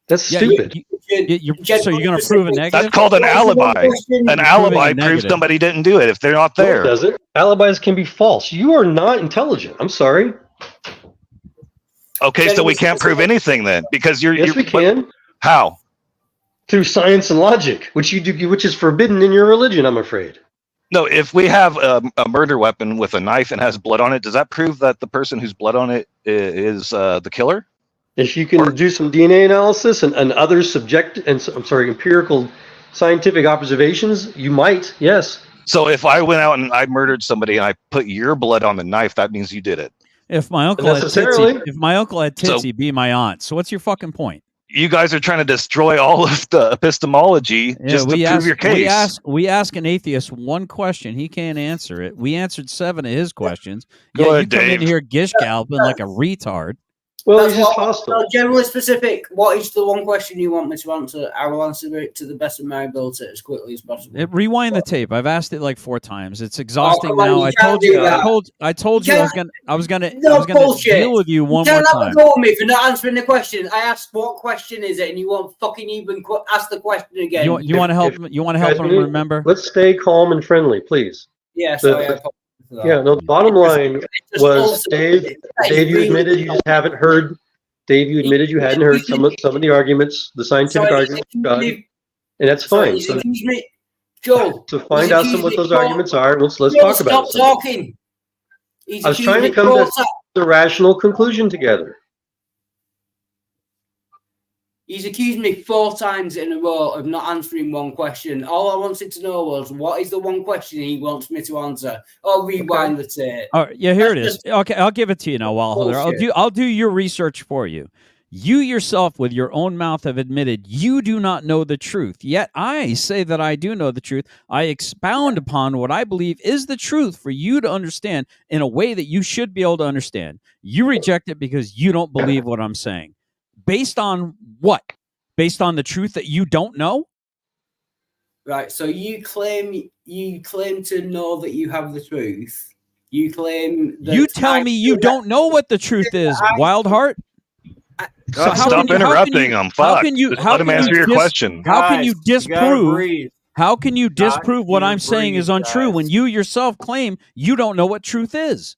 That's stupid. So you're going to prove a negative? That's called an alibi. An alibi proves somebody didn't do it if they're not there. No, it doesn't. Alibis can be false. You are not intelligent. I'm sorry. Okay, so we can't prove anything then because you're. Yes, we can. How? Through science and logic, which is forbidden in your religion, I'm afraid. No, if we have a murder weapon with a knife and has blood on it, does that prove that the person whose blood on it is the killer? If you can do some DNA analysis and other empirical scientific observations, you might, yes. So if I went out and I murdered somebody and I put your blood on the knife, that means you did it. If my uncle had Necessarily. Titsy, if my uncle had So- Titsy, be my aunt. So what's your fucking point? You guys are trying to destroy all of the epistemology just to prove your case. We ask an atheist one question. He can't answer it. We answered 7 of his questions. Go Yeah, ahead, you come in Dave. here gish galloping like a retard. Well, That's he's just what- hostile. so generally specific. What is the one question you want me to answer? I will answer it to the best of my ability as quickly as possible. Rewind the tape. I've asked it like 4 times. It's exhausting come on, now. you I can't told do you. that. I told You you I can't- was gonna No bullshit. deal with you one You more can't have time. a go with me for not answering the question. I asked what question is it, and you won't fucking even ask the question again. You want to help? You want to help Guys, him we need- remember? Let's stay calm and friendly, please. Yeah, sorry. I apologize for that. Yeah, no, the bottom line Just was, also- Dave, that is Dave, you really- admitted you just haven't heard. Dave, you admitted you hadn't heard some of the arguments, the scientific Sorry, arguments, God, and that's sorry, fine. So, excuse me, Joel. to find out some what those Joel, arguments are, let's Joel, talk about stop it. talking. He's I was accused trying to me come four to ti- the rational conclusion together. He's accused me 4 times in a row of not answering one question. All I wanted to know was, what is the one question he wants me to answer? Or rewind the tape. All right, yeah, here it That's is. just Okay, I'll give it to you now, Walholder. bullshit. I'll do your research for you. You yourself, with your own mouth, have admitted you do not know the truth. Yet I say that I do know the truth. I expound upon what I believe is the truth for you to understand in a way that you should be able to understand. You reject it because you don't believe what I'm saying. Based on what? Based on the truth that you don't know? Right, so you claim to know that you have the truth. You claim that You tell me you don't know what the truth is, Wildheart. So God, stop interrupting him. Fuck. Just let him answer your question. How can you Guys, you gotta disprove? breathe. How can you disprove what you I'm saying is breathe, untrue guys. when you yourself claim you don't know what truth is?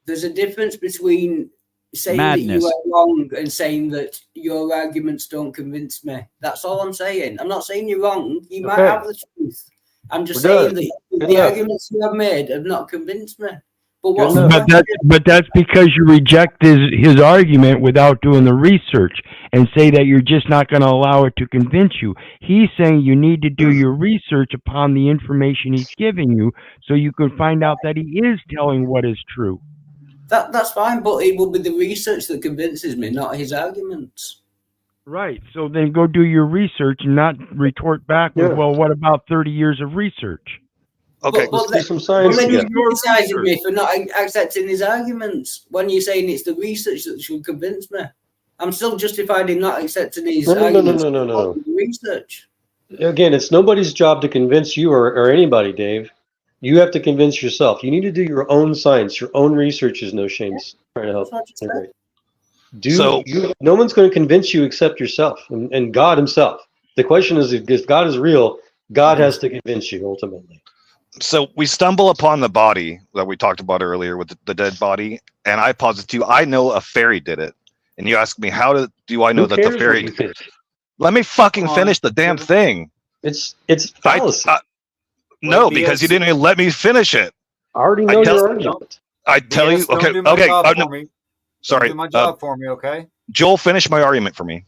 there's a difference between saying Madness. that you are wrong and saying that your arguments don't convince me. That's all I'm saying. I'm not saying you're wrong. You might Okay. have the truth. I'm just We're saying done. that Good the enough. arguments you have made have not convinced me. But Good what's the enough. question? But that's because you reject his argument without doing the research and say that you're just not going to allow it to convince you. He's saying you need to do your research upon the information he's giving you so you can find out that he is telling what is true. That's fine, but it will be the research that convinces me, not his arguments. Right. So then go do your research and not retort back with, Yeah. well, what about 30 years of research? Okay. But Let's do some Well, science then you're together. criticizing me for not accepting his arguments when you're saying it's the research that should convince me. I'm still justified in not accepting his No. arguments. The research. Again, it's nobody's job to convince you or anybody, Dave. You have to convince yourself. You need to do your own science, your own research is no shame. Trying to help. That's what I just said. No one's going to convince you except yourself and God himself. The question is, if God is real, God has to convince you ultimately. So we stumble upon the body that we talked about earlier with the dead body, and I posit to you, I know a fairy did it. And you ask me, how do I know Who that the cares what fairy? you think? Let me fucking finish the damn thing. It's fallacy. No, Wait, because BS. you didn't even let me finish it. I already know tell- your argument. I tell you, BS, don't okay, do my okay. job no, for me. sorry, Do my job for me, okay? Joel, finish my argument for me.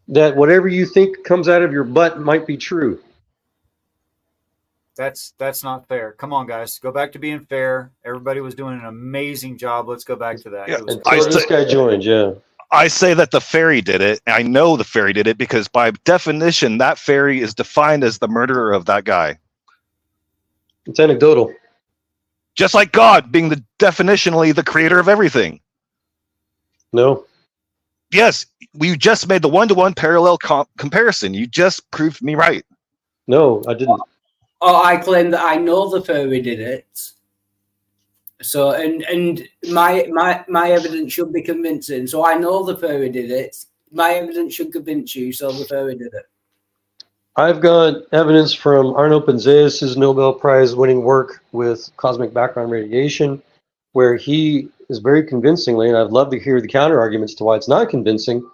That whatever you think comes out of your butt might be true. That's not fair. Come on, guys. Go back to being fair. Everybody was doing an amazing job. Let's go back to that. Yeah, It was Until this guy joined, yeah. I say that the fairy did it. And I know the fairy did it because by definition, that fairy is defined as the murderer of that guy. It's anecdotal. Just like God being the definitionally the creator of everything. No. Yes, we just made the one-to-one parallel comparison. You just proved me right. No, I didn't. Or I claim that I know the fairy did it. So and my evidence should be convincing. So I know the fairy did it. My evidence should convince you. So the fairy did it. I've got evidence from Arno Panzeas' Nobel Prize winning work with cosmic background radiation, where he is very convincingly, and I'd love to hear the counter arguments to why it's not convincing,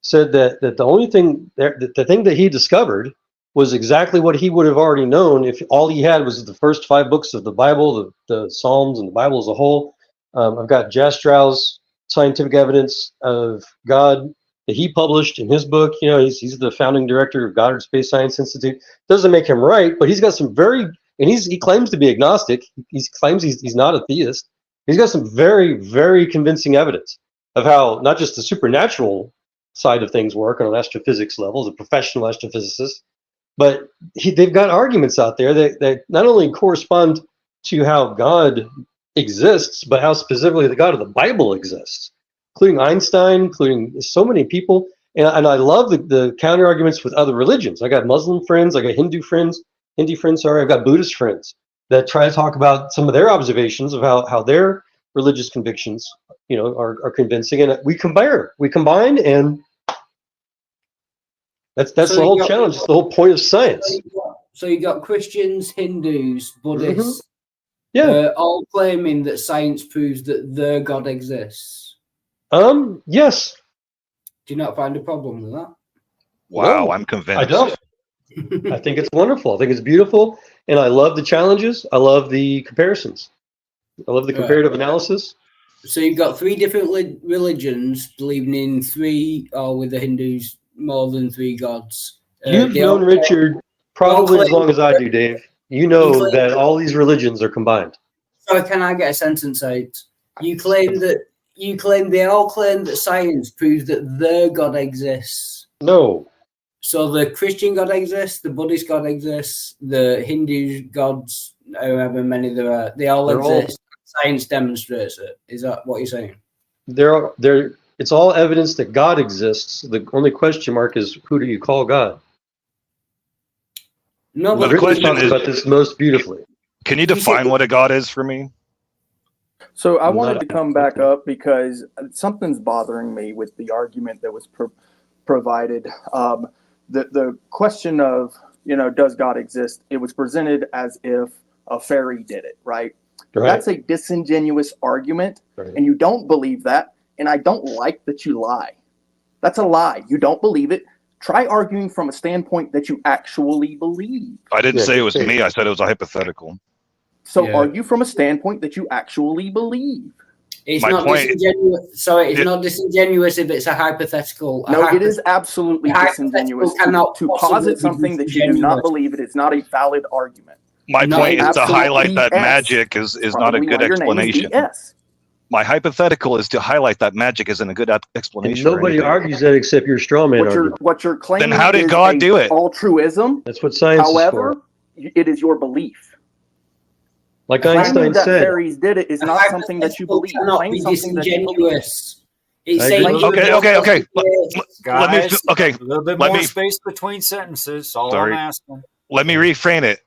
said that the only thing, the thing that he discovered was exactly what he would have already known if all he had was the first 5 books of the Bible, the Psalms and the Bible as a whole. I've got Jastrow's scientific evidence of God that he published in his book. You know, he's the founding director of Goddard Space Science Institute. Doesn't make him right, but he's got some and he claims to be agnostic. He claims he's not a theist. He's got some very, very convincing evidence of how not just the supernatural side of things work on an astrophysics level, as a professional astrophysicist, but they've got arguments out there that not only correspond to how God exists, but how specifically the God of the Bible exists, including Einstein, including so many people. And I love the counter arguments with other religions. I got Muslim friends, I got Hindu friends, I've got Buddhist friends that try to talk about some of their observations of how their religious convictions, you know, are convincing. And we combine, and that's the whole challenge. It's the whole point of science. So you got Christians, Hindus, Buddhists, all claiming that science proves that their God exists. Yes. Do you not find a problem with that? Wow, No, I'm convinced. I don't. I think it's wonderful. I think it's beautiful, and I love the challenges. I love the comparisons. I love the comparative analysis. So you've got three different religions believing in three, or with the Hindus, more than three gods. You've known Richard probably as long as I do, Dave. You know that all these religions are combined. So can I get a sentence out? They all claim that science proves that their God exists. No. So the Christian God exists, the Buddhist God exists, the Hindu gods, however many there are, they all exist. Science demonstrates it. Is that what you're saying? It's all evidence that God exists. The only question mark is, who do you call God? No, but the question is about this most beautifully. Can you define what a God is for me? So I wanted to come back up because something's bothering me with the argument that was provided. The question of, does God exist? It was presented as if a fairy did it, right? That's a disingenuous argument, and you don't believe that, and I don't like that you lie. That's a lie. You don't believe it. Try arguing from a standpoint that you actually believe. I didn't say it was me. I said it was a hypothetical. So argue from a standpoint that you actually believe. It's not disingenuous. Sorry, it's not disingenuous if it's a hypothetical. No, it is absolutely disingenuous to posit something that you do not believe. It is not a valid argument. My point is to highlight that magic is not a good explanation. My hypothetical is to highlight that magic isn't a good explanation. And nobody argues that except your straw man argument. What you're claiming then how did is God do it? Altruism. That's what science is for. However, it is your belief. Like Einstein that said, fairies did it is not something that you believe. Cannot be disingenuous. Okay. Guys, a little bit more space between sentences. All I'm asking. Let me reframe it.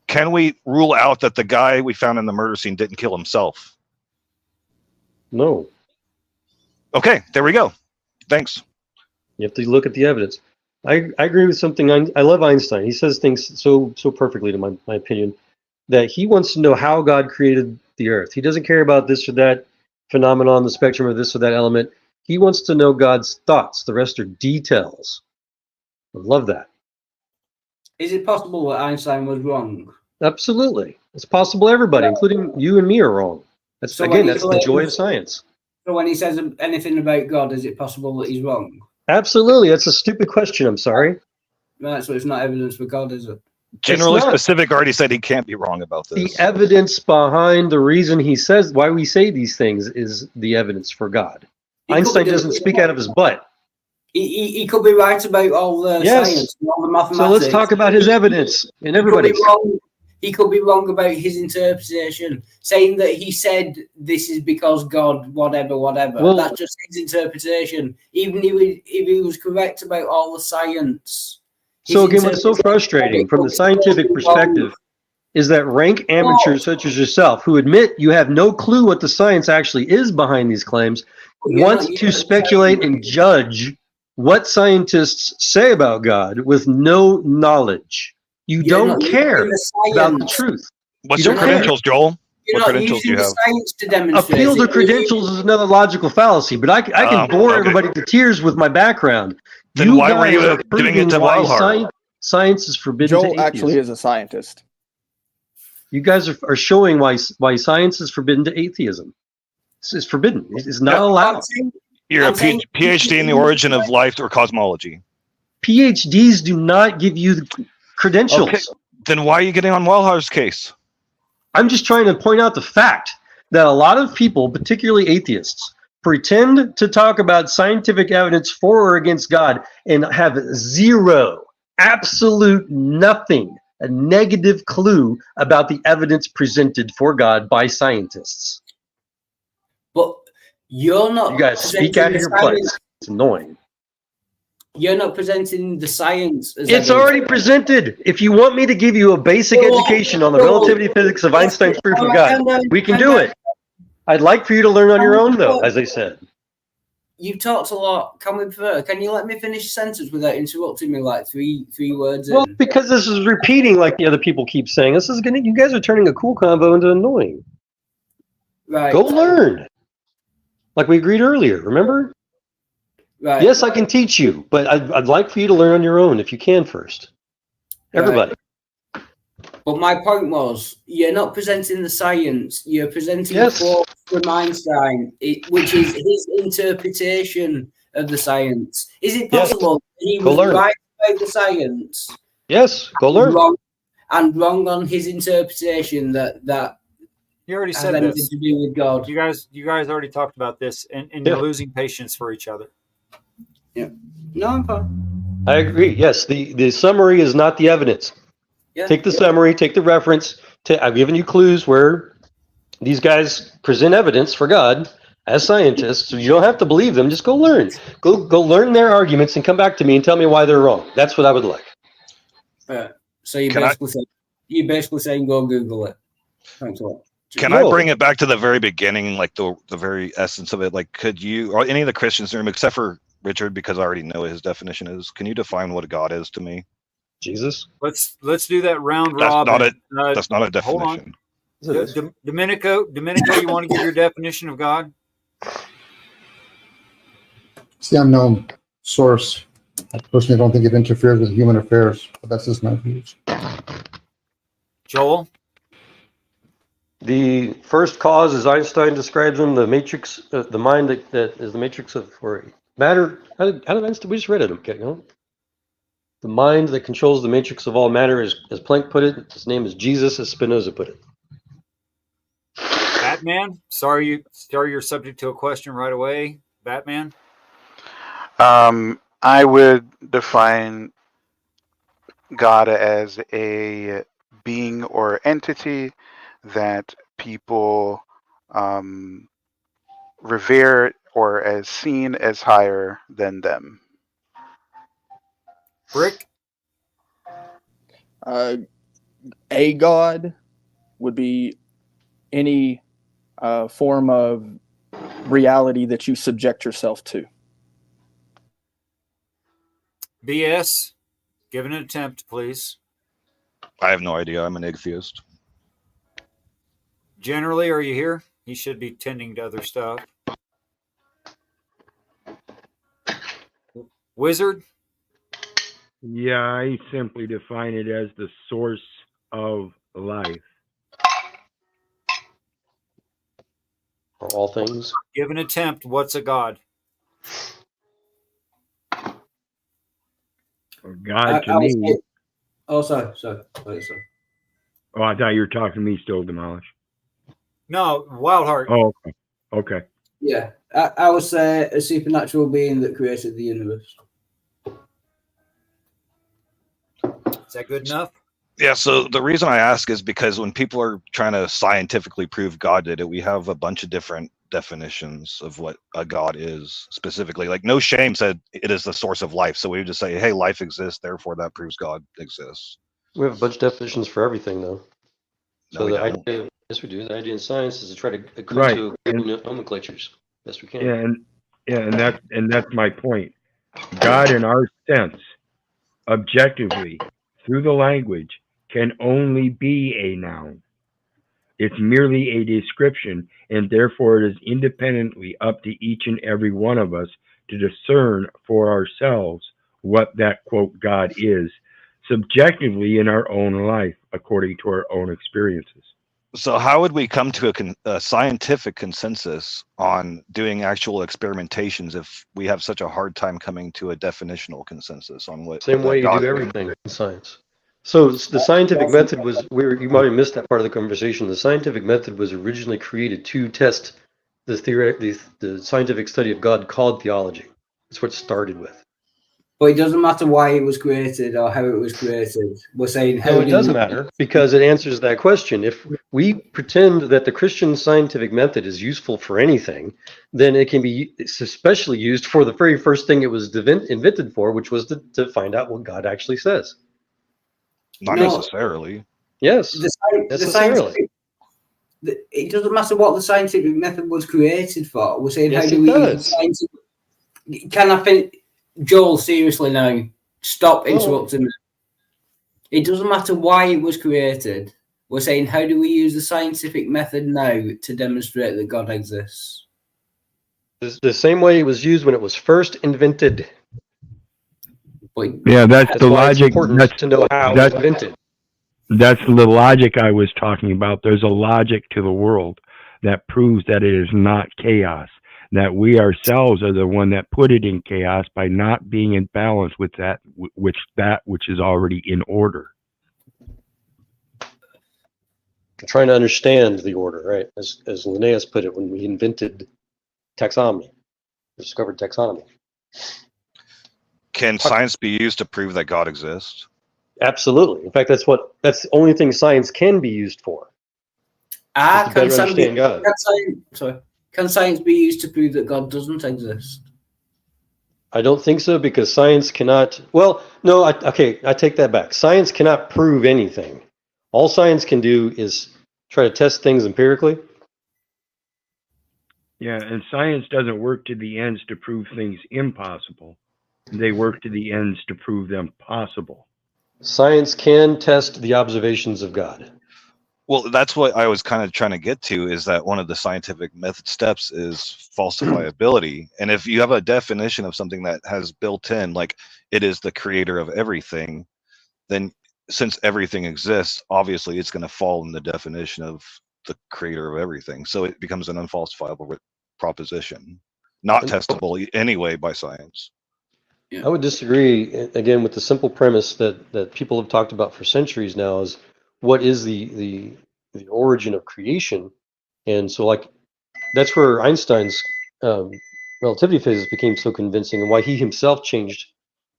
Can we rule out that the guy we found in the murder scene didn't kill himself? No. Okay, there we go. Thanks. You have to look at the evidence. I agree with something. I love Einstein. He says things so perfectly, to my opinion, that he wants to know how God created the earth. He doesn't care about this or that phenomenon, the spectrum of this or that element. He wants to know God's thoughts. The rest are details. I love that. Is it possible that Einstein was wrong? Absolutely. It's possible everybody, including you and me, are wrong. That's the joy of science. So when he says anything about God, is it possible that he's wrong? Absolutely. That's a stupid question. I'm sorry. Right, so it's not evidence for God, is it? Generally specific already said he can't be wrong about this. The evidence behind the reason he says why we say these things is the evidence for God. Einstein doesn't speak out of his butt. He could be right about all the science and all the mathematics. So let's talk about his evidence and everybody's. He could be wrong about his interpretation, saying that he said this is because God, whatever. Well, that's just his interpretation. Even if he was correct about all the science. So again, what's so frustrating from the scientific perspective is that rank amateurs such as yourself, who admit you have no clue what the science actually is behind these claims, want to speculate and judge what scientists say about God with no knowledge. You don't care about the truth. What's your credentials, Joel? What credentials do you have? Appeal to credentials is another logical fallacy, but I can bore everybody to tears with my background. Then why were you doing it to Wildheart? Science is forbidden to Joel atheists. Actually is a scientist. You guys are showing why science is forbidden to atheism. It's forbidden. It's not allowed. You're a PhD in the origin of life or cosmology. PhDs do not give you the credentials. Okay. Then why are you getting on Wellhar's case? I'm just trying to point out the fact that a lot of people, particularly atheists, pretend to talk about scientific evidence for or against God and have zero, absolute nothing, a negative clue about the evidence presented for God by scientists. But you're not. You guys speak out of your place. It's annoying. You're not presenting the science as It's evidence. already presented. If you want me to give you a basic education on the relativity physics of Einstein's proof of God, we can do it. I'd like for you to learn on your own, though, as I said. You've talked a lot. Can we prefer? Can you let me finish a sentence without interrupting me like three words Well, in? because this is repeating like the other people keep saying. This is gonna. You guys are turning a cool combo into annoying. Right. Go learn. Like we agreed earlier, remember? Right. Yes, I can teach you, but I'd like for you to learn on your own if you can first. Everybody. Right. But my point was, you're not presenting the science. You're presenting Yes. the quote from Einstein, which is his interpretation of the science. Is it possible that he was right about the science? Yes, go learn. Wrong on his interpretation that You already has said anything this. to do with God. You guys already talked about this, and you're losing patience for each other. Yeah. No, I'm fine. I agree. Yes, the summary is not the evidence. Yeah. Take the summary, take the reference. I've given you clues where these guys present evidence for God as scientists. So you don't have to believe them. Just go learn. Go learn their arguments and come back to me and tell me why they're wrong. That's what I would like. So you're basically saying go Google it. Thanks a lot. Can I bring it back to the very beginning, like the very essence of it? Like, could you, or any of the Christians in the room, except for Richard, because I already know what his definition is, can you define what a God is to me? Jesus. Let's do that round robin. That's not a definition. Hold on. Domenico, you want to give your definition of God? It's the unknown source. I personally don't think it interferes with human affairs, but that's just my views. Joel? The first cause, as Einstein describes them, the matrix, the mind that is the matrix of or matter. How did Einstein? We just read it. Okay, you know? The mind that controls the matrix of all matter, as Planck put it. His name is Jesus, as Spinoza put it. Batman? Sorry you're subject to a question right away. Batman? I would define God as a being or entity that people revere or as seen as higher than them. Brick? A God would be any form of reality that you subject yourself to. BS? Give an attempt, please. I have no idea. I'm an atheist. Generally, are you here? He should be tending to other stuff. Wizard? Yeah, I simply define it as the source of life. For all things. Give an attempt. What's a God? God to me. Sorry. Oh, I thought you were talking to me still, Demolish. No, Wild Heart. Oh, okay. Yeah, I would say a supernatural being that created the universe. Is that good enough? Yeah, so the reason I ask is because when people are trying to scientifically prove God did it, we have a bunch of different definitions of what a God is specifically. Like No Shame said it is the source of life. So we would just say, hey, life exists, therefore that proves God exists. We have a bunch of definitions for everything, though. So No, the idea, yes, we do. The idea in science is to try to come Right. to nomenclatures best we can. And that's my point. God, in our sense, objectively, through the language, can only be a noun. It's merely a description, and therefore it is independently up to each and every one of us to discern for ourselves what that, quote, God is, subjectively in our own life, according to our own experiences. So how would we come to a scientific consensus on doing actual experimentations if we have such a hard time coming to a definitional consensus on what? Same way you do everything in science. So the scientific method was, you might have missed that part of the conversation. The scientific method was originally created to test the scientific study of God called theology. That's what it started with. But it doesn't matter why it was created or how it was created. We're saying how No, it does matter because it answers that question. If we pretend that the Christian scientific method is useful for anything, then it can be especially used for the very first thing it was invented for, which was to find out what God actually says. Not necessarily. Yes, necessarily. It doesn't matter what the scientific method was created for. We're saying Yes, how do we use scientific... Can I finish? Joel, seriously now, stop interrupting me. It doesn't matter why it was created. We're saying, how do we use the scientific method now to demonstrate that God exists? The same way it was used when it was first invented. Yeah, that's the logic. That's to know how it was invented. That's the logic I was talking about. There's a logic to the world that proves that it is not chaos. That we ourselves are the one that put it in chaos by not being in balance with that which is already in order. Trying to understand the order, right? As Linnaeus put it when we invented taxonomy, discovered taxonomy. Can science be used to prove that God exists? Absolutely. In fact, that's the only thing science can be used for. Can science be used to prove that God doesn't exist? I don't think so, because science cannot. Well, no. I take that back. Science cannot prove anything. All science can do is try to test things empirically. Yeah, and science doesn't work to the ends to prove things impossible. They work to the ends to prove them possible. Science can test the observations of God. Well, that's what I was kind of trying to get to, is that one of the scientific method steps is falsifiability. And if you have a definition of something that has built in, like it is the creator of everything, then since everything exists, obviously it's going to fall in the definition of the creator of everything. So it becomes an unfalsifiable proposition, not testable anyway by science. I would disagree, again, with the simple premise that people have talked about for centuries now is what is the origin of creation. And so, like, that's where Einstein's relativity physics became so convincing, and why he himself changed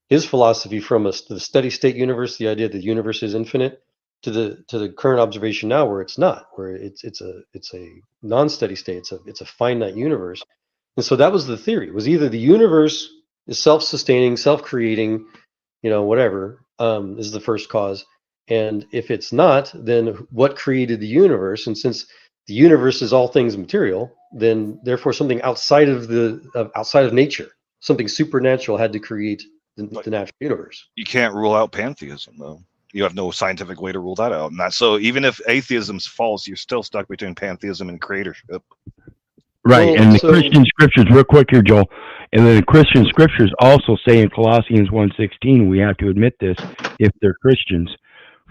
his philosophy from the steady state universe, the idea that the universe is infinite, to the current observation now, where it's not, where it's a non-steady state, it's a finite universe. And so that was the theory. It was either the universe is self-sustaining, self-creating, whatever, is the first cause. And if it's not, then what created the universe? And since the universe is all things material, then therefore something outside of nature, something supernatural, had to create the natural universe. You can't rule out pantheism, though. You have no scientific way to rule that out. And so even if atheism's false, you're still stuck between pantheism and creatorship. Right, and the Christian scriptures, real quick here, Joel, and then the Christian scriptures also say in Colossians 1:16, we have to admit this, if they're Christians,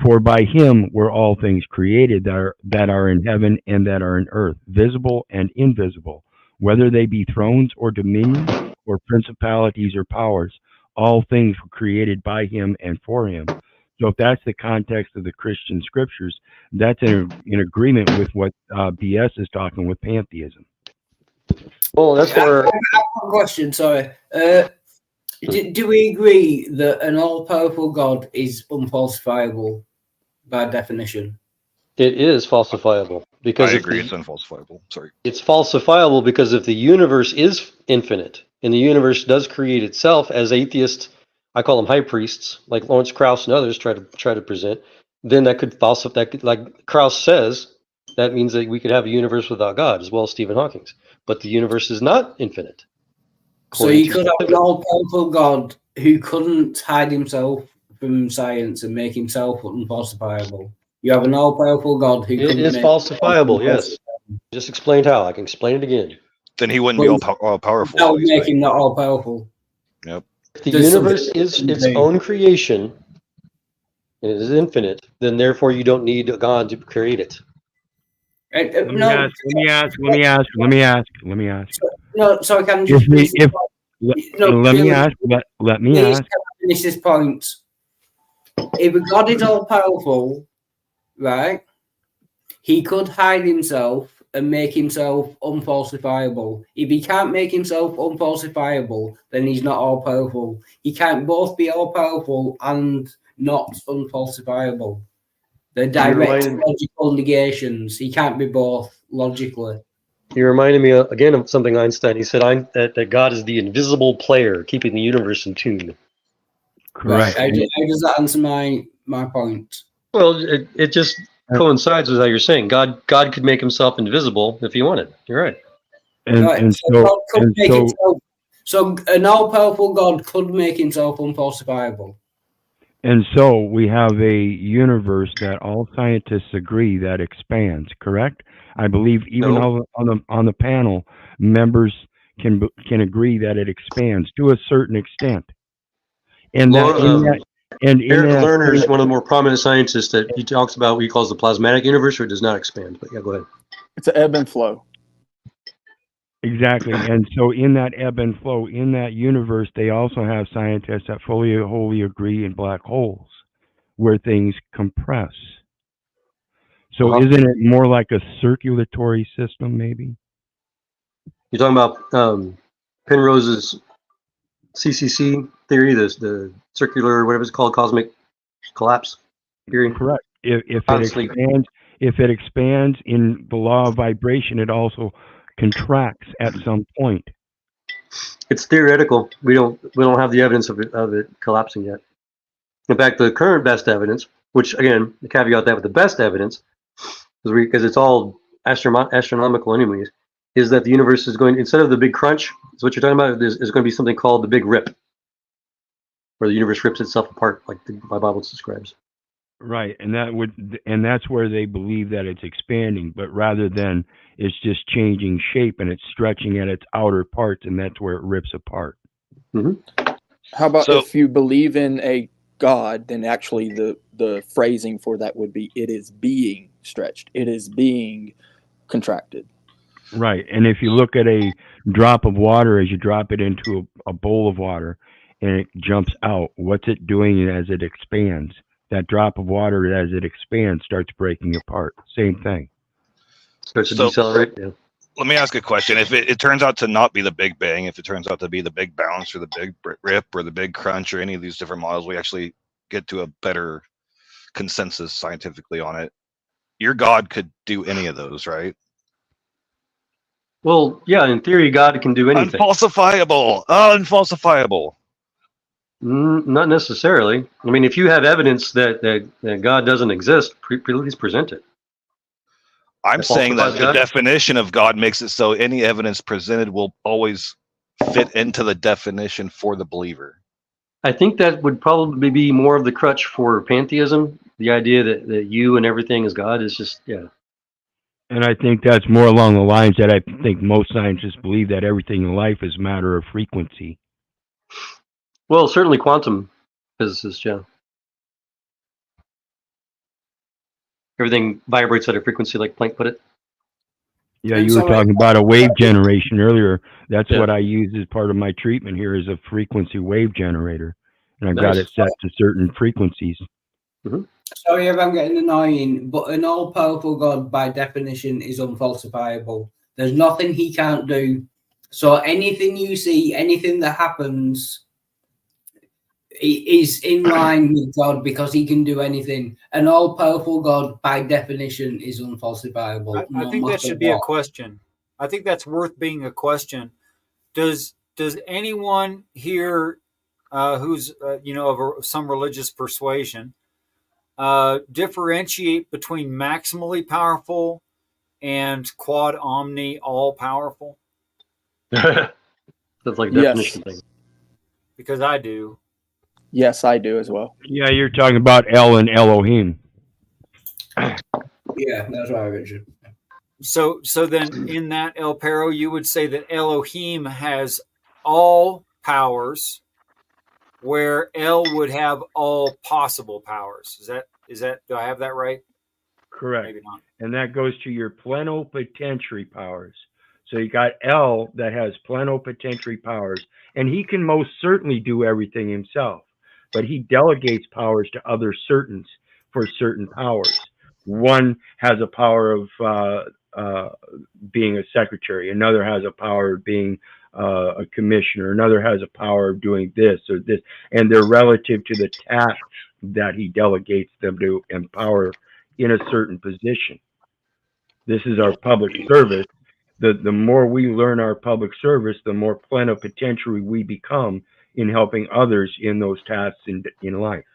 for by him were all things created that are in heaven and that are in earth, visible and invisible, whether they be thrones or dominions or principalities or powers, all things were created by him and for him. So if that's the context of the Christian scriptures, that's in agreement with what BS is talking with pantheism. Well, that's where. I have a question. Sorry. Do we agree that an all-powerful God is unfalsifiable by definition? It is falsifiable because I agree. It's unfalsifiable. Sorry. It's falsifiable because if the universe is infinite and the universe does create itself, as atheists, I call them high priests, like Lawrence Krauss and others try to present, then that could falsify. Like Krauss says, that means that we could have a universe without God, as well as Stephen Hawking's. But the universe is not infinite. So you could have an all-powerful God who couldn't hide himself from science and make himself unfalsifiable. You have an all-powerful God who it is falsifiable. Yes, just explained how. I can explain it again. Then he wouldn't be all powerful. That would make him not all-powerful. Yep. If the universe is its own creation and it is infinite, then therefore you don't need a God to create it. Let No, me ask. no. So I can If just we, finish. if No, let me really, ask. Let me please ask. can I finish this point. If God is all powerful, right? He could hide himself and make himself unfalsifiable. If he can't make himself unfalsifiable, then he's not all powerful. He can't both be all powerful and not unfalsifiable. They're direct logical negations. He can't be both logically. You reminded me again of something Einstein. He said that God is the invisible player keeping the universe in tune. Correct. Right. How does that answer my point? Well, it just coincides with how you're saying. God could make himself invisible if he wanted. You're right. And so God could and make so himself. So an all-powerful God could make himself unfalsifiable. and so we have a universe that all scientists agree that expands. Correct. I believe even No. on the panel, members can agree that it expands to a certain extent. And that in Eric that Lerner is one of the more prominent scientists that he talks about what he calls the plasmatic universe, or it does not expand. But yeah, go ahead. It's an ebb and flow. exactly. And so in that ebb and flow in that universe, they also have scientists that wholly agree in black holes where things compress. So isn't it more like a circulatory system, maybe? You're talking about Penrose's CCC theory, the circular, whatever it's called, cosmic collapse theory. Correct. If it expands in the law of vibration, it also contracts at some point. It's theoretical. We don't have the evidence of it collapsing yet. In fact, the current best evidence, which again, the caveat that with the best evidence, because it's all astronomical anyways, is that the universe is going, instead of the big crunch, is what you're talking about, is going to be something called the big rip, where the universe rips itself apart, like my Bible describes. Right, and that's where they believe that it's expanding, but rather than it's just changing shape and it's stretching at its outer parts, and that's where it rips apart. Mm-hmm. How about if you believe in a God, then actually the phrasing for that would be it is being stretched, it is being contracted. Right, and if you look at a drop of water as you drop it into a bowl of water and it jumps out, what's it doing as it expands? That drop of water as it expands starts breaking apart. Same thing. Starts to decelerate. Yeah. Let me ask a question. If it turns out to not be the Big Bang, if it turns out to be the Big Bounce or the Big Rip or the Big Crunch or any of these different models, we actually get to a better consensus scientifically on it. Your God could do any of those, right? Well, yeah, in theory, God can do anything. Unfalsifiable. Not necessarily. I mean, if you have evidence that God doesn't exist, please present it. I'm saying that the definition of God makes it so any evidence presented will always fit into the definition for the believer. I think that would probably be more of the crutch for pantheism. The idea that you and everything is God is just, yeah. And I think that's more along the lines that I think most scientists believe that everything in life is a matter of frequency. Well, certainly quantum physicists, yeah. Everything vibrates at a frequency, like Planck put it. Yeah, you were talking about a wave generation earlier. That's what I use as part of my treatment here is a frequency wave generator. And I've got it set to certain frequencies. Mm-hmm. Sorry if I'm getting annoying, but an all-powerful God, by definition, is unfalsifiable. There's nothing he can't do. So anything you see, anything that happens, is in line with God because he can do anything. An all-powerful God, by definition, is unfalsifiable. I think that should be a question. I think that's worth being a question. Does anyone here who's of some religious persuasion differentiate between maximally powerful and quad omni all powerful? That's like a definition thing. Because I do. Yes, I do as well. Yeah, you're talking about El and Elohim. Yeah, that's right, Richard. So then in that El Pero, you would say that Elohim has all powers, where El would have all possible powers. Is that do I have that right? Correct. Maybe not. And that goes to your plenipotentiary powers. So you got L that has plenipotentiary powers, and he can most certainly do everything himself, but he delegates powers to other certains for certain powers. One has a power of being a secretary. Another has a power of being a commissioner. Another has a power of doing this or this, and they're relative to the tasks that he delegates them to empower in a certain position. This is our public service. The more we learn our public service, the more plenipotentiary we become in helping others in those tasks in life.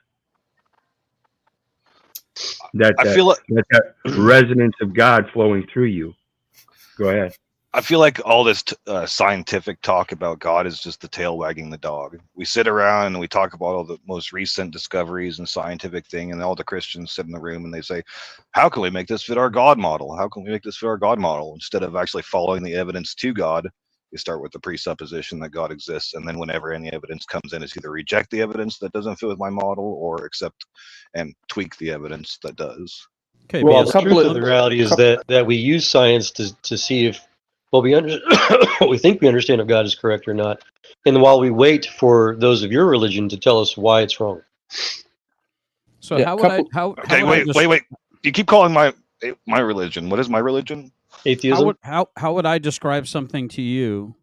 I feel like that resonance of God flowing through you. Go ahead. I feel like all this scientific talk about God is just the tail wagging the dog. We sit around and we talk about all the most recent discoveries and scientific thing, and all the Christians sit in the room and they say, how can we make this fit our God model? How can we make this fit our God model? Instead of actually following the evidence to God, you start with the presupposition that God exists, and then whenever any evidence comes in, it's either reject the evidence that doesn't fit with my model or accept and tweak the evidence that does. Okay, well, the truth of the reality is that we use science to see if what we think we understand if God is correct or not, and while we wait for those of your religion to tell us why it's wrong. So how would Okay, wait. You keep calling my religion. What is my religion? Atheism. How would I describe something to you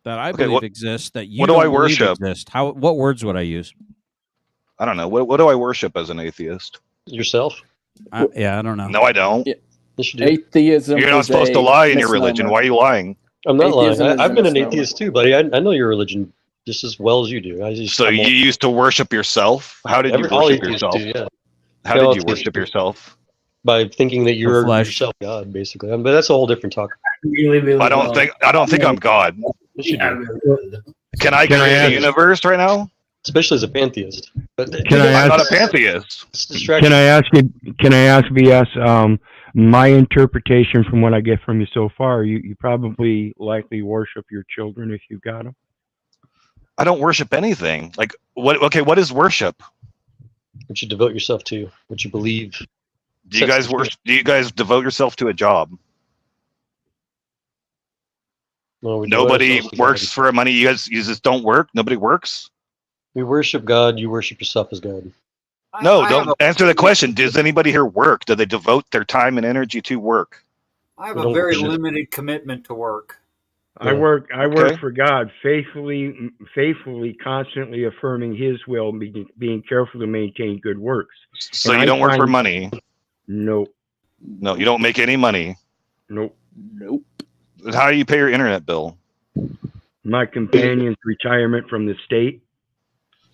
that I believe exists that you what do don't I worship? Exist? What words would I use? I don't know. What do I worship as an atheist? Yourself? I don't know. No, I don't. Yes, you do. Atheism. You're not supposed to lie in your religion. Why are you lying? I'm not lying. I've been an atheist too, buddy. I know your religion just as well as you do. So you used to worship yourself? How did you worship yourself? How did you worship yourself? By thinking that you're yourself God, basically. But that's a whole different talk. I don't think I'm God. Yes, you do. Can I create the universe right now? Especially as a pantheist. But I'm not a pantheist. Can I ask BS? My interpretation from what I get from you so far, you probably likely worship your children if you've got them. I don't worship anything. Like what? Okay, what is worship? What you devote yourself to, what you believe. Do you guys worship? Do you guys devote yourself to a job? No, nobody works for money. You just don't work. Nobody works. We worship God. You worship yourself as God. No, don't answer the question. Does anybody here work? Do they devote their time and energy to work? I have a very limited commitment to work. I work for God, faithfully, constantly affirming His will, being careful to maintain good works. So you don't work for money? Nope. No, you don't make any money? Nope. How do you pay your internet bill? My companion's retirement from the state.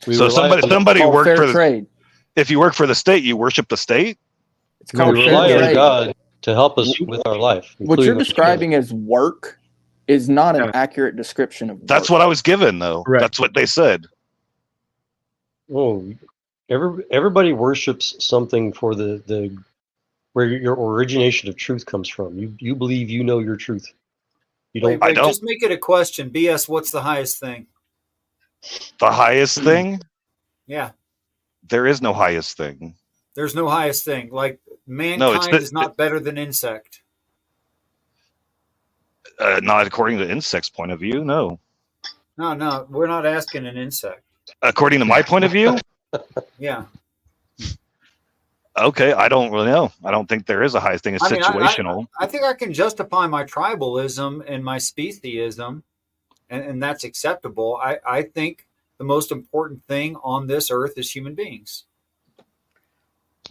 So somebody worked for the. If you work for the state, you worship the state? It's called we rely on God to help us with our life. What you're describing as work is not an accurate description of work. That's what I was given, though. Right. That's what they said. Oh, everybody worships something for the where your origination of truth comes from. You believe you know your truth. You don't. Wait, just make it a question. BS, what's the highest thing? The highest thing? Yeah. There is no highest thing. There's no highest thing. Like mankind is not better than insect. Not according to the insect's point of view, no. No, we're not asking an insect. According to my point of view? Yeah. Okay, I don't really know. I don't think there is a highest thing. It's situational. I think I can justify my tribalism and my speciesism, and that's acceptable. I think the most important thing on this earth is human beings.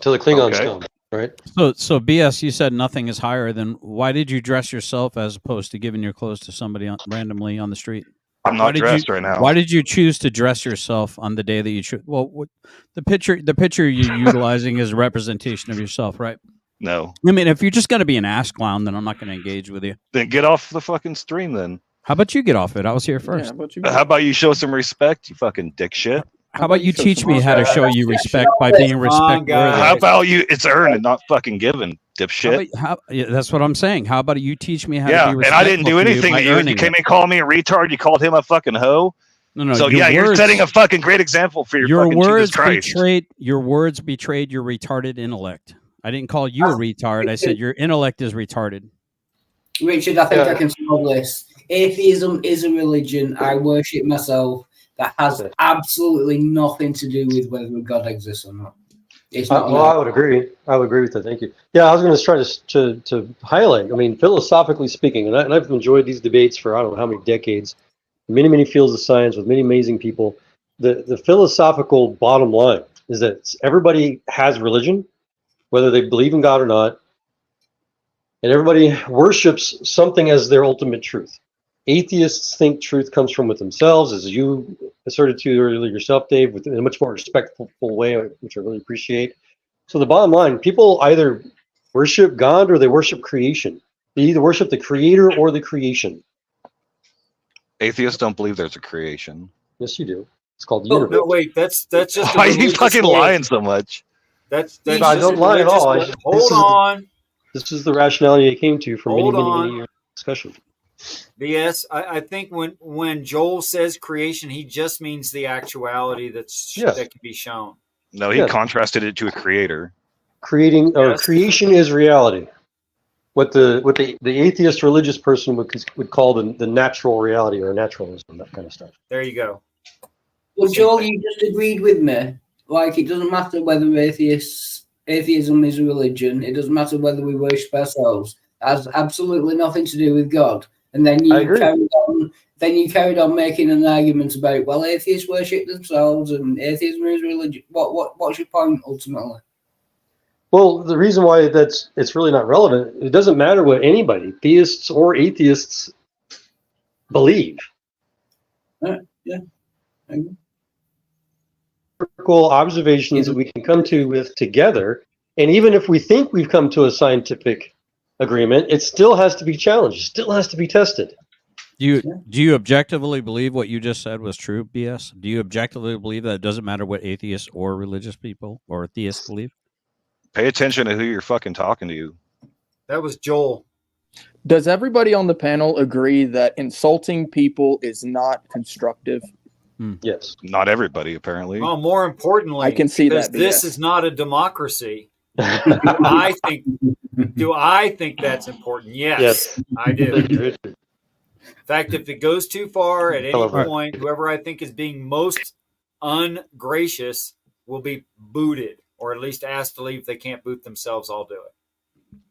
Till the Klingons come, right? So BS, you said nothing is higher than. Why did you dress yourself as opposed to giving your clothes to somebody randomly on the street? I'm not dressed right now. Why did you choose to dress yourself on the day that you chose? Well, the picture you're utilizing is a representation of yourself, right? No. I mean, if you're just going to be an ass clown, then I'm not going to engage with you. Then get off the fucking stream, then. How about you get off it? I was here first. Yeah, how about you show some respect, you fucking dick shit? How about you teach me how to show you respect by being respect-worthy? How about you? It's earned and not fucking given, dipshit. That's what I'm saying. How about you teach me how to be respectful? And I didn't do anything to you. You came and called me a retard. You called him a fucking hoe. No. So you're setting a fucking great example for your fucking words Jesus Christ. Your words betrayed your retarded intellect. I didn't call you a retard. I said your intellect is retarded. Richard, I think I can solve this. Atheism is a religion. I worship myself. That has absolutely nothing to do with whether God exists or not. It's not. Well, I would agree. I would agree with that. Thank you. Yeah, I was going to try to highlight. I mean, philosophically speaking, and I've enjoyed these debates for I don't know how many decades, many fields of science with many amazing people. The philosophical bottom line is that everybody has religion, whether they believe in God or not, and everybody worships something as their ultimate truth. Atheists think truth comes from within themselves, as you asserted to earlier yourself, Dave, in a much more respectful way, which I really appreciate. So the bottom line, people either worship God or they worship creation. They either worship the creator or the creation. Atheists don't believe there's a creation. Yes, you do. It's called the Oh, universe. no, wait, that's just a Why are you religious fucking goal. lying so much? That's I just don't a lie at all. religious goal. Hold on. This is the rationality I came to from Hold many on. years of discussion. BS. I think when Joel says creation, he just means the actuality that can be shown. No, he contrasted it to a creator. Creation is reality. What the atheist religious person would call the natural reality or naturalism, that kind of stuff. There you go. Well, Joel, you just agreed with me. Like, it doesn't matter whether atheism is a religion. It doesn't matter whether we worship ourselves. It has absolutely nothing to do with God. And then you carried on making an argument about, well, atheists worship themselves and atheism is religion. What's your point ultimately? Well, the reason why it's really not relevant, it doesn't matter what anybody, theists or atheists, believe. Yeah. Observations that we can come to with together, and even if we think we've come to a scientific agreement, it still has to be challenged. It still has to be tested. Do you objectively believe what you just said was true, BS? Do you objectively believe that it doesn't matter what atheists or religious people or theists believe? Pay attention to who you're fucking talking to. That was Joel. Does everybody on the panel agree that insulting people is not constructive? Yes. Not everybody, apparently. Well, more importantly, I can see that. This is not a democracy. Do I think that's important? Yes. I do. In fact, if it goes too far at any point, whoever I think is being most ungracious will be booted, or at least asked to leave. If they can't boot themselves, I'll do it.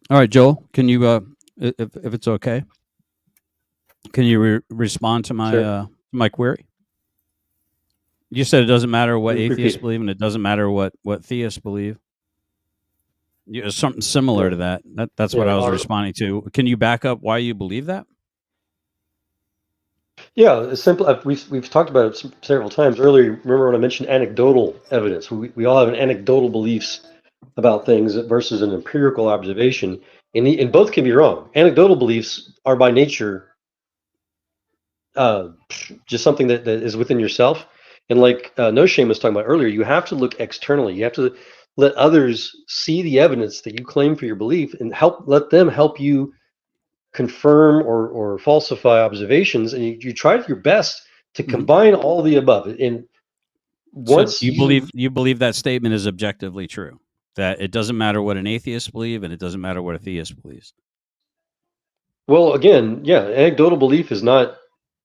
All right, Joel, can you, if it's okay, can you respond to my my query? You said it doesn't matter what atheists believe, and it doesn't matter what theists believe. Something similar to that. That's what I was responding to. Can you back up why you believe that? Yeah, it's simple. We've talked about it several times earlier. Remember when I mentioned anecdotal evidence? We all have an anecdotal beliefs about things versus an empirical observation, and both can be wrong. Anecdotal beliefs are by nature just something that is within yourself. And like No Shame was talking about earlier, you have to look externally. You have to let others see the evidence that you claim for your belief and let them help you confirm or falsify observations. And you try your best to combine all the above. And once you believe that statement is objectively true, that it doesn't matter what an atheist believes and it doesn't matter what a theist believes. Well, again, anecdotal belief is not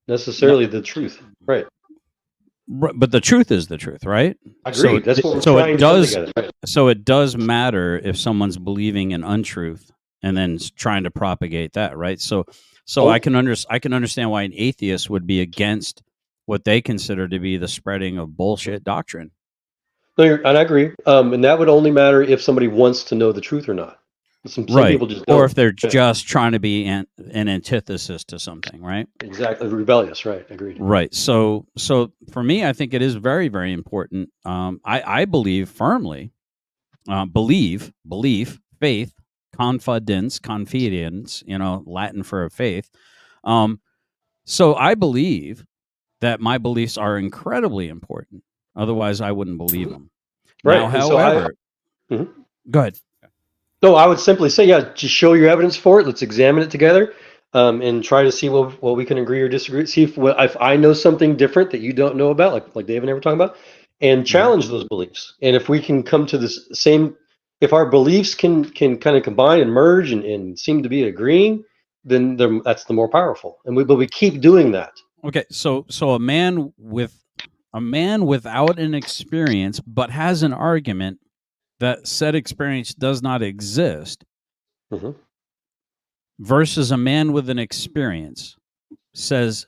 necessarily the truth, right? But the truth is the truth, right? Agreed. So it does matter if someone's believing in untruth and then trying to propagate that, right? So I can understand why an atheist would be against what they consider to be the spreading of bullshit doctrine. And I agree. And that would only matter if somebody wants to know the truth or not. Some people just don't. Or if they're just trying to be an antithesis to something, right? Exactly. Rebellious, right. Agreed. Right. So for me, I think it is very, very important. I believe firmly, belief, faith, confidence, Latin for a faith. So I believe that my beliefs are incredibly important. Otherwise, I wouldn't believe them. Right. Now, however, go ahead. No, I would simply say, just show your evidence for it. Let's examine it together and try to see what we can agree or disagree. See if I know something different that you don't know about, like Dave and I were talking about, and challenge those beliefs. And if we can come to this same if our beliefs can kind of combine and merge and seem to be agreeing, then that's the more powerful. But we keep doing that. Okay, so a man without an experience but has an argument that said experience does not exist, Mm-hmm. versus a man with an experience says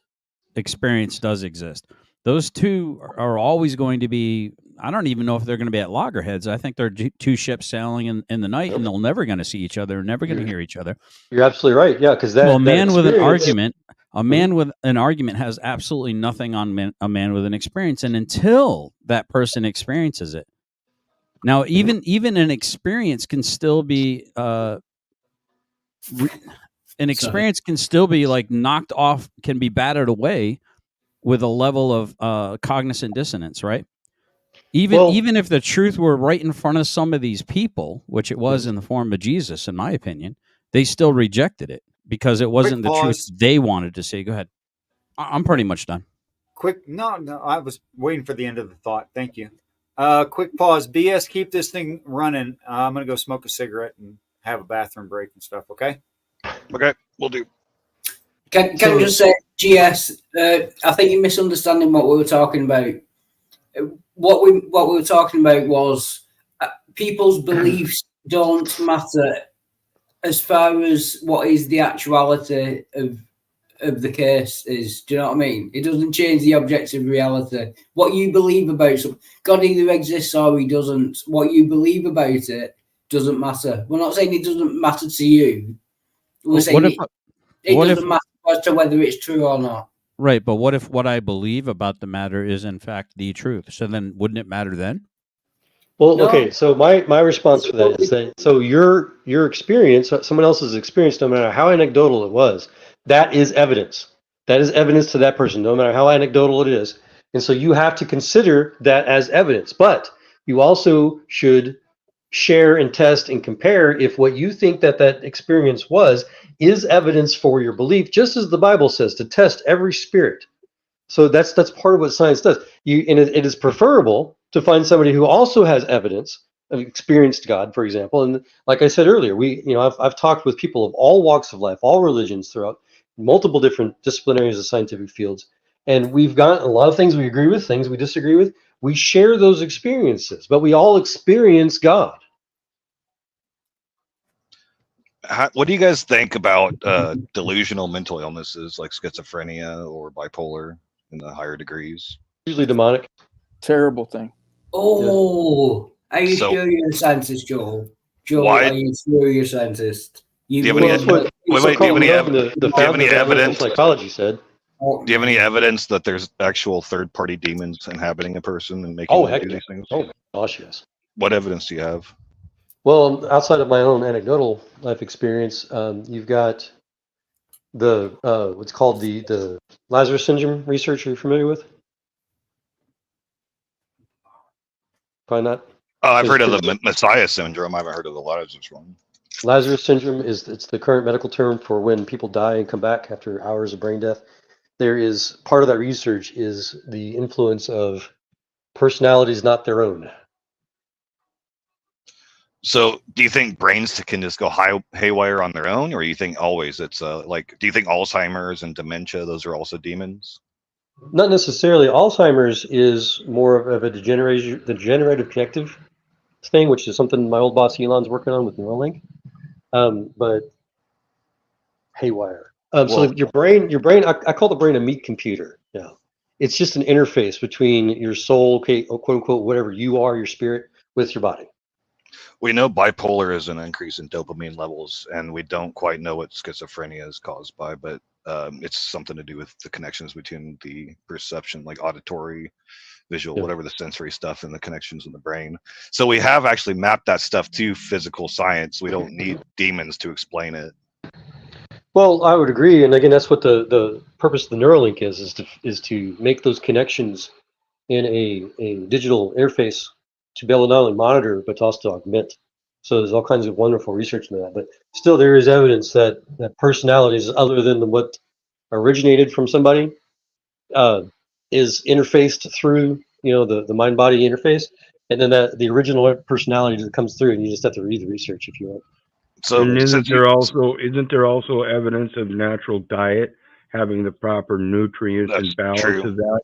experience does exist. Those two are always going to be, I don't even know if they're going to be at loggerheads. I think they're two ships sailing in the night, and they're never going to see each other, never going to hear each other. You're absolutely right. Yeah, because a man with an Mm-hmm. with an argument has absolutely nothing on a man with an experience, and until that person experiences it. Now, even an experience can still be an experience can still be like knocked off, can be battered away with a level of cognizant dissonance, right? Even if the truth were right in front of some of these people, which it was in the form of Jesus, in my opinion, they still rejected it because it wasn't the truth they wanted to see. Go ahead. I'm pretty much done. No, I was waiting for the end of the thought. Thank you. Quick pause. BS, keep this thing running. I'm going to go smoke a cigarette and have a bathroom break and stuff, okay? Okay, we'll do. Can I just say, GS, I think you're misunderstanding what we were talking about. What we were talking about was people's beliefs don't matter as far as what is the actuality of the case is. Do you know what I mean? It doesn't change the objective reality. What you believe about something, God either exists or he doesn't. What you believe about it doesn't matter. We're not saying it doesn't matter to you. We're saying it doesn't matter as to whether it's true or not. Right, but what if what I believe about the matter is in fact the truth? So then wouldn't it matter then? Well, no. Okay, so my response for that is that so your experience, someone else's experience, no matter how anecdotal it was, that is evidence. That is evidence to that person, no matter how anecdotal it is. And so you have to consider that as evidence. But you also should share and test and compare if what you think that experience was is evidence for your belief, just as the Bible says to test every spirit. So that's part of what science does. And it is preferable to find somebody who also has evidence of experienced God, for example. And like I said earlier, I've talked with people of all walks of life, all religions throughout multiple different disciplinaries of scientific fields. And we've got a lot of things we agree with, things we disagree with. We share those experiences, but we all experience God. What do you guys think about delusional mental illnesses like schizophrenia or bipolar in the higher degrees? Usually demonic. Terrible thing. Oh, yeah. Are you sure you're a scientist, Joel? Joel, are you sure you're a scientist? Do you have any evidence? Psychology said. Do you have any evidence that there's actual third-party demons inhabiting a person and making them do these things? Oh gosh, yes. What evidence do you have? Well, outside of my own anecdotal life experience, you've got the what's called the Lazarus syndrome research. Are you familiar with? Probably not. Oh, I've heard of the Messiah syndrome. I haven't heard of the Lazarus one. Lazarus syndrome it's the current medical term for when people die and come back after hours of brain death. There is part of that research is the influence of personalities not their own. So do you think brains can just go haywire on their own, or you think always it's do you think Alzheimer's and dementia, those are also demons? Not necessarily. Alzheimer's is more of a degenerative connective thing, which is something my old boss Elon's working on with Neuralink. But haywire. So your brain, I call the brain a meat computer. Yeah. It's just an interface between your soul, quote unquote, whatever you are, your spirit, with your body. We know bipolar is an increase in dopamine levels, and we don't quite know what schizophrenia is caused by, but it's something to do with the connections between the perception, like auditory, visual, whatever the sensory stuff, and the connections in the brain. So we have actually mapped that stuff to physical science. We don't need demons to explain it. Well, I would agree, and again, that's what the purpose of the Neuralink is to make those connections in a digital interface to be able to not only monitor but to also augment. So there's all kinds of wonderful research into that. But still, there is evidence that personalities, other than what originated from somebody, is interfaced through the mind-body interface, and then the original personality that comes through, and you just have to read the research if you want. So And since isn't there also evidence of natural diet having the proper nutrients That's and balance true. of that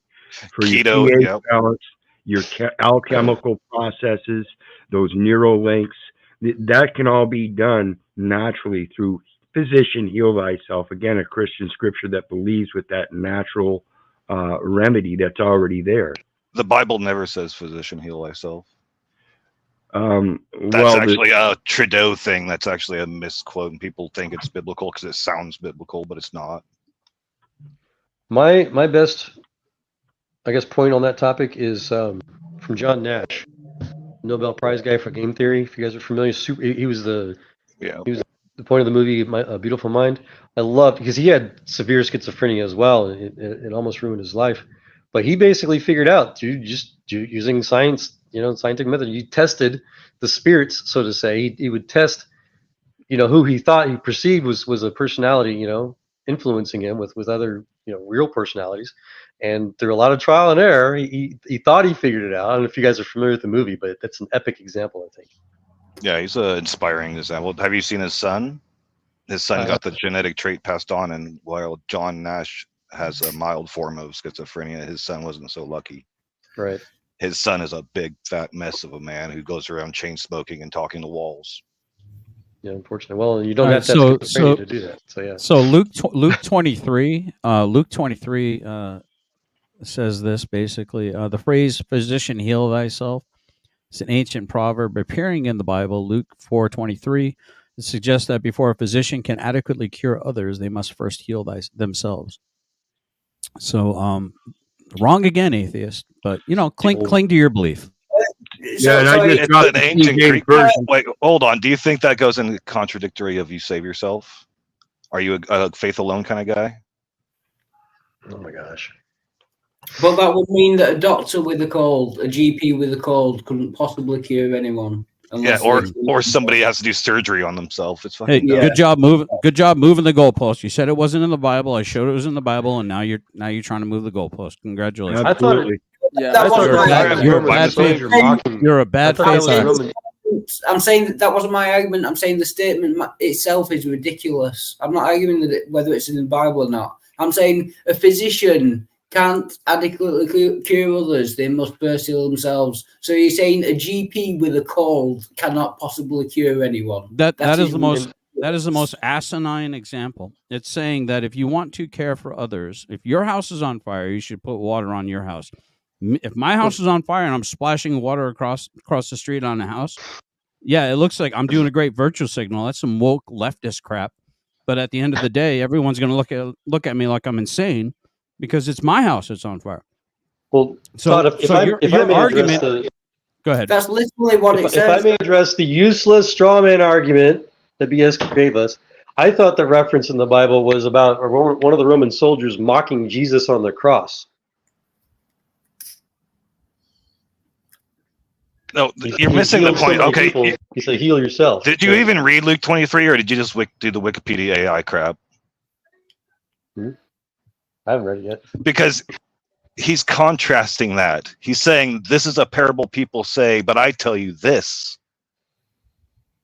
for Keto, your pH yep. balance, your alchemical processes, those neural links? That can all be done naturally through physician heal thyself. Again, a Christian scripture that believes with that natural remedy that's already there. The Bible never says physician heal thyself. Well, That's actually a Trudeau thing. That's actually a misquote, and people think it's biblical because it sounds biblical, but it's not. My best, I guess, point on that topic is from John Nash, Nobel Prize guy for game theory. If you guys are familiar, he was the point of the movie A Beautiful Mind. I loved because he had severe schizophrenia as well, and it almost ruined his life. But he basically figured out through just using science, scientific method. You tested the spirits, so to say. He would test, who he thought he perceived was a personality, influencing him with other, real personalities. And through a lot of trial and error, he thought he figured it out. I don't know if you guys are familiar with the movie, but that's an epic example, I think. Yeah, he's an inspiring example. Have you seen his son? His son got the genetic trait passed on, and while John Nash has a mild form of schizophrenia, his son wasn't so lucky. Right. His son is a big fat mess of a man who goes around chain smoking and talking to walls. Yeah, unfortunately. Well, you don't have to have schizophrenia to do that. So yeah. So Luke 23, says this basically. The phrase "physician, heal thyself" is an ancient proverb appearing in the Bible. Luke 4:23. It suggests that before a physician can adequately cure others, they must first heal themselves. So, wrong again, atheist. But cling to your belief. Yeah, and I just It's got an the ancient King Greek. James version. Wait, hold on. Do you think that goes in contradictory of you save yourself? Are you a faith alone kind of guy? Oh my gosh. But that would mean that a doctor with a cold, a GP with a cold, couldn't possibly cure anyone. Yeah, or somebody has to do surgery on themselves. It's Hey, fucking dumb. good job moving the goalpost. You said it wasn't in the Bible. I showed it was in the Bible, and now you're trying to move the goalpost. Congratulations. Absolutely. You're a bad faith. I'm saying that wasn't my argument. I'm saying the statement itself is ridiculous. I'm not arguing that whether it's in the Bible or not. I'm saying a physician can't adequately cure others. They must first heal themselves. So you're saying a GP with a cold cannot possibly cure anyone? That is the most asinine example. It's saying that if you want to care for others, if your house is on fire, you should put water on your house. If my house is on fire and I'm splashing water across the street on a house, yeah, it looks like I'm doing a great virtue signal. That's some woke leftist crap. But at the end of the day, everyone's going to look at me like I'm insane because it's my house that's on fire. Well, so, Todd, if I may argument, go ahead. That's literally what it says. If I may address the useless straw man argument that BS gave us, I thought the reference in the Bible was about one of the Roman soldiers mocking Jesus on the cross. No, you're missing the point. Okay, he said, "Heal yourself." Did you even read Luke 23, or did you just do the Wikipedia AI crap? I haven't read it yet. Because he's contrasting that. He's saying this is a parable people say, but I tell you this.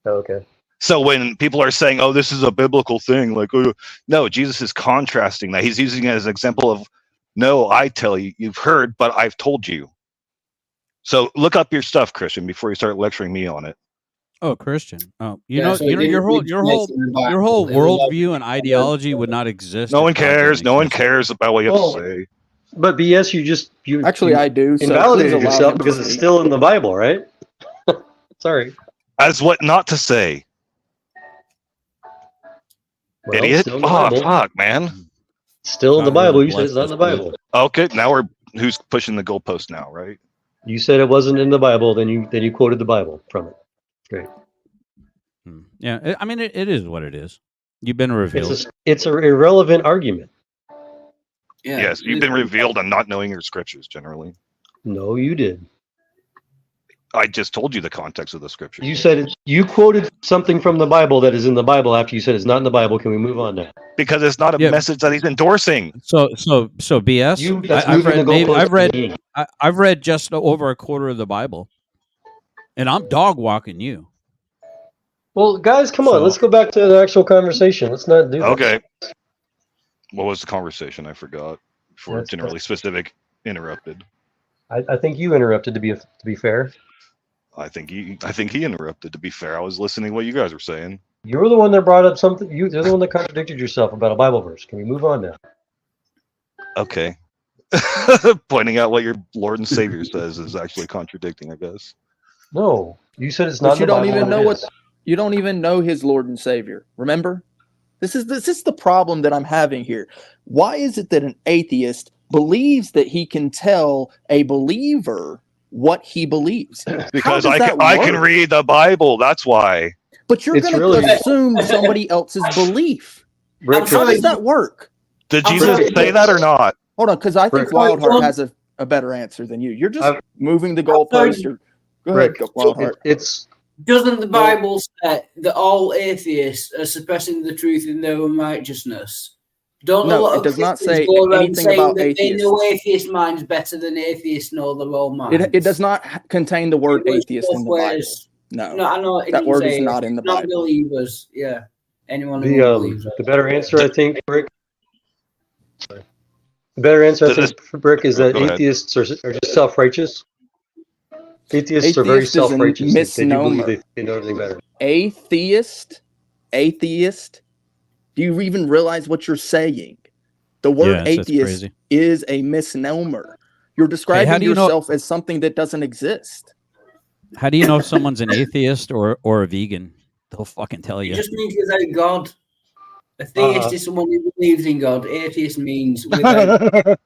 Oh, okay. So when people are saying, "Oh, this is a biblical thing," like, oh, no, Jesus is contrasting that. He's using it as an example of, "No, I tell you, you've heard, but I've told you." So look up your stuff, Christian, before you start lecturing me on it. Oh, Christian. Oh, your whole worldview and ideology would not exist. No one cares. No one cares about what you have to say. But BS, you actually I do. Invalidated yourself because it's still in the Bible, right? Sorry. As what not to say. Well, idiot. Oh, fuck, man. Still in the Bible. You said it's not in the Bible. Okay, now who's pushing the goalpost now, right? You said it wasn't in the Bible, then you quoted the Bible from it. Great. Yeah, I mean, it is what it is. You've been revealed. It's an irrelevant argument. Yeah, yes, you've been revealed on not knowing your scriptures generally. No, you did. I just told you the context of the scripture. You said you quoted something from the Bible that is in the Bible after you said it's not in the Bible. Can we move on now? Because it's not a message that he's endorsing. So BS. I've read just over a quarter of the Bible. And I'm dog walking you. Well, guys, come on. So- Let's go back to the actual conversation. Let's not do this. Okay. What was the conversation? I forgot. Before That's- generally specific interrupted. I think you interrupted. To be fair, I think he interrupted. To be fair, I was listening to what you guys were saying. you were the one that brought up something. You're the one that contradicted yourself about a Bible verse. Can we move on now? Okay. Pointing out what your Lord and Savior says is actually contradicting, I guess. No, you said it's But not. you in the don't Bible, even and it know is. you don't even know his Lord and Savior. Remember? This is the problem that I'm having here. Why is it that an atheist believes that he can tell a believer what he believes? Because How does that I can work? read the Bible. That's why. But you're It's going to really- assume somebody else's belief. Rick, How does that work? Did I'm Jesus sorry, say that or not? Hold on, because I think Rick. Wildheart has a better answer than you. You're just I've- moving the goalpost. Go ahead, Rick, Wildheart. it's Doesn't the Bible say that all atheists are suppressing the truth in their own righteousness? Don't a No, lot it of does not Christians say go around anything saying about that they know atheists. atheist minds better than atheists know their own minds? It does not contain the word It goes atheist in both the Bible. ways. No. No, I know it That doesn't word say is not in the Bible. non-believers. Yeah, anyone who believes the better answer, I think, Rick. The better answer, I think, Rick, is that Go ahead. atheists are just self-righteous. Atheists are very Atheist is a self-righteous. They do believe misnomer. they know everything better. Atheist. Do you even realize what you're saying? The word Yes, that's atheist crazy. is a misnomer. You're describing how do you know- yourself as something that doesn't exist. How do you know if someone's an atheist or a vegan? They'll fucking tell It you. just means without God. A theist is someone who believes in God. Atheist means without.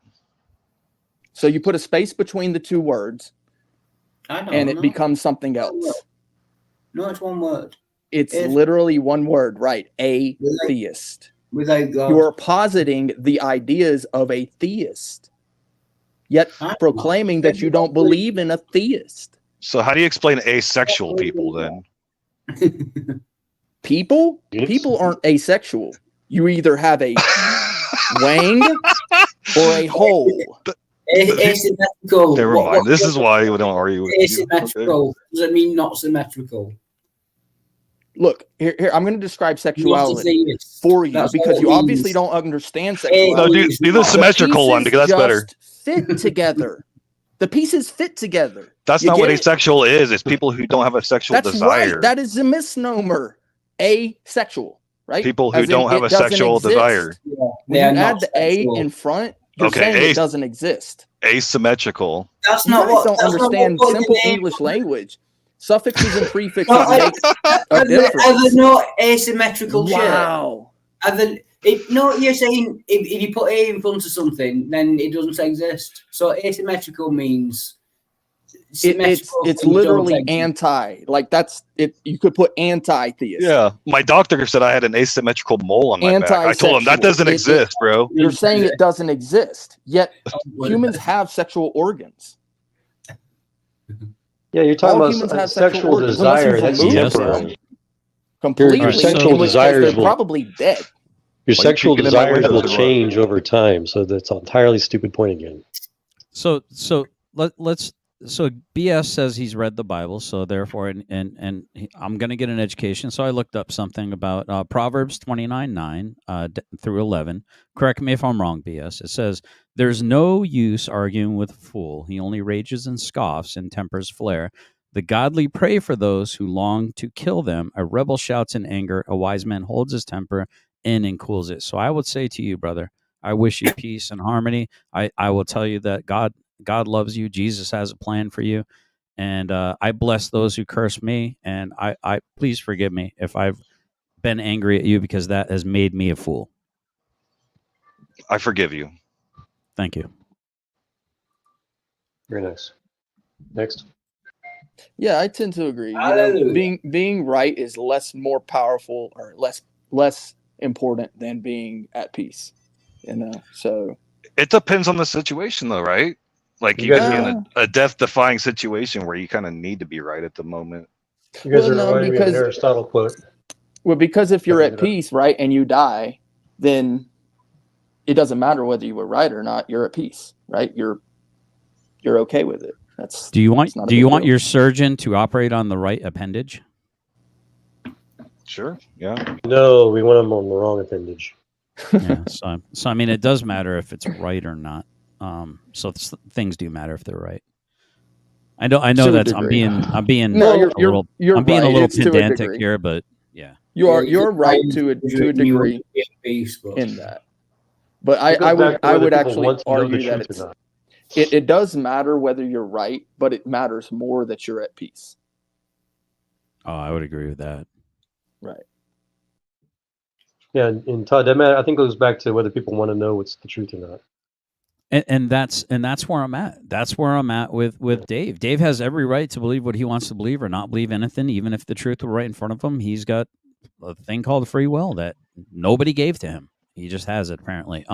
So you put a space between the two words, I don't and know. it becomes something else. No, it's one word. It's If- literally one word, right? Atheist. Without God. You are positing the ideas of a theist, yet I know. proclaiming that you don't believe in a theist. So how do you explain asexual people then? People aren't asexual. You either have a wang or a hole. Asymmetrical. Never mind. This is why we don't argue with you. Asymmetrical. Does it mean not symmetrical? Look, here I'm going to describe sexuality Not a theist. for you That's because what you it obviously means. don't understand No, sexuality. do the symmetrical one because that's better. Just fit together. The pieces fit together. That's You not what get it? asexual is. It's people who don't have a sexual That's desire. right. That is a misnomer. Asexual, right? People who As in don't have it a doesn't sexual exist. desire. Yeah, When they you are add not the A sexual. in front, you're Okay, saying A- it doesn't exist. Asymmetrical. That's You not guys what. don't That's not understand what simple the name- English language. Suffixes and prefixes Well, make a Are there difference. not asymmetrical shit? Wow. No, you're saying if you put A in front of something, then it doesn't exist. So asymmetrical means symmetrical It's things literally don't exist. anti. Like that's it. You could put anti-theist. Yeah. My doctor said I had an asymmetrical mole on my back. I told him that Antisexual. doesn't It- exist, bro. You're saying it doesn't exist, yet humans have sexual organs. Yeah, you're talking All about humans a have sexual sexual organs, unless desire. you've That's removed temporary. them completely. Your sexual in which case desires they're will- probably dead. Your Well, you sexual keep getting my desires will windows garage. change over time, so that's an entirely stupid point again. So let's. So BS says he's read the Bible, so therefore, I'm going to get an education. So I looked up something about Proverbs 29:9 through 11. Correct me if I'm wrong, BS. It says, "There's no use arguing with a fool. He only rages and scoffs and tempers flare. The godly pray for those who long to kill them. A rebel shouts in anger. A wise man holds his temper in and cools it." So I would say to you, brother, I wish you peace and harmony. I will tell you that God loves you. Jesus has a plan for you. And I bless those who curse me. And I please forgive me if I've been angry at you because that has made me a fool. I forgive you. Thank you. Very nice. Next. Yeah, I tend to agree. You know, Hallelujah. being right is more powerful or less important than being at peace. You know, so It depends on the situation, though, right? Like You you guys could be are- in a death-defying situation where you kind of need to be right at the moment. You guys Well, are no, reminding me of an because- Aristotle quote. well, because if you're Bring at it up. peace, right, and you die, then it doesn't matter whether you were right or not. You're at peace, right? You're okay with it. Do you want it's not a big deal. your surgeon to operate on the right appendage? Sure. Yeah. No, we want them on the wrong appendage. Yeah. So I mean, it does matter if it's right or not. So things do matter if they're right. I know To a that's I'm degree. being No, a you're little you're I'm being right. a little It's to a pedantic degree. here, but yeah. You're right to a degree in that. But I would actually argue that it's it does matter whether you're right, but it matters more that you're at peace. Oh, I would agree with that. Right. Yeah, and Todd, that matter, I think it goes back to whether people want to know what's the truth or not. And that's where I'm at. That's where I'm at with Dave. Dave has every right to believe what he wants to believe or not believe anything, even if the truth were right in front of him. He's got a thing called free will that nobody gave to him. He just has it apparently.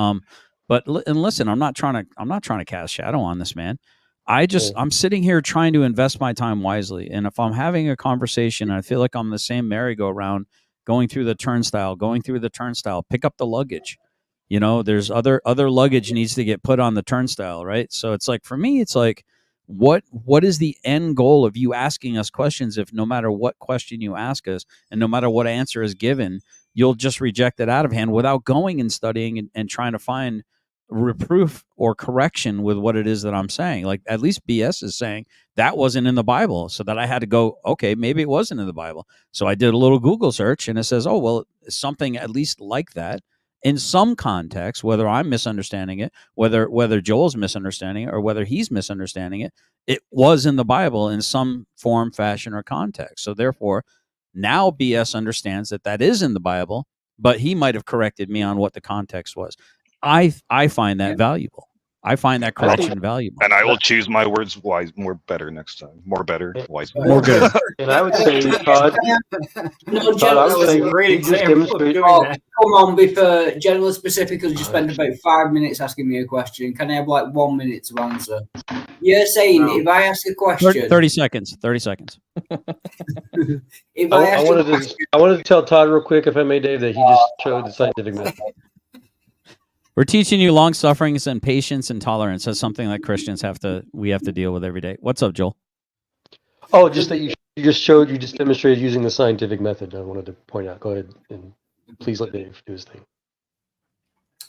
But listen, I'm not trying to cast shadow on this man. I'm sitting here trying to invest my time wisely. And if I'm having a conversation, I feel like I'm the same merry-go-round, going through the turnstile, pick up the luggage. You know, there's other luggage needs to get put on the turnstile, right? So it's like, for me, it's like, what is the end goal of you asking us questions if no matter what question you ask us and no matter what answer is given, you'll just reject it out of hand without going and studying and trying to find reproof or correction with what it is that I'm saying. Like, at least BS is saying that wasn't in the Bible, so that I had to go, okay, maybe it wasn't in the Bible. So I did a little Google search and it says, oh, well, something at least like that in some context, whether I'm misunderstanding it, whether Joel's misunderstanding it, or whether he's misunderstanding it, it was in the Bible in some form, fashion, or context. So therefore, now BS understands that is in the Bible, but he might have corrected me on what the context was. I find that valuable. I find that correction valuable. And I will choose my words better next time. More good. And I would say, Todd, that was a great example of doing that. Come on, before General specifically just spent about 5 minutes asking me a question. Can I have like 1 minute to answer? You're saying if I ask a question, 30 seconds. 30 seconds. If I wanted to tell Todd real quick, if I may, Dave, that he just showed the scientific method. We're teaching you long sufferings and patience and tolerance as something that Christians we have to deal with every day. What's up, Joel? Oh, just that you just demonstrated using the scientific method. I wanted to point out. Go ahead and please let Dave do his thing.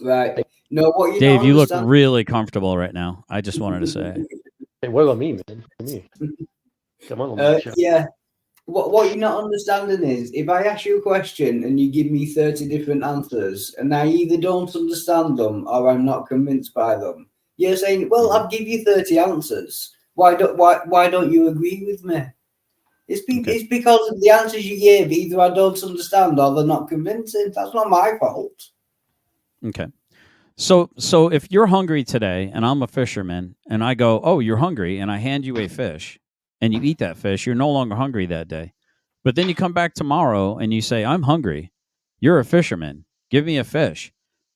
Right. No, what Dave, you look really comfortable right now. I just wanted to say. Hey, what about me, man? For me. Come on. Yeah. What you're not understanding is, if I ask you a question and you give me 30 different answers, and I either don't understand them or I'm not convinced by them, you're saying, well, I'll give you 30 answers. Why don't you agree with me? It's because of the answers you gave. Either I don't understand or they're not convincing. That's not my fault. Okay. So if you're hungry today and I'm a fisherman and I go, oh, you're hungry, and I hand you a fish and you eat that fish, you're no longer hungry that day. But then you come back tomorrow and you say, I'm hungry. You're a fisherman. Give me a fish.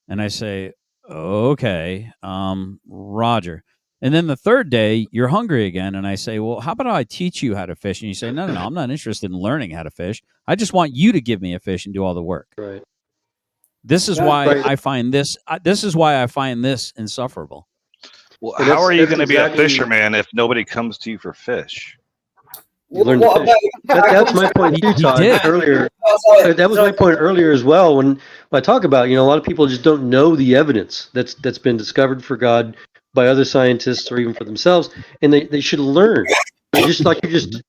And I say, okay, Roger. And then the third day, you're hungry again. And I say, well, how about I teach you how to fish? And you say, no, I'm not interested in learning how to fish. I just want you to give me a fish and do all the work. Right. This is why I find this. This is why I find this insufferable. Well, how are you going to be a fisherman if nobody comes to you for fish? You learn to fish. That's my point too, Todd. Earlier, that was my point earlier as well. When I talk about, a lot of people just don't know the evidence that's been discovered for God by other scientists or even for themselves, and they should learn. Just like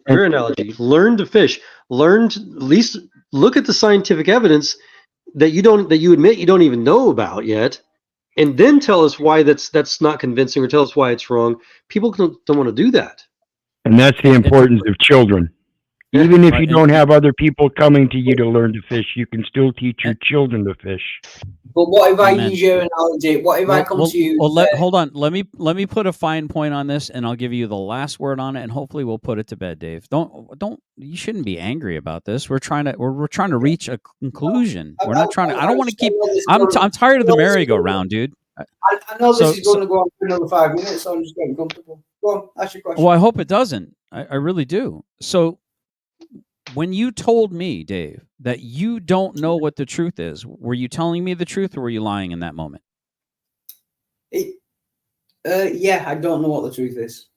your analogy, learn to fish. Learn to at least look at the scientific evidence that you admit you don't even know about yet, and then tell us why that's not convincing, or tell us why it's wrong. People don't want to do that. And that's the importance of children. Even if you don't have other people coming to you to learn to fish, you can still teach your children to fish. But what if I use your analogy? What if I come to you? Hold on. Let me put a fine point on this, and I'll give you the last word on it, and hopefully we'll put it to bed, Dave. Don't. You shouldn't be angry about this. We're trying to reach a conclusion. We're not trying to. I don't want to keep. I'm tired of the merry-go-round, dude. I know this is going to go on for another 5 minutes, so I'm just getting comfortable. Go on, ask your question. Well, I hope it doesn't. I really do. So, when you told me, Dave, that you don't know what the truth is, were you telling me the truth, or were you lying in that moment? Yeah, I don't know what the truth is.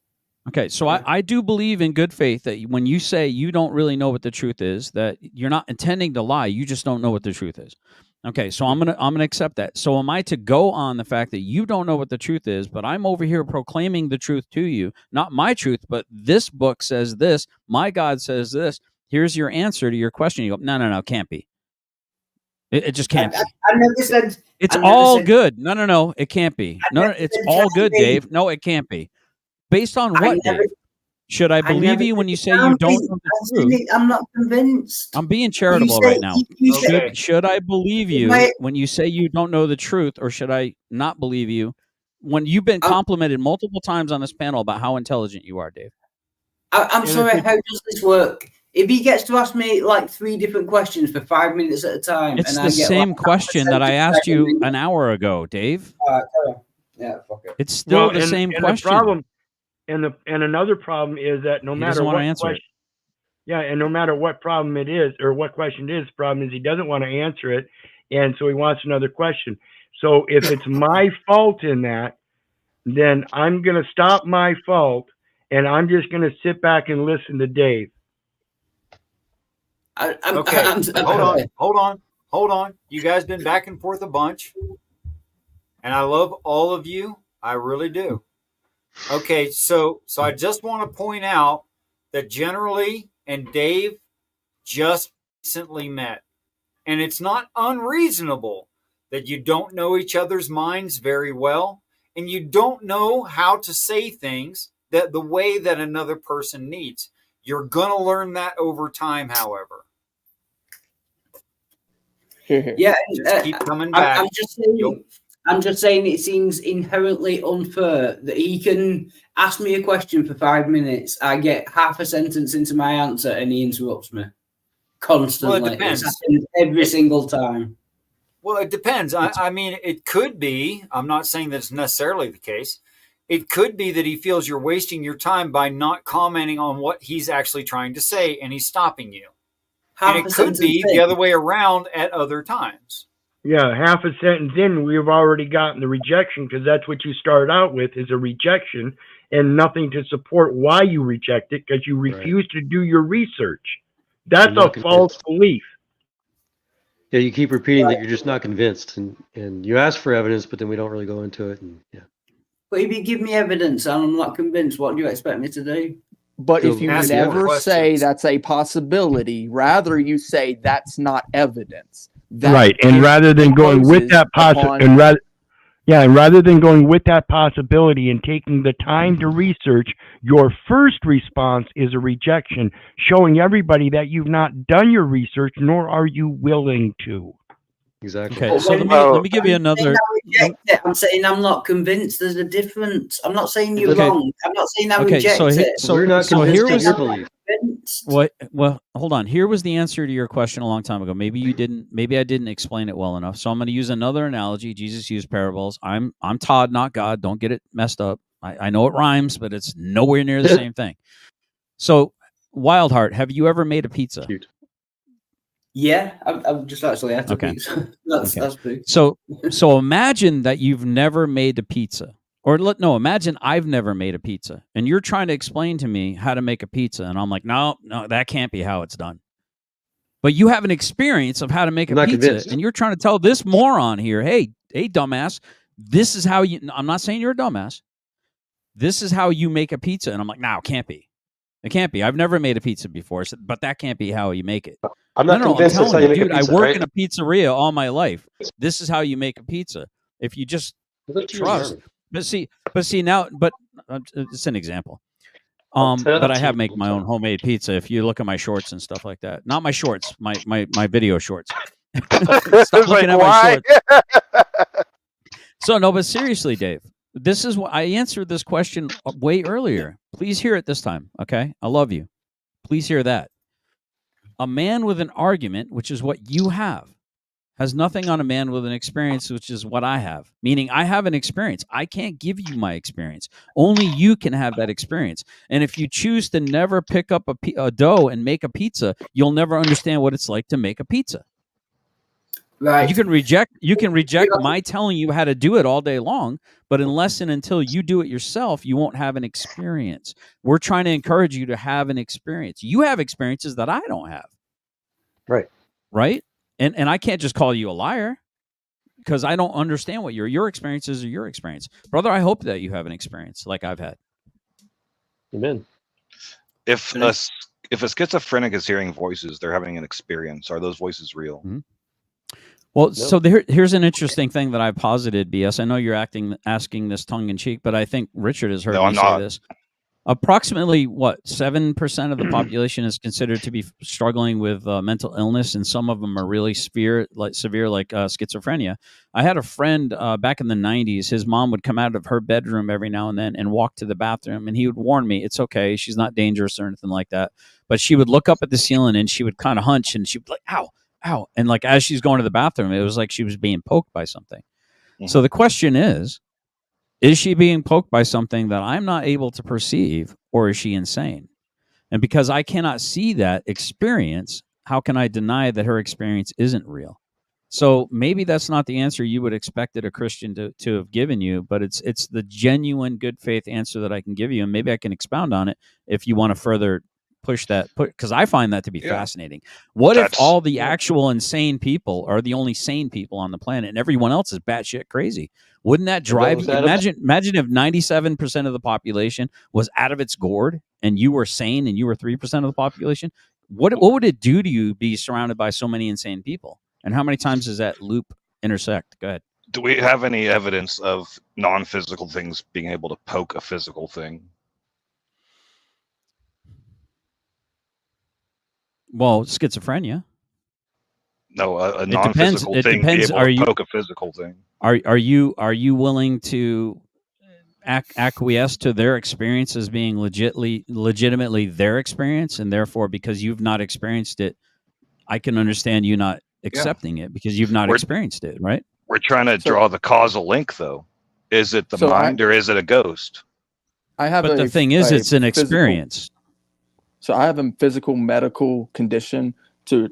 Okay, so I do believe in good faith that when you say you don't really know what the truth is, that you're not intending to lie, you just don't know what the truth is. Okay, so I'm gonna accept that. So am I to go on the fact that you don't know what the truth is, but I'm over here proclaiming the truth to you, not my truth, but this book says this, my God says this. Here's your answer to your question. You go, no, can't be. It just can't be. I never said It's I never all said- good. No, it can't be. I No, never it's said all can't good, be. Dave. No, it can't be. Based on I what, never- Dave? Should I believe never you when said you it say you can't don't be. know the I'm truth? saying I'm not convinced. I'm being charitable say- right now. you say- Okay. Should I believe you My- when you say you don't know the truth, or should I not believe you when you've been complimented multiple times on this panel about how intelligent you are, Dave? I'm sorry, how does this work? If he gets to ask me like 3 different questions for 5 minutes at a time, It's and the I get same like question that I asked you an hour ago, Dave. Yeah, fuck it. It's still the same and question. The problem, and another problem is that no He matter doesn't want what to answer question, it. yeah, and no matter what problem it is or what question it is, the problem is he doesn't want to answer it, and so he wants another question. So if it's my fault in that, then I'm going to stop my fault, and I'm just going to sit back and listen to Dave. Okay, hold on. You guys been back and forth a bunch, and I love all of you. I really do. Okay, so I just want to point out that generally, and Dave just recently met, and it's not unreasonable that you don't know each other's minds very well, and you don't know how to say things that the way that another person needs. You're gonna learn that over time, however. Yeah, Just keep coming back. I'm just saying it seems inherently unfair that he can ask me a question for 5 minutes. I get half a sentence into my answer and he interrupts me constantly. Well, it depends. It's happened every single time. Well, it depends. I mean, it could be. I'm not saying that it's necessarily the case. It could be that he feels you're wasting your time by not commenting on what he's actually trying to say, and he's stopping you. And it could be the other way around at other times. Yeah, half a sentence in, we've already gotten the rejection, because that's what you start out with, is a rejection and nothing to support why you reject it, because you refuse to do your research. That's a false belief. Yeah, you keep repeating that you're just not convinced, and you ask for evidence, but then we don't really go into it. And yeah. But if you give me evidence and I'm not convinced, what do you expect me to do? But if you Ask never more say questions. that's a possibility, rather you say that's not evidence. That Right, and rather than going with that rather than going with that possibility and taking the time to research, your first response is a rejection, showing everybody that you've not done your research, nor are you willing to. Exactly. Okay, so let me give you another. I'm saying I'm not convinced. There's a difference. I'm not saying you're Okay. wrong. I'm not saying I Okay, reject so it. We're not so convinced here of was your belief. Well, hold on. Here was the answer to your question a long time ago. Maybe you didn't. Maybe I didn't explain it well enough. So I'm going to use another analogy. Jesus used parables. I'm Todd, not God. Don't get it messed up. I know it rhymes, but it's nowhere near the same thing. So, Wildheart, have you ever made a pizza? Cute. Yeah, I've just actually had to Okay. That's big. So imagine that you've never made a pizza. Imagine I've never made a pizza, and you're trying to explain to me how to make a pizza, and I'm like, no, that can't be how it's done. But you have an experience of how to make a not pizza, convinced. and you're trying to tell this moron here, hey, dumbass, this is how you. I'm not saying you're a dumbass. This is how you make a pizza, and I'm like, no, it can't be. It can't be. I've never made a pizza before, but that can't be how you make it. I'm not convinced that's how you make a pizza, I work right? in a pizzeria all my life. This is how you make a pizza. If you just trust. But see, now, it's an example. But I have made my own homemade pizza. If you look at my shorts and stuff like that, not my shorts, my video shorts. Stop looking at my shorts. So no, but seriously, Dave, this is what I answered this question way earlier. Please hear it this time, okay? I love you. Please hear that. A man with an argument, which is what you have, has nothing on a man with an experience, which is what I have. Meaning I have an experience. I can't give you my experience. Only you can have that experience. And if you choose to never pick up a dough and make a pizza, you'll never understand what it's like to make a pizza. Right. You can reject my telling you how to do it all day long, but unless and until you do it yourself, you won't have an experience. We're trying to encourage you to have an experience. You have experiences that I don't have. Right. And I can't just call you a liar because I don't understand what your experiences are your experience. Brother, I hope that you have an experience like I've had. Amen. If a schizophrenic is hearing voices, they're having an experience. Are those voices real? Mm-hmm. Well, so here's an interesting thing that I posited, BS. I know you're asking this tongue in cheek, but I think Richard has heard me say this. Approximately 7% of the population is considered to be struggling with mental illness, and some of them are really severe, like schizophrenia. I had a friend back in the 90s. His mom would come out of her bedroom every now and then and walk to the bathroom, and he would warn me, "It's okay, she's not dangerous or anything like that." But she would look up at the ceiling and she would kind of hunch, and she'd be like, "Ow, ow!" And like as she's going to the bathroom, it was like she was being poked by something. Mm-hmm. So the question is she being poked by something that I'm not able to perceive, or is she insane? And because I cannot see that experience, how can I deny that her experience isn't real? So maybe that's not the answer you would expect a Christian to have given you, but it's the genuine good faith answer that I can give you, and maybe I can expound on it if you want to further push that, because I find that to be fascinating. What if all the actual insane people are the only sane people on the planet and everyone else is batshit crazy? Wouldn't that drive you? Imagine if 97% of the population was out of its gourd and you were sane and you were 3% of the population. What would it do to you be surrounded by so many insane people? And how many times does that loop intersect? Go ahead. Do we have any evidence of non-physical things being able to poke a physical thing? Well, schizophrenia. No, a non-physical thing be able to poke a physical thing. Are you willing to acquiesce to their experience as being legitimately their experience, and therefore because you've not experienced it, I can understand you not accepting it because you've not experienced it, right? We're trying to draw the causal link, though. Is it the mind or is it a ghost? But the thing is, it's an experience. So I have a physical medical condition to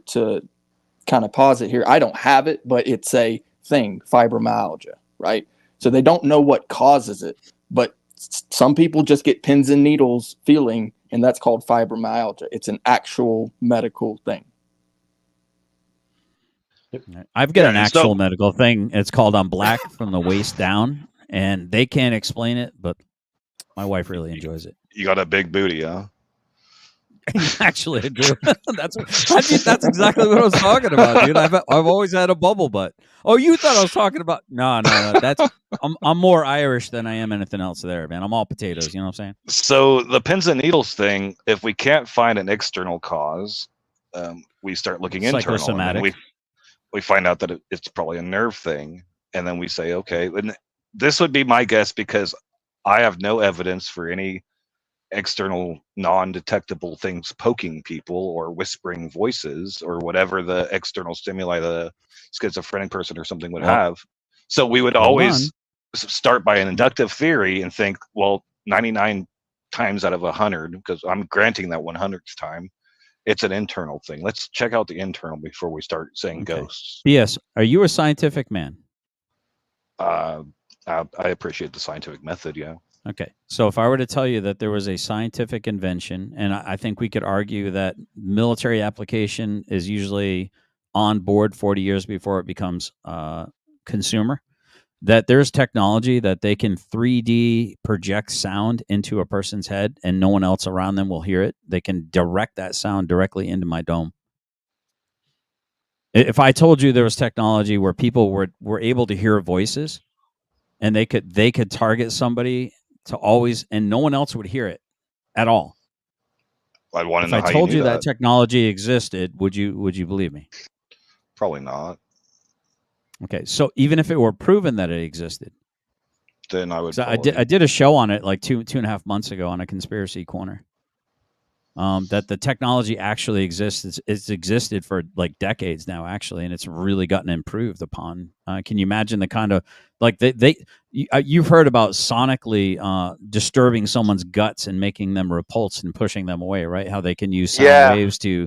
kind of pause it here. I don't have it, but it's a thing, fibromyalgia, right? So they don't know what causes it, but some people just get pins and needles feeling, and that's called fibromyalgia. It's an actual medical thing. I've got an actual medical thing. It's called I'm black from the waist down, and they can't explain it, but my wife really enjoys it. You got a big booty, huh? Actually, I do. That's exactly what I was talking about, dude. I've always had a bubble butt. Oh, you thought I was talking about? No. That's I'm more Irish than I am anything else there, man. I'm all potatoes. You know what I'm saying? So the pins and needles thing. If we can't find an external cause, we start looking internal. And we find out that it's probably a nerve thing, and then we say, okay. And this would be my guess because I have no evidence for any external non-detectable things poking people or whispering voices or whatever the external stimuli the schizophrenic person or something would have. So we would always start by an inductive theory and think, well, 99 times out of 100, because I'm granting that 100th time, it's an internal thing. Let's check out the internal before we start saying ghosts. Yes. Are you a scientific man? I appreciate the scientific method, yeah. Okay. So if I were to tell you that there was a scientific invention, and I think we could argue that military application is usually on board 40 years before it becomes consumer, that there's technology that they can 3D project sound into a person's head and no one else around them will hear it. They can direct that sound directly into my dome. If I told you there was technology where people were able to hear voices and they could target somebody to always, and no one else would hear it at all. I'd want to know if I told you that technology existed, would you believe me? Probably not. Okay, so even if it were proven that it existed, then I would. I did a show on it like two and a half months ago on a Conspiracy Corner. That the technology actually exists. It's existed for like decades now, actually, and it's really gotten improved upon. Can you imagine the kind of like you've heard about sonically disturbing someone's guts and making them repulsed and pushing them away, right? How they can use sound waves to.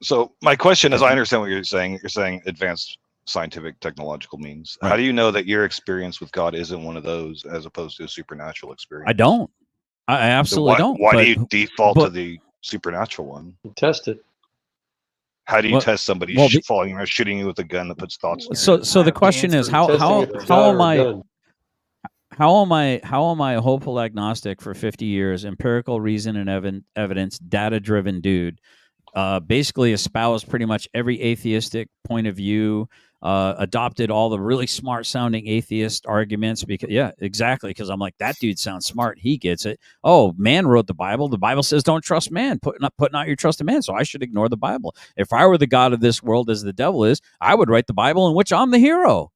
So my question is, I understand what you're saying. You're saying advanced scientific technological means. Right. How do you know that your experience with God isn't one of those as opposed to a supernatural experience? I don't. I absolutely don't. Why do But you default to but the supernatural one? Test it. How do you well, test somebody well, falling or shooting you with a gun that puts thoughts in your so head? so the question is how Testing how if it's how God am or a I gun. how am I a hopeful agnostic for 50 years, empirical reason and evidence, data driven dude? Basically espoused pretty much every atheistic point of view, adopted all the really smart sounding atheist arguments because exactly, because I'm like, that dude sounds smart, he gets it. Oh, man wrote the Bible says don't trust man, putting out your trust in man, so I should ignore the Bible. If I were the god of this world as the devil is, I would write the Bible in which I'm the hero,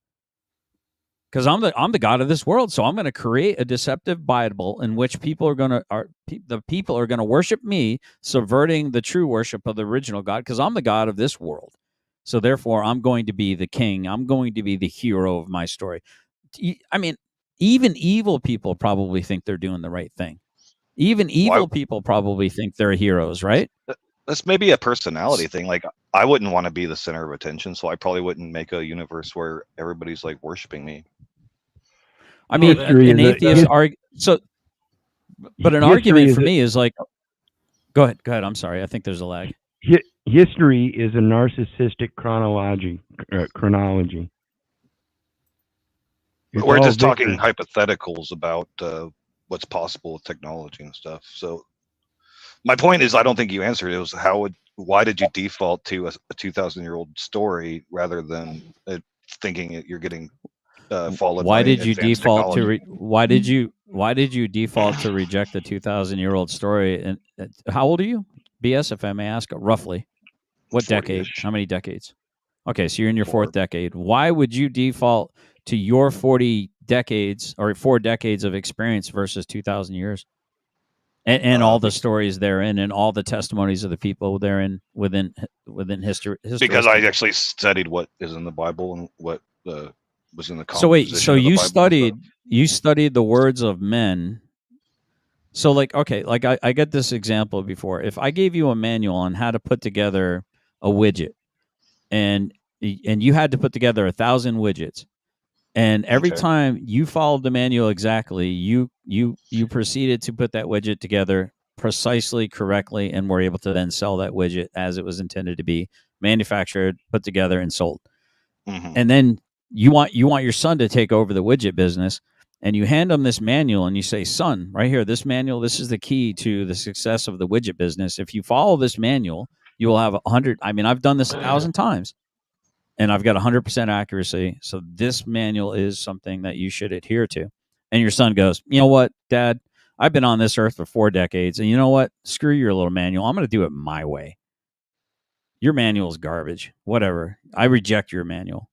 because I'm the god of this world. So I'm going to create a deceptive Bible in which the people are going to worship me, subverting the true worship of the original God, because I'm the god of this world. So therefore, I'm going to be the king. I'm going to be the hero of my story. I mean, even evil people probably think they're doing the right thing. Even evil people probably think they're heroes, right? That's maybe a personality thing. Like, I wouldn't want to be the center of attention, so I probably wouldn't make a universe where everybody's like worshiping me. I mean, an atheist argue. So, but an argument for me is like, go ahead. I'm sorry. I think there's a lag. History is a narcissistic chronology. We're just talking hypotheticals about what's possible with technology and stuff. So my point is, I don't think you answered it. It was why did you default to a 2,000-year-old story rather than thinking that you're getting followed? Why did you default to? Why did you default to reject the 2,000-year-old story? And how old are you, BS? If I may ask, roughly, what decade? How many decades? Okay, so you're in your fourth decade. Why would you default to your 40 decades or 4 decades of experience versus 2,000 years? And all the stories therein, and all the testimonies of the people therein within history. Because I actually studied what is in the Bible and what was in the composition. So wait, so of the you Bible studied the words of men. So like, okay, like I get this example before. If I gave you a manual on how to put together a widget, and you had to put together 1,000 widgets, and every time you followed the manual exactly, you proceeded to put that widget together precisely correctly, and were able to then sell that widget as it was intended to be manufactured, put together, and sold. Mm-hmm. And then you want your son to take over the widget business, and you hand him this manual and you say, son, right here, this manual, this is the key to the success of the widget business. If you follow this manual, you will have 100. I mean, I've done this 1,000 times. And I've got 100% accuracy. So this manual is something that you should adhere to. And your son goes, you know what, Dad? I've been on this earth for 4 decades. And you know what? Screw your little manual. I'm going to do it my way. Your manual is garbage. Whatever. I reject your manual.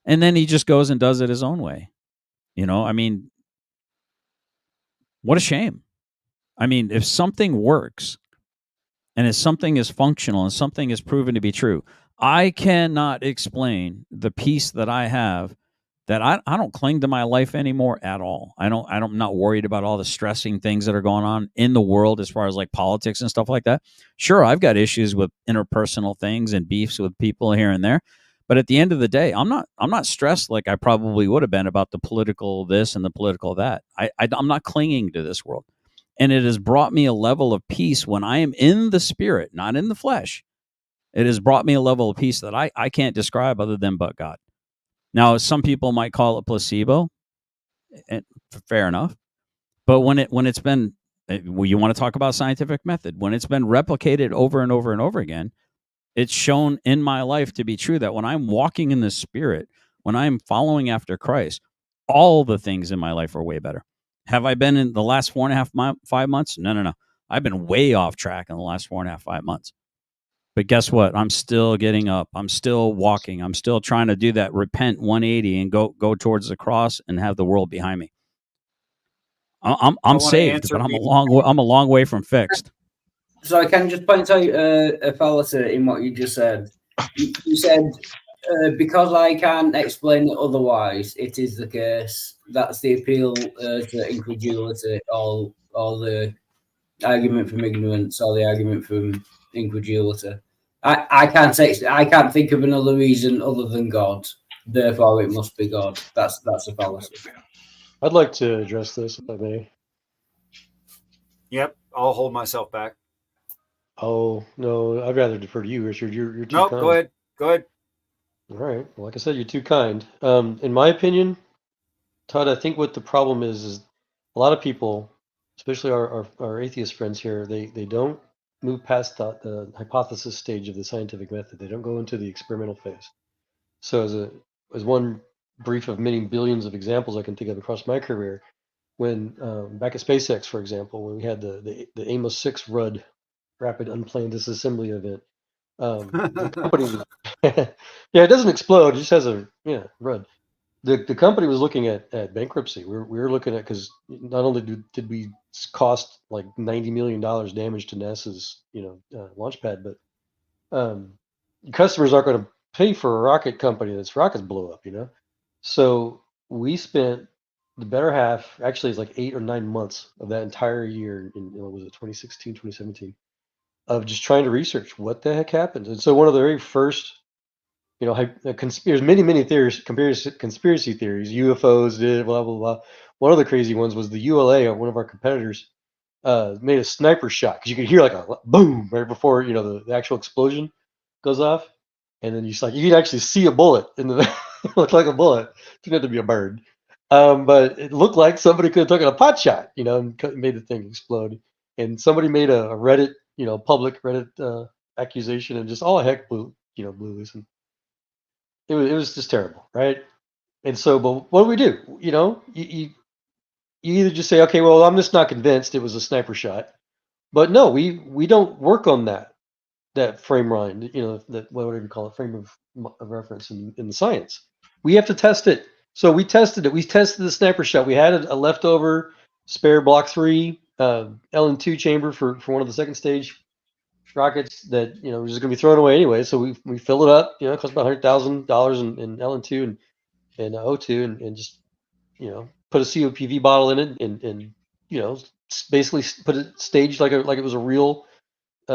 And then he just goes and does it his own way. I mean, what a shame. I mean, if something works, and if something is functional, and something is proven to be true, I cannot explain the peace that I have, that I don't cling to my life anymore at all. I'm not worried about all the stressing things that are going on in the world as far as like politics and stuff like that. Sure, I've got issues with interpersonal things and beefs with people here and there. But at the end of the day, I'm not stressed like I probably would have been about the political this and the political that. I'm not clinging to this world. And it has brought me a level of peace when I am in the spirit, not in the flesh. It has brought me a level of peace that I can't describe other than but God. Now, some people might call it placebo, and fair enough. But when it's been, you want to talk about scientific method, when it's been replicated over and over and over again, it's shown in my life to be true that when I'm walking in the spirit, when I'm following after Christ, all the things in my life are way better. Have I been in the last 4.5 5 months? No. I've been way off track in the last 4.5 5 months. But guess what? I'm still getting up. I'm still walking. I'm still trying to do that repent 180 and go towards the cross and have the world behind me. I'm saved, but I'm a long way from fixed. So I can just point out a fallacy in what you just said. You said, because I can't explain it otherwise, it is the case. That's the appeal to incredulity, or the argument from ignorance, or the argument from incredulity. I can't think of another reason other than God. Therefore, it must be God. That's a fallacy. I'd like to address this, if I may. Yep, I'll hold myself back. Oh no, I'd rather defer to you, Richard. You're too Nope, kind. go ahead. Go ahead. All right. Well, like I said, you're too kind. In my opinion, Todd, I think what the problem is a lot of people, especially our atheist friends here, they don't move past the hypothesis stage of the scientific method. They don't go into the experimental phase. So as one brief of many billions of examples I can think of across my career, when back at SpaceX, for example, when we had the Amos 6 RUD, Rapid Unplanned Disassembly event, the company, yeah, it doesn't explode. It just has a RUD. The company was looking at bankruptcy. We were looking at, because not only did we cost like $90 million damage to NASA's launch pad, but customers aren't going to pay for a rocket company that's rockets blow up. So we spent the better half, actually it's like 8 or 9 months of that entire year in was it 2016, 2017, of just trying to research what the heck happened. And so one of the very first, there's many theories, conspiracy theories. UFOs did blah blah blah. One of the crazy ones was the ULA, one of our competitors, made a sniper shot, because you could hear like a boom right before the actual explosion goes off, and then you could actually see a bullet in the it looked like a bullet. It turned out to be a bird, but it looked like somebody could have taken a pot shot, and made the thing explode. And somebody made a Reddit, public Reddit accusation, and just all heck blew loose. And it was just terrible, right? And so, but what do? You either just say, okay, well, I'm just not convinced it was a sniper shot. But no, we don't work on that frame line, that whatever you call it, frame of reference in the science. We have to test it. So we tested it. We tested the sniper shot. We had a leftover spare Block 3 LN2 chamber for one of the second stage rockets that was just going to be thrown away anyway. So we fill it up. It costs about $100,000 in LN2 and O2, and just put a COPV bottle in it, and basically put it staged like it was a real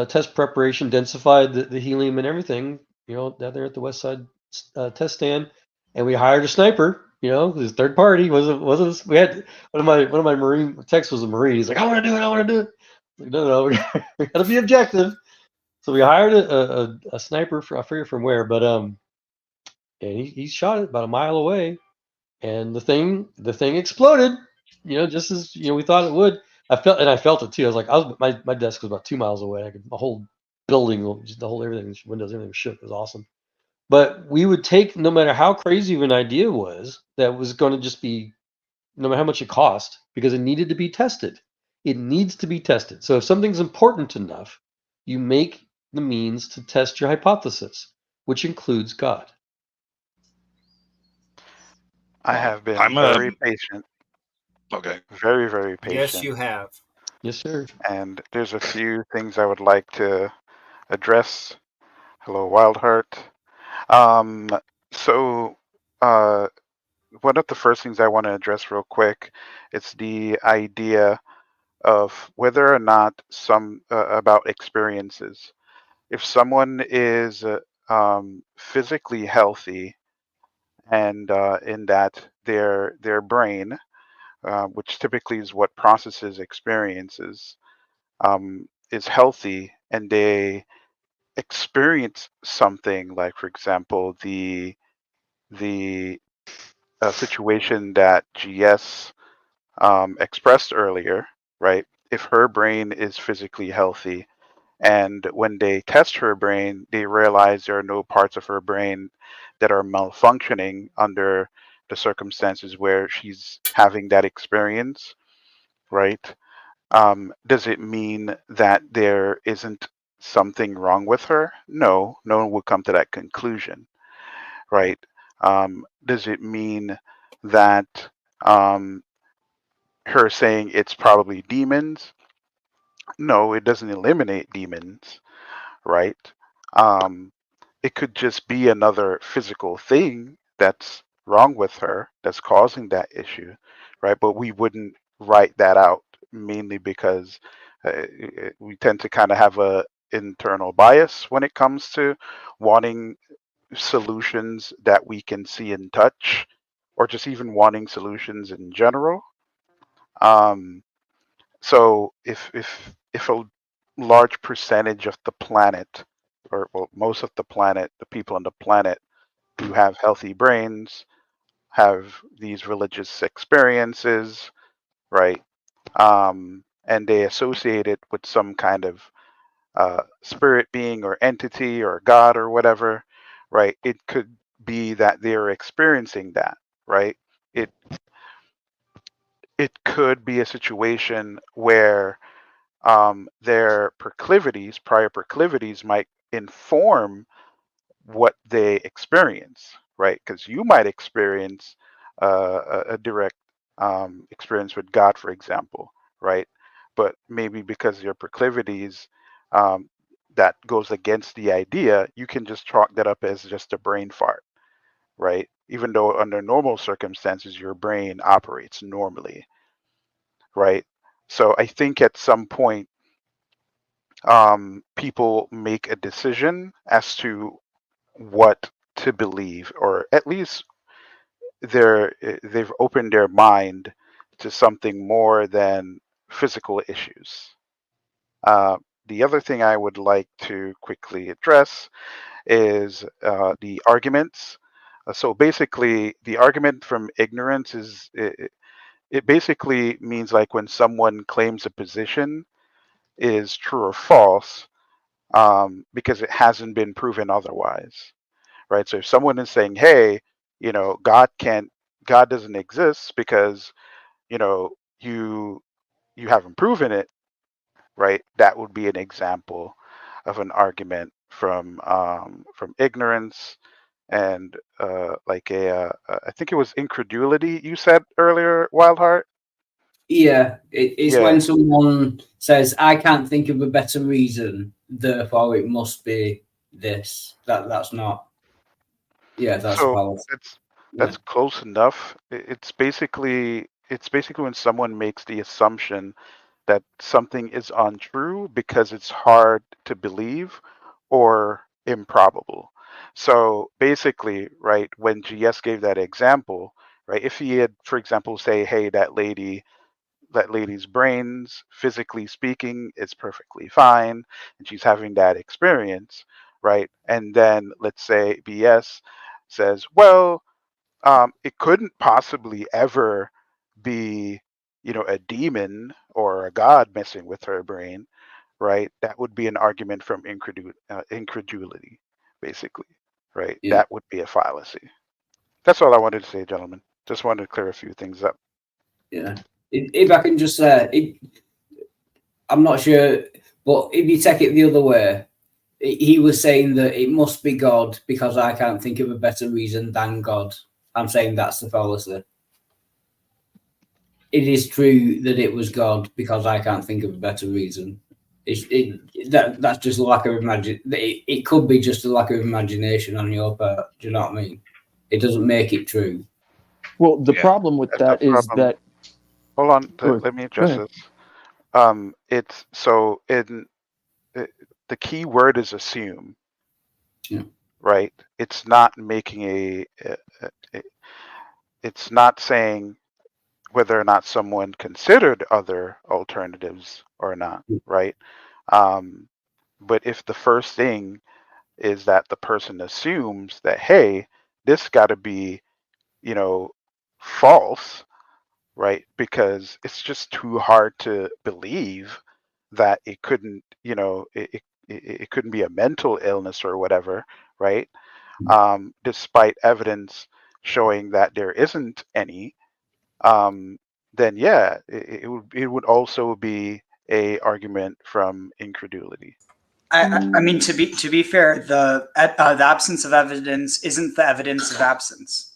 test preparation, densified the helium and everything, down there at the West Side test stand. And we hired a sniper, this third party. Wasn't we had one of my Marine techs was a Marine. He's like, I want to do it. Like, no, we got to be objective. So we hired a sniper I forget from where, but and he shot it about a mile away, and the thing exploded, just as we thought it would. I felt it too. My desk was about 2 miles away. The whole building, just the whole everything, windows, everything was shook. It was awesome. But we would take, no matter how crazy of an idea was, that was going to just be, no matter how much it cost, because it needed to be tested. It needs to be tested. So if something's important enough, you make the means to test your hypothesis, which includes God. I have been I'm very patient. Okay. Very, very patient. Yes, you have. Yes, sir. And there's a few things I would like to address. Hello, Wildheart. So, one of the first things I want to address real quick is the idea of whether or not about experiences. If someone is physically healthy, and in that their brain, which typically is what processes experiences, is healthy, and they experience something like, for example, the situation that GS expressed earlier, right? If her brain is physically healthy, and when they test her brain, they realize there are no parts of her brain that are malfunctioning under the circumstances where she's having that experience, right? Does it mean that there isn't something wrong with her? No, no one would come to that conclusion, right? Does it mean that her saying it's probably demons? No, it doesn't eliminate demons, right? It could just be another physical thing that's wrong with her that's causing that issue, right? But we wouldn't write that out, mainly because we tend to kind of have internal bias when it comes to wanting solutions that we can see and touch, or just even wanting solutions in general. So if a large percentage of the planet, or well, most of the planet, the people on the planet who have healthy brains, have these religious experiences, right? And they associate it with some kind of spirit being or entity or God or whatever, right? It could be that they're experiencing that, right? It it could be a situation where their proclivities, prior proclivities, might inform what they experience, right? Because you might experience a direct experience with God, for example, right? But maybe because of your proclivities, um, that goes against the idea, you can just chalk that up as just a brain fart, right? Even though under normal circumstances, your brain operates normally, right? So I think at some point, people make a decision as to what to believe, or at least they've opened their mind to something more than physical issues. The other thing I would like to quickly address is the arguments. So basically, the argument from ignorance is it basically means like when someone claims a position is true or false, because it hasn't been proven otherwise, right? So if someone is saying, "Hey, God doesn't exist because you know you haven't proven it," right? That would be an example of an argument from ignorance and I think it was incredulity you said earlier, Wildheart. Yeah, it's Yeah. when someone says, "I can't think of a better reason, therefore it must be this." That's not. Yeah, that's So false. that's close enough. It's basically when someone makes the assumption that something is untrue because it's hard to believe or improbable. So basically, right, when GS gave that example, right, if he had, for example, say, "Hey, that lady's brains, physically speaking, is perfectly fine, and she's having that experience," right? And then let's say BS says, "Well, it couldn't possibly ever be, a demon or a god messing with her brain," right? That would be an argument from incredulity, basically, right? Yeah. That would be a fallacy. That's all I wanted to say, gentlemen. Just wanted to clear a few things up. Yeah. If I can just say, I'm not sure, but if you take it the other way, he was saying that it must be God because I can't think of a better reason than God. I'm saying that's the fallacy. It is true that it was God because I can't think of a better reason. That's just a lack of imagine. It could be just a lack of imagination on your part. Do you know what I mean? It doesn't make it true. Well, the problem with That's that the is problem. that. Hold on, Go let me go address ahead. this. It's so in the key word is assume, Yeah. right? It's not making it's not saying whether or not someone considered other alternatives or not, right? But if the first thing is that the person assumes that, hey, this got to be, false, right? Because it's just too hard to believe that it couldn't, it couldn't be a mental illness or whatever, right? Despite evidence showing that there isn't any, then yeah, it would also be a argument from incredulity. I mean, to be fair, the absence of evidence isn't the evidence of absence.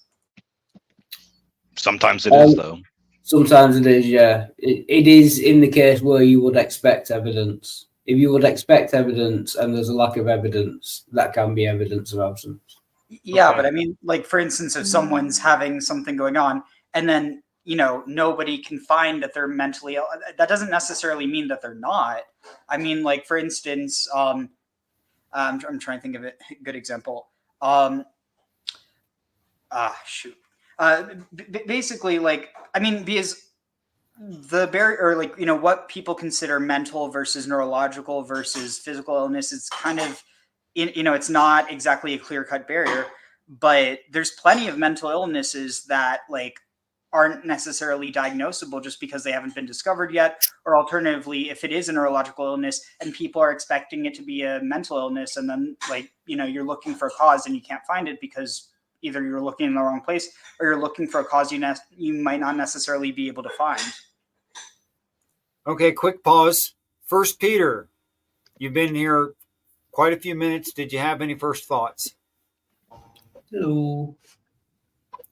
Sometimes it is, though. Sometimes it is, yeah. It is in the case where you would expect evidence. If you would expect evidence and there's a lack of evidence, that can be evidence of absence. Yeah, but I mean, like, for instance, if someone's having something going on and then, nobody can find that they're mentally ill. That doesn't necessarily mean that they're not. I mean, like, for instance, I'm trying to think of a good example. Shoot. Basically, like, I mean, because the barrier, or like, what people consider mental versus neurological versus physical illness, it's kind of, it's not exactly a clear-cut barrier, but there's plenty of mental illnesses that, like, aren't necessarily diagnosable just because they haven't been discovered yet. Or alternatively, if it is a neurological illness and people are expecting it to be a mental illness, and then, like, you're looking for a cause and you can't find it because either you're looking in the wrong place or you're looking for a cause you might not necessarily be able to find. Okay, quick pause. First Peter, you've been here quite a few minutes. Did you have any first thoughts? Hello.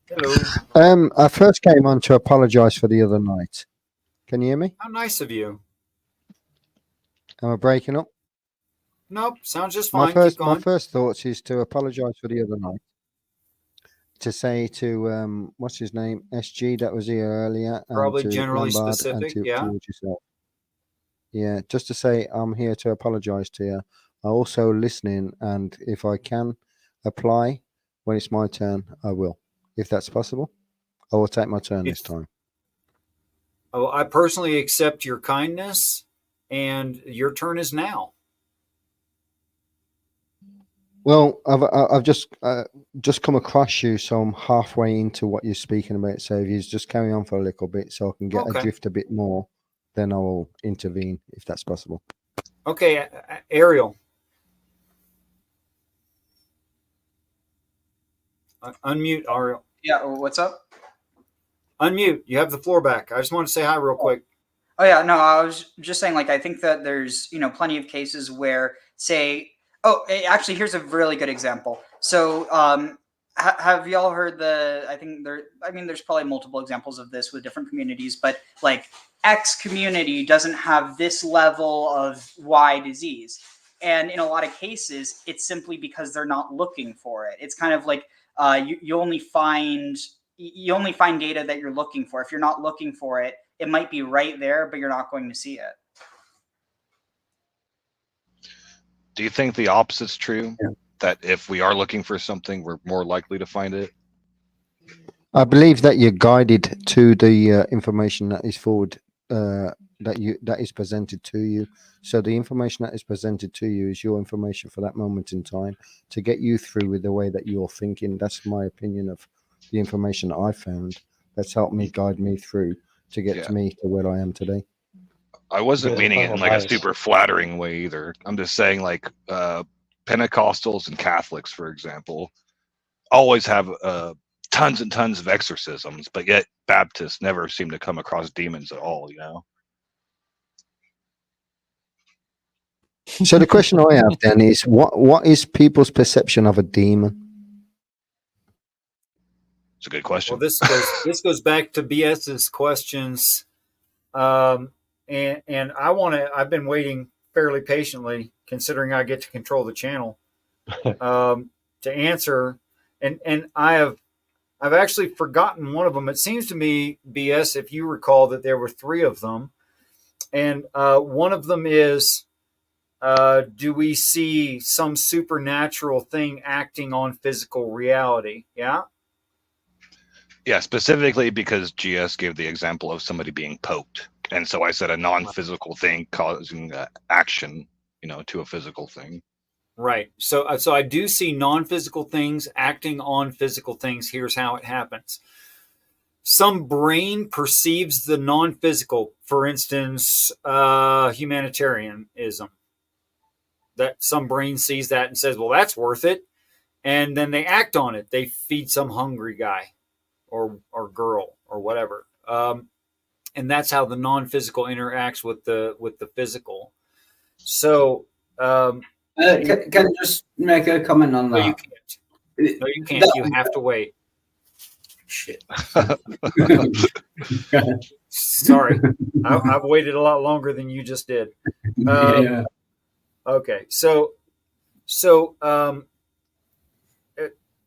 Hello. I first came on to apologize for the other night. Can you hear me? How nice of you. Am I breaking up? Nope, sounds just fine. My first thoughts is to apologize for the other night. To say to what's his name, SG, that was here earlier, Probably and to generally Lombard, specific, and yeah. towards yourself. Yeah, just to say I'm here to apologize to you. I'm also listening, and if I can apply when it's my turn, I will. If that's possible, I will take my turn this time. Oh, I personally accept your kindness, and your turn is now. Well, I've just come across you, so I'm halfway into what you're speaking about. So if you just carry on for a little bit, so I can get a drift a bit more, then I will intervene if that's possible. Okay, Ariel. Unmute, Ariel. Yeah, what's up? Unmute. You have the floor back. I just want to say hi real quick. Oh, yeah, no, I was just saying, like, I think that there's, plenty of cases where, say, actually, here's a really good example. So, have y'all heard there's probably multiple examples of this with different communities, but, like, X community doesn't have this level of Y disease. And in a lot of cases, it's simply because they're not looking for it. It's kind of like you only find data that you're looking for. If you're not looking for it, it might be right there, but you're not going to see it. Do you think the opposite's true? Yeah. That if we are looking for something, we're more likely to find it? I believe that you're guided to the information that is forward, that is presented to you. So the information that is presented to you is your information for that moment in time to get you through with the way that you're thinking. That's my opinion of the information that I found. That's helped me guide me through to get me to where I am today. I wasn't meaning it in like a super flattering way either. I'm just saying, like, Pentecostals and Catholics, for example, always have tons and tons of exorcisms, but yet Baptists never seem to come across demons at all, So the question I have then is, what is people's perception of a demon? It's a good question. Well, this goes back to BS's questions, and I've been waiting fairly patiently, considering I get to control the channel, to answer, and I've actually forgotten one of them. It seems to me, BS, if you recall, that there were three of them, and one of them is, do we see some supernatural thing acting on physical reality? Yeah. Yeah, specifically because GS gave the example of somebody being poked. And so I said a non-physical thing causing action, to a physical thing. Right. So I do see non-physical things acting on physical things. Here's how it happens. Some brain perceives the non-physical, for instance, humanitarianism. That some brain sees that and says, well, that's worth it. And then they act on it. They feed some hungry guy or girl or whatever. And that's how the non-physical interacts with the physical. So, can I just make a comment on that? No, you can't. No, you can't. You have to wait. Shit. Sorry, I've waited a lot longer than you just did. Yeah. Okay, so, and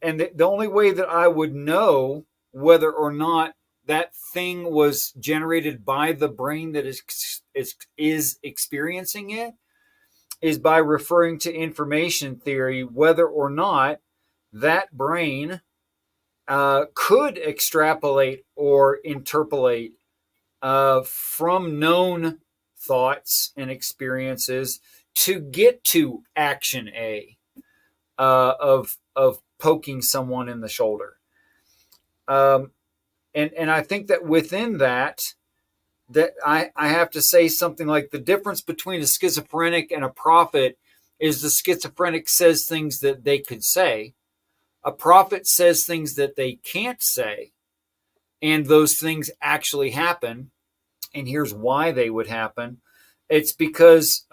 the only way that I would know whether or not that thing was generated by the brain that is experiencing it is by referring to information theory, whether or not that brain could extrapolate or interpolate from known thoughts and experiences to get to action A of poking someone in the shoulder. And I think that within that I have to say something like the difference between a schizophrenic and a prophet is the schizophrenic says things that they could say. A prophet says things that they can't say, and those things actually happen. And here's why they would happen. It's because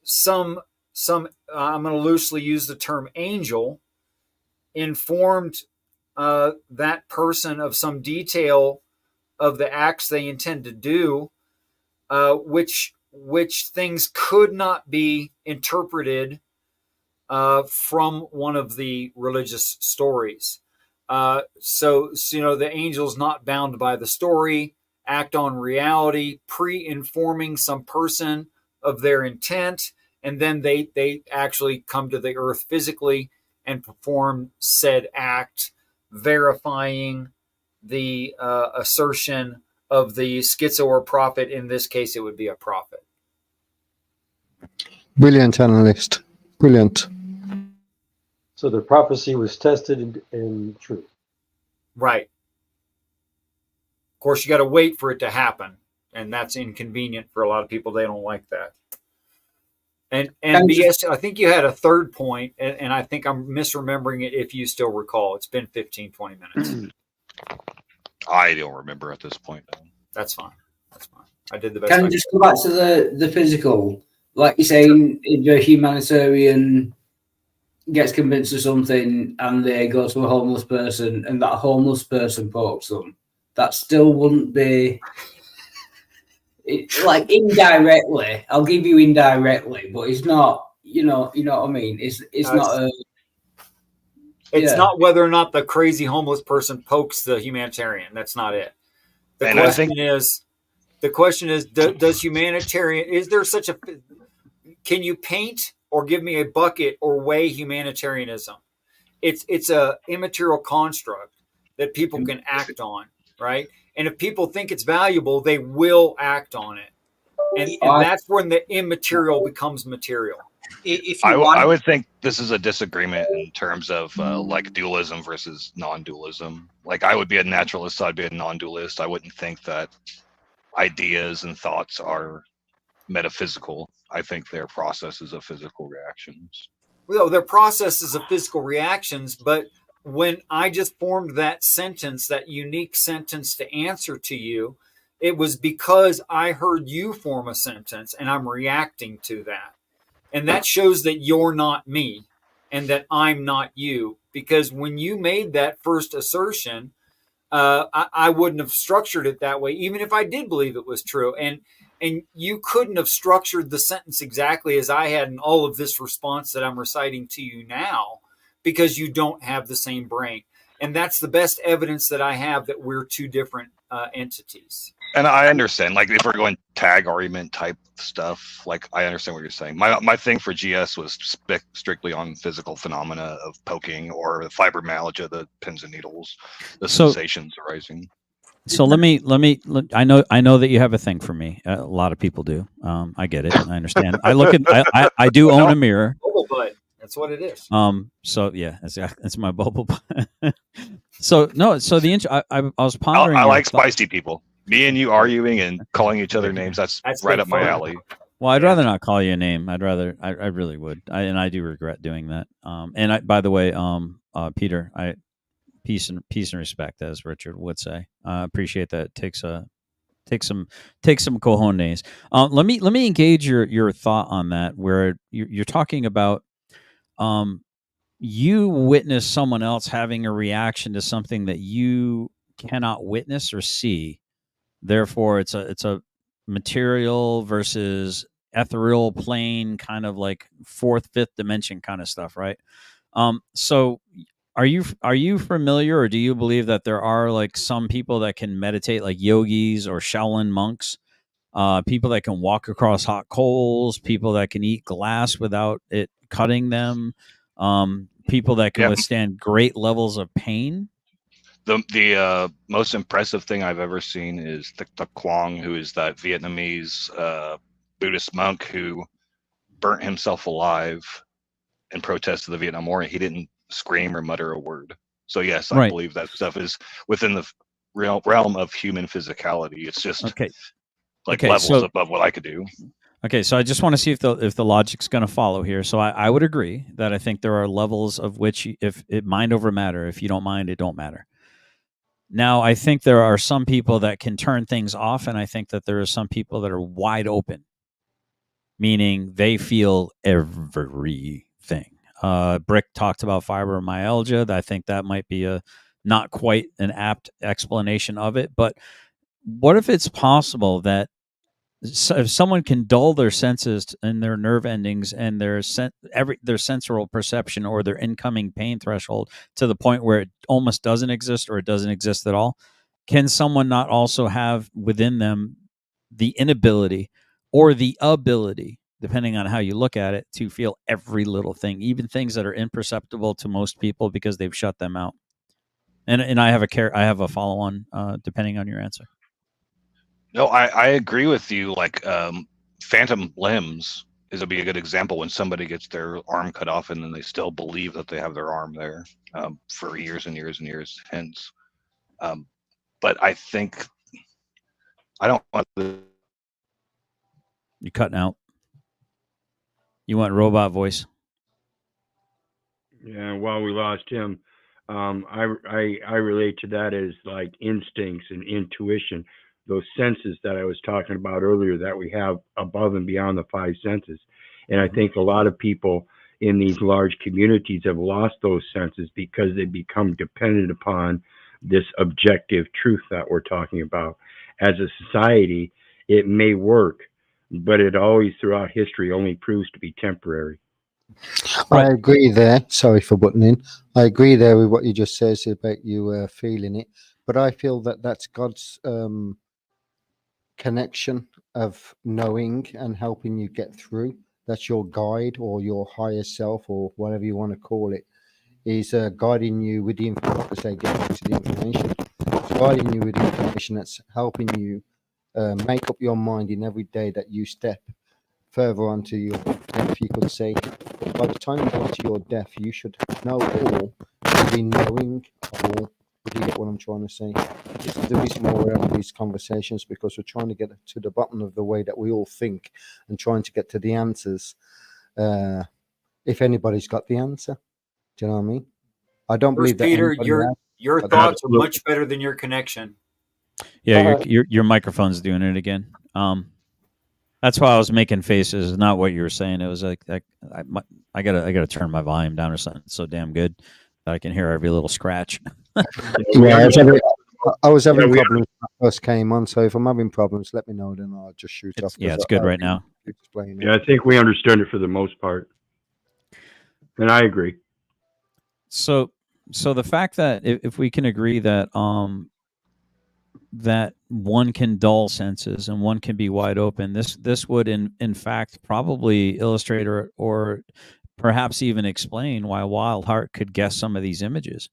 some I'm going to loosely use the term angel informed that person of some detail of the acts they intend to do, which things could not be interpreted from one of the religious stories. So the angel's not bound by the story, act on reality, pre-informing some person of their intent, and then they actually come to the earth physically and perform said act, verifying the assertion of the schizo or prophet. In this case, it would be a prophet. Brilliant analyst. Brilliant. So the prophecy was tested and true. Right. Of course, you got to wait for it to happen, and that's inconvenient for a lot of people. They don't like that. And BS, I think you had a third point, and I think I'm misremembering it if you still recall. It's been 15, 20 minutes. I don't remember at this point. That's fine. That's fine. I did the best. Can I just go back to the physical? Like you're saying, if a humanitarian gets convinced of something and they go to a homeless person and that homeless person pokes them, that still wouldn't be... like indirectly, I'll give you indirectly, but it's not, you know what I mean? It's not a... It's not whether or not the crazy homeless person pokes the humanitarian. That's not it. The question is, does humanitarian, is there such a, can you paint or give me a bucket or weigh humanitarianism? It's a immaterial construct that people can act on, right? And if people think it's valuable, they will act on it. And that's when the immaterial becomes material. I would think this is a disagreement in terms of like dualism versus non-dualism. Like I would be a naturalist, so I'd be a non-dualist. I wouldn't think that ideas and thoughts are metaphysical. I think they're processes of physical reactions. Well, they're processes of physical reactions, but when I just formed that sentence, that unique sentence to answer to you, it was because I heard you form a sentence and I'm reacting to that. And that shows that you're not me and that I'm not you. Because when you made that first assertion, I wouldn't have structured it that way, even if I did believe it was true. And you couldn't have structured the sentence exactly as I had in all of this response that I'm reciting to you now, because you don't have the same brain. And that's the best evidence that I have that we're two different entities. And I understand, like if we're going tag argument type stuff, like I understand what you're saying. My thing for GS was strictly on physical phenomena of poking or the fibromyalgia, the pins and needles, the sensations arising. So let me. I know that you have a thing for me. A lot of people do. I get it. I understand. I look at. I do own a mirror. Bubble butt. That's what it is. So yeah, it's my bubble butt. So no. So I was pondering. I like spicy people. Me and you arguing and calling each other names. That's right up my alley. Well, I'd rather not call you a name. I really would. And I do regret doing that. By the way, Peter, peace and respect, as Richard would say. I appreciate that. Take some cojones. Let me engage your thought on that, where you're talking about you witness someone else having a reaction to something that you cannot witness or see. Therefore, it's a material versus ethereal plane, kind of like fourth, fifth dimension kind of stuff, right? So are you familiar, or do you believe that there are like some people that can meditate, like yogis or Shaolin monks, people that can walk across hot coals, people that can eat glass without it cutting them, people that can withstand great levels of pain? The most impressive thing I've ever seen is the Quang, who is that Vietnamese Buddhist monk who burnt himself alive in protest of the Vietnam War. He didn't scream or mutter a word. So yes, I believe that stuff is within the realm of human physicality. It's just levels above what I could do. Okay, so I just want to see if the logic's going to follow here. So I would agree that I think there are levels of which, if it mind over matter, if you don't mind, it don't matter. Now, I think there are some people that can turn things off, and I think that there are some people that are wide open, meaning they feel everything. Brick talked about fibromyalgia. I think that might be not quite an apt explanation of it. But what if it's possible that if someone can dull their senses and their nerve endings and their sensory perception or their incoming pain threshold to the point where it almost doesn't exist or it doesn't exist at all, can someone not also have within them the inability or the ability, depending on how you look at it, to feel every little thing, even things that are imperceptible to most people because they've shut them out? And I have a follow on depending on your answer. No, I agree with you. Like phantom limbs would be a good example when somebody gets their arm cut off and then they still believe that they have their arm there for years and years and years hence. But I think I don't want the. You're cutting out. You want robot voice? Yeah. While we lost him, I relate to that as like instincts and intuition. Those senses that I was talking about earlier that we have above and beyond the five senses. And I think a lot of people in these large communities have lost those senses because they become dependent upon this objective truth that we're talking about. As a society, it may work, but it always throughout history only proves to be temporary. I agree there. Sorry for butting in. I agree there with what you just said about you feeling it. But I feel that that's God's connection of knowing and helping you get through. That's your guide or your higher self or whatever you want to call it. Is guiding you with the information. Get back to the information. It's guiding you with the information that's helping you make up your mind in every day that you step further onto your death, you could say. By the time you get to your death, you should know all, be knowing all, if you get what I'm trying to say. This is the reason why we're having these conversations, because we're trying to get to the bottom of the way that we all think and trying to get to the answers. If anybody's got the answer, do you know what I mean? I don't believe that Peter, your thoughts are much better than your connection. Yeah, your microphone's doing it again. That's why I was making faces, not what you were saying. It was like I gotta turn my volume down or something. It's so damn good that I can hear every little scratch. Yeah, I was having problems when I first came on, so if I'm having problems, let me know, then I'll just shoot off. Yeah, it's good right now. Yeah, I think we understood it for the most part. And I agree. So the fact that if we can agree that that one can dull senses and one can be wide open, this would in fact probably illustrate or perhaps even explain why Wild Heart could guess some of these images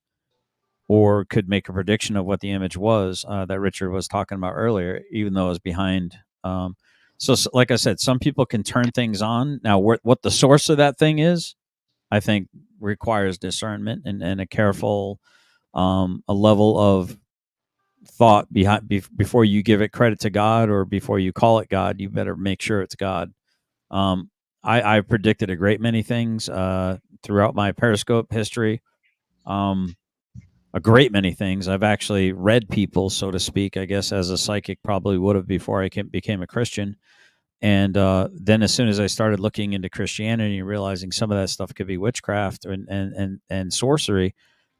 or could make a prediction of what the image was that Richard was talking about earlier, even though it was behind. So like I said, some people can turn things on. Now, what the source of that thing is, I think requires discernment and a careful, a level of thought before you give it credit to God or before you call it God. You better make sure it's God. I predicted a great many things throughout my Periscope history. A great many things. I've actually read people, so to speak, I guess, as a psychic probably would have before I became a Christian. And then as soon as I started looking into Christianity and realizing some of that stuff could be witchcraft and sorcery,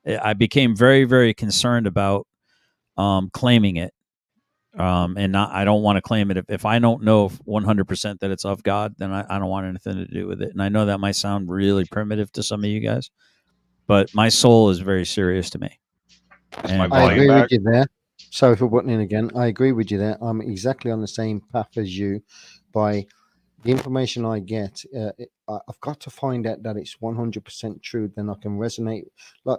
I became very, very concerned about claiming it. And I don't want to claim it. If I don't know 100% that it's of God, then I don't want anything to do with it. And I know that might sound really primitive to some of you guys, but my soul is very serious to me. Is my And, I volume agree back? with you there. Sorry for butting in again. I agree with you there. I'm exactly on the same path as you. By the information I get, I've got to find out that it's 100% true. Then I can resonate. Like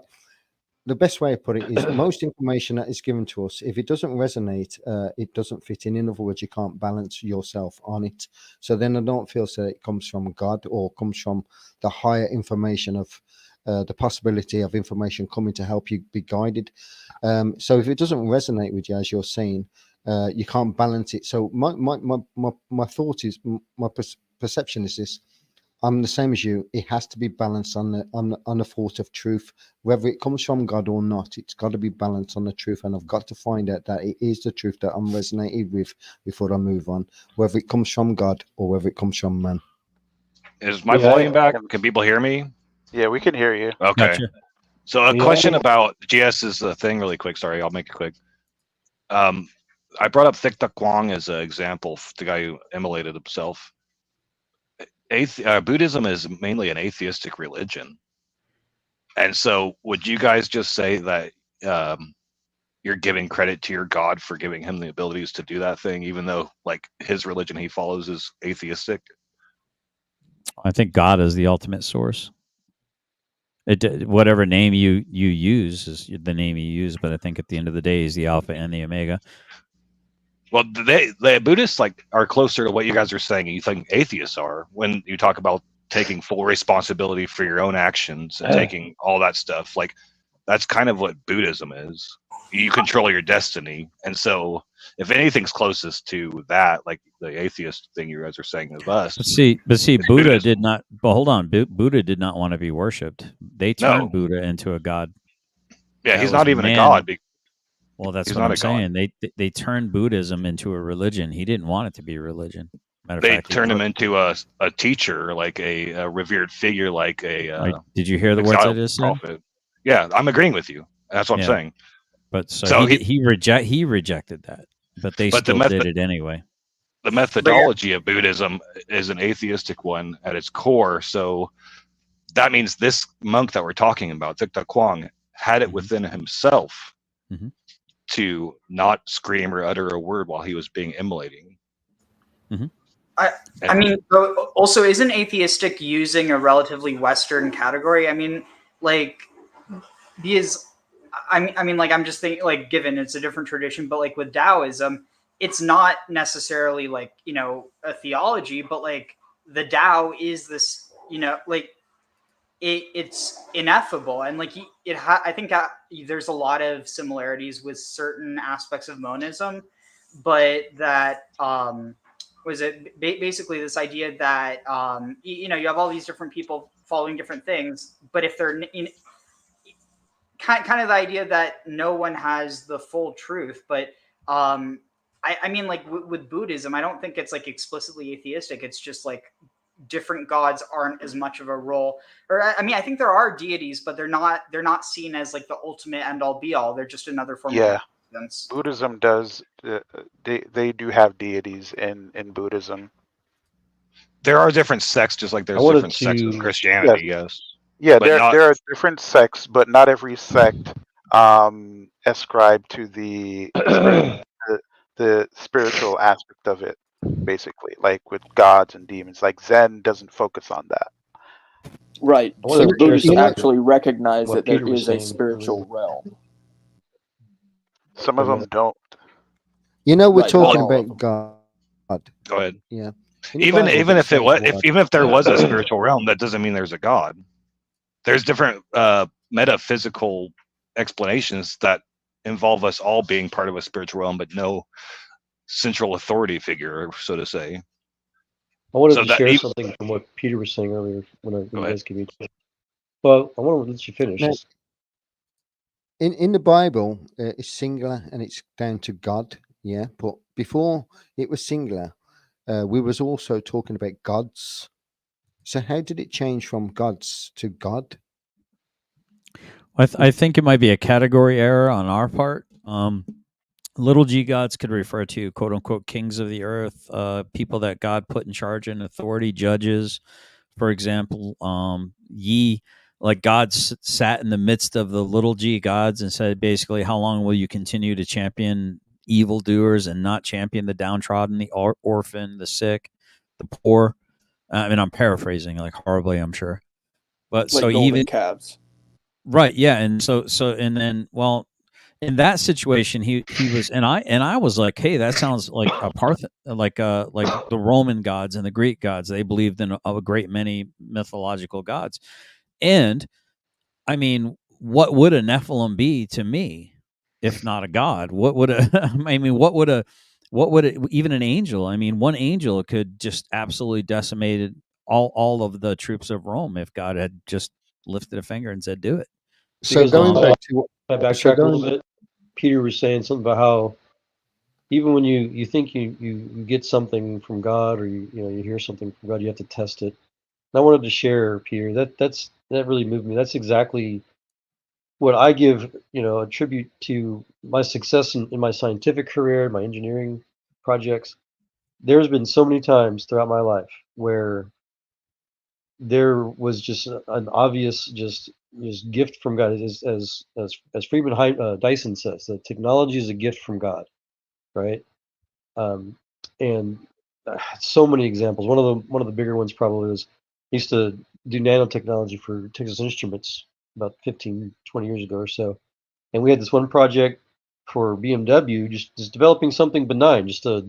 the best way to put it is, most information that is given to us, if it doesn't resonate, it doesn't fit in. In other words, you can't balance yourself on it. So then I don't feel that it comes from God or comes from the higher information of the possibility of information coming to help you be guided. So if it doesn't resonate with you, as you're saying, you can't balance it. So my thought is, my perception is this: I'm the same as you. It has to be balanced on the thought of truth, whether it comes from God or not. It's got to be balanced on the truth, and I've got to find out that it is the truth that I'm resonated with before I move on, whether it comes from God or whether it comes from man. Is my volume back? Can people hear me? Yeah, we can hear you. Okay. Gotcha. So a question about GS is the thing really quick. Sorry, I'll make it quick. I brought up Thich Nhat Hanh as an example, the guy who immolated himself. Buddhism is mainly an atheistic religion. And so would you guys just say that you're giving credit to your God for giving him the abilities to do that thing, even though like his religion he follows is atheistic? I think God is the ultimate source. Whatever name you use is the name you use, but I think at the end of the day, he's the Alpha and the Omega. Well, the Buddhists like are closer to what you guys are saying. You think atheists are when you talk about taking full responsibility for your own actions and taking all that stuff. Like that's kind of what Buddhism is. You control your destiny, and so if anything's closest to that, like the atheist thing you guys are saying of us. But see, Buddha did not. But hold on, Buddha did not want to be worshipped. They turned Buddha into a god. Yeah, That he's was not even man. a god. Well, that's he's what not I'm a god. saying. They turned Buddhism into a religion. He didn't want it to be a religion. Matter of They fact, turned him into a teacher, like a revered figure, like a. Did you hear the words I just said? Prophet. Yeah, I'm agreeing with you. That's what I'm saying. But so he rejected that, but they still did it anyway. The methodology of Buddhism is an atheistic one at its core. So that means this monk that we're talking about, Thich Nhat Hanh, had it within himself to not scream or utter a word while he was being immolating. I mean, also, isn't atheistic using a relatively Western category? I mean, like, because I mean, like, I'm just thinking, like, given it's a different tradition, but like with Taoism, it's not necessarily like, you know, a theology, but like the Tao is this, you know, like it's ineffable, and like I think there's a lot of similarities with certain aspects of monism, but that was it basically this idea that you know, you have all these different people following different things, but if they're kind of the idea that no one has the full truth. But I mean, like with Buddhism, I don't think it's like explicitly atheistic. It's just like different gods aren't as much of a role. Or I mean, I think there are deities, but they're not seen as like the ultimate end all be all. They're just another form of existence. Buddhism does they do have deities in Buddhism. There are different sects, just like there's different sects in Christianity. Yes. Yeah, there are different sects, but not every sect ascribe to the spiritual aspect of it. Basically, like with gods and demons, like Zen doesn't focus on that. Right. So Buddhists actually recognize that there is a spiritual realm. Some of them don't. You know, we're talking about God. Go ahead. Yeah. Even if there was a spiritual realm, that doesn't mean there's a God. There's different metaphysical explanations that involve us all being part of a spiritual realm, but no central authority figure, so to say. I wanted to share something from what Peter was saying earlier when you guys give me a chance. Well, I want to let you finish. Now, in the Bible, it's singular and it's down to God, yeah. But before it was singular, we was also talking about gods. So how did it change from gods to God? I think it might be a category error on our part. Little g gods could refer to quote unquote kings of the earth, people that God put in charge and authority, judges, for example. Yi, like God sat in the midst of the little g gods and said, basically, how long will you continue to champion evildoers and not champion the downtrodden, the orphan, the sick, the poor? I mean, I'm paraphrasing like horribly, I'm sure. But like so golden even calves. right, yeah, and so and then, well, in that situation, he was, and I was like, hey, that sounds like a like the Roman gods and the Greek gods. They believed in a great many mythological gods, and I mean, what would a Nephilim be to me, if not a god? What would a I mean, what would even an angel? I mean, one angel could just absolutely decimated all of the troops of Rome if God had just lifted a finger and said, "Do it." So Because going back to I backtrack a little bit. Peter was saying something about how even when you think you get something from God, or you hear something from God, you have to test it. And I wanted to share, Peter, that really moved me. That's exactly what I give, a tribute to my success in my scientific career, my engineering projects. There's been so many times throughout my life where there was just an obvious just gift from God, as Freeman Dyson says, that technology is a gift from God, right? Um, and so many examples. One of the bigger ones probably was I used to do nanotechnology for Texas Instruments about 15, 20 years ago or so, and we had this one project for BMW, just developing something benign, just a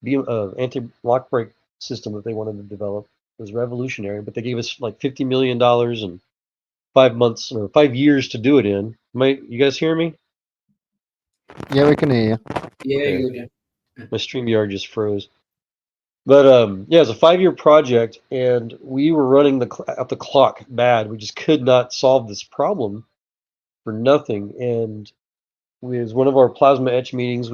anti-lock brake system that they wanted to develop. It was revolutionary, but they gave us like $50 million and 5 months or 5 years to do it in. You guys hear me? Yeah, we can hear you. Yeah, Okay. good. Yeah. My StreamYard just froze. But yeah, it was a 5-year project, and we were running out the clock bad. We just could not solve this problem for nothing. And it was one of our plasma etch meetings.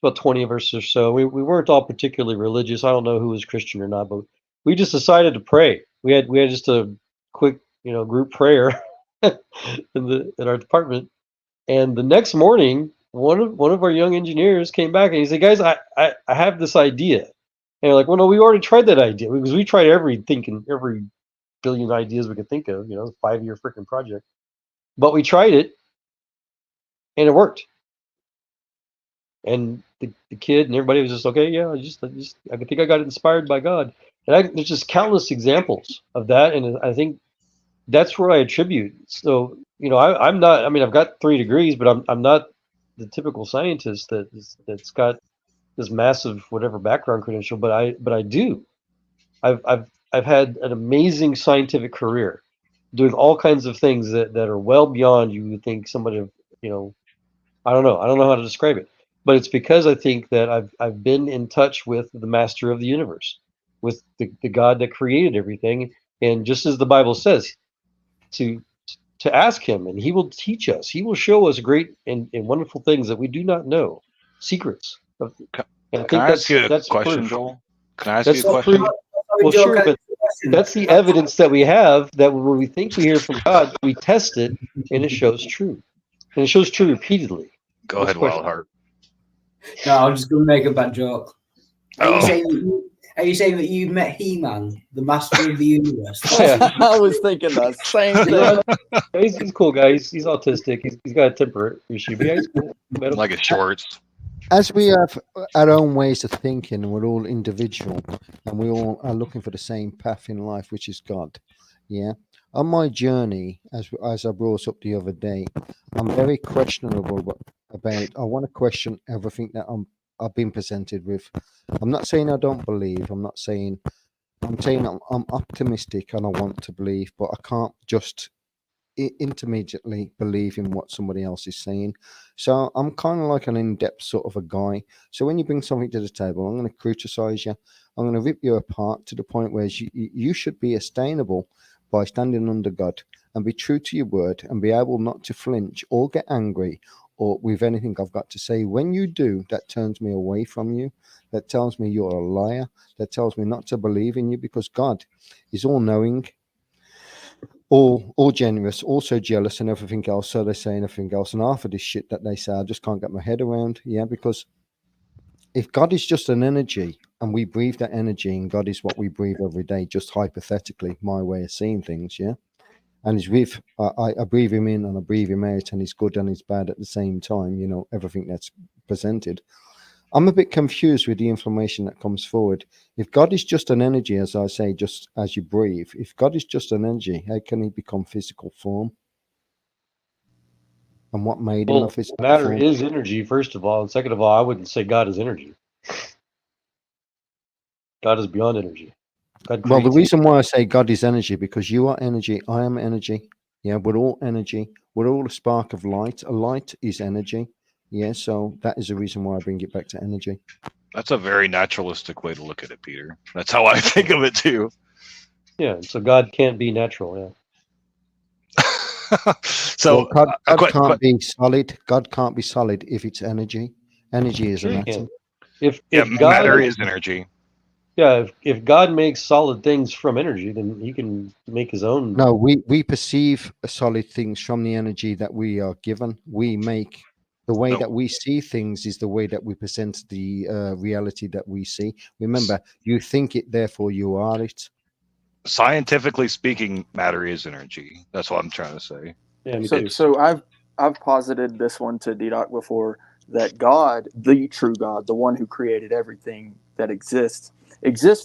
About 20 of us or so. We weren't all particularly religious. I don't know who was Christian or not, but we just decided to pray. We had just a quick, group prayer in our department. And the next morning, one of our young engineers came back and he said, "Guys, I have this idea." And we're like, "Well, no, we already tried that idea, because we tried every billion ideas we could think of, 5-year freaking project. But we tried it and it worked." And the kid and everybody was just, "Okay, yeah, I think I got inspired by God." And there's just countless examples of that, and I think that's where I attribute. So, I'm not. I mean, I've got 3 degrees, but I'm not the typical scientist that's got this massive whatever background credential. But I do. I've had an amazing scientific career, doing all kinds of things that are well beyond you would think somebody, I don't know. I don't know how to describe it, but it's because I think that I've been in touch with the master of the universe, with the God that created everything. And just as the Bible says, to ask him, and he will teach us. He will show us great and wonderful things that we do not know, secrets. And I Can think I ask you a that's question, proof. Joel? Can I ask That's you a question? proof. Well, Joe, sure, can I but ask you a question? that's the evidence that we have, that when we think we hear from God, we test it and it shows true. And it shows true repeatedly. Go ahead, Wildheart. No, I was just going to make a bad joke. Are you Oh. saying that you met He-Man, the master of the universe? Yeah. I was thinking the same thing. He's a cool guy. He's autistic. He's got a temper issue, but yeah, he's cool. Like his shorts. As we have our own ways of thinking, and we're all individual, and we all are looking for the same path in life, which is God. Yeah. On my journey, as I brought up the other day, I'm very questionable about. I want to question everything that I've been presented with. I'm not saying I don't believe. I'm saying I'm optimistic and I want to believe, but I can't just intermediately believe in what somebody else is saying. So I'm kind of like an in-depth sort of a guy. So when you bring something to the table, I'm going to criticize you. I'm going to rip you apart to the point where you should be sustainable by standing under God and be true to your word and be able not to flinch or get angry or with anything I've got to say. When you do, that turns me away from you. That tells me you're a liar. That tells me not to believe in you, because God is all-knowing, all generous, also jealous, and everything else. So they say everything else, and half of this shit that they say I just can't get my head around. Yeah, because if God is just an energy and we breathe that energy, and God is what we breathe every day, just hypothetically, my way of seeing things, yeah, and he's with. I breathe him in and I breathe him out, and he's good and he's bad at the same time. You know, everything that's presented. I'm a bit confused with the information that comes forward. If God is just an energy, as I say, just as you breathe, if God is just an energy, how can he become physical form? And what made him a Well, physical matter form? is energy, first of all, and second of all, I wouldn't say God is energy. God is beyond energy. God Well, the creates. reason why I say God is energy, because you are energy, I am energy. Yeah, we're all energy. We're all a spark of light. A light is energy. Yeah, so that is the reason why I bring it back to energy. That's a very naturalistic way to look at it, Peter. That's how I think of it too. Yeah, so God can't be natural. Yeah. So Well, God, a God quick, can't be solid. God can't be solid if it's energy. Energy is Sure an he atom. can. If yeah, God, matter is energy. yeah, if God makes solid things from energy, then he can make his own. No, we perceive solid things from the energy that we are given. We make the way No, that we see things is the way that we present the reality that we see. Remember, you think it, therefore you are it. scientifically speaking, matter is energy. That's what I'm trying to say. Yeah, me So too. so I've posited this one to D-Doc before, that God, the true God, the one who created everything that exists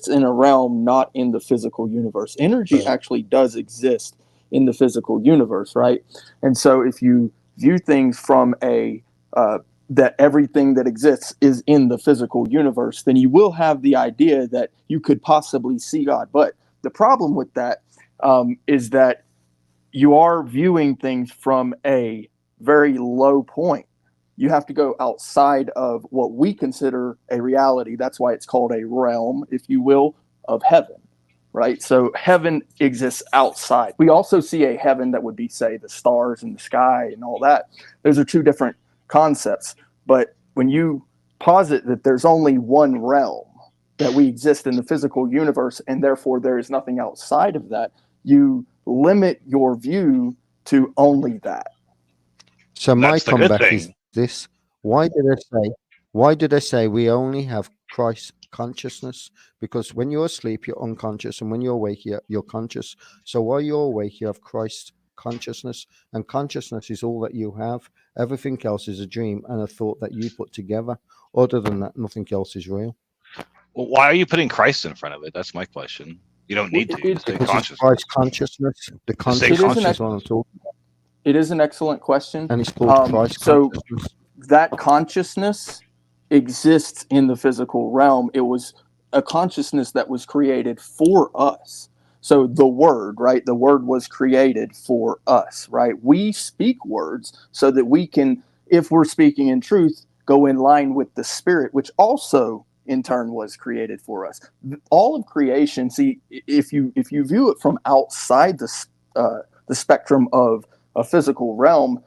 in a realm not in the physical universe. Energy Right. actually does exist in the physical universe, right? And so if you view things from a that everything that exists is in the physical universe, then you will have the idea that you could possibly see God. But the problem with that is that you are viewing things from a very low point. You have to go outside of what we consider a reality. That's why it's called a realm, if you will, of heaven, right? So heaven exists outside. We also see a heaven that would be, say, the stars and the sky and all that. Those are two different concepts. But when you posit that there's only one realm, that we exist in the physical universe, and therefore there is nothing outside of that, you limit your view to only that. So my That's the good comeback is thing. this: Why did I say? Why did I say we only have Christ consciousness? Because when you're asleep, you're unconscious, and when you're awake, you're conscious. So while you're awake, you have Christ consciousness, and consciousness is all that you have. Everything else is a dream and a thought that you put together. Other than that, nothing else is real. Well, why are you putting Christ in front of it? That's my question. You don't need to. Just say Because it's Christ consciousness. consciousness. The Just say It is an consciousness is what I'm consciousness. talking about, it is an excellent question. and it's called Christ So consciousness. that consciousness exists in the physical realm. It was a consciousness that was created for us. So the word, right? The word was created for us, right? We speak words so that we can, if we're speaking in truth, go in line with the spirit, which also in turn was created for us. All of creation, see, if you view it from outside the spectrum of a physical realm,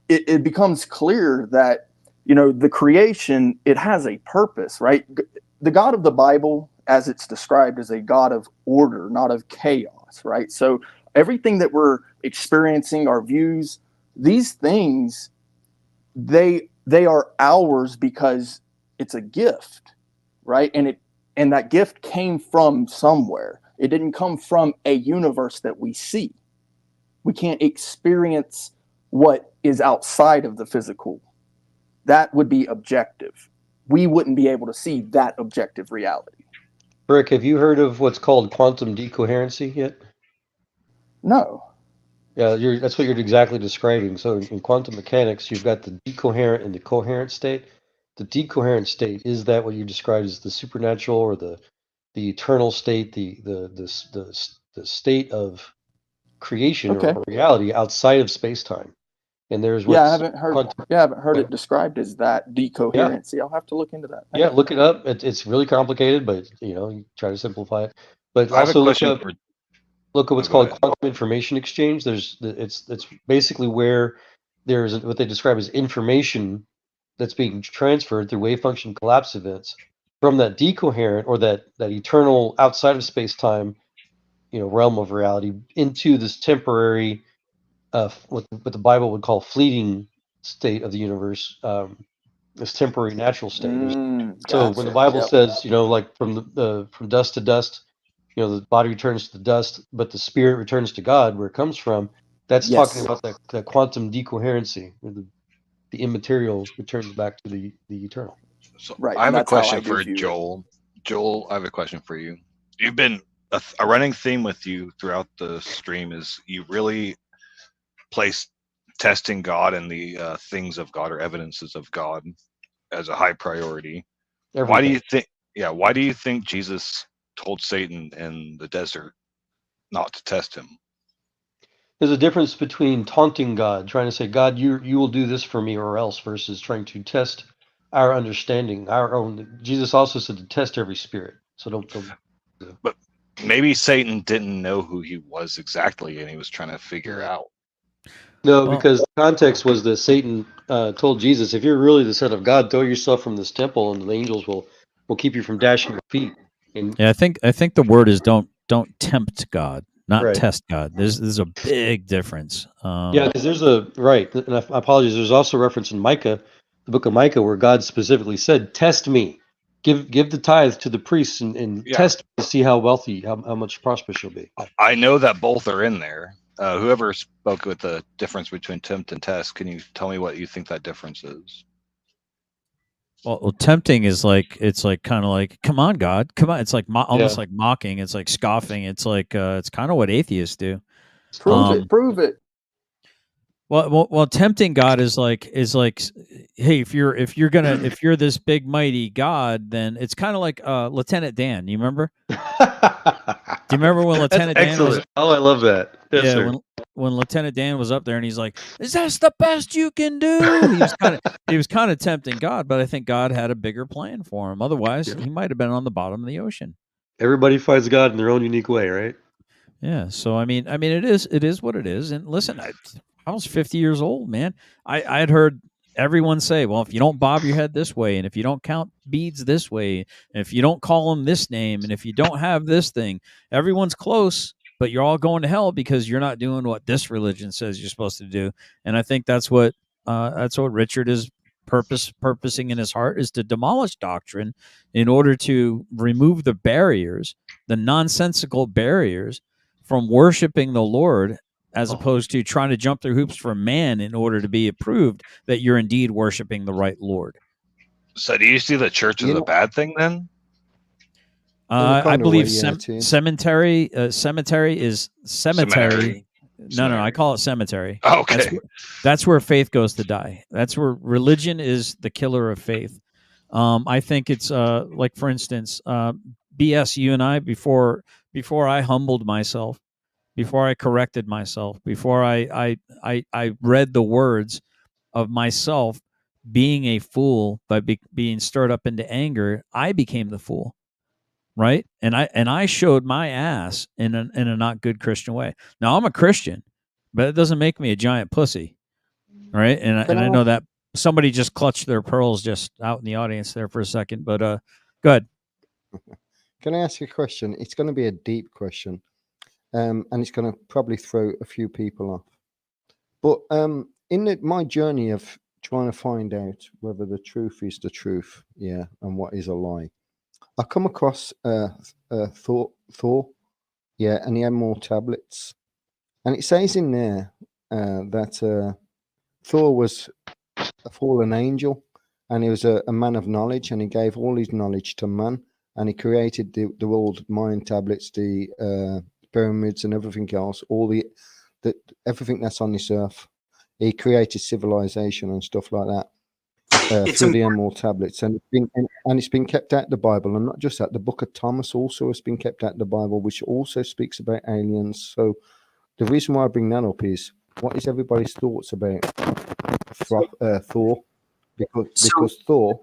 it becomes clear that, you know, the creation, it has a purpose, right? The God of the Bible, as it's described, is a God of order, not of chaos, right? So everything that we're experiencing, our views, these things, they are ours because it's a gift, right? And that gift came from somewhere. It didn't come from a universe that we see. We can't experience what is outside of the physical. That would be objective. We wouldn't be able to see that objective reality. Rick, have you heard of what's called quantum decoherency yet? No. Yeah, that's what you're exactly describing. So in quantum mechanics, you've got the decoherent and the coherent state. The decoherent state is that what you described as the supernatural or the eternal state, the state of creation Okay. or reality outside of space-time. And there's Yeah, I what's haven't heard. quantum. Yeah, I haven't heard it described as that Yeah, decoherency. I'll have to look into that. yeah. Thank you. Look it up. It's really complicated, but you try to simplify it. But I have a also look question up for. Oh, what's go called ahead. quantum information exchange. It's basically where there's what they describe as information that's being transferred through wave function collapse events from that decoherent or that eternal outside of space time, realm of reality into this temporary, what the Bible would call fleeting state of the universe, this temporary natural state. So when the Gotcha. Bible Yep. says, like from dust to dust, the body returns to the dust, but the spirit returns to God, where it comes from. That's Yes. talking about that quantum decoherency, where the immaterial returns back to the eternal. So Right, I have and a that's how question I do for view it. Joel. Joel, I have a question for you. You've been a running theme with you throughout the stream is you really place testing God and the things of God or evidences of God as a high priority. Every Why do day. you think? Yeah, why do you think Jesus told Satan in the desert not to test him? There's a difference between taunting God, trying to say, God, you will do this for me or else, versus trying to test our understanding, our own. Jesus also said to test every spirit. So don't. But maybe Satan didn't know who he was exactly, and he was trying to figure out. No, Well, because the context was that Satan told Jesus, if you're really the Son of God, throw yourself from this temple, and the angels will keep you from dashing your feet. And yeah, I think the word is don't tempt God, not right. test God. There's a big difference. Yeah, because there's a right, and I apologize. There's also reference in Micah, the book of Micah, where God specifically said, "Test me, give the tithe to the priests, and Yeah, test me to see how wealthy, how much prosperous you'll be." I know that both are in there. Whoever spoke with the difference between tempt and test, can you tell me what you think that difference is? Well, tempting is like it's like kind of like, come on, God, come on. It's like almost Yeah, like mocking. It's like scoffing. It's like it's kind of what atheists do. Prove it. Prove it. Well, tempting God is like, hey, if you're this big mighty God, then it's kind of like Lieutenant Dan. You remember? Do you remember when that's Lieutenant Dan was? excellent. Oh, I love that. Yes, Yeah, sir. when Lieutenant Dan was up there and he's like, "Is that the best you can do?" He was kind of tempting God, but I think God had a bigger plan for him. Otherwise, Yeah. he might have been on the bottom of the ocean. Everybody finds God in their own unique way, right? Yeah. So it is what it is. And listen, I was 50 years old, man. I had heard everyone say, well, if you don't bob your head this way, and if you don't count beads this way, and if you don't call them this name, and if you don't have this thing, everyone's close, but you're all going to hell because you're not doing what this religion says you're supposed to do. And I think that's what Richard is purposing in his heart, is to demolish doctrine in order to remove the barriers, the nonsensical barriers from worshiping the Lord, as opposed to trying to jump through hoops for man in order to be approved that you're indeed worshiping the right Lord. So, do you see the church as You a know, bad thing then? in a I kind of believe way, yeah, it is. cemetery is cemetery. Seminary. No, I call it cemetery. Okay. That's where faith goes to die. That's where religion is the killer of faith. I think it's like, for instance, BS. You and I, before I humbled myself, before I corrected myself, before I read the words of myself being a fool by being stirred up into anger, I became the fool, right? And I showed my ass in a not good Christian way. Now I'm a Christian, but it doesn't make me a giant pussy, right? Can And I I know ask, that somebody just clutched their pearls just out in the audience there for a second, but go ahead. can I ask you a question? It's going to be a deep question, and it's going to probably throw a few people off. But in my journey of trying to find out whether the truth is the truth, yeah, and what is a lie, I come across Thor, yeah, and the Emerald tablets, and it says in there that Thor was a fallen angel, and he was a man of knowledge, and he gave all his knowledge to man, and he created the world Mayan tablets, the pyramids, and everything else, everything that's on this earth. He created civilization and stuff like that through the Emerald tablets, and it's been kept out of the Bible, and not just that. The Book of Thomas also has been kept out of the Bible, which also speaks about aliens. So the reason why I bring that up is, what is everybody's thoughts about Thor? Because Thor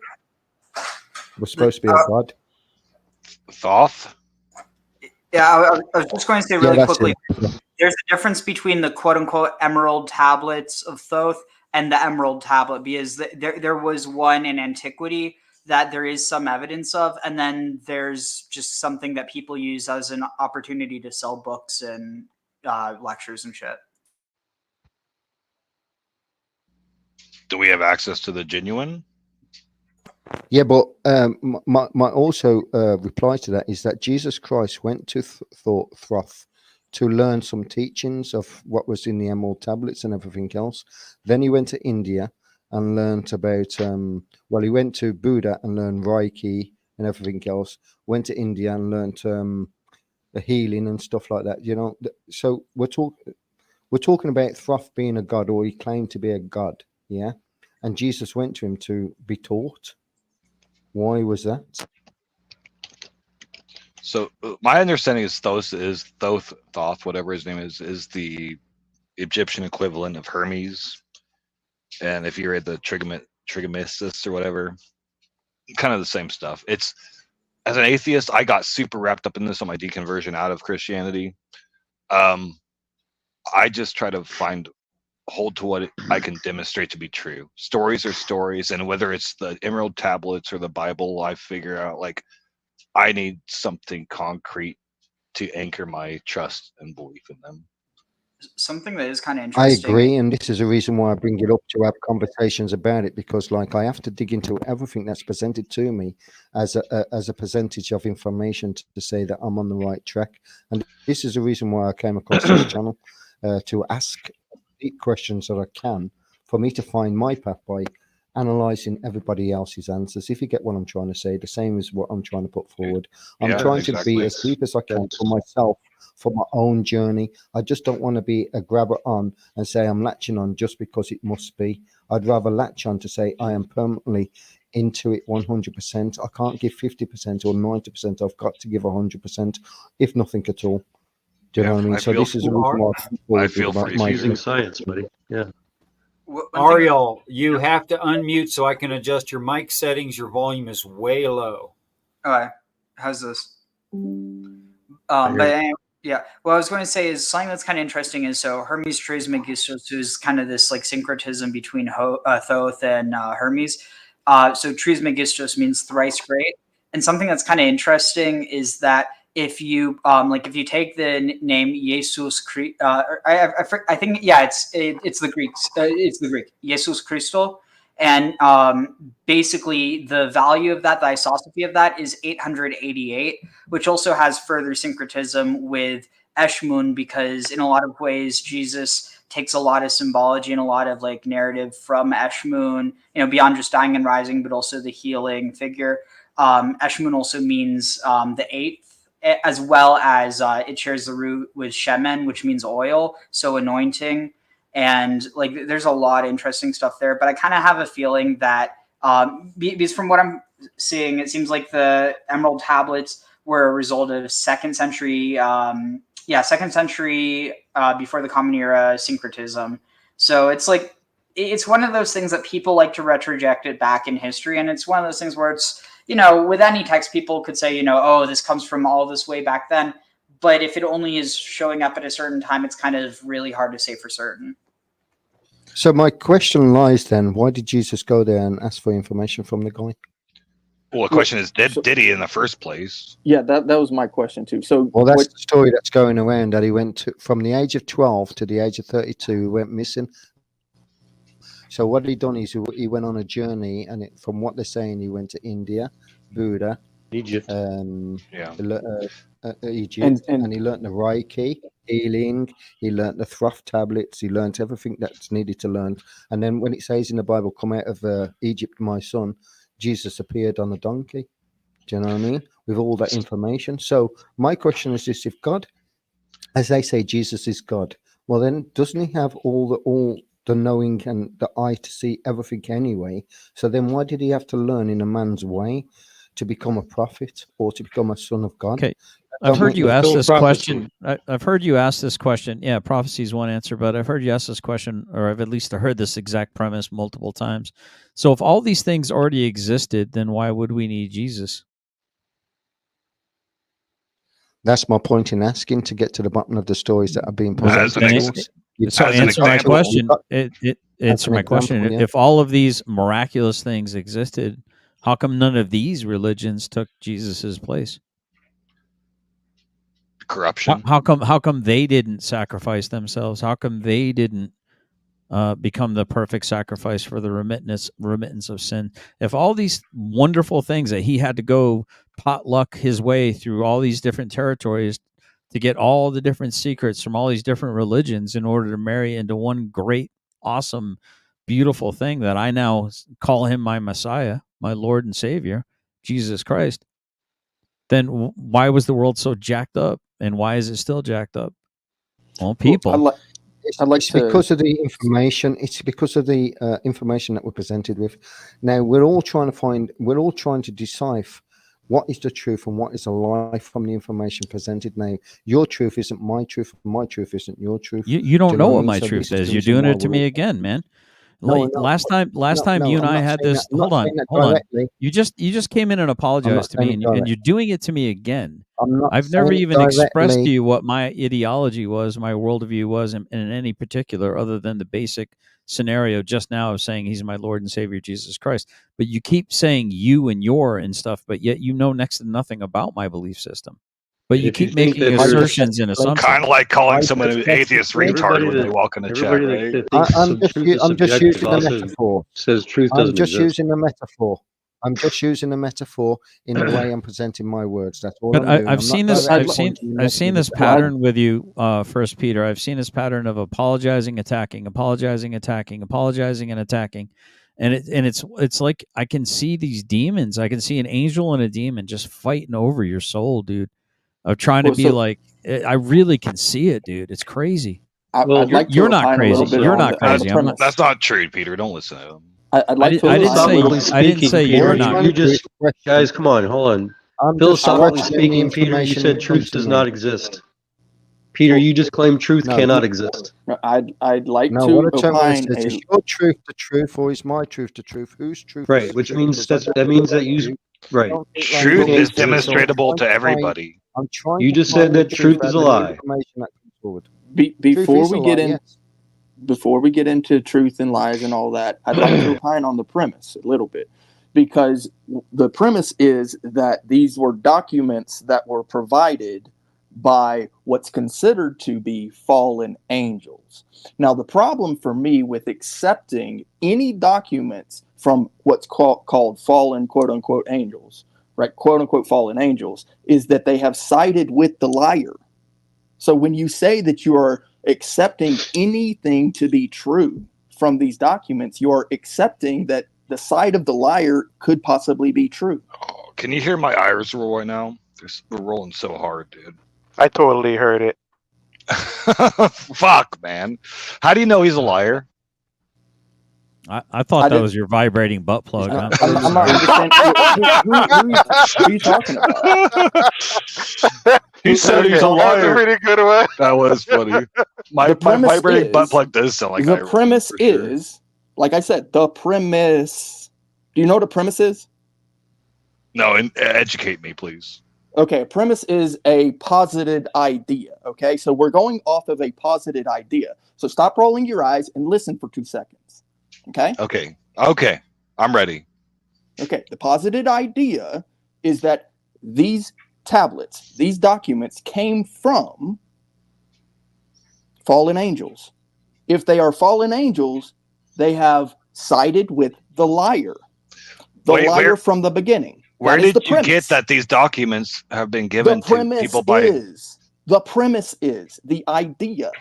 was supposed to be a god. Thoth? Yeah, I was just going to say really quickly. There's a difference between the quote-unquote emerald tablets of Thoth and the emerald tablet, because there was one in antiquity that there is some evidence of, and then there's just something that people use as an opportunity to sell books and lectures and shit. Do we have access to the genuine? Yeah, but my also reply to that is that Jesus Christ went to Thoth to learn some teachings of what was in the Emerald Tablets and everything else. Then he went to India and learned about, he went to Buddha and learned Reiki and everything else. Went to India and learned the healing and stuff like that. You know, so we're talking about Thoth being a god, or he claimed to be a god. Yeah, and Jesus went to him to be taught. Why was that? So my understanding is Thoth, whatever his name is the Egyptian equivalent of Hermes. And if you read the Trigonomesis or whatever, kind of the same stuff. It's, as an atheist, I got super wrapped up in this on my deconversion out of Christianity. I just try to hold to what I can demonstrate to be true. Stories are stories, and whether it's the Emerald Tablets or the Bible, I figure out, like, I need something concrete to anchor my trust and belief in them. Something that is kind of I interesting. agree, and this is a reason why I bring it up to have conversations about it, because like I have to dig into everything that's presented to me as a percentage of information to say that I'm on the right track. And this is a reason why I came across this channel, to ask deep questions that I can, for me to find my path by analyzing everybody else's answers. If you get what I'm trying to say, the same as what I'm trying to put forward. I'm trying to be as deep as I can for myself, for my own journey. I just don't want to be a grabber on and say I'm latching on just because it must be. I'd rather latch on to say I am permanently into it 100%. I can't give 50% or 90%. I've got to give 100%, if nothing at all. Do you know what I mean? So this is a reason why I feel for you. Using science, buddy. Yeah. Ariel, you have to unmute so I can adjust your mic settings. Your volume is way low. All right. How's this? Yeah. What I was going to say is something that's kind of interesting is, so Hermes Trismegistus is kind of this like syncretism between Thoth and Hermes. So Trismegistus means thrice great. And something that's kind of interesting is that if you take the name Jesus Christ, I think it's the Greeks. It's the Greek Jesus Christo, and basically the value of that, the isosophy of that, is 888, which also has further syncretism with Eshmun, because in a lot of ways Jesus takes a lot of symbology and a lot of like narrative from Eshmun, beyond just dying and rising, but also the healing figure. Eshmun also means the eighth, as well as it shares the root with Shemen, which means oil, so anointing. And like, there's a lot of interesting stuff there. But I kind of have a feeling that because from what I'm seeing, it seems like the Emerald Tablets were a result of second century before the Common Era syncretism. So it's like, it's one of those things that people like to retroject it back in history, and it's one of those things where it's, with any text, people could say, oh, this comes from all this way back then. But if it only is showing up at a certain time, it's kind of really hard to say for certain. So my question lies then, why did Jesus go there and ask for information from the guy? Well, the question is, did he in the first place? Yeah, that was my question too. So, well, that's the story that's going around, that he went from the age of 12 to the age of 32, he went missing. So what he done is he went on a journey, and from what they're saying, he went to India, Buddha, Egypt, Egypt, and he learnt the Reiki, healing. He learnt the Thoth tablets. He learnt everything that's needed to learn. And then when it says in the Bible, "Come out of Egypt, my son," Jesus appeared on a donkey. Do you know what I mean? With all that information. So my question is this: if God, as they say, Jesus is God, well then doesn't he have all the knowing and the eye to see everything anyway? So then why did he have to learn in a man's way to become a prophet or to become a son of God? Okay. I've heard you ask this question. I've heard you ask this question. Yeah, prophecy is one answer, but I've heard you ask this question, or I've at least heard this exact premise multiple times. So if all these things already existed, then why would we need Jesus? That's my point in asking, to get to the bottom of the stories that are being presented. So answer my question. Answer my question. If all of these miraculous things existed, how come none of these religions took Jesus's place? Corruption. How come they didn't sacrifice themselves? How come they didn't become the perfect sacrifice for the remittance of sin. If all these wonderful things that he had to go potluck his way through all these different territories to get all the different secrets from all these different religions in order to marry into one great, awesome, beautiful thing that I now call him my Messiah, my Lord and Savior, Jesus Christ, then why was the world so jacked up? And why is it still jacked up? Well, people. Well, I'd like It's to. because of the information. It's because of the information that we're presented with. Now we're all trying to decipher what is the truth and what is a lie from the information presented. Now, your truth isn't my truth. My truth isn't your truth. You don't know what my So truth this is. the You're reason doing why it to we're me all- again, man. No, Last time you and I'm I not had saying this. that- I'm not Hold on, saying that hold on. directly. You just came in and I'm not apologized to me, saying it and you're doing it to me again. I'm not I've never saying it even expressed to directly. you what my ideology was, my worldview was, in any particular, other than the basic scenario just now of saying he's my Lord and Savior, Jesus Christ. But you keep saying you and your and stuff, but yet you know next to nothing about my belief system. But you If you keep think making that there's assertions and assumptions. Kind of like calling someone an Hypothetically, atheist retard everybody when they that walk in the chat, everybody right? that thinks I'm just truth is I'm just subjective using a also metaphor. says truth I'm doesn't just exist. using a metaphor. I'm just using a metaphor in the way I'm presenting my words. That's all But I'm doing. I've I'm seen not this. directly I've seen. pointing you I've seen this negatively. pattern with you, First Peter. I've seen this pattern of apologizing, attacking, apologizing, attacking, apologizing, and attacking, and it's like I can see these demons. I can see an angel and a demon just fighting over your soul, dude. Of trying to Well, be so like, I really can see it, dude. It's crazy. Well, I'd like to You're not opine a little crazy. bit You're on not the crazy. I'm not. premise. That's not true, Peter. Don't listen to him. I'd like to I didn't opine a say. little. philosophically I didn't say speaking, you're Peter, not. you just question. guys, come on, hold on. I'm just Philosophically questioning the speaking, Peter, you information said that truth comes to does me. not exist. Peter, you just claimed truth No, cannot exist. I'd like no. to What I tell you opine is a. is your truth the truth, or is my truth the truth? Whose truth is Right, the which truth? means Because I that don't means feel that you right. don't think like Truth you're is Okay, saying. So demonstratable to everybody. I'm trying you to just find said the that truth is out a of the lie. information that comes forward. Truth Before is a we lie, get in, yes. before we get into truth and lies and all that, I'd like to opine on the premise a little bit, because the premise is that these were documents that were provided by what's considered to be fallen angels. Now, the problem for me with accepting any documents from what's called fallen, quote unquote, angels, right, quote unquote, fallen angels, is that they have sided with the liar. So when you say that you are accepting anything to be true from these documents, you are accepting that the side of the liar could possibly be true. Oh, can you hear my iris roll right now? We're rolling so hard, dude. I totally heard it. Fuck, man. How do you know he's a liar? I thought that was your vibrating butt plug. I'm not understanding. Who are you talking about? He said he's a Okay, that was a liar. pretty good one. That was funny. My vibrating butt plug does sound like the iris, premise for sure. is, like I said, the premise. Do you know what a premise is? No, educate me, please. Okay, a premise is a posited idea. Okay, so we're going off of a posited idea. So stop rolling your eyes and listen for 2 seconds. Okay? Okay. I'm ready. Okay, the posited idea is that these tablets, these documents came from fallen angels. If they are fallen angels, they have sided with the liar. The liar from the beginning. Where That is did the you premise. get that these documents have been given to people by? The premise is the idea.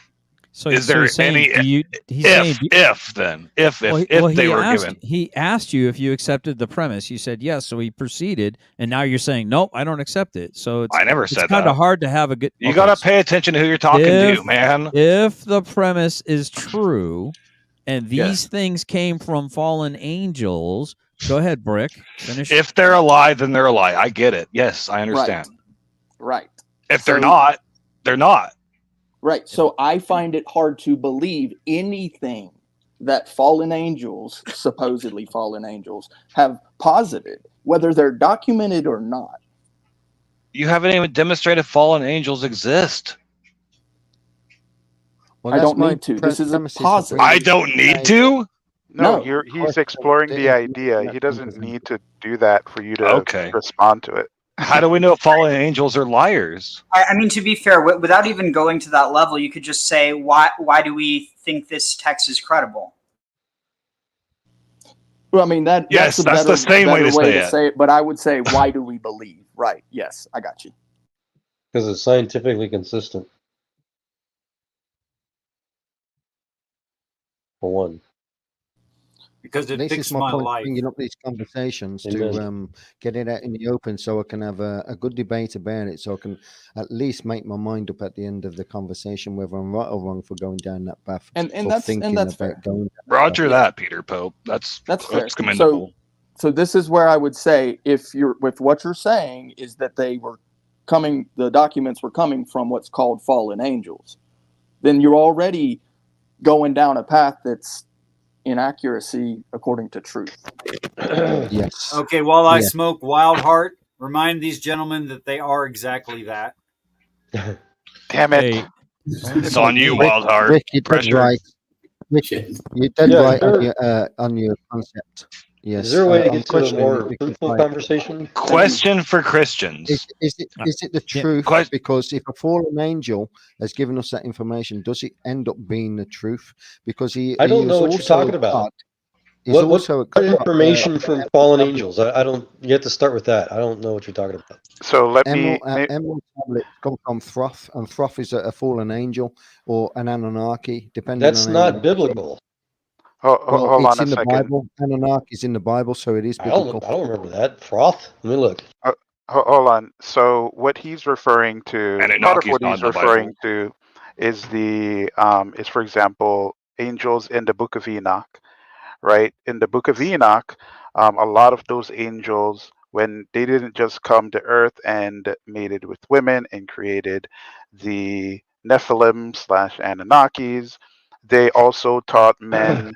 So is there he's saying, any if they were given? He asked you if you accepted the premise. You said yes, so he proceeded, and now you're saying nope, I don't accept it. So I never said it's kind that. of hard to have a good. You gotta pay attention to who you're talking to, man. If the premise is true, and these things came from fallen angels, go ahead, Brick. Finish. If they're a lie, then they're a lie. I get it. Yes, I understand. Right. If they're not, they're not. Right. So I find it hard to believe anything that fallen angels, supposedly fallen angels, have posited, whether they're documented or not. You haven't even demonstrated fallen angels exist. Well, I don't need to. This is a positive. I don't need to? No, he's exploring the idea. He doesn't need to do that for you to respond to it. How do we know fallen angels are liars? I mean, to be fair, without even going to that level, you could just say, why do we think this text is credible? Well, I mean, Yes, that's a that's better, the same way better to way say to it. say it. But I would say, why do we believe? Right. Yes, I got you. Because it's scientifically consistent. For one. Because it This is fixed my my point, life. bringing up these conversations Amen. to get it out in the open, so I can have a good debate about it, so I can at least make my mind up at the end of the conversation whether I'm right or wrong for going down that path, And or that's thinking about fair. going. Down Roger that path. that, Peter Pope. That's fair. commendable. So this is where I would say, if you're with what you're saying is that the documents were coming from what's called fallen angels, then you're already going down a path that's inaccuracy according to truth. Yes. Okay, while I Yeah. smoke Wild Heart, remind these gentlemen that they are exactly that. Damn it. Hey, It's on you, Rick, Wild Heart. Rick, you're dead Pressure. right. Rick, you're dead Yeah, right sure. on your concept. Yes. Is there a way to I'm get to a questioning it more because, fruitful like, conversation? Question for Christians. is it the yeah, truth? Quest- Because if a fallen angel has given us that information, does it end up being the truth? Because he I don't is know what you're also talking a about. God. He's What also a information from fallen angels? I don't. You have to start with that. I don't know what you're talking about. So let me. Emerald tablets come from Thoth, and Thoth is a fallen angel or an Anunnaki, depending That's on how you not biblical. Well, Hold it's on a in the second. Bible. Anunnaki is in the Bible, so it is biblical. I don't remember that. Froth. Let me look. Hold on. So what he's referring to, part of Anunnaki's what not he's in the referring Bible. to, is is for example angels in the Book of Enoch, right? In the Book of Enoch, a lot of those angels, when they didn't just come to Earth and mated with women and created the Nephilim / Anunnakis, they also taught men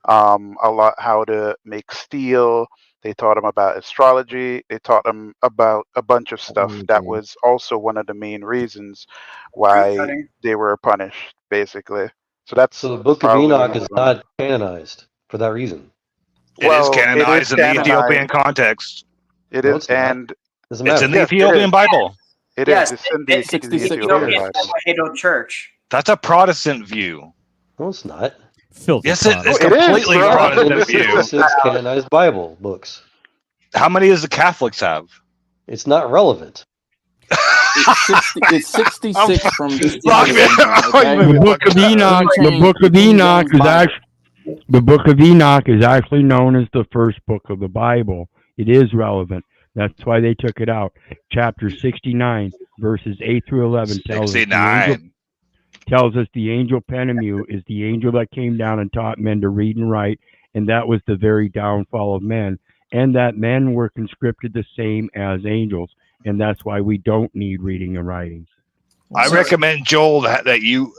a lot how to make steel. They taught them about astrology. They taught them about a bunch of stuff that was also one of the main reasons why they were punished, basically. So that's So the Book of probably Enoch is not canonized for that reason. It is it is canonized in the canonized. Ethiopian context. It No, is, it's not. and Doesn't It's matter. in the yes, it Ethiopian is. Bible. It Yes, is. It's in the 66 Ethiopian years. Bible. Ethiopian Church. That's a Protestant view. No, it's not. filthy Yes, it's Protestant. it is, completely bro. Protestant view. 66 canonized Bible books. How many does the Catholics have? It's not relevant. It's 66 from Lock me Judaism, okay? The Book of Enoch. The Book of Enoch is actually. The Book of Enoch is actually known as the first book of the Bible. It is relevant. That's why they took it out. Chapter 69, verses 8 through 11 tells us the angel Penemu is the angel that came down and taught men to read and write, and that was the very downfall of men, and that men were conscripted the same as angels, and that's why we don't need reading and writing. I recommend, Joel, that you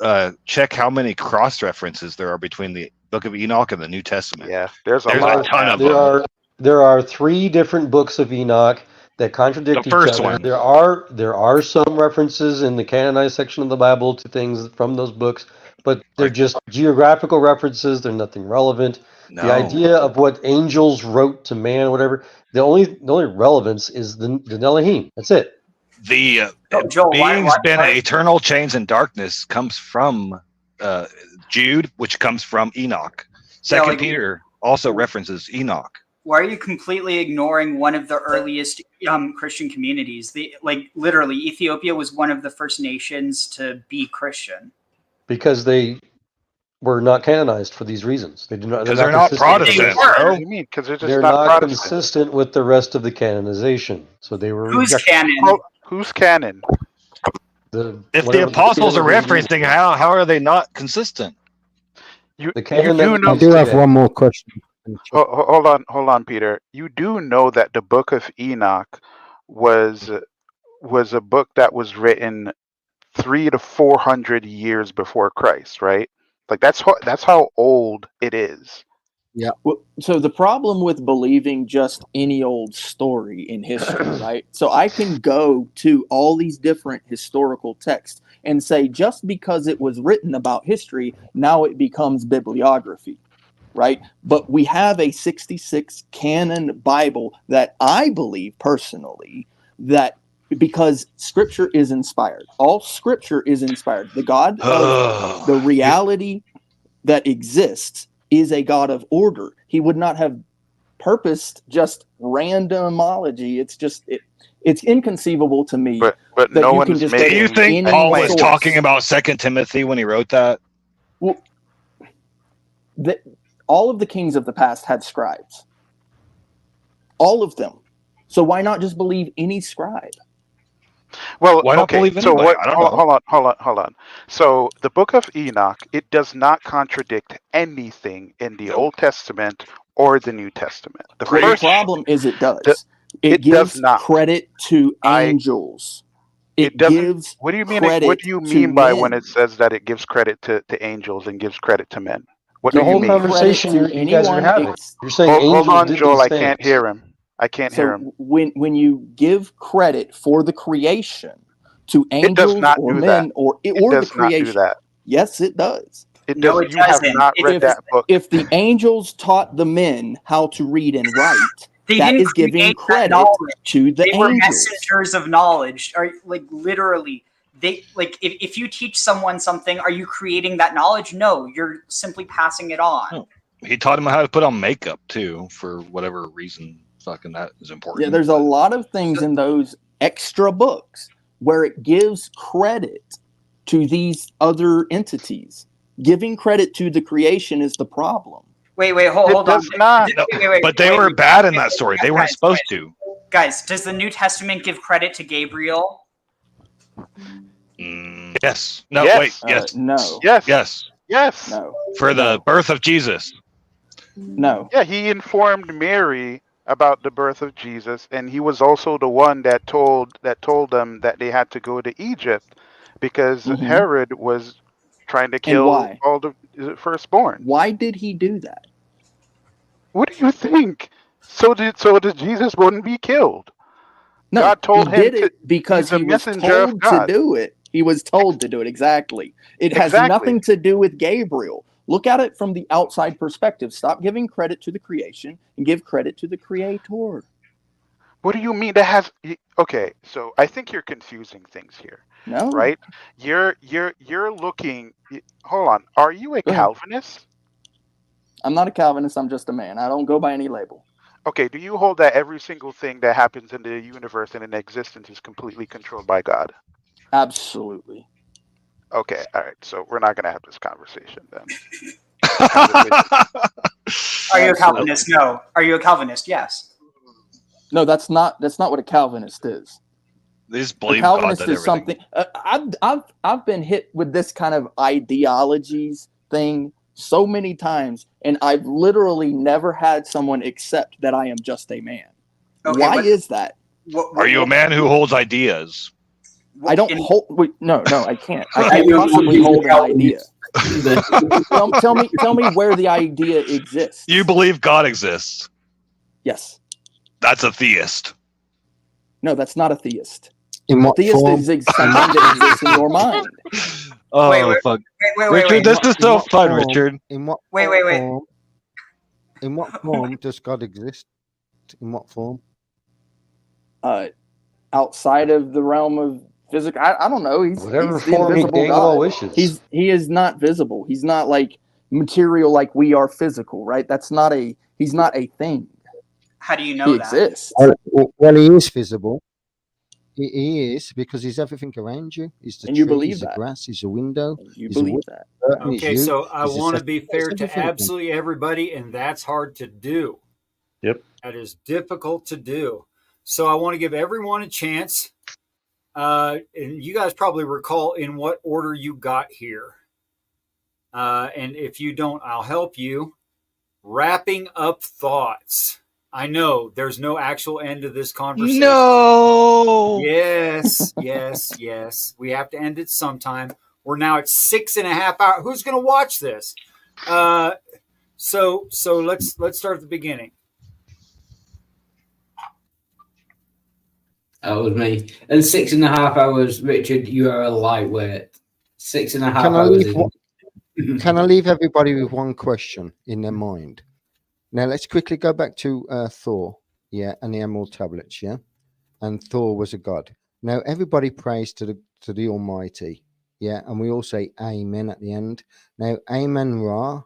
check how many cross references there are between the Book of Enoch and the New Testament. Yeah, there's a ton of them. There are 3 different books of Enoch that contradict The each first other. one. There are some references in the canonized section of the Bible to things from those books, but they're just geographical references. They're nothing relevant. No. The idea of what angels wrote to man, whatever, the only relevance is the Elohim. That's it. The Joel, beings been eternal chains in darkness comes from Jude, which comes from Enoch. Second Peter also references Enoch. Why are you completely ignoring one of the earliest Christian communities? Literally, Ethiopia was one of the first nations to be Christian. Because they were not canonized for these reasons. They do not. Because they're not Protestant, What bro. do you mean? Because they're just They're not not Protestant. consistent with the rest of the canonization. So they were Who's rejected. canon? Who's canon? If the apostles are referencing, how are they not consistent? The canon know. I do have one more question. Hold on, Peter. You do know that the Book of Enoch was a book that was written 300 to 400 years before Christ, right? Like that's how old it is. Yeah. Well, so the problem with believing just any old story in history, right? So I can go to all these different historical texts and say just because it was written about history, now it becomes bibliography, right? But we have a 66 canon Bible that I believe personally that because Scripture is inspired. All Scripture is inspired. The God of the reality that exists is a God of order. He would not have purposed just randomology. It's inconceivable to me but that no you can one's just Do go you to think any Paul was source. talking about 2 Timothy when he wrote that? Well, all of the kings of the past had scribes. All of them. So why not just believe any scribe? Well, Why not okay. believe So anybody? what? I don't know. Hold on. So the Book of Enoch, it does not contradict anything in the Old Testament or the New Testament. The Well, the first, problem is it the, does. It it does gives not. credit to angels. It It doesn't. gives What do you mean? What credit do you to mean by when men. it says that it gives credit to angels and gives credit to men? What do The you whole Giving mean? credit conversation to you guys are anyone. having. You're saying Hold angels on, did Joel. these I can't things. hear him. I can't hear him. When you give credit for the creation to It does angels not or do that. men or It the does not do creation, that. yes, it does. It No, does. it You have doesn't. not read that book. If the angels taught the men how to read and write, They that didn't is giving create that credit knowledge. to the They were angels. messengers of knowledge. Or like literally, they like if you teach someone something, are you creating that knowledge? No, you're simply passing it on. He taught him how to put on makeup too, for whatever reason. Fucking that is important. Yeah, there's a lot of things in those extra books where it gives credit to these other entities. Giving credit to the creation is the problem. Wait, hold on. Not. Wait, But they were bad in that story. They weren't supposed to. Guys, does the New Testament give credit to Gabriel? Yes. No. Yes. Wait. Yes. No. Yes. Yes. Yes. No. For the birth of Jesus. No. Yeah, he informed Mary about the birth of Jesus, and he was also the one that told them that they had to go to Egypt because Herod was trying to kill why? all the firstborn. Why did he do that? What do you think? So that Jesus wouldn't be killed. No, God told he him did it because he's a he was messenger of told God. to do it. He was told to do it. Exactly. It has Exactly. nothing to do with Gabriel. Look at it from the outside perspective. Stop giving credit to the creation and give credit to the creator. What do you mean that has? Okay, so I think you're confusing things here. No. Right? You're looking. Hold on. Are you a Calvinist? I'm not a Calvinist. I'm just a man. I don't go by any label. Okay, do you hold that every single thing that happens in the universe and in existence is completely controlled by God? Absolutely. Okay, all right. So we're not going to have this conversation then. Are you a Calvinist? No. Are you a Calvinist? Yes. No, that's not what a Calvinist is. They just A believe God Calvinist did is everything. something. I've been hit with this kind of ideologies thing so many times, and I've literally never had someone accept that I am just a man. Okay, Why is that? Are you a man who holds ideas? I don't hold. Wait, no, I can't. I can't possibly hold an idea. Tell me where the idea exists. You believe God exists. Yes. That's a theist. No, that's not a theist. In what theist form? is something that exists in your mind. Oh, fuck. Richard, this is so fun, Richard. In what Wait. form? In what form does God exist? In what form? Outside of the realm of physical, I don't know. He's Whatever he's the form he invisible dang well God. wishes. He is not visible. He's not like material like we are physical, right? He's not a thing. How do you know He that? exists. Well, he is visible. He is because he's everything around you. He's the And you tree, believe he's the that. grass, he's the window, You he's the believe wood, that. curtain, he's Okay, you, so I he's the want to cess- be he's fair to everything. absolutely everybody, and that's hard to do. Yep. That is difficult to do. So I want to give everyone a chance. And you guys probably recall in what order you got here. And if you don't, I'll help you. Wrapping up thoughts. I know there's no actual end to this conversation. No. Yes. We have to end it sometime. We're now at 6.5 hours. Who's going to watch this? So let's start at the beginning. That was me. And 6.5 hours, Richard, you are a lightweight. 6.5 hours. Can I leave everybody with one question in their mind? Now let's quickly go back to Thor, and the Emerald Tablets, and Thor was a god. Now everybody prays to the Almighty, yeah, and we all say Amen at the end. Now Amen Ra,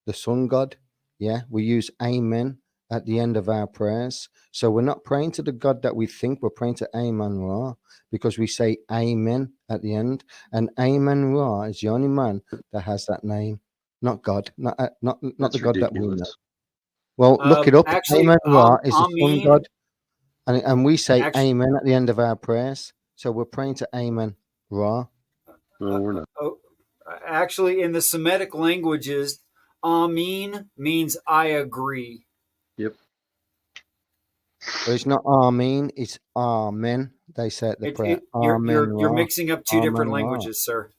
the sun god, yeah, we use Amen at the end of our prayers. So we're not praying to the God that we think, we're praying to Amen Ra because we say Amen at the end. And Amen Ra is the only man that has that name, not God, not That's the God that we know. ridiculous. Well, look it up. Actually, Amen Ra is the sun Amin. God, and we say Actually, Amen at the end of our prayers. So we're praying to Amen Ra. No, we're not. Actually, in the Semitic languages, Amin means I agree. Yep. But it's not Amen, it's Amen. They say at the prayer. Amen You're Ra. mixing up two different Amen Ra. languages, sir.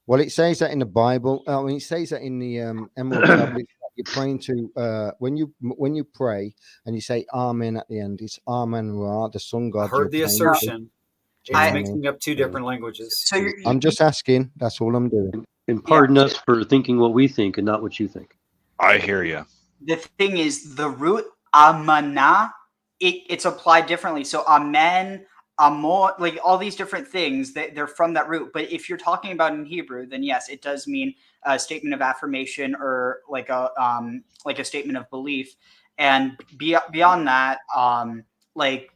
Well, it says that in the Bible. I mean, it says that in the Emerald Tablet. You're praying to when you pray and you say Amen at the end. It's Amen Ra, the sun I god. heard the assertion. It's mixing up two different languages. So I'm just asking. That's all I'm doing. And pardon us for thinking what we think and not what you think. I hear you. the thing is, the root amana, it's applied differently. So amen, amor, like all these different things, they're from that root. But if you're talking about in Hebrew, then yes, it does mean a statement of affirmation or like a statement of belief. And beyond that, like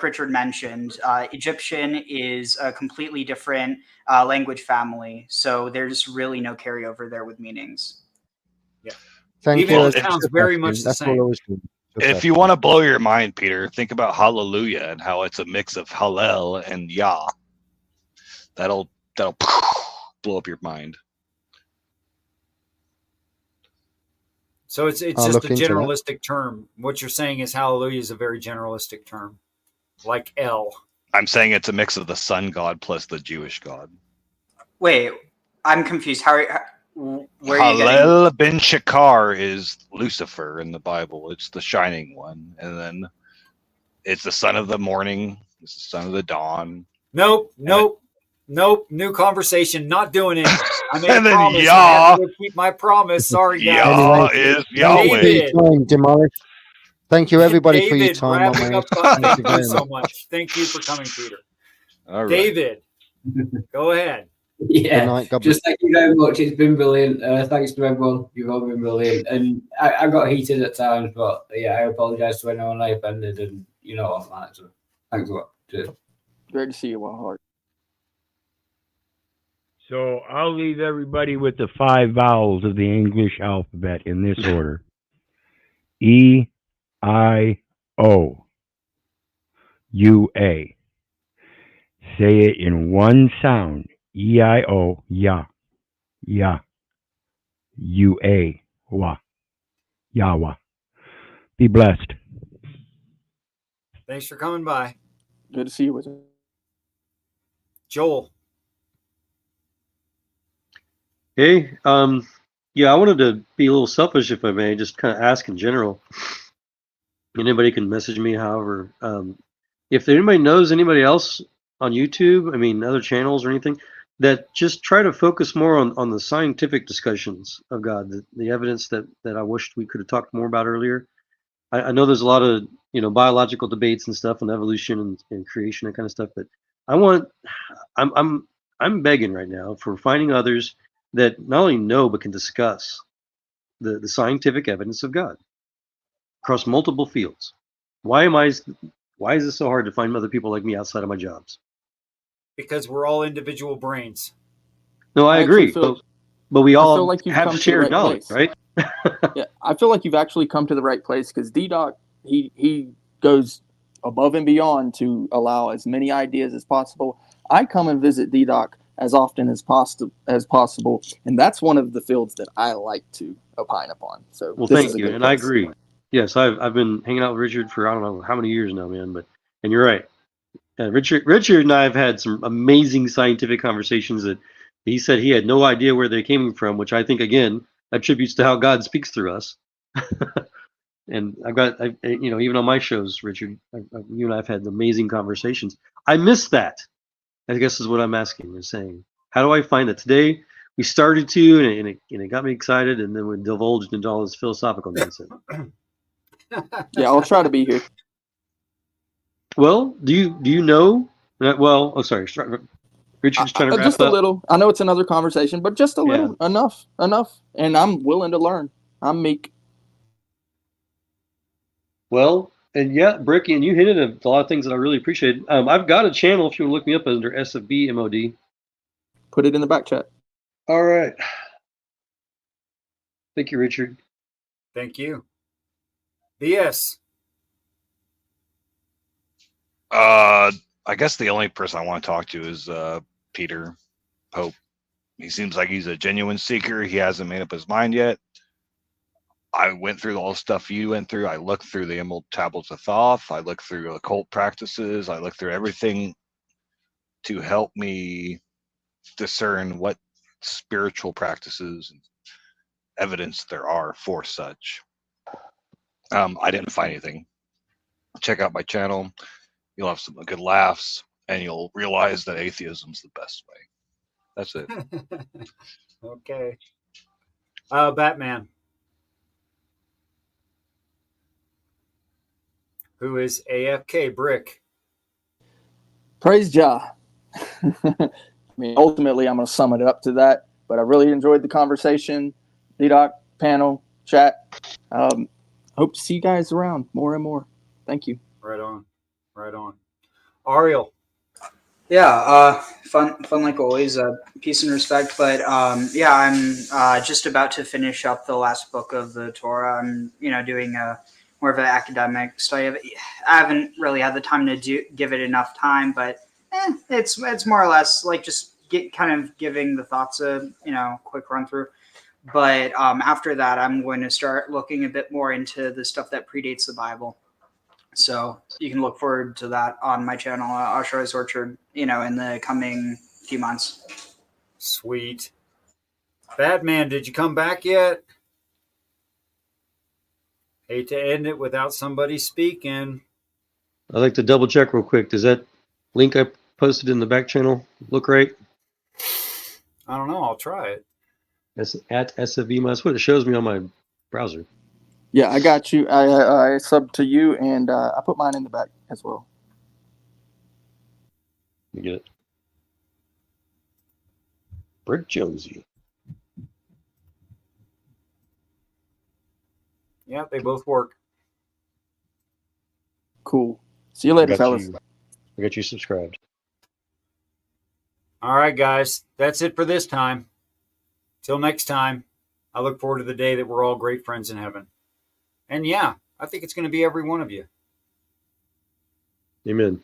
Richard mentioned, Egyptian is a completely different language family. So there's really no carryover there with meanings. Yeah. Thank Even you. though it sounds very much the That's all I same. was doing. If you want to blow your mind, Peter, think about hallelujah and how it's a mix of hallel and yah. That'll blow up your mind. So it's I'll just look a into that. generalistic term. What you're saying is hallelujah is a very generalistic term, like El. I'm saying it's a mix of the sun god plus the Jewish god. Wait, I'm confused. Where are you getting? Hallel ben Shakar is Lucifer in the Bible. It's the shining one. And then it's the son of the morning. It's the son of the dawn. Nope. New conversation. Not doing it. I made And a then promise. Yah. I have to keep my promise. Sorry, guys. Yah is Yahweh. David. Demolish. Thank you, everybody, for your David, time on wrapping my. up. Thank Thank you you very so much. much. Thank you for coming, Peter. All right. David, go ahead. Yeah, Good night. God just thank you very much. It's been brilliant. Thanks to everyone. You've all been brilliant. And I got heated at times, but yeah, I apologize to anyone I offended, and you know what I'm like. So thanks a lot. Cheers. Great to see you, One Heart. So I'll leave everybody with the 5 vowels of the English alphabet in this order. E, I, O, U, A. Say it in one sound. E, I, O, ya, ya. U, A, wa, Yahweh. Be blessed. Thanks for coming by. Good to see you, Wizard. Joel. Hey, yeah, I wanted to be a little selfish, if I may, just kind of ask in general. Anybody can message me, however. If anybody knows anybody else on YouTube, I mean, other channels or anything, that just try to focus more on the scientific discussions of God, the evidence that I wished we could have talked more about earlier. I know there's a lot of biological debates and stuff on evolution and creation and kind of stuff, but I'm begging right now for finding others that not only know but can discuss the scientific evidence of God across multiple fields. Why is it so hard to find other people like me outside of my jobs? Because we're all individual brains. No, I agree, but we all like you've have come to the shared right knowledge, place. right? Yeah, I feel like you've actually come to the right place because D-Doc, he goes above and beyond to allow as many ideas as possible. I come and visit D-Doc as often as possible, and that's one of the fields that I like to opine upon. So, Well, this thank is a you, good and I place. agree. Yes, I've been hanging out with Richard for I don't know how many years now, man. And you're right. Richard and I have had some amazing scientific conversations that he said he had no idea where they came from, which I think again attributes to how God speaks through us. And even on my shows, Richard, you and I have had amazing conversations. I miss that. I guess is what I'm asking and saying. How do I find that? Today we started to, and it got me excited, and then we divulged into all this philosophical nonsense. Yeah, I'll try to be here. Well, do you know? Well, oh, sorry. Richard's trying to wrap Just a up. little. I know it's another conversation, but just a Yeah. little. Enough. And I'm willing to learn. I'm meek. Well, and yeah, Bricky, and you hinted at a lot of things that I really appreciate. I've got a channel if you want to look me up under SFB MOD. Put it in the back chat. All right. Thank you, Richard. Thank you. BS. I guess the only person I want to talk to is Peter Pope. He seems like he's a genuine seeker. He hasn't made up his mind yet. I went through all the stuff you went through. I looked through the Emerald Tablets of Thoth. I looked through occult practices. I looked through everything to help me discern what spiritual practices and evidence there are for such. I didn't find anything. Check out my channel. You'll have some good laughs, and you'll realize that atheism's the best way. That's it. Okay. Batman. Who is AFK Brick? Praise Jah. I mean, ultimately, I'm going to sum it up to that. But I really enjoyed the conversation. D-Doc, panel, chat. Hope to see you guys around more and more. Thank you. Right on. Right on. Ariel. Yeah, fun like always. Peace and respect. But yeah, I'm just about to finish up the last book of the Torah. I'm doing more of an academic study of it. I haven't really had the time to give it enough time, but it's more or less like just giving the thoughts a quick run through. But after that, I'm going to start looking a bit more into the stuff that predates the Bible. So you can look forward to that on my channel, Ashra's Orchard, in the coming few months. Sweet. Batman, did you come back yet? Hate to end it without somebody speaking. I'd like to double check real quick. Does that link I posted in the back channel look right? I don't know. I'll try it. That's at SFB. That's what it shows me on my browser. Yeah, I got you. I subbed to you, and I put mine in the back as well. You get it. Brick Jonesey. Yeah, they both work. Cool. See you later, fellas. I got you subscribed. All right, guys. That's it for this time. Till next time, I look forward to the day that we're all great friends in heaven. And yeah, I think it's going to be every one of you. Amen.